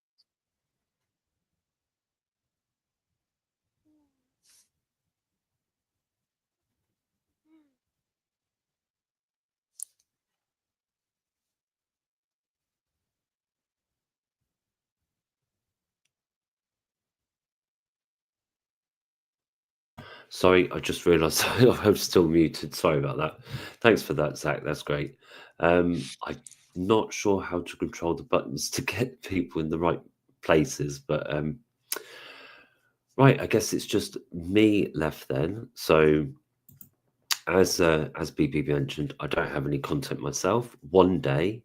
Sorry, I just realised I'm still muted. Sorry about that. Thanks for that, Zach. That's great. I'm not sure how to control the buttons to get people in the right places, but right, I guess it's just me left then. So as BB mentioned, I don't have any content myself. One day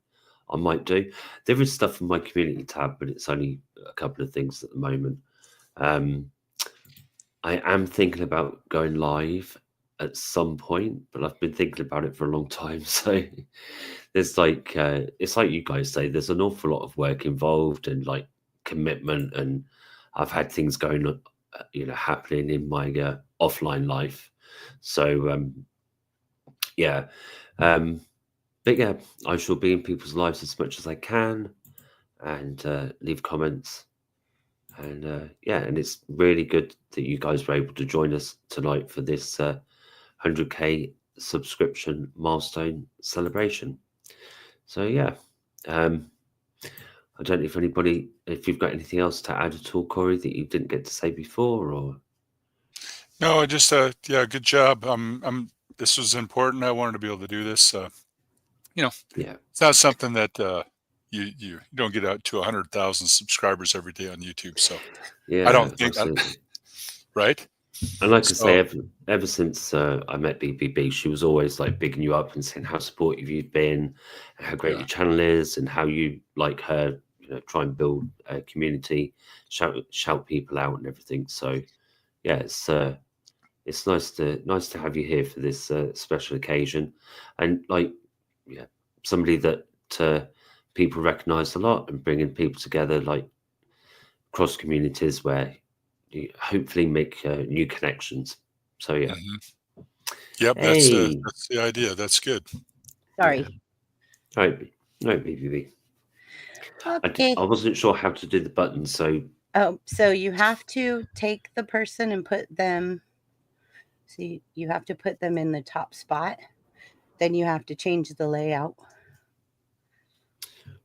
I might do. There is stuff in my community tab, but it's only a couple of things at the moment. I am thinking about going live at some point, but I've been thinking about it for a long time. So there's like, it's like you guys say, there's an awful lot of work involved and like commitment, and I've had things going on, happening in my offline life. So yeah, but yeah, I shall be in people's lives as much as I can, and leave comments. And yeah, and it's really good that you guys were able to join us tonight for this 100k subscription milestone celebration. So yeah, I don't know if you've got anything else to add at all, Corey, that you didn't get to say before, or No, just yeah, good job. This was important. I wanted to be able to do this. yeah, it's not something that you don't get out to 100,000 subscribers every day on YouTube. So yeah, I don't think, absolutely. right? And like I say, ever since I met BBB, she was always like bigging you up and saying how supportive you've been, and how great your channel is, and how you like her, try and build a community, shout people out and everything. So yeah, it's nice to have you here for this special occasion, and like somebody that people recognize a lot, and bringing people together like cross communities where you hopefully make new connections. So yeah. Yep, Hey. that's the idea. That's good. Sorry. Yeah. No, BBB. Okay. I wasn't sure how to do the buttons, so. Oh, so you have to take the person and put them. See, you have to put them in the top spot. Then you have to change the layout.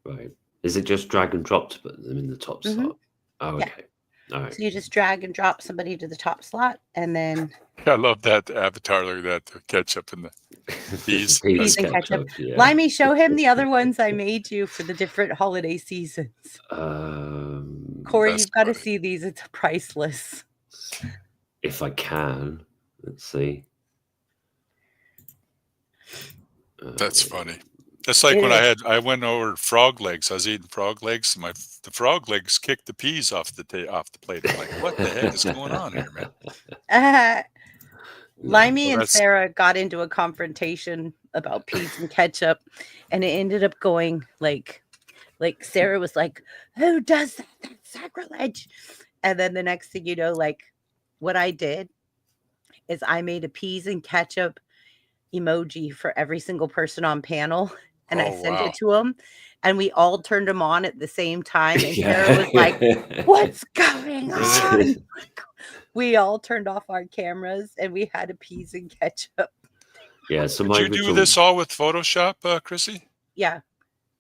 Right. Is it just drag and drop to put them in the top slot? Oh, okay. All right. So you just drag and drop somebody to the top slot, and then. I love that avatar. Look at that, the ketchup and the peas. Peas and ketchup. Yeah. Limey, show him the other ones I made you for the different holiday seasons. Corey, you've got to see these. It's priceless. If I can. Let's see. That's funny. That's like when I went over frog legs. I was eating frog legs, and the frog legs kicked the peas off the plate. I'm like, what the heck is going on here, man? Limey and Sarah got into a confrontation about peas and ketchup, and it ended up going like Sarah was like, "Who does that? That's sacrilege!" And then the next thing you know, like what I did is I made a peas and ketchup emoji for every single person on panel. And I sent it to them, and we all turned them on at the same time. And Sarah was like, "What's going on?" We all turned off our cameras, and we had a peas and ketchup. Yeah. So did you do this all with Photoshop, Chrissy? Yeah.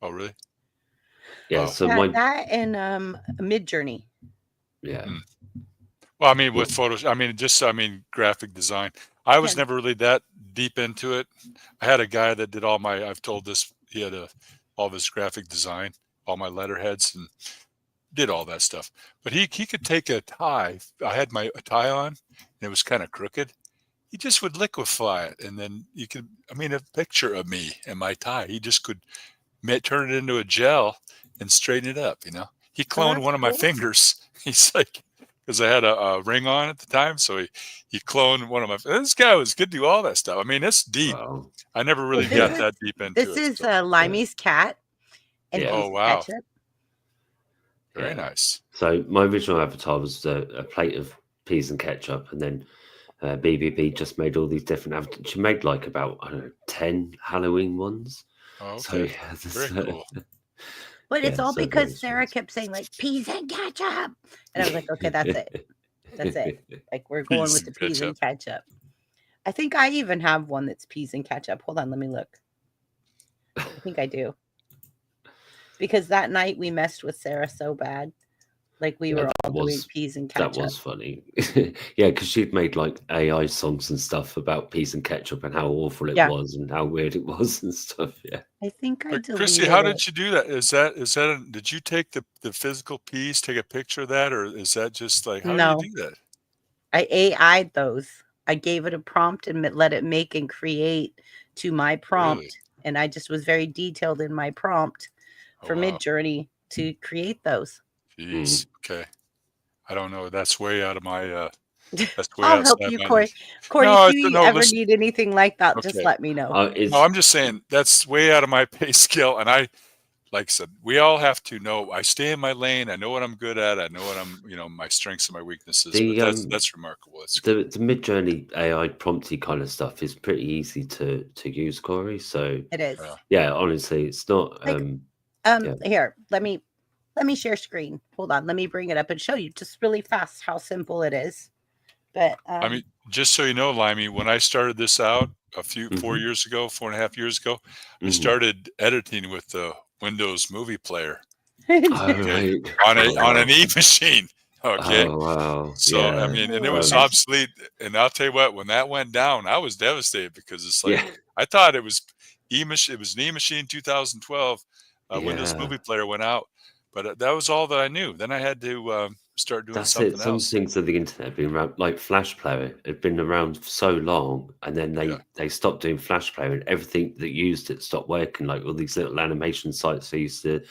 Oh, really? Yeah. Wow. So that and Midjourney. Yeah. Well, I mean, with Photoshop, I mean, graphic design. I was never really that deep into it. I had a guy that did I've told this, he had all this graphic design, all my letterheads, and did all that stuff. But he could take a tie. I had a tie on, and it was kind of crooked. He just would liquefy it, and then a picture of me and my tie, he just could turn it into a gel and straighten it up, He cloned one of my fingers. He's like, because I had a ring on at the time, so he cloned one of my. This guy was good to do all that stuff. I mean, it's deep. Wow. I never really got that deep into it. This is Limey's cat. And oh wow! Ketchup. Very nice. So my original avatar was a plate of peas and ketchup, and then BBB just made all these different avatars. She made like about 10 Halloween ones. Oh, okay. So very cool. But it's all because Sarah kept saying like peas and ketchup, and I was like, okay, that's it. That's it. Like we're going with the peas and ketchup. I think I even have one that's peas and ketchup. Hold on, let me look. I think I do. Because that night we messed with Sarah so bad. Like we were all doing peas and ketchup. That was funny. Yeah, because she'd made like AI songs and stuff about peas and ketchup and how awful it was and how weird it was and stuff. Yeah. I think I did. Chrissy, how did you do that? Is that did you take the physical peas, take a picture of that, or is that just like how do you do that? I AI'd those. I gave it a prompt and let it make and create to my prompt. Really? And I just was very detailed in my prompt for wow. Midjourney to create those. Jeez. Okay. I don't know. That's way out of my. That's way I'll help outside you, my. Corey. Corey, No, if it's, you no. ever Listen. need anything like that, just Okay. let me know. No, It's I'm just saying that's way out of my pay scale, and like I said, we all have to know. I stay in my lane. I know what I'm good at. I know what my strengths and my weaknesses. the But that's remarkable. It's the Mid-Journey AI prompty kind of stuff is pretty easy to use, Corey. So It is. yeah, honestly, it's not. Like, yeah. Here, let me share screen. Hold on, let me bring it up and show you just really fast how simple it is. But I mean, just so you know, Limey, when I started this out a few 4 Mhm. years ago, 4.5 years ago, I Mhm. started editing with the Windows Movie Player. Oh, Okay, right. on Oh, an wow. E machine. Okay, Oh, wow. so I Yeah. mean, and it Oh, was nice. obsolete. And I'll tell you what, when that went down, I was devastated because it's like Yeah. I thought it was E-machine. It was an E-machine 2012. Windows Yeah. Movie Player went out, but that was all that I knew. Then I had to start doing That's it. something Some else. things of the internet have been around, like Flash Player had been around for so long, and then Yeah. they stopped doing Flash Player, and everything that used it stopped working. Like all these little animation sites I used to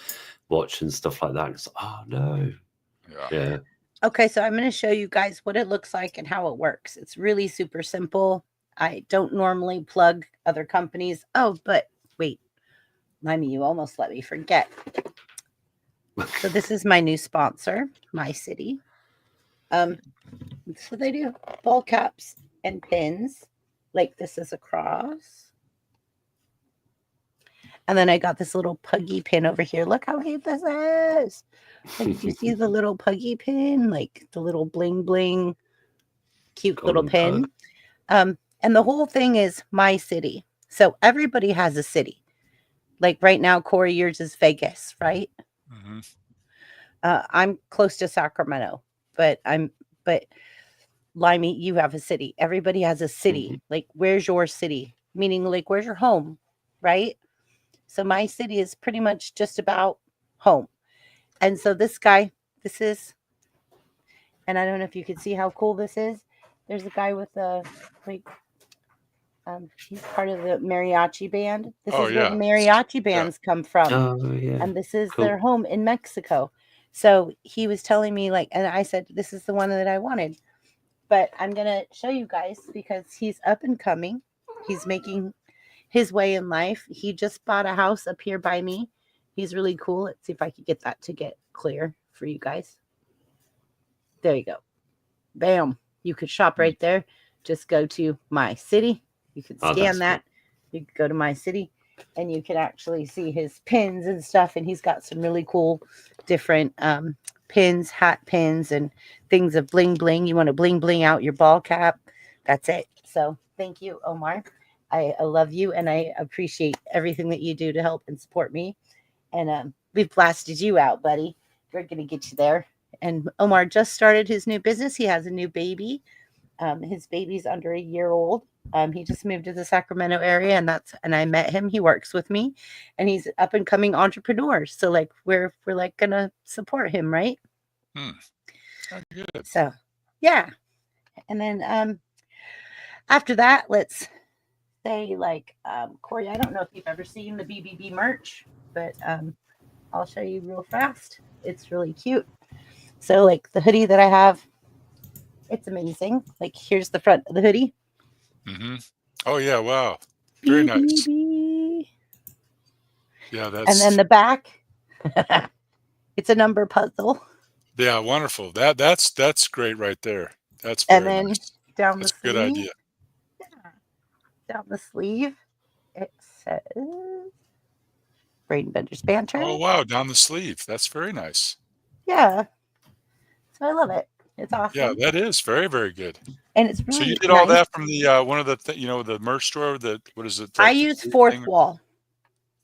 watch and stuff like that. It's oh no. Yeah. Yeah. Okay, so I'm going to show you guys what it looks like and how it works. It's really super simple. I don't normally plug other companies. Oh, but wait, Limey, you almost let me forget. So this is my new sponsor, My City. So they do ball caps and pins. Like this is a cross. And then I got this little puggy pin over here. Look how cute this is. Like, do you see the little puggy pin? Like the little bling bling, cute little Golden pug. pin. And the whole thing is My City. So everybody has a city. Like right now, Corey, yours is Vegas, right? hmm I'm close to Sacramento, but Limey, you have a city. Everybody has a city. Mhm. Like, where's your city? Meaning, like, where's your home, right? So my city is pretty much just about home. And so this guy, this is, and I don't know if you can see how cool this is. There's a guy with a like, he's part of the mariachi band. This Oh is where the yeah. mariachi Yeah. bands come from, Oh yeah. and this is their Cool. home in Mexico. So he was telling me like, and I said, this is the one that I wanted. But I'm gonna show you guys because he's up and coming. He's making his way in life. He just bought a house up here by me. He's really cool. Let's see if I can get that to get clear for you guys. There you go. Bam. You could shop right there. Just go to My City. You can Oh, scan that's that. You can go to My City and you can actually see his pins and stuff. And he's got some really cool different pins, hat pins, and things of bling bling. You want to bling bling out your ball cap. That's it. So thank you, Omar. I love you and I appreciate everything that you do to help and support me. And we've blasted you out, buddy. We're going to get you there. And Omar just started his new business. He has a new baby. His baby's under a year old. He just moved to the Sacramento area, and I met him. He works with me, and he's up and coming entrepreneur. So like we're like gonna support him, right? Oh, good. So yeah, and then after that, let's say like Corey. I don't know if you've ever seen the BBB merch, but I'll show you real fast. It's really cute. So like the hoodie that I have, it's amazing. Like here's the front of the hoodie. hmm Oh yeah. Wow. Very nice. BBB. Yeah. And then the back, it's a number puzzle. Yeah. Wonderful. That's great right there. That's And very then nice. down That's the a good sleeve, idea. down the sleeve, it says Braden Bender's Banter. Oh wow. Down the sleeve. That's very nice. Yeah. So I love it. It's Yeah. awesome. That is very, very good. And it's So you really did all nice. that from the one of the the merch store. What is it? I Like the use food Fourth thing? Wall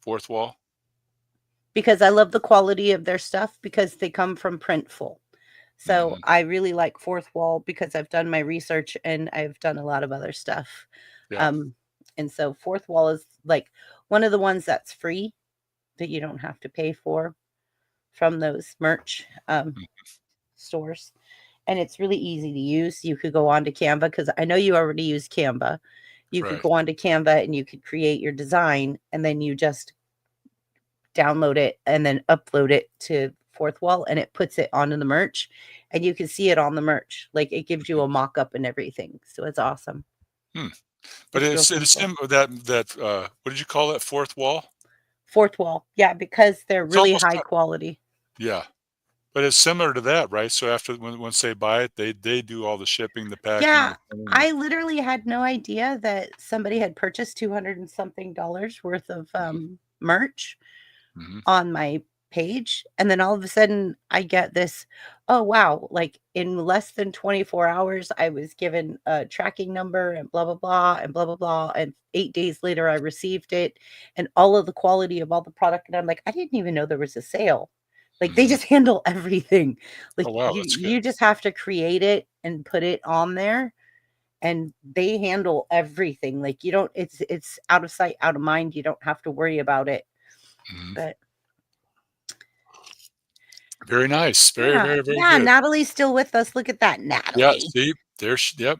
Fourth wall. because I love the quality of their stuff because they come from Printful. So Mhm. I really like Fourth Wall because I've done my research and I've done a lot of other stuff. Yeah. And so Fourth Wall is like one of the ones that's free that you don't have to pay for from those merch stores. And it's really easy to use. You could go on to Canva because I know you already use Canva. You could Right. go on to Canva and you could create your design and then you just download it and then upload it to Fourth Wall, and it puts it onto the merch, and you can see it on the merch. Like it gives you a mock-up and everything. So it's awesome. But real it's simple. that what did you call it? Fourth wall? Fourth Wall. Yeah, because they're It's really almost high quality. Yeah. But it's similar to that, right? So after once they buy it, they do all the shipping, the packing. Yeah, the printing, I literally had no idea that somebody had purchased $200 and something worth of merch Mhm. on my page. And then all of a sudden I get this, oh wow, like in less than 24 hours, I was given a tracking number and blah, blah, blah, and blah, blah, blah. And 8 days later, I received it and all of the quality of all the product. And I'm like, I didn't even know there was a sale. Like they Mhm. just handle everything. Like Oh, wow, that's good. you just have to create it and put it on there, and they handle everything. Like you don't, it's out of sight, out of mind. You don't have to worry about it. Mhm. But Very nice. Very, yeah, very, very yeah, good. Natalie's still with us. Look at that, Yeah, Natalie. see, there's yep,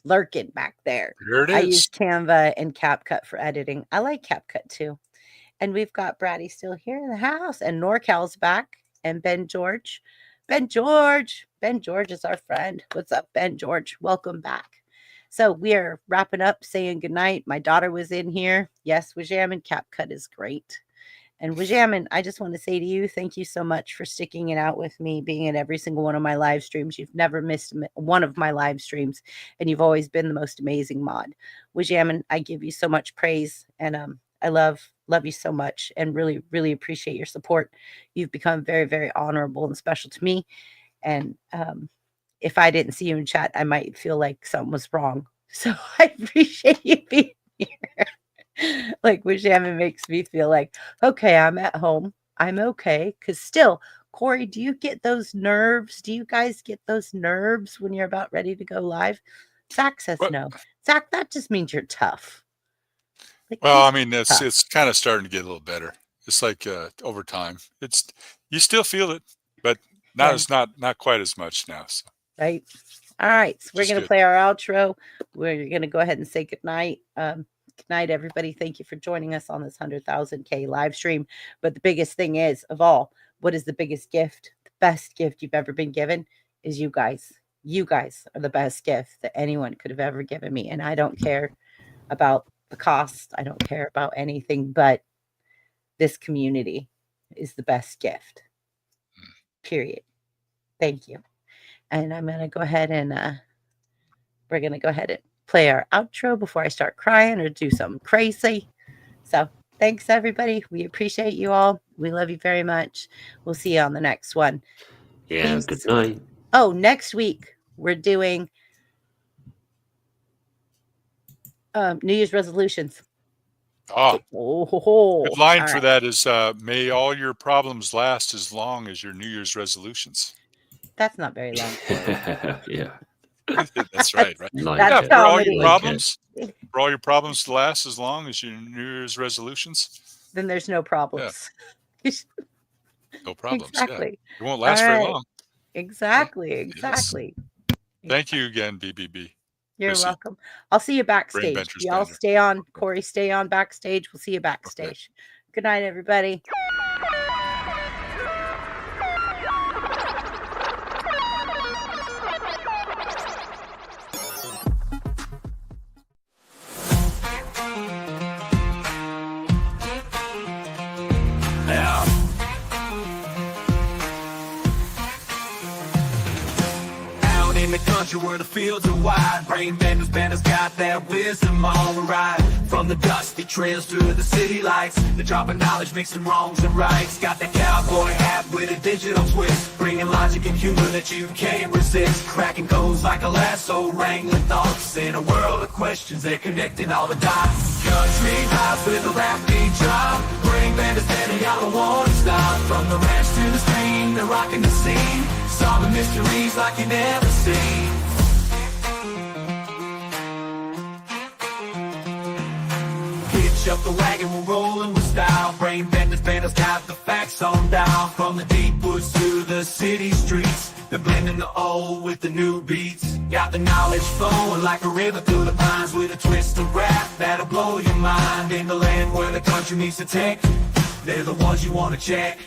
Lurking back there. there it I is. use Canva and CapCut for editing. I like CapCut too. And we've got Braddy still here in the house, and NorCal's back, and Ben George. Ben George is our friend. What's up, Ben George? Welcome back. So we are wrapping up, saying goodnight. My daughter was in here. Yes, Wajamin CapCut is great. And Wajamin, I just want to say to you, thank you so much for sticking it out with me, being in every single one of my live streams. You've never missed one of my live streams, and you've always been the most amazing mod. Wajamin, I give you so much praise, and I love you so much, and really, really appreciate your support. You've become very, very honorable and special to me. And if I didn't see you in chat, I might feel like something was wrong. So I appreciate you being here. Like Wajamin makes me feel like, okay, I'm at home. I'm okay. Because still, Corey, do you get those nerves? Do you guys get those nerves when you're about ready to go live? Zach says What? no. Zach, that just means you're tough. Like, Well, I he's mean, tough. it's kind of starting to get a little better. It's like over time. It's you still feel it, but not Yeah. as not quite as much now. So Right. All right. So we're Just going to good. play our outro. We're going to go ahead and say goodnight. Good night, everybody. Thank you for joining us on this 100,000K live stream. But the biggest thing is, of all, what is the biggest gift? The best gift you've ever been given is you guys. You guys are the best gift that anyone could have ever given me. And I don't care about the cost. I don't care about anything, but this community is the best gift. Period. Thank you. And I'm going to go ahead and we're going to go ahead and play our outro before I start crying or do something crazy. So thanks, everybody. We appreciate you all. We love you very much. We'll see you on the next one. Yeah, Peace. good night. Oh, next week we're doing New Year's resolutions. Ah, Oh, good line all for right. that is may all your problems last as long as your New Year's resolutions. That's not very long. Yeah, That's right, right? like That's Yeah, it. for all comedy. your Like problems, for all your problems to last as long as your New Year's resolutions. Then there's no problems. No problems. Yeah, Exactly. it won't last very right. long. Exactly. Yes. Exactly. Thank you again, BBB. You're Missy. welcome. I'll see you backstage. Bencher's Y'all banner. stay on. Corey, stay on backstage. We'll see you backstage. Good night, everybody. Yeah. Out in the country where the fields are wide, brain benders got that wisdom on the ride. From the dusty trails to the city lights, the drop of knowledge mixing wrongs and rights. Got that cowboy hat with a digital twist, bringing logic and humor that you can't resist. Cracking codes like a lasso, wrangling thoughts in a world of questions. They're connecting all the dots. Country house with a rap beat drop, brain benders y'all don't wanna stop. From the ranch to the stream, they're rocking the scene, solving mysteries like you never seen. Hitch up the wagon, we're rolling with style. Brain benders got the facts on down. From the deep woods to the city streets, they're blending the old with the new beats. Got the knowledge flowing like a river through the pines, with a twist of rap that'll blow your mind. In the land where the country meets the tech, They're the ones you wanna check.